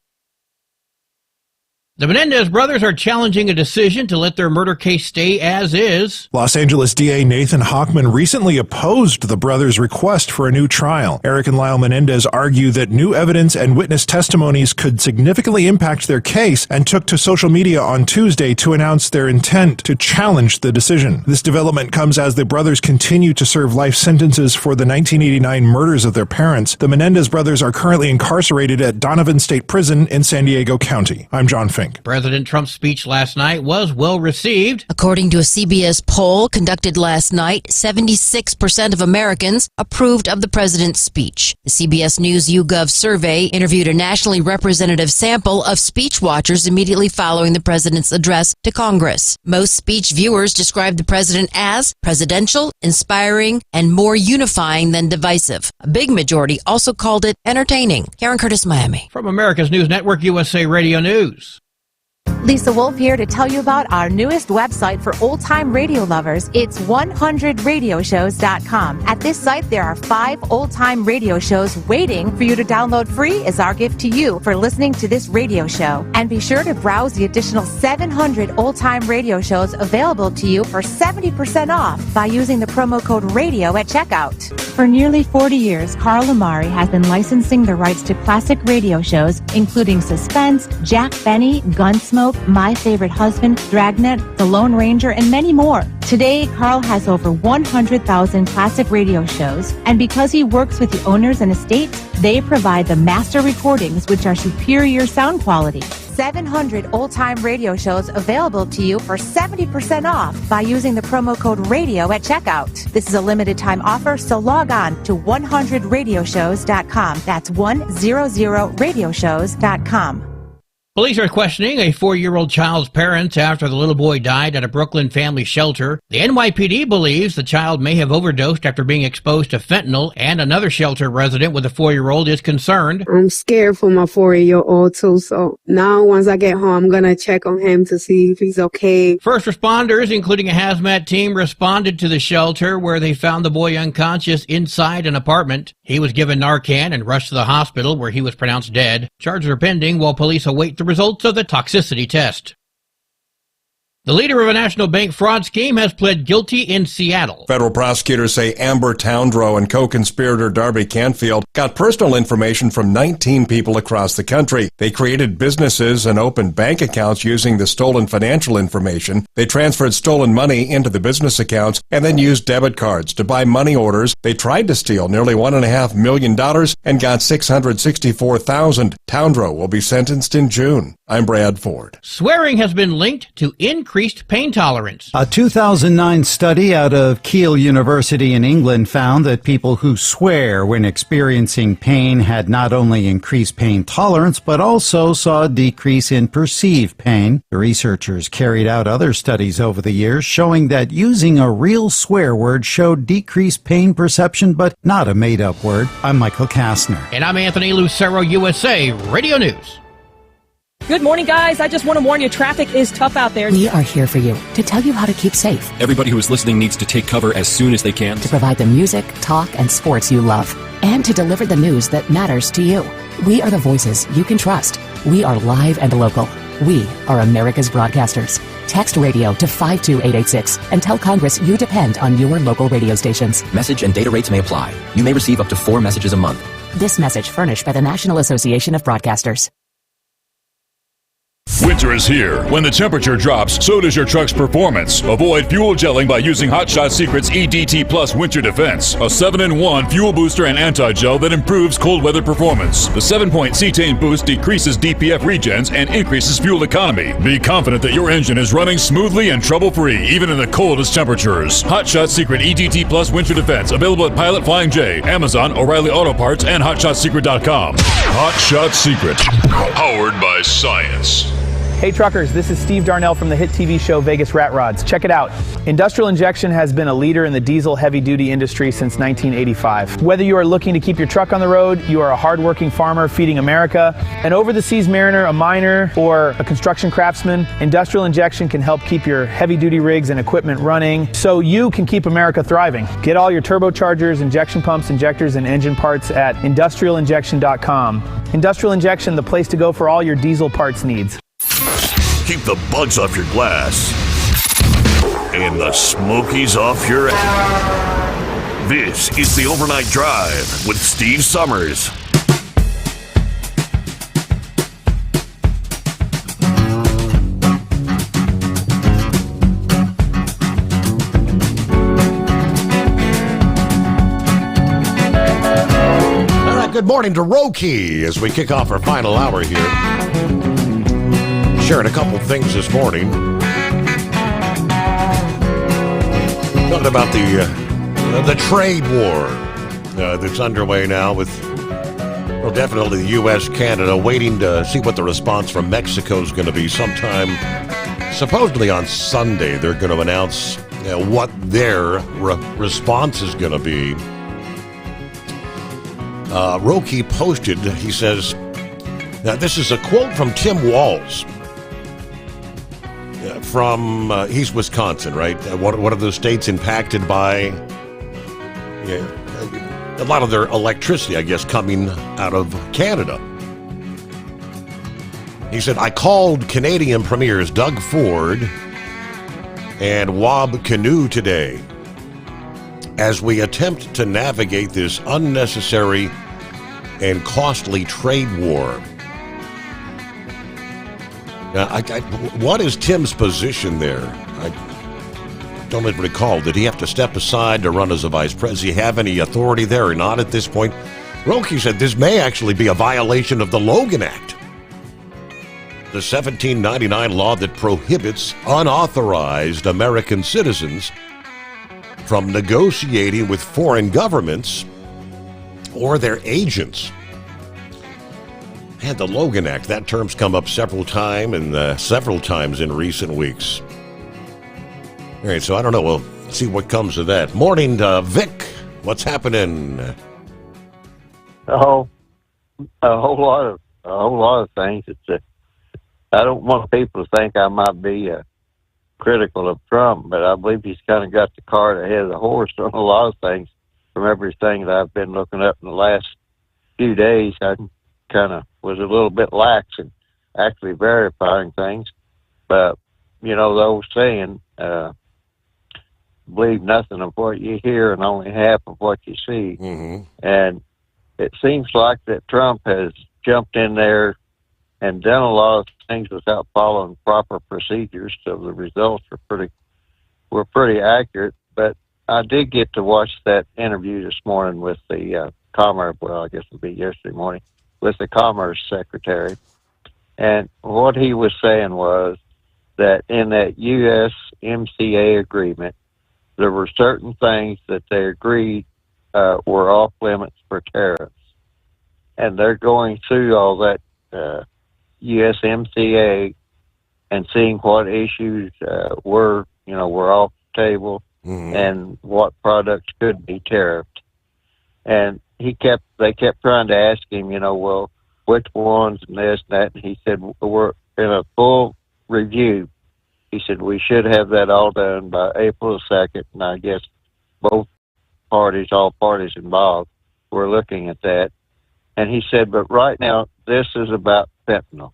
The Menendez brothers are challenging a decision to let their murder case stay as is. Los Angeles DA Nathan Hochman recently opposed the brothers' request for a new trial. Eric and Lyle Menendez argue that new evidence and witness testimonies could significantly impact their case and took to social media on Tuesday to announce their intent to challenge the decision. This development comes as the brothers continue to serve life sentences for the 1989 murders of their parents. The Menendez brothers are currently incarcerated at Donovan State Prison in San Diego County. I'm John Fink. President Trump's speech last night was well received. According to a CBS poll conducted last night, 76% of Americans approved of the president's speech. The CBS News YouGov survey interviewed a nationally representative sample of speech watchers immediately following the president's address to Congress. Most speech viewers described the president as presidential, inspiring, and more unifying than divisive. A big majority also called it entertaining. Karen Curtis, Miami. From America's News Network, USA Radio News. Lisa Wolf here to tell you about our newest website for old-time radio lovers. It's 100radioshows.com. At this site, there are 5 old-time radio shows waiting for you to download free as our gift to you for listening to this radio show. And be sure to browse the additional 700 old-time radio shows available to you for 70% off by using the promo code RADIO at checkout. For nearly 40 years, Carl Amari has been licensing the rights to classic radio shows, including Suspense, Jack Benny, Gunsmoke, My Favorite Husband, Dragnet, The Lone Ranger, and many more. Today, Carl has over 100,000 classic radio shows, and because he works with the owners and estates, they provide the master recordings, which are superior sound quality. 700 old-time radio shows available to you for 70% off by using the promo code RADIO at checkout. This is a limited-time offer, so log on to 100radioshows.com. That's 100radioshows.com. Police are questioning a 4-year-old child's parents after the little boy died at a Brooklyn family shelter. The NYPD believes the child may have overdosed after being exposed to fentanyl, and another shelter resident with a 4-year-old is concerned. I'm scared for my 4-year-old too, so now once I get home, I'm going to check on him to see if he's okay. First responders, including a hazmat team, responded to the shelter where they found the boy unconscious inside an apartment. He was given Narcan and rushed to the hospital where he was pronounced dead. Charges are pending while police await the results of the toxicity test. The leader of a national bank fraud scheme has pled guilty in Seattle. Federal prosecutors say Amber Towndrow and co-conspirator Darby Canfield got personal information from 19 people across the country. They created businesses and opened bank accounts using the stolen financial information. They transferred stolen money into the business accounts and then used debit cards to buy money orders. They tried to steal nearly $1.5 million and got $664,000. Towndrow will be sentenced in June. I'm Brad Ford. Swearing has been linked to increased pain tolerance. A 2009 study out of Keele University in England found that people who swear when experiencing pain had not only increased pain tolerance, but also saw a decrease in perceived pain. The researchers carried out other studies over the years showing that using a real swear word showed decreased pain perception, but not a made-up word. I'm Michael Kastner. And I'm Anthony Lucero, USA Radio News. Good morning, guys. I just want to warn you, traffic is tough out there. We are here for you to tell you how to keep safe. Everybody who is listening needs to take cover as soon as they can. To provide the music, talk, and sports you love. And to deliver the news that matters to you. We are the voices you can trust. We are live and local. We are America's broadcasters. Text radio to 52886 and tell Congress you depend on your local radio stations. Message and data rates may apply. You may receive up to 4 messages a month. This message furnished by the National Association of Broadcasters. Winter is here. When the temperature drops, so does your truck's performance. Avoid fuel gelling by using Hot Shot Secret's EDT Plus Winter Defense, a 7-in-1 fuel booster and anti-gel that improves cold weather performance. The 7-point cetane boost decreases DPF regens and increases fuel economy. Be confident that your engine is running smoothly and trouble-free, even in the coldest temperatures. Hot Shot Secret EDT Plus Winter Defense, available at Pilot Flying J, Amazon, O'Reilly Auto Parts, and HotShotSecret.com. Hot Shot Secret, powered by science. Hey truckers, this is Steve Darnell from the hit TV show Vegas Rat Rods. Check it out. Industrial Injection has been a leader in the diesel heavy-duty industry since 1985. Whether you are looking to keep your truck on the road, you are a hard-working farmer feeding America, an over-the-seas mariner, a miner, or a construction craftsman, Industrial Injection can help keep your heavy-duty rigs and equipment running so you can keep America thriving. Get all your turbochargers, injection pumps, injectors, and engine parts at industrialinjection.com. Industrial Injection, the place to go for all your diesel parts needs. Keep the bugs off your glass and the smokies off your ass. This is the Overnight Drive with Steve Sommers. All right, good morning to Roki as we kick off our final hour here. Sharing a couple things this morning. Talking about the trade war that's underway now with, well, definitely the U.S., Canada, waiting to see what the response from Mexico is going to be sometime. Supposedly on Sunday, they're going to announce what their response is going to be. Roki posted, he says, now this is a quote from Tim Walz. From he's Wisconsin, right? One of those states impacted by a lot of their electricity, I guess, coming out of Canada. He said, I called Canadian Premiers Doug Ford and Wab Kinew today as we attempt to navigate this unnecessary and costly trade war. What is Tim's position there? I don't even recall. Did he have to step aside to run as a vice president? Does he have any authority there or not at this point? Roki said this may actually be a violation of the Logan Act, the 1799 law that prohibits unauthorized American citizens from negotiating with foreign governments or their agents. And the Logan Act, that term's come up several times in recent weeks. All right, so I don't know. We'll see what comes of that. Morning, Vic. What's happening? Oh, a whole lot of things. I don't want people to think I might be critical of Trump, but I believe he's kind of got the cart ahead of the horse on a lot of things. From everything that I've been looking up in the last few days, I kind of was a little bit lax in actually verifying things. But, the old saying, believe nothing of what you hear and only half of what you see. Mm-hmm. And it seems like that Trump has jumped in there and done a lot of things without following proper procedures, so the results were pretty accurate. But I did get to watch that interview this morning with the Commerce, well, I guess it'll be yesterday morning, with the Commerce Secretary. And what he was saying was that in that USMCA agreement, there were certain things that they agreed were off limits for tariffs. And they're going through all that USMCA and seeing what issues were off the table, mm-hmm. and what products could be tariffed. And they kept trying to ask him, well, which ones and this and that. And he said, we're in a full review. He said, we should have that all done by April 2nd. And I guess all parties involved, were looking at that. And he said, but right now, this is about fentanyl.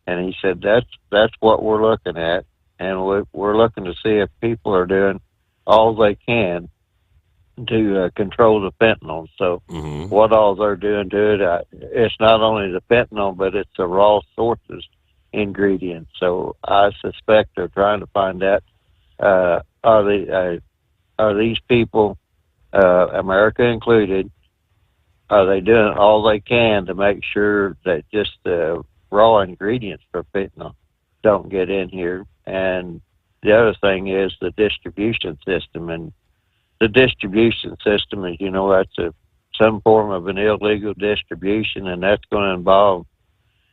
And he said, that's what we're looking at. And we're looking to see if people are doing all they can to control the fentanyl. So mm-hmm. what all they're doing to it, it's not only the fentanyl, but it's the raw sources ingredients. So I suspect they're trying to find out, are these people, America included, are they doing all they can to make sure that just the raw ingredients for fentanyl don't get in here? And the other thing is the distribution system. And the distribution system, as you know, that's some form of an illegal distribution, and that's going to involve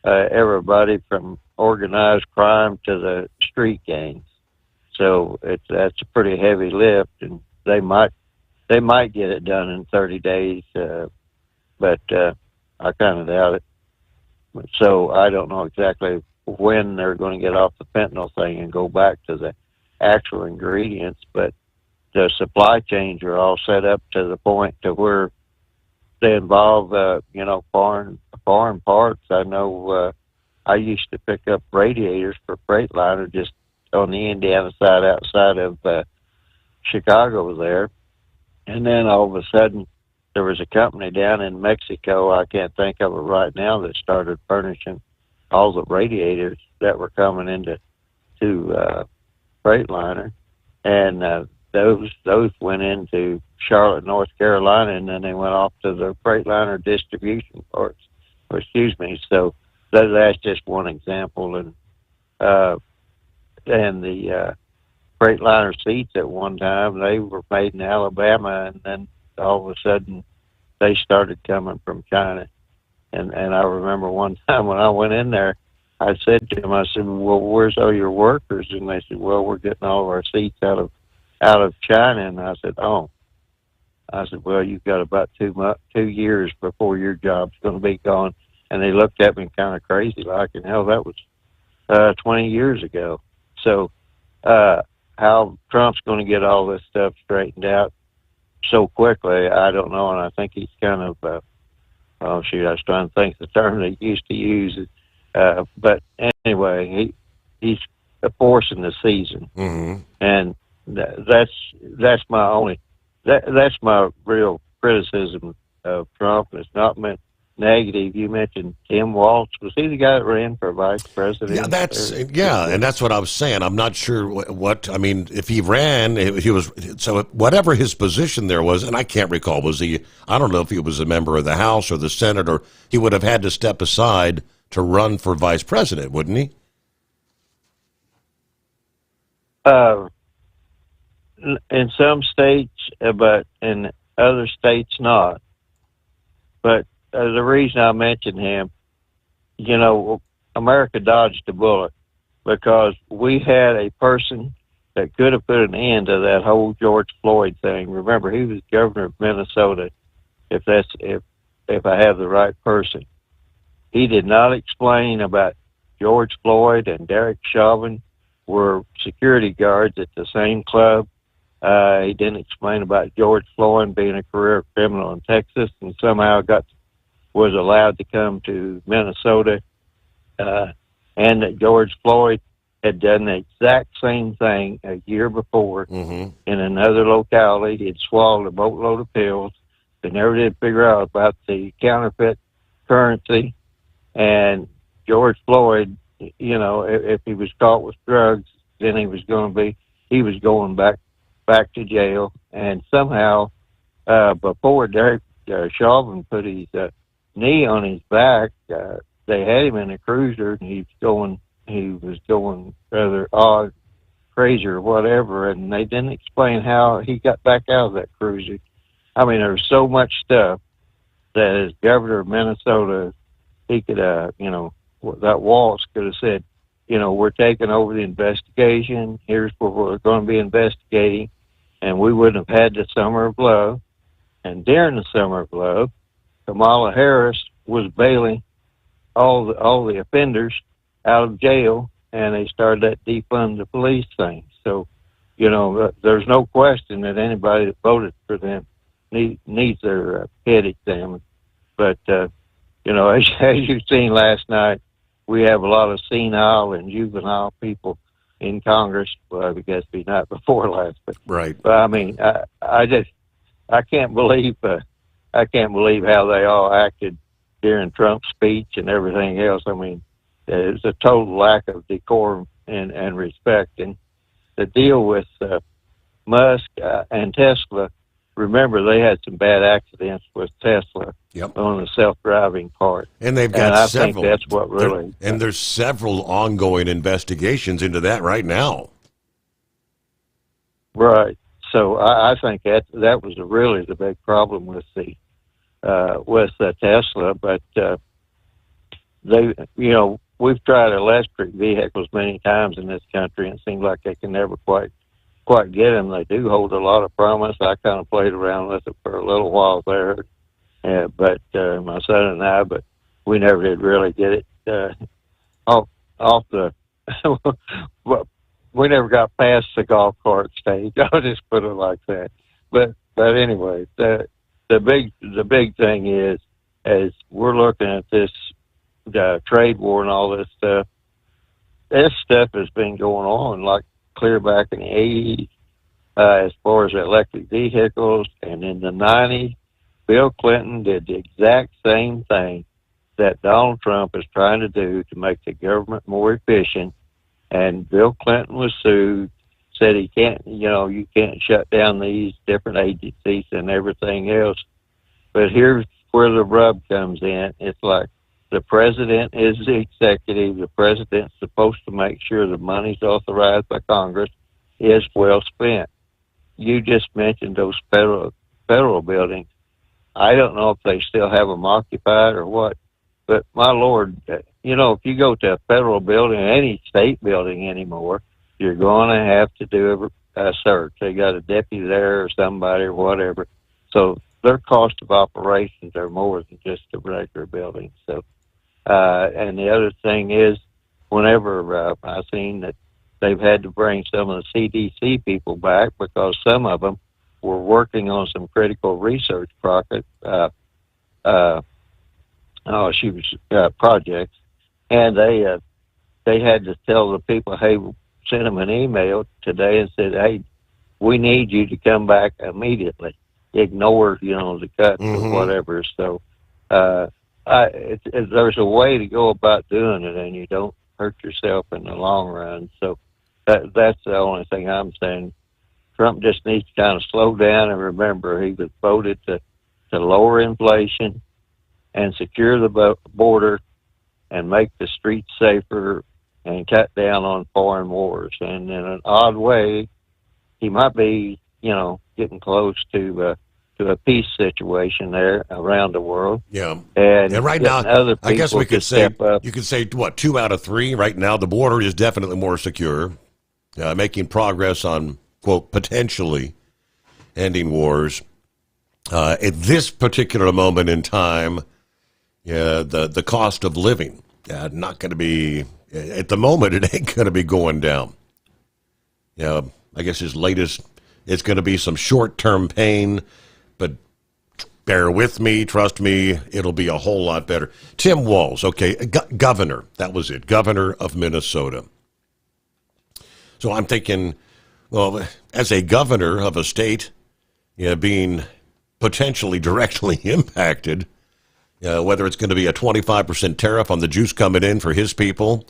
everybody from organized crime to the street gangs. So that's a pretty heavy lift, and they might get it done in 30 days, but I kind of doubt it. So I don't know exactly when they're going to get off the fentanyl thing and go back to the actual ingredients, but the supply chains are all set up to the point to where they involve, foreign parts. I know I used to pick up radiators for Freightliner just on the Indiana side outside of Chicago there. And then all of a sudden there was a company down in Mexico, I can't think of it right now, that started furnishing all the radiators that were coming into Freightliner. And those went into Charlotte, North Carolina, and then they went off to the Freightliner distribution parts. So that's just one example. And the Freightliner seats at one time, they were made in Alabama, and then all of a sudden they started coming from China. And I remember one time when I went in there, I said to them, I said, well, where's all your workers? And they said, well, we're getting all of our seats out of China. And I said, oh. I said, well, you've got about 2 years before your job's going to be gone. And they looked at me kind of crazy, like, and hell, that was 20 years ago. So how Trump's going to get all this stuff straightened out so quickly, I don't know. And I think he's kind of, I was trying to think of the term they used to use. But anyway, he's forcing the season. Mm-hmm. And that's my real criticism of Trump. It's not meant negative. You mentioned Tim Walz. Was he the guy that ran for vice president? Yeah, and that's what I was saying. I'm not sure what I mean, if he ran, he was, so whatever his position there was, and I can't recall, I don't know if he was a member of the House or the Senate, or he would have had to step aside to run for vice president, wouldn't he? In some states, but in other states not. But the reason I mentioned him, America dodged a bullet because we had a person that could have put an end to that whole George Floyd thing. Remember, he was governor of Minnesota, if I have the right person. He did not explain about George Floyd and Derek Chauvin were security guards at the same club. He didn't explain about George Floyd being a career criminal in Texas and somehow was allowed to come to Minnesota, and that George Floyd had done the exact same thing a year before in another locality. He had swallowed a boatload of pills. They never did figure out about the counterfeit currency. And George Floyd, if he was caught with drugs, then he was going back to jail. And somehow, before Derek Chauvin put his knee on his back, they had him in a cruiser, and he was going rather odd, crazy or whatever, and they didn't explain how he got back out of that cruiser. I mean, there's so much stuff that as governor of Minnesota, he could, that Walz could have said, we're taking over the investigation. Here's what we're going to be investigating. And we wouldn't have had the Summer of Love. And during the Summer of Love, Kamala Harris was bailing all the offenders out of jail, and they started that defund the police thing. So, there's no question that anybody that voted for them needs their head examined. But, as you've seen last night, we have a lot of senile and juvenile people in Congress. Well, I guess the night before last, but right. But I mean, I can't believe how they all acted during Trump's speech and everything else. I mean, There's a total lack of decorum and respect. And the deal with Musk and Tesla, remember they had some bad accidents with Tesla on the self-driving part. And they've got I several. think that's what really. And there's several ongoing investigations into that right now. Right. So I think that was really the big problem with the Tesla. But they, we've tried electric vehicles many times in this country, and it seems like they can never quite get them. They do hold a lot of promise. I kind of played around with it for a little while there, but my son and I, but we never did really get it off the. We never got past the golf cart stage. I'll just put it like that. But anyway, the big thing is, as we're looking at this trade war and all this stuff, this stuff has been going on like clear back in the 80s, as far as electric vehicles. And in the 90s, Bill Clinton did the exact same thing that Donald Trump is trying to do to make the government more efficient. And Bill Clinton was sued, said he can't, you can't shut down these different agencies and everything else. But here's where the rub comes in. It's like the president is the executive. The president's supposed to make sure the money's authorized by Congress is well spent. You just mentioned those federal buildings. I don't know if they still have them occupied or what, but my Lord, if you go to a federal building, any state building anymore, you're going to have to do a search. They got a deputy there or somebody or whatever. So their cost of operations are more than just a regular building. So, and the other thing is, whenever I've seen that they've had to bring some of the CDC people back because some of them were working on some critical research projects, and they had to tell the people, hey, send them an email today and said, hey, we need you to come back immediately. Ignore, the cuts or whatever. So there's a way to go about doing it, and you don't hurt yourself in the long run. So that's the only thing I'm saying. Trump just needs to kind of slow down and remember he was voted to lower inflation and secure the border and make the streets safer and cut down on foreign wars. And in an odd way, he might be, getting close to a peace situation there around the world. Yeah. And right now, I guess we could say, you could say, 2 out of 3 right now. The border is definitely more secure, making progress on, quote, potentially ending wars. At this particular moment in time, the cost of living, not going to be, at the moment, it ain't going to be going down. I guess his latest, it's going to be some short-term pain, but bear with me, trust me, it'll be a whole lot better. Tim Walz, okay, governor, that was it, governor of Minnesota. So I'm thinking, well, as a governor of a state, being potentially directly impacted, whether it's going to be a 25% tariff on the juice coming in for his people,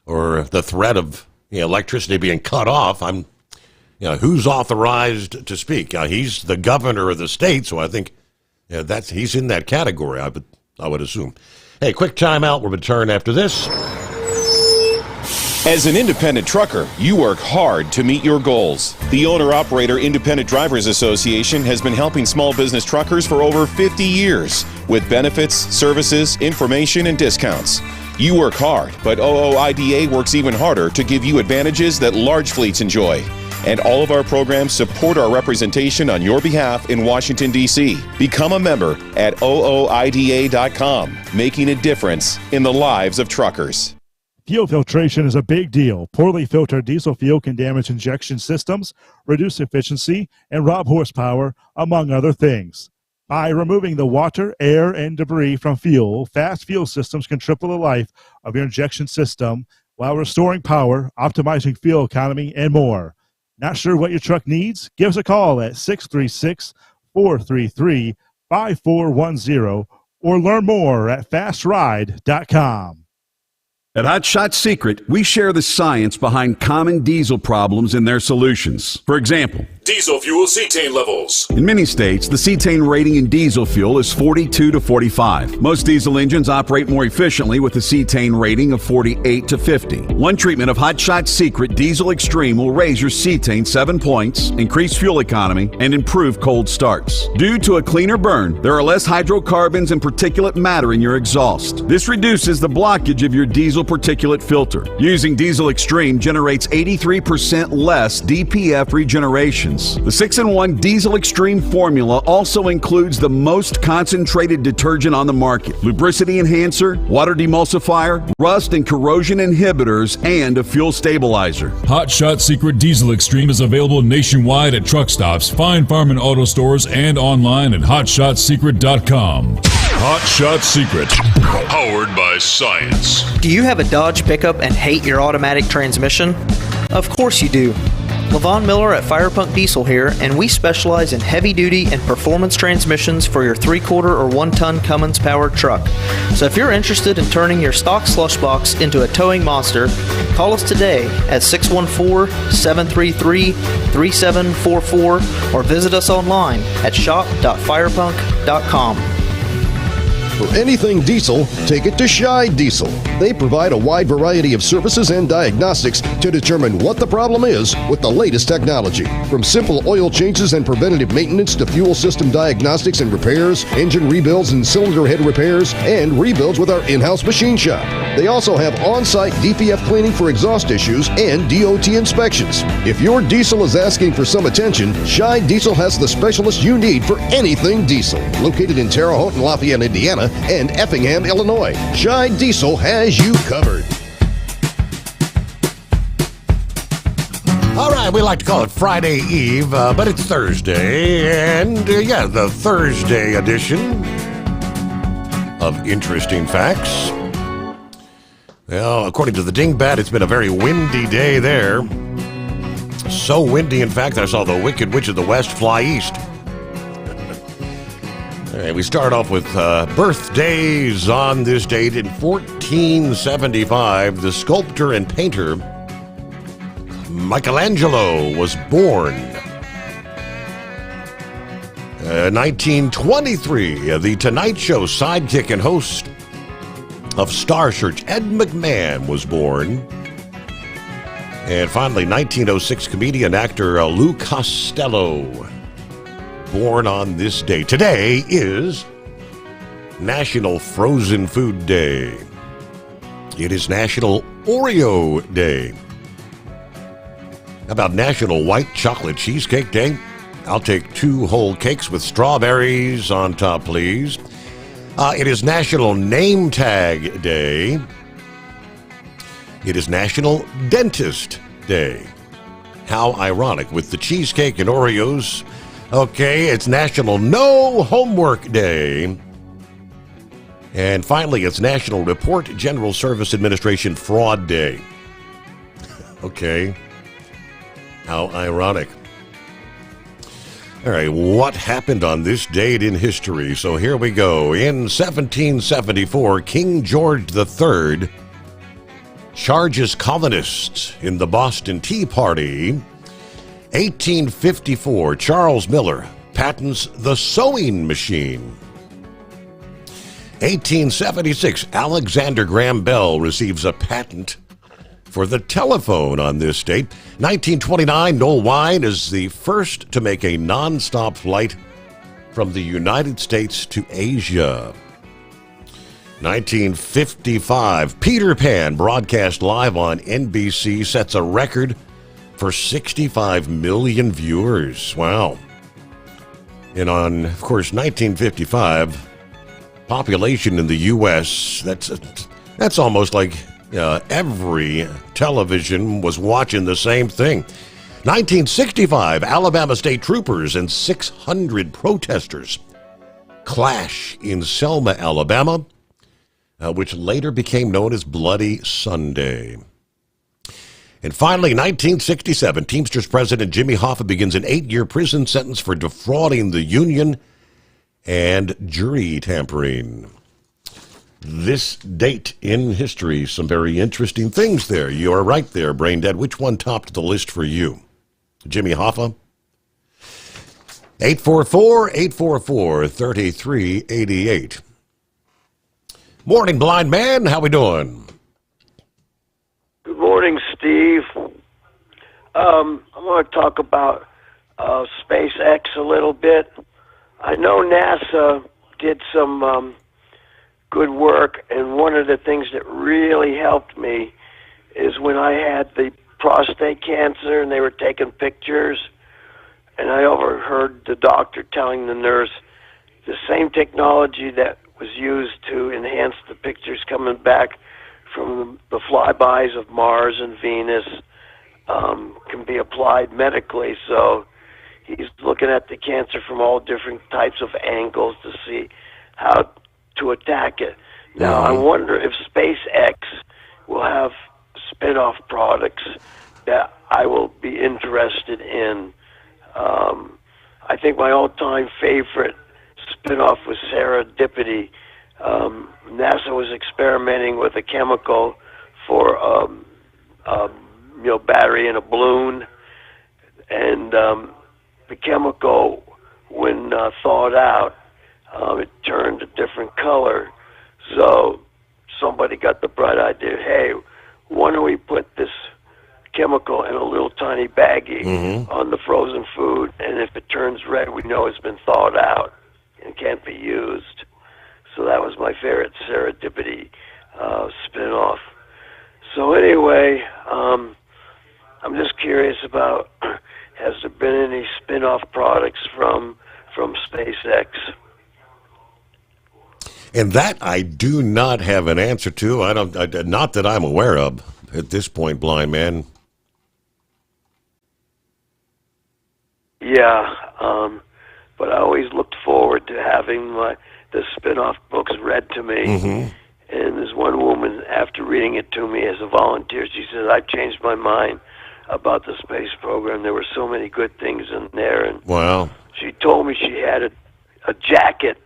or the threat of electricity being cut off, who's authorized to speak? He's the governor of the state, so I think he's in that category. I would assume. Hey, quick timeout. We'll return after this. As an independent trucker, you work hard to meet your goals. The Owner-Operator Independent Drivers Association has been helping small business truckers for over 50 years with benefits, services, information, and discounts. You work hard, but OOIDA works even harder to give you advantages that large fleets enjoy. And all of our programs support our representation on your behalf in Washington, D.C. Become a member at OOIDA.com, making a difference in the lives of truckers. Fuel filtration is a big deal. Poorly filtered diesel fuel can damage injection systems, reduce efficiency, and rob horsepower, among other things. By removing the water, air, and debris from fuel, fast fuel systems can triple the life of your injection system while restoring power, optimizing fuel economy, and more. Not sure what your truck needs? Give us a call at 636-433-5410 or learn more at fastride.com. At Hot Shot Secret, we share the science behind common diesel problems and their solutions. For example, Diesel fuel cetane levels. in many states, the cetane rating in diesel fuel is 42 to 45. Most diesel engines operate more efficiently with a cetane rating of 48 to 50. One treatment of Hot Shot Secret Diesel Extreme will raise your cetane 7 points, increase fuel economy, and improve cold starts. Due to a cleaner burn, there are less hydrocarbons and particulate matter in your exhaust. This reduces the blockage of your diesel particulate filter. Using Diesel Extreme generates 83% less DPF regenerations. The 6-in-1 Diesel Extreme formula also includes the most concentrated detergent on the market, lubricity enhancer, water demulsifier, rust and corrosion inhibitors, and a fuel stabilizer. Hot Shot Secret Diesel Extreme is available nationwide at truck stops, fine farm and auto stores, and online at hotshotsecret.com. Hot Shot Secret, powered by science. Do you have a Dodge pickup and hate your automatic transmission? Of course you do. LaVon Miller at Firepunk Diesel here, and we specialize in heavy-duty and performance transmissions for your 3-quarter or 1-ton Cummins-powered truck. So if you're interested in turning your stock slush box into a towing monster, call us today at 614-733-3744 or visit us online at shop.firepunk.com. For anything diesel, take it to Scheid Diesel. They provide a wide variety of services and diagnostics to determine what the problem is with the latest technology. From simple oil changes and preventative maintenance to fuel system diagnostics and repairs, engine rebuilds and cylinder head repairs, and rebuilds with our in-house machine shop. They also have on-site DPF cleaning for exhaust issues and DOT inspections. If your diesel is asking for some attention, Scheid Diesel has the specialist you need for anything diesel. Located in Terre Haute and Lafayette, Indiana, and Effingham, Illinois, Scheid Diesel has you covered. All right, we like to call it Friday Eve, but it's Thursday, and the Thursday edition of Interesting Facts. Well, according to the Dingbat, it's been a very windy day there. So windy, in fact, I saw the Wicked Witch of the West fly east. All right, we start off with birthdays on this date. In 1475, the sculptor and painter Michelangelo was born. 1923, the Tonight Show sidekick and host of Star Search, Ed McMahon, was born. And finally, 1906, comedian actor Lou Costello, born on this day. Today is National Frozen Food Day. It is National Oreo Day. How about National White Chocolate Cheesecake Day? I'll take 2 whole cakes with strawberries on top, please. It is National Name Tag Day. It is National Dentist Day. How ironic with the cheesecake and Oreos. Okay, it's National No Homework Day. And finally, it's National Report General Service Administration Fraud Day. Okay. How ironic. All right, what happened on this date in history? So here we go. In 1774, King George III charges colonists in the Boston Tea Party. 1854, Charles Miller patents the sewing machine. 1876, Alexander Graham Bell receives a patent for the telephone on this date. 1929, Noel Wine is the first to make a non-stop flight from the United States to Asia. 1955, Peter Pan, broadcast live on NBC, sets a record for 65 million viewers. Wow. And on, of course, 1955, population in the U.S., that's almost like every television was watching the same thing. 1965, Alabama state troopers and 600 protesters clash in Selma, Alabama, which later became known as Bloody Sunday. And finally, 1967, Teamsters President Jimmy Hoffa begins an 8-year prison sentence for defrauding the union and jury tampering. this date in history. Some very interesting things there. You are right there, Brain Dead. Which one topped the list for you? Jimmy Hoffa? 844-844-3388. Morning, blind man. How we doing? Good morning, Steve. I want to talk about SpaceX a little bit. I know NASA did some good work, and one of the things that really helped me is when I had the prostate cancer and they were taking pictures, and I overheard the doctor telling the nurse the same technology that was used to enhance the pictures coming back from the flybys of Mars and Venus can be applied medically. So he's looking at the cancer from all different types of angles to see how to attack it. Now, I wonder if SpaceX will have spin-off products that I will be interested in. I think my all-time favorite spin-off was serendipity. NASA was experimenting with a chemical for battery in a balloon, and the chemical, when thawed out, it turned a different color. So somebody got the bright idea, hey, why don't we put this chemical in a little tiny baggie on the frozen food, and if it turns red, we know it's been thawed out and can't be used. So that was my favorite serendipity spin-off. So anyway, I'm just curious about, has there been any spin-off products from SpaceX? And that I do not have an answer to. Not that I'm aware of at this point, blind man. Yeah, but I always looked forward to having the spin-off books read to me. And there's one woman, after reading it to me as a volunteer, she said, I've changed my mind about the space program. There were so many good things in there. And wow. She told me she had a jacket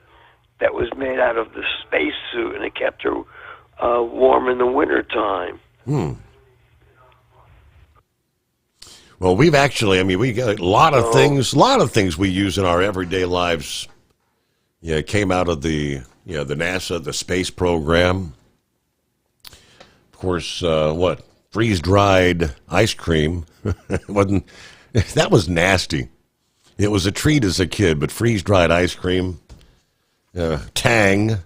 that was made out of the space suit, and it kept her warm in the wintertime. Well, we've actually, we got a lot of things we use in our everyday lives. Yeah, it came out of the NASA, the space program. Of course, freeze-dried ice cream. That was nasty. It was a treat as a kid, but freeze-dried ice cream, Tang,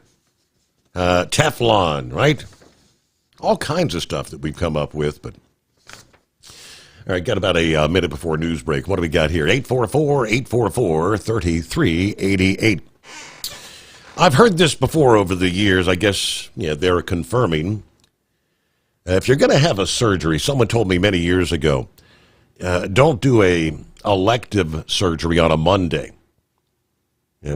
Teflon, right? All kinds of stuff that we've come up with, but... All right, got about a minute before news break. What do we got here? 844-844-3388. I've heard this before over the years. I guess they're confirming. If you're going to have a surgery, someone told me many years ago, don't do a elective surgery on a Monday.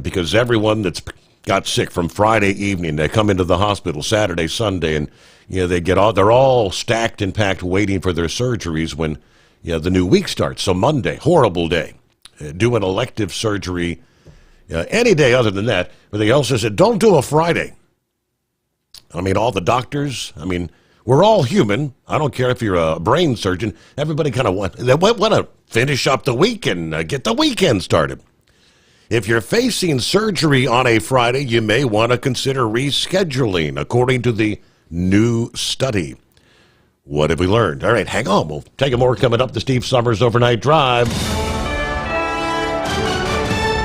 Because everyone that's got sick from Friday evening, they come into the hospital Saturday, Sunday, and they're all stacked and packed waiting for their surgeries when the new week starts. So Monday, horrible day. Do an elective surgery any day other than that. But they also said, don't do a Friday. All the doctors, we're all human. I don't care if you're a brain surgeon. Everybody kind of want to finish up the week and get the weekend started. If you're facing surgery on a Friday, you may want to consider rescheduling, according to the new study. What have we learned? All right, hang on. We'll take more coming up. The Steve Sommers Overnight Drive.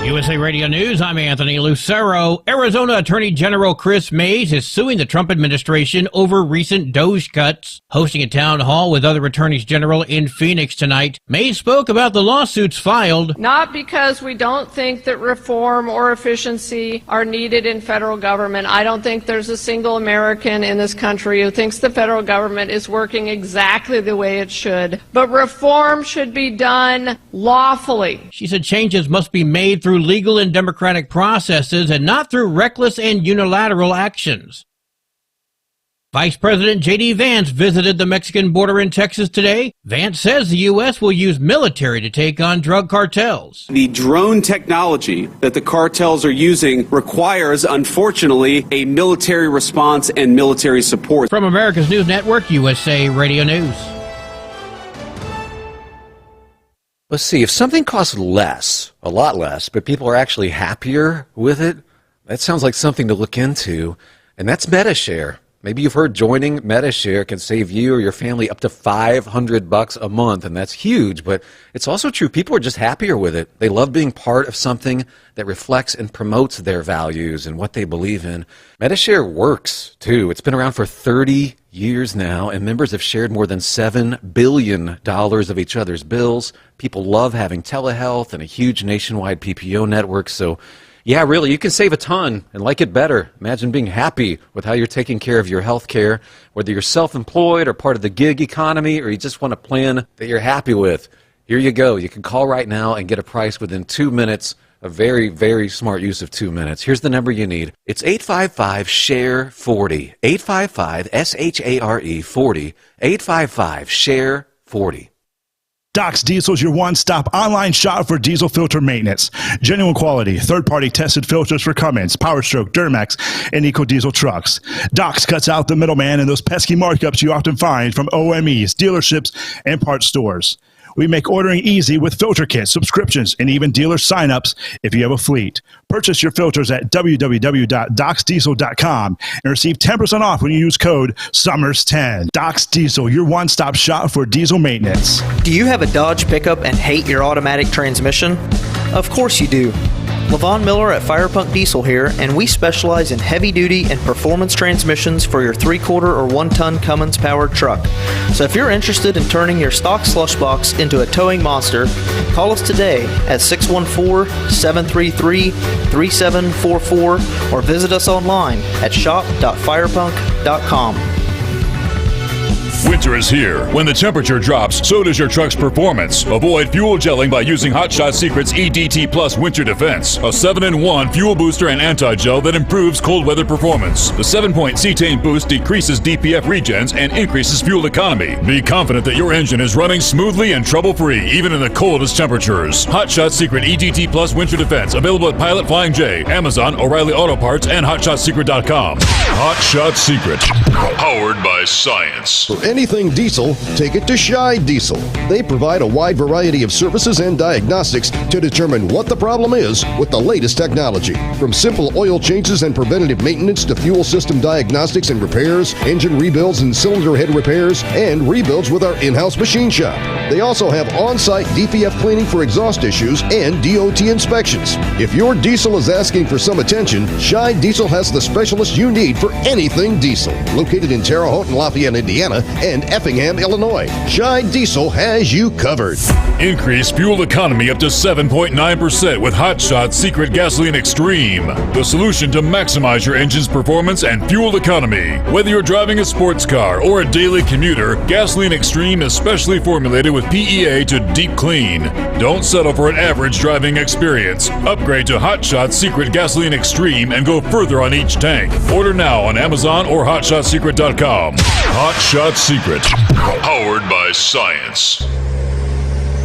USA Radio News, I'm Anthony Lucero. Arizona Attorney General Chris Mays is suing the Trump administration over recent DOGE cuts. Hosting a town hall with other attorneys general in Phoenix tonight, Mays spoke about the lawsuits filed. Not because we don't think that reform or efficiency are needed in federal government. I don't think there's a single American in this country who thinks the federal government is working exactly the way it should. But reform should be done lawfully. She said changes must be made through legal and democratic processes and not through reckless and unilateral actions. Vice President J.D. Vance visited the Mexican border in Texas today. Vance says the U.S. will use military to take on drug cartels. The drone technology that the cartels are using requires, unfortunately, a military response and military support. From America's News Network, USA Radio News. Let's see, if something costs less, a lot less, but people are actually happier with it, that sounds like something to look into, and that's MetaShare. Maybe you've heard joining MetaShare can save you or your family up to $500 a month, and that's huge, but it's also true. People are just happier with it. They love being part of something that reflects and promotes their values and what they believe in. MetaShare works, too. It's been around for 30 years now, and members have shared more than $7 billion of each other's bills. People love having telehealth and a huge nationwide PPO network, so yeah, really, you can save a ton and like it better. Imagine being happy with how you're taking care of your health care, whether you're self-employed or part of the gig economy, or you just want a plan that you're happy with. Here you go. You can call right now and get a price within 2 minutes. A very, very smart use of 2 minutes. Here's the number you need. It's 855-SHARE-40. 855-SHARE-40. 855-SHARE-40. Doc's Diesel is your one-stop online shop for diesel filter maintenance. Genuine quality, third-party tested filters for Cummins, PowerStroke, Duramax, and EcoDiesel trucks. Doc's cuts out the middleman and those pesky markups you often find from OMEs, dealerships, and parts stores. We make ordering easy with filter kits, subscriptions, and even dealer sign-ups if you have a fleet. Purchase your filters at www.docsdiesel.com and receive 10% off when you use code SOMMERS10. Doc's Diesel, your one-stop shop for diesel maintenance. Do you have a Dodge pickup and hate your automatic transmission? Of course you do. Levon Miller at Firepunk Diesel here, and we specialize in heavy-duty and performance transmissions for your 3-quarter or 1-ton Cummins-powered truck. So if you're interested in turning your stock slush box into a towing monster, call us today at 614-733-3744 or visit us online at shop.firepunk.com. Winter is here. When the temperature drops, so does your truck's performance. Avoid fuel gelling by using Hot Shot Secret's EDT Plus Winter Defense, a 7-in-1 fuel booster and anti-gel that improves cold weather performance. The 7-point cetane boost decreases DPF regens and increases fuel economy. Be confident that your engine is running smoothly and trouble-free, even in the coldest temperatures. Hot Shot Secret EDT Plus Winter Defense, available at Pilot Flying J, Amazon, O'Reilly Auto Parts, and HotShotSecret.com. Hot Shot Secret, powered by science. For anything diesel, take it to Scheid Diesel. They provide a wide variety of services and diagnostics to determine what the problem is with the latest technology. From simple oil changes and preventative maintenance to fuel system diagnostics and repairs, engine rebuilds and cylinder head repairs, and rebuilds with our in-house machine shop. They also have on-site DPF cleaning for exhaust issues and DOT inspections. If your diesel is asking for some attention, Scheid Diesel has the specialist you need for anything diesel. Located in Terre Haute and Lafayette, Indiana, and Effingham, Illinois, Scheid Diesel has you covered. Increase fuel economy up to 7.9% with Hot Shot Secret Gasoline Extreme, the solution to maximize your engine's performance and fuel economy. Whether you're driving a sports car or a daily commuter, Gasoline Extreme is specially formulated with PEA to deep clean. Don't settle for an average driving experience. Upgrade to Hot Shot Secret Gasoline Extreme and go further on each tank. Order now on Amazon or HotShotSecret.com. Hot Shot Secret, powered by science.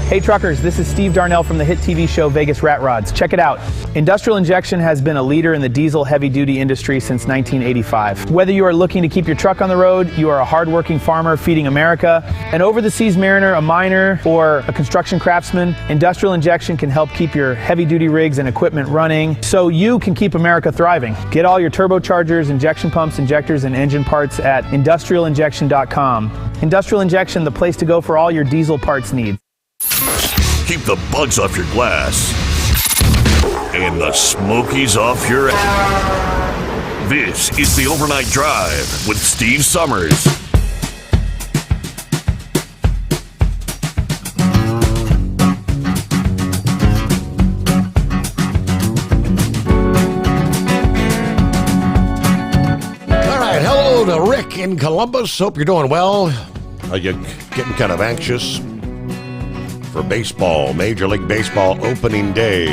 Hey truckers, this is Steve Darnell from the hit TV show Vegas Rat Rods. Check it out. Industrial Injection has been a leader in the diesel heavy-duty industry since 1985. Whether you are looking to keep your truck on the road, you are a hard-working farmer feeding America, an over-the-seas mariner, a miner, or a construction craftsman, Industrial Injection can help keep your heavy-duty rigs and equipment running so you can keep America thriving. Get all your turbochargers, injection pumps, injectors, and engine parts at industrialinjection.com. Industrial Injection, the place to go for all your diesel parts needs. Keep the bugs off your glass and the smokies off your ass. This is the Overnight Drive with Steve Sommers. All right, hello to Rick in Columbus. Hope you're doing well. Are you getting kind of anxious for baseball, Major League Baseball opening day?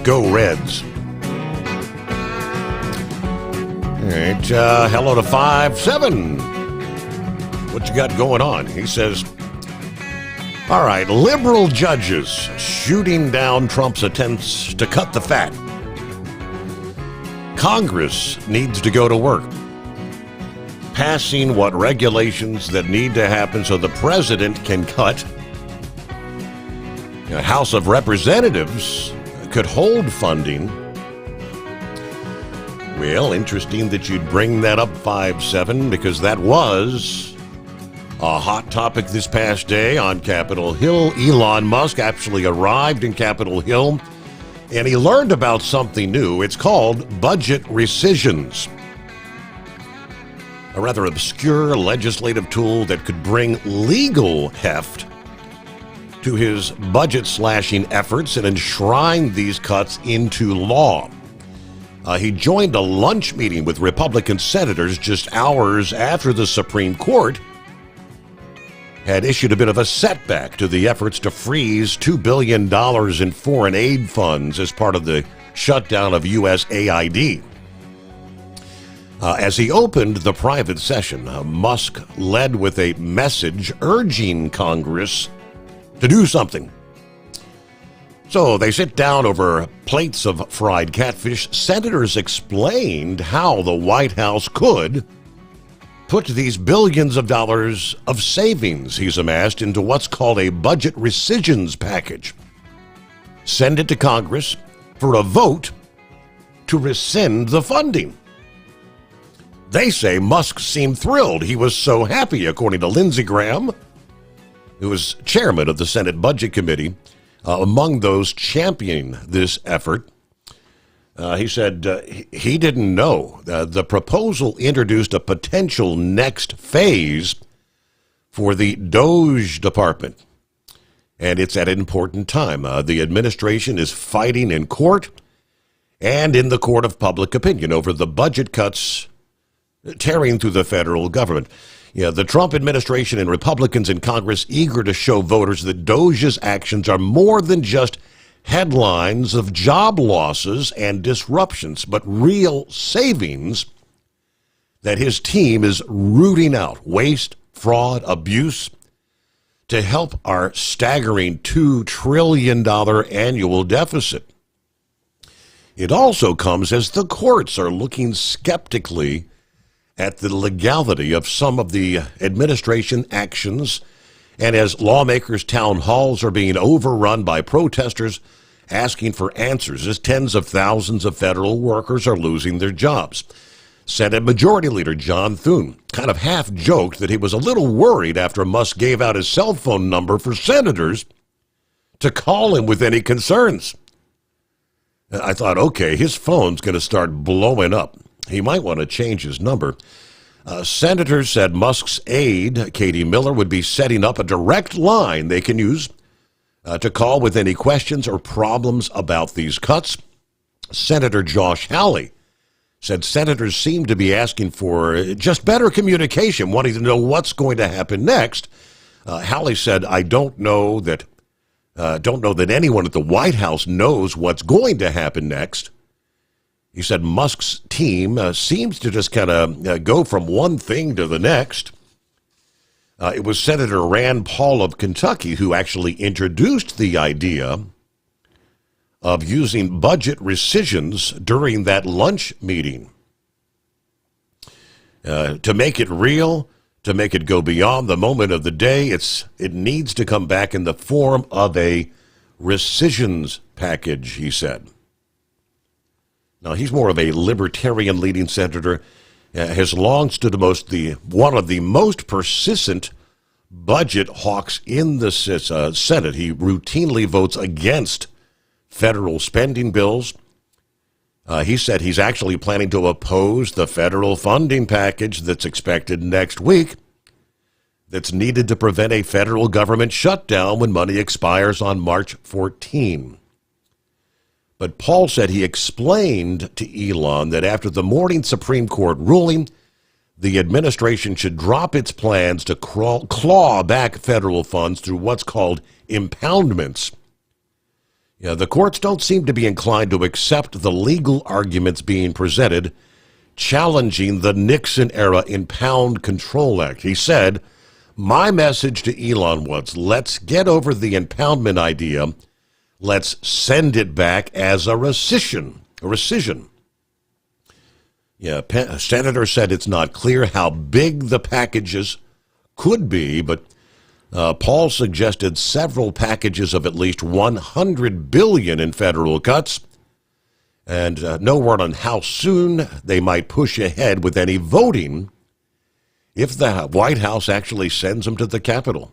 Go Reds. right. Hello to 5-7. What you got going on? He says, all right, liberal judges shooting down Trump's attempts to cut the fat. Congress needs to go to work, passing what regulations that need to happen so the president can cut. The House of Representatives could hold funding. Well, interesting that you'd bring that up, 5-7, because that was a hot topic this past day on Capitol Hill. Elon Musk actually arrived in Capitol Hill, and he learned about something new. It's called budget rescissions, a rather obscure legislative tool that could bring legal heft to his budget-slashing efforts and enshrine these cuts into law. He joined a lunch meeting with Republican senators just hours after the Supreme Court had issued a bit of a setback to the efforts to freeze $2 billion in foreign aid funds as part of the shutdown of USAID. As he opened the private session, Musk led with a message urging Congress to do something. So they sit down over plates of fried catfish. Senators explained how the White House could put these billions of dollars of savings he's amassed into what's called a budget rescissions package. Send it to Congress for a vote to rescind the funding. They say Musk seemed thrilled. He was so happy, according to Lindsey Graham, who was chairman of the Senate Budget Committee. Among those championing this effort, he said he didn't know the proposal introduced a potential next phase for the DOGE department. And it's at an important time. The administration is fighting in court and in the court of public opinion over the budget cuts tearing through the federal government. Yeah, the Trump administration and Republicans in Congress eager to show voters that DOGE's actions are more than just headlines of job losses and disruptions, but real savings that his team is rooting out waste, fraud, abuse to help our staggering $2 trillion annual deficit. It also comes as the courts are looking skeptically at the legality of some of the administration actions, and as lawmakers' town halls are being overrun by protesters asking for answers, as tens of thousands of federal workers are losing their jobs. Senate Majority Leader John Thune kind of half joked that he was a little worried after Musk gave out his cell phone number for senators to call him with any concerns. I thought, okay, his phone's going to start blowing up. He might want to change his number. Senators said Musk's aide, Katie Miller, would be setting up a direct line they can use to call with any questions or problems about these cuts. Senator Josh Hawley said senators seem to be asking for just better communication, wanting to know what's going to happen next. Hawley said, I don't know that anyone at the White House knows what's going to happen next. He said Musk's team seems to just kind of go from one thing to the next. It was Senator Rand Paul of Kentucky who actually introduced the idea of using budget rescissions during that lunch meeting. To make it real, to make it go beyond the moment of the day, it needs to come back in the form of a rescissions package, he said. Now, he's more of a libertarian-leading senator, has long stood one of the most persistent budget hawks in the Senate. He routinely votes against federal spending bills. He said he's actually planning to oppose the federal funding package that's expected next week that's needed to prevent a federal government shutdown when money expires on March 14. But Paul said he explained to Elon that after the morning Supreme Court ruling, the administration should drop its plans to claw back federal funds through what's called impoundments. The courts don't seem to be inclined to accept the legal arguments being presented, challenging the Nixon-era Impound Control Act. He said, "My message to Elon was, let's get over the impoundment idea. Let's send it back as a rescission. Yeah, a senator said it's not clear how big the packages could be, but Paul suggested several packages of at least $100 billion in federal cuts, and no word on how soon they might push ahead with any voting if the White House actually sends them to the Capitol."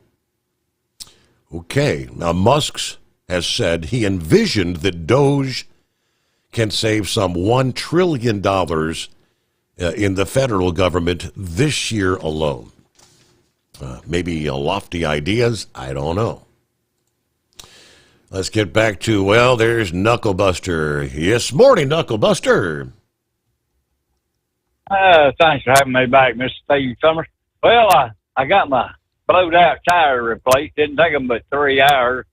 Okay, now Musk has said he envisioned that Doge can save some $1 trillion in the federal government this year alone. Maybe lofty ideas, I don't know. Let's get back to, well, there's Knucklebuster. Yes, morning, Knucklebuster. Thanks for having me back, Mr. Steve Sommers. Well, I got my blowed out tire replaced. Didn't take them but 3 hours.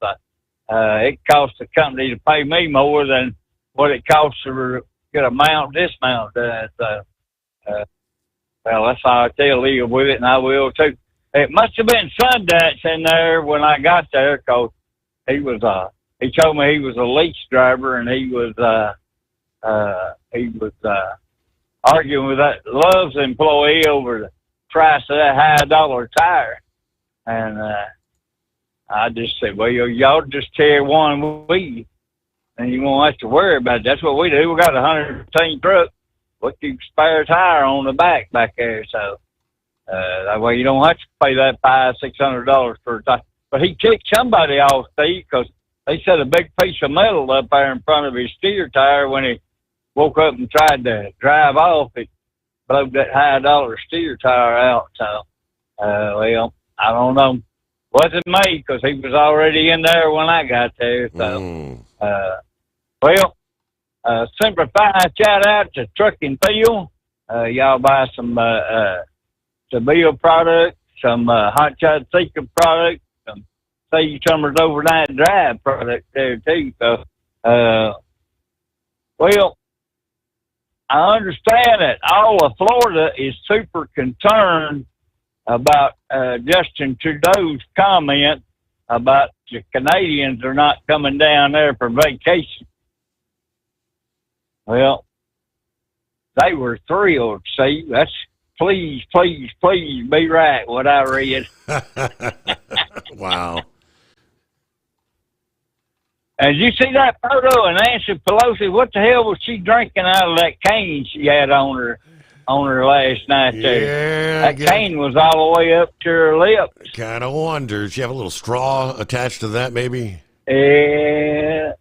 It cost the company to pay me more than what it costs to get a dismount done. Well, that's how I deal with it, and I will too. It must have been Sundance in there when I got there, because he told me he was a lease driver, and he was arguing with that Love's employee over the price of that $high tire. And I just said, well, y'all just tear one weed, and you won't have to worry about it. That's what we do. We got a 110 truck. We keep spare tire on the back there, so that way you don't have to pay that $500-600 for a tire. But he kicked somebody off, Steve, because they set a big piece of metal up there in front of his steer tire. When he woke up and tried to drive off, it blew that $high steer tire out. So, well, I don't know. Wasn't me, because he was already in there when I got there. So, simplified shout out to Truck and Field. Y'all buy some Bill products, some Hot Shot Secret products, some Steve Sommers Overnight Drive products there too. So, well, I understand that all of Florida is super concerned about Justin Trudeau's comment about the Canadians are not coming down there for vacation. Well, they were thrilled. See, that's please be right what I read. Wow. And you see that photo of Nancy Pelosi? What the hell was she drinking out of that cane she had on her last night there? That cane was all the way up to her lips. Kind of wonder. Does she have a little straw attached to that, maybe? Yeah.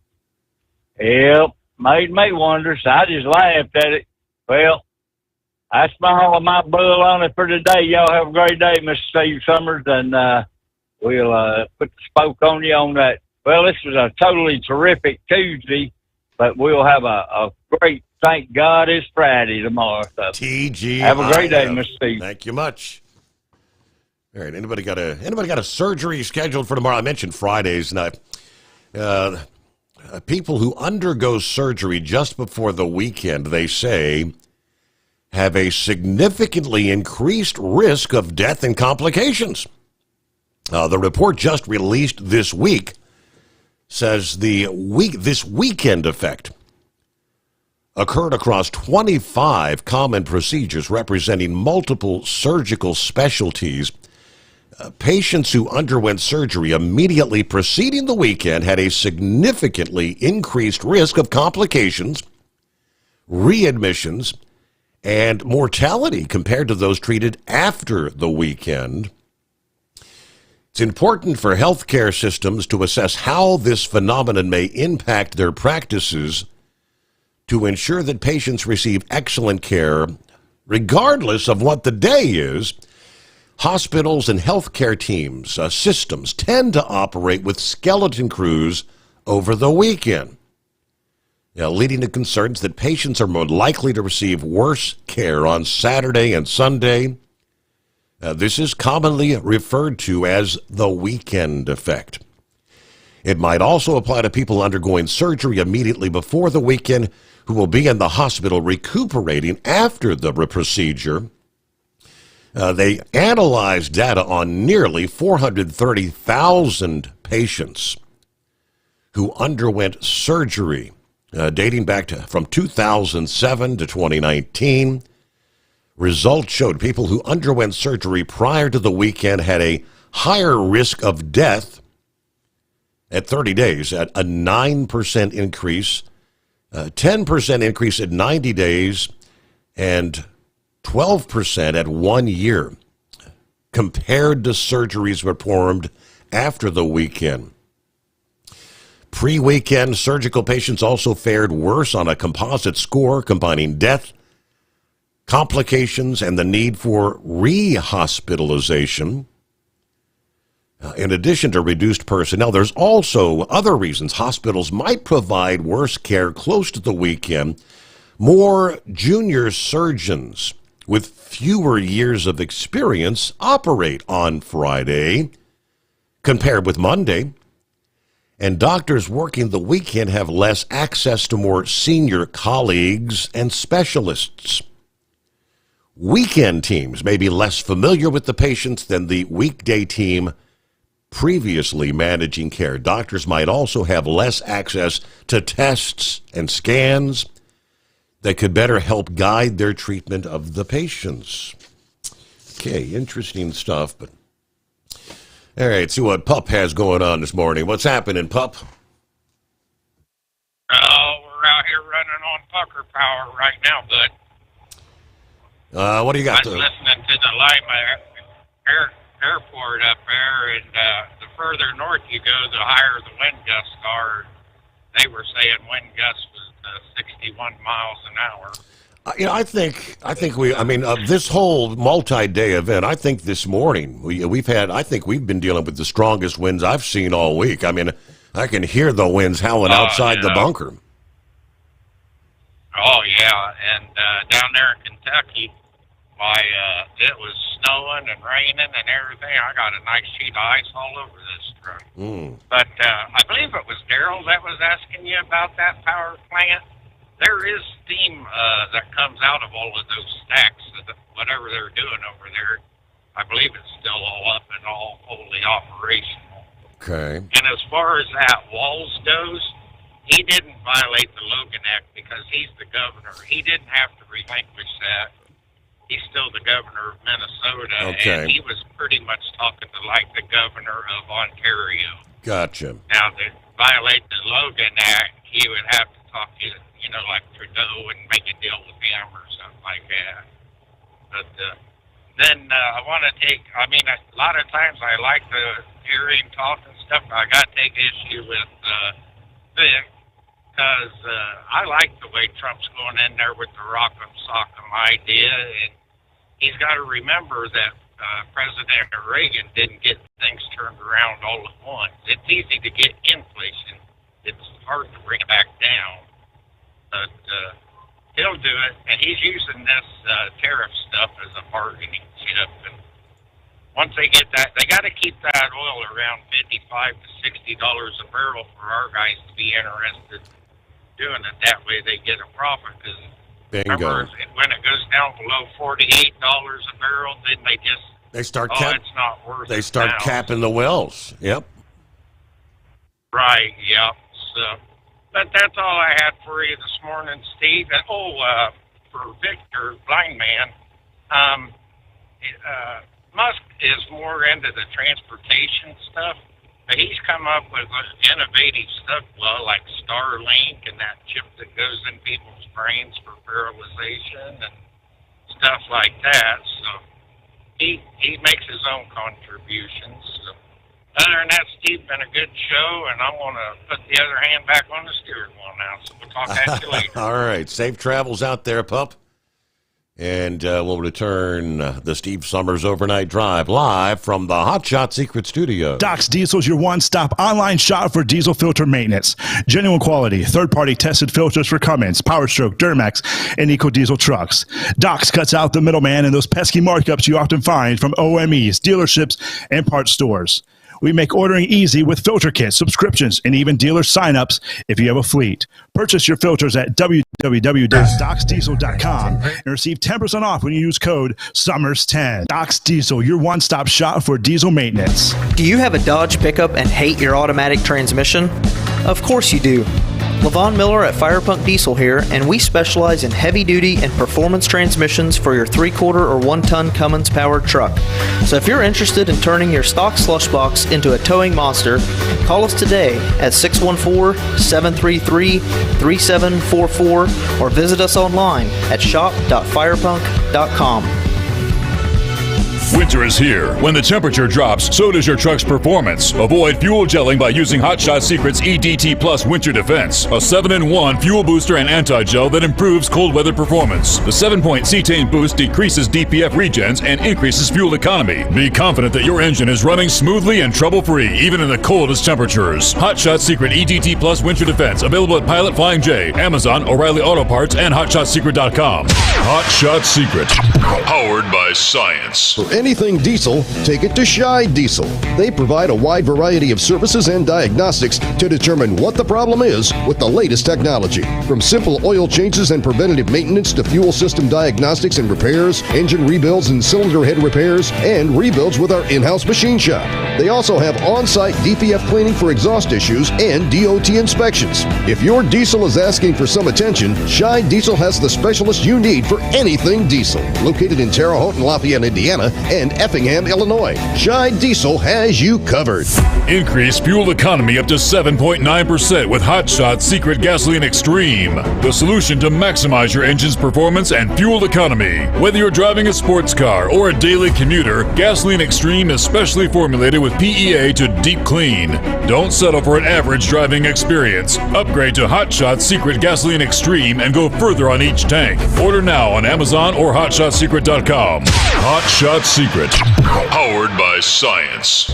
Yep. Made me wonder, so I just laughed at it. Well, that's all of my bull on it for today. Y'all have a great day, Mr. Steve Sommers, and we'll put the spoke on you on that. Well, this was a totally terrific Tuesday, but we'll have a great, thank God it's Friday tomorrow. So TG. Have a great day, Mr. Steve. Thank you much. All right, anybody got a surgery scheduled for tomorrow? I mentioned Fridays, and people who undergo surgery just before the weekend, they say, have a significantly increased risk of death and complications. The report just released this week says this weekend effect occurred across 25 common procedures representing multiple surgical specialties. Patients who underwent surgery immediately preceding the weekend had a significantly increased risk of complications, readmissions, and mortality compared to those treated after the weekend. It's important for healthcare systems to assess how this phenomenon may impact their practices to ensure that patients receive excellent care regardless of what the day is. Hospitals and healthcare teams, systems tend to operate with skeleton crews over the weekend, leading to concerns that patients are more likely to receive worse care on Saturday and Sunday. This is commonly referred to as the weekend effect. It might also apply to people undergoing surgery immediately before the weekend who will be in the hospital recuperating after the procedure. They analyzed data on nearly 430,000 patients who underwent surgery dating back from 2007 to 2019. Results showed people who underwent surgery prior to the weekend had a higher risk of death at 30 days, at a 9% increase, 10% increase at 90 days, and 12% at 1 year, compared to surgeries performed after the weekend. Pre-weekend surgical patients also fared worse on a composite score combining death, complications, and the need for rehospitalization. In addition to reduced personnel, there's also other reasons hospitals might provide worse care close to the weekend. More junior surgeons with fewer years of experience operate on Friday compared with Monday. And doctors working the weekend have less access to more senior colleagues and specialists. Weekend teams may be less familiar with the patients than the weekday team previously managing care. Doctors might also have less access to tests and scans that could better help guide their treatment of the patients. Okay, interesting stuff, but all right, see what Pup has going on this morning. What's happening, Pup? Oh, we're out here running on pucker power right now, bud. What do you got? I was listening to the Lima airport up there, and the further north you go, the higher the wind gusts are. They were saying wind gusts was 61 miles an hour. I think this whole multi-day event, I think this morning we've been dealing with the strongest winds I've seen all week. I mean, I can hear the winds howling outside the bunker. Oh, yeah, and down there in Kentucky, it was snowing and raining and everything. I got a nice sheet of ice all over this truck. But I believe it was Daryl that was asking you about that power plant. There is steam that comes out of all of those stacks, whatever they're doing over there. I believe it's still all up and all fully operational. Okay. And as far as that Walls goes, he didn't violate the Logan Act because he's the governor. He didn't have to relinquish that. He's still the governor of Minnesota, Okay. and he was pretty much talking to like the governor of Ontario. Gotcha. Now, to violate the Logan Act, he would have to talk to, like Trudeau and make a deal with him or something like that. But then I want to a lot of times I like the hearing talk and stuff. I got to take issue with Vic because I like the way Trump's going in there with the rock'em sock'em idea, and he's got to remember that President Reagan didn't get things turned around all at once. It's easy to get inflation. It's hard to bring it back down. But he'll do it, and he's using this tariff stuff as a bargaining chip. And once they get that, they got to keep that oil around $55 to $60 a barrel for our guys to be interested doing it. That way they get a profit. Because remember, when it goes down below $48 a barrel, then they start it's not worth it. They start now. capping the wells. Yep. Right. Yep. So. But that's all I had for you this morning, Steve. And, for Victor, blind man, Musk is more into the transportation stuff, but he's come up with innovative stuff, like Starlink and that chip that goes in people's brains for paralyzation and stuff like that. So he makes his own contributions. So. Other than that, Steve, been a good show, and I'm going to put the other hand back on the steering wheel now, so we'll talk at you later. All right. Safe travels out there, Pup. And we'll return the Steve Sommers Overnight Drive live from the Hot Shot Secret Studio. Doc's Diesel is your one-stop online shop for diesel filter maintenance. Genuine quality, third-party tested filters for Cummins, Powerstroke, Duramax, and EcoDiesel trucks. Doc's cuts out the middleman and those pesky markups you often find from OMEs, dealerships, and parts stores. We make ordering easy with filter kits, subscriptions, and even dealer signups if you have a fleet. Purchase your filters at www.docsdiesel.com and receive 10% off when you use code SOMMERS10. Docs Diesel, your one-stop shop for diesel maintenance. Do you have a Dodge pickup and hate your automatic transmission? Of course you do. Levon Miller at Firepunk Diesel here, and we specialize in heavy-duty and performance transmissions for your 3/4 or 1-ton Cummins-powered truck. So if you're interested in turning your stock slush box into a towing monster, call us today at 614-733-3744 or visit us online at shop.firepunk.com. Winter is here. When the temperature drops, so does your truck's performance. Avoid fuel gelling by using Hot Shot Secret's EDT Plus Winter Defense, a 7-in-1 fuel booster and anti-gel that improves cold weather performance. The 7-point cetane boost decreases DPF regens and increases fuel economy. Be confident that your engine is running smoothly and trouble-free, even in the coldest temperatures. Hot Shot Secret EDT Plus Winter Defense, available at Pilot Flying J, Amazon, O'Reilly Auto Parts, and HotShotSecret.com. Hot Shot Secret, powered by science. For anything diesel, take it to Shy Diesel. They provide a wide variety of services and diagnostics to determine what the problem is with the latest technology. From simple oil changes and preventative maintenance to fuel system diagnostics and repairs, engine rebuilds and cylinder head repairs, and rebuilds with our in-house machine shop. They also have on-site DPF cleaning for exhaust issues and DOT inspections. If your diesel is asking for some attention, Shy Diesel has the specialist you need for anything diesel. Located in Terre Haute and Lafayette, Indiana, and Effingham, Illinois. Shy Diesel has you covered. Increase fuel economy up to 7.9% with Hot Shot Secret Gasoline Extreme, the solution to maximize your engine's performance and fuel economy. Whether you're driving a sports car or a daily commuter, Gasoline Extreme is specially formulated with PEA to deep clean. Don't settle for an average driving experience. Upgrade to Hot Shot Secret Gasoline Extreme and go further on each tank. Order now on Amazon or HotShotSecret.com. Hot Shot Secret, powered by science.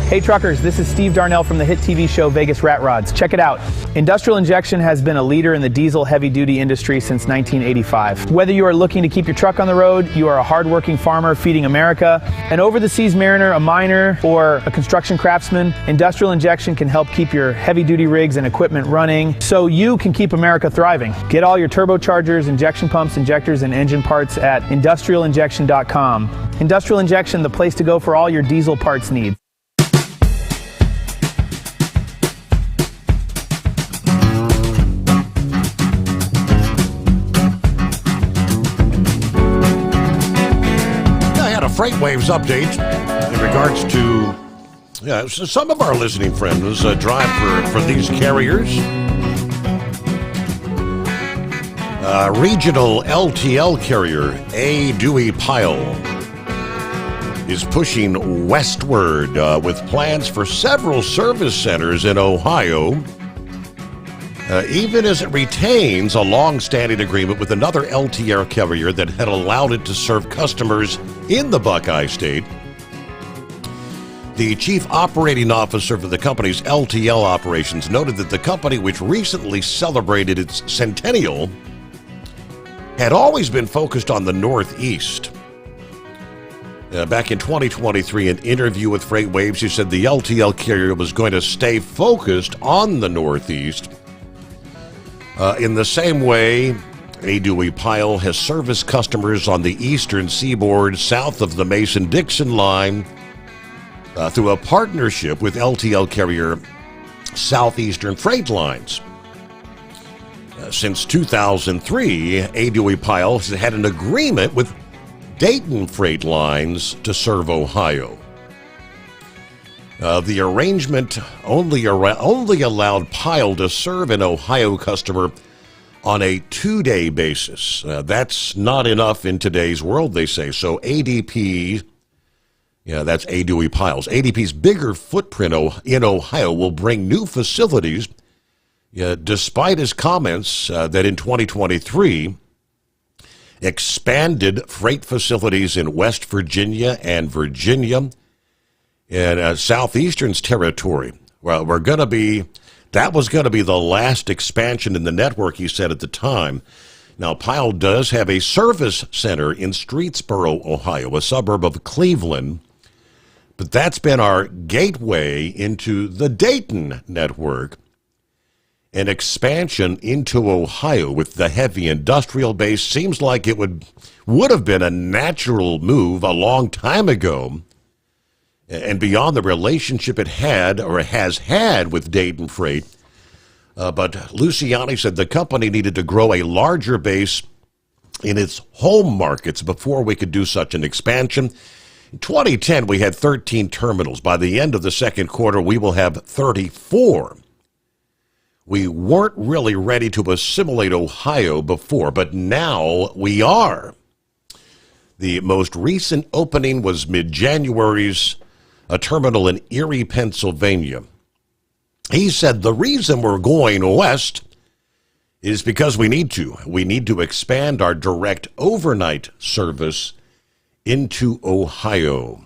Hey truckers, this is Steve Darnell from the hit TV show Vegas Rat Rods. Check it out. Industrial Injection has been a leader in the diesel heavy-duty industry since 1985. Whether you are looking to keep your truck on the road, you are a hard-working farmer feeding America, an over-the-seas mariner, a miner, or a construction craftsman, Industrial Injection can help keep your heavy-duty rigs and equipment running so you can keep America thriving. Get all your turbochargers, injection pumps, injectors, and engine parts at industrialinjection.com. Industrial Injection, the place to go for all your diesel parts needs. FreightWaves update in regards to some of our listening friends drive for these carriers. Regional LTL carrier A. Dewey Pyle is pushing westward with plans for several service centers in Ohio, even as it retains a long-standing agreement with another LTL carrier that had allowed it to serve customers in the Buckeye State. The chief operating officer for the company's LTL operations noted that the company, which recently celebrated its centennial, had always been focused on the Northeast. Back in 2023, an interview with FreightWaves, he said the LTL carrier was going to stay focused on the Northeast. In the same way, A. Dewey Pyle has serviced customers on the eastern seaboard south of the Mason-Dixon line through a partnership with LTL carrier Southeastern Freight Lines. Since 2003, A. Dewey Pyle has had an agreement with Dayton Freight Lines to serve Ohio. The arrangement only allowed Pyle to serve an Ohio customer on a 2-day basis. That's not enough in today's world, they say. So ADP, that's A. Dewey Pyle's. ADP's bigger footprint in Ohio will bring new facilities, despite his comments that in 2023, expanded freight facilities in West Virginia and Virginia and Southeastern's territory. Well, that was going to be the last expansion in the network, he said at the time. Now, Pyle does have a service center in Streetsboro, Ohio, a suburb of Cleveland, But that's been our gateway into the Dayton network. An expansion into Ohio with the heavy industrial base seems like it would have been a natural move a long time ago. And beyond the relationship it had or has had with Dayton Freight, but Luciani said the company needed to grow a larger base in its home markets before we could do such an expansion. In 2010, we had 13 terminals. By the end of the second quarter, we will have 34. We weren't really ready to assimilate Ohio before, but now we are. The most recent opening was mid-January's a terminal in Erie, Pennsylvania. He said the reason we're going west is because we need to. We need to expand our direct overnight service into Ohio.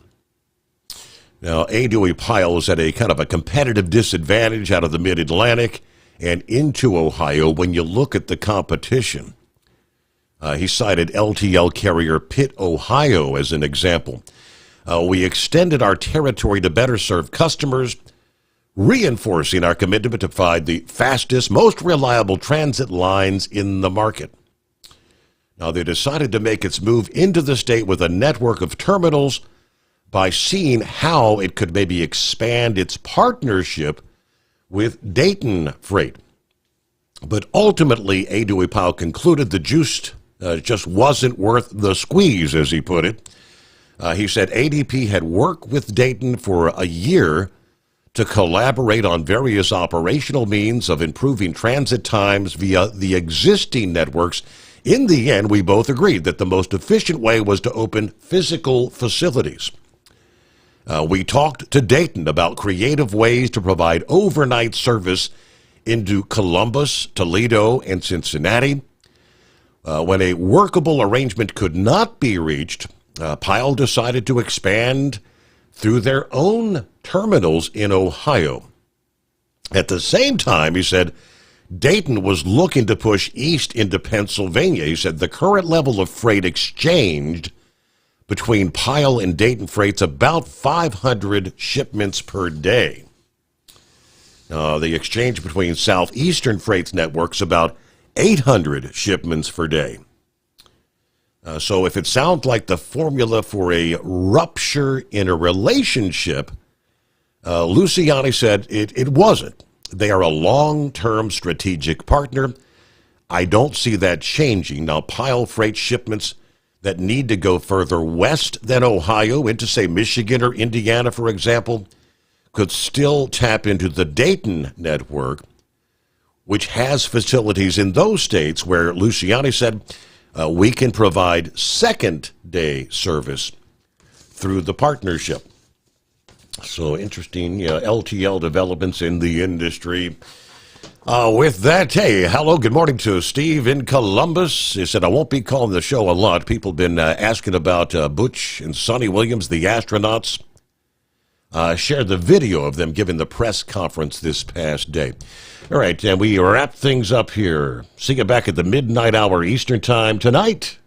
Now, A. Dewey Pyle is at a kind of a competitive disadvantage out of the Mid-Atlantic and into Ohio when you look at the competition. He cited LTL carrier Pitt, Ohio as an example. We extended our territory to better serve customers, reinforcing our commitment to provide the fastest, most reliable transit lines in the market. Now, they decided to make its move into the state with a network of terminals by seeing how it could maybe expand its partnership with Dayton Freight. But ultimately, A. Dewey Powell concluded the juice just wasn't worth the squeeze, as he put it. He said ADP had worked with Dayton for a year to collaborate on various operational means of improving transit times via the existing networks. In the end, we both agreed that the most efficient way was to open physical facilities. We talked to Dayton about creative ways to provide overnight service into Columbus, Toledo, and Cincinnati. When a workable arrangement could not be reached, Pyle decided to expand through their own terminals in Ohio. At the same time, he said, Dayton was looking to push east into Pennsylvania. He said the current level of freight exchanged between Pyle and Dayton Freight's about 500 shipments per day. The exchange between Southeastern Freight's network's about 800 shipments per day. So if it sounds like the formula for a rupture in a relationship, Luciani said it wasn't. They are a long-term strategic partner. I don't see that changing. Now, Pyle Freight shipments that need to go further west than Ohio into, say, Michigan or Indiana, for example, could still tap into the Dayton network, which has facilities in those states where Luciani said we can provide second-day service through the partnership. So interesting LTL developments in the industry. With that, hey, hello, good morning to Steve in Columbus. He said, I won't be calling the show a lot. People have been asking about Butch and Sonny Williams, the astronauts. Shared the video of them giving the press conference this past day. All right, and we wrap things up here. See you back at the midnight hour Eastern Time tonight.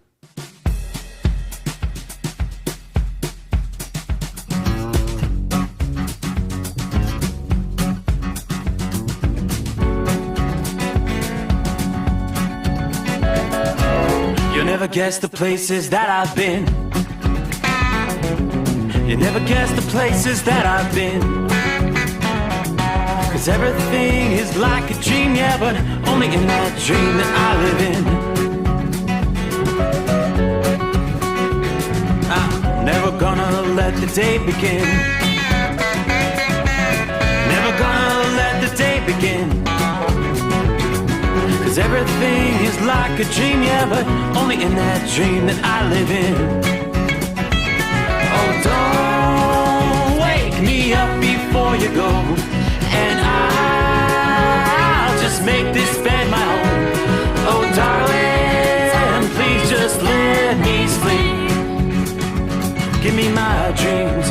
You'll never guess the places that I've been. You never guess the places that I've been. 'Cause everything is like a dream, yeah, but only in that dream that I live in. I'm never gonna let the day begin. Never gonna let the day begin. 'Cause everything is like a dream, yeah, but only in that dream that I live in. Oh, don't wake me up before you go, and I'll just make this bed my home. Oh, darling, please just let me sleep. Give me my dreams.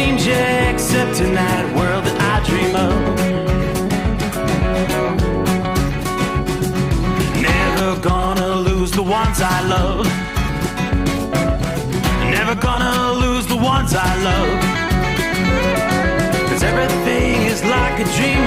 seems you accept in that world that I dream of. Never gonna lose the ones I love. Never gonna lose the ones I love. 'Cause everything is like a dream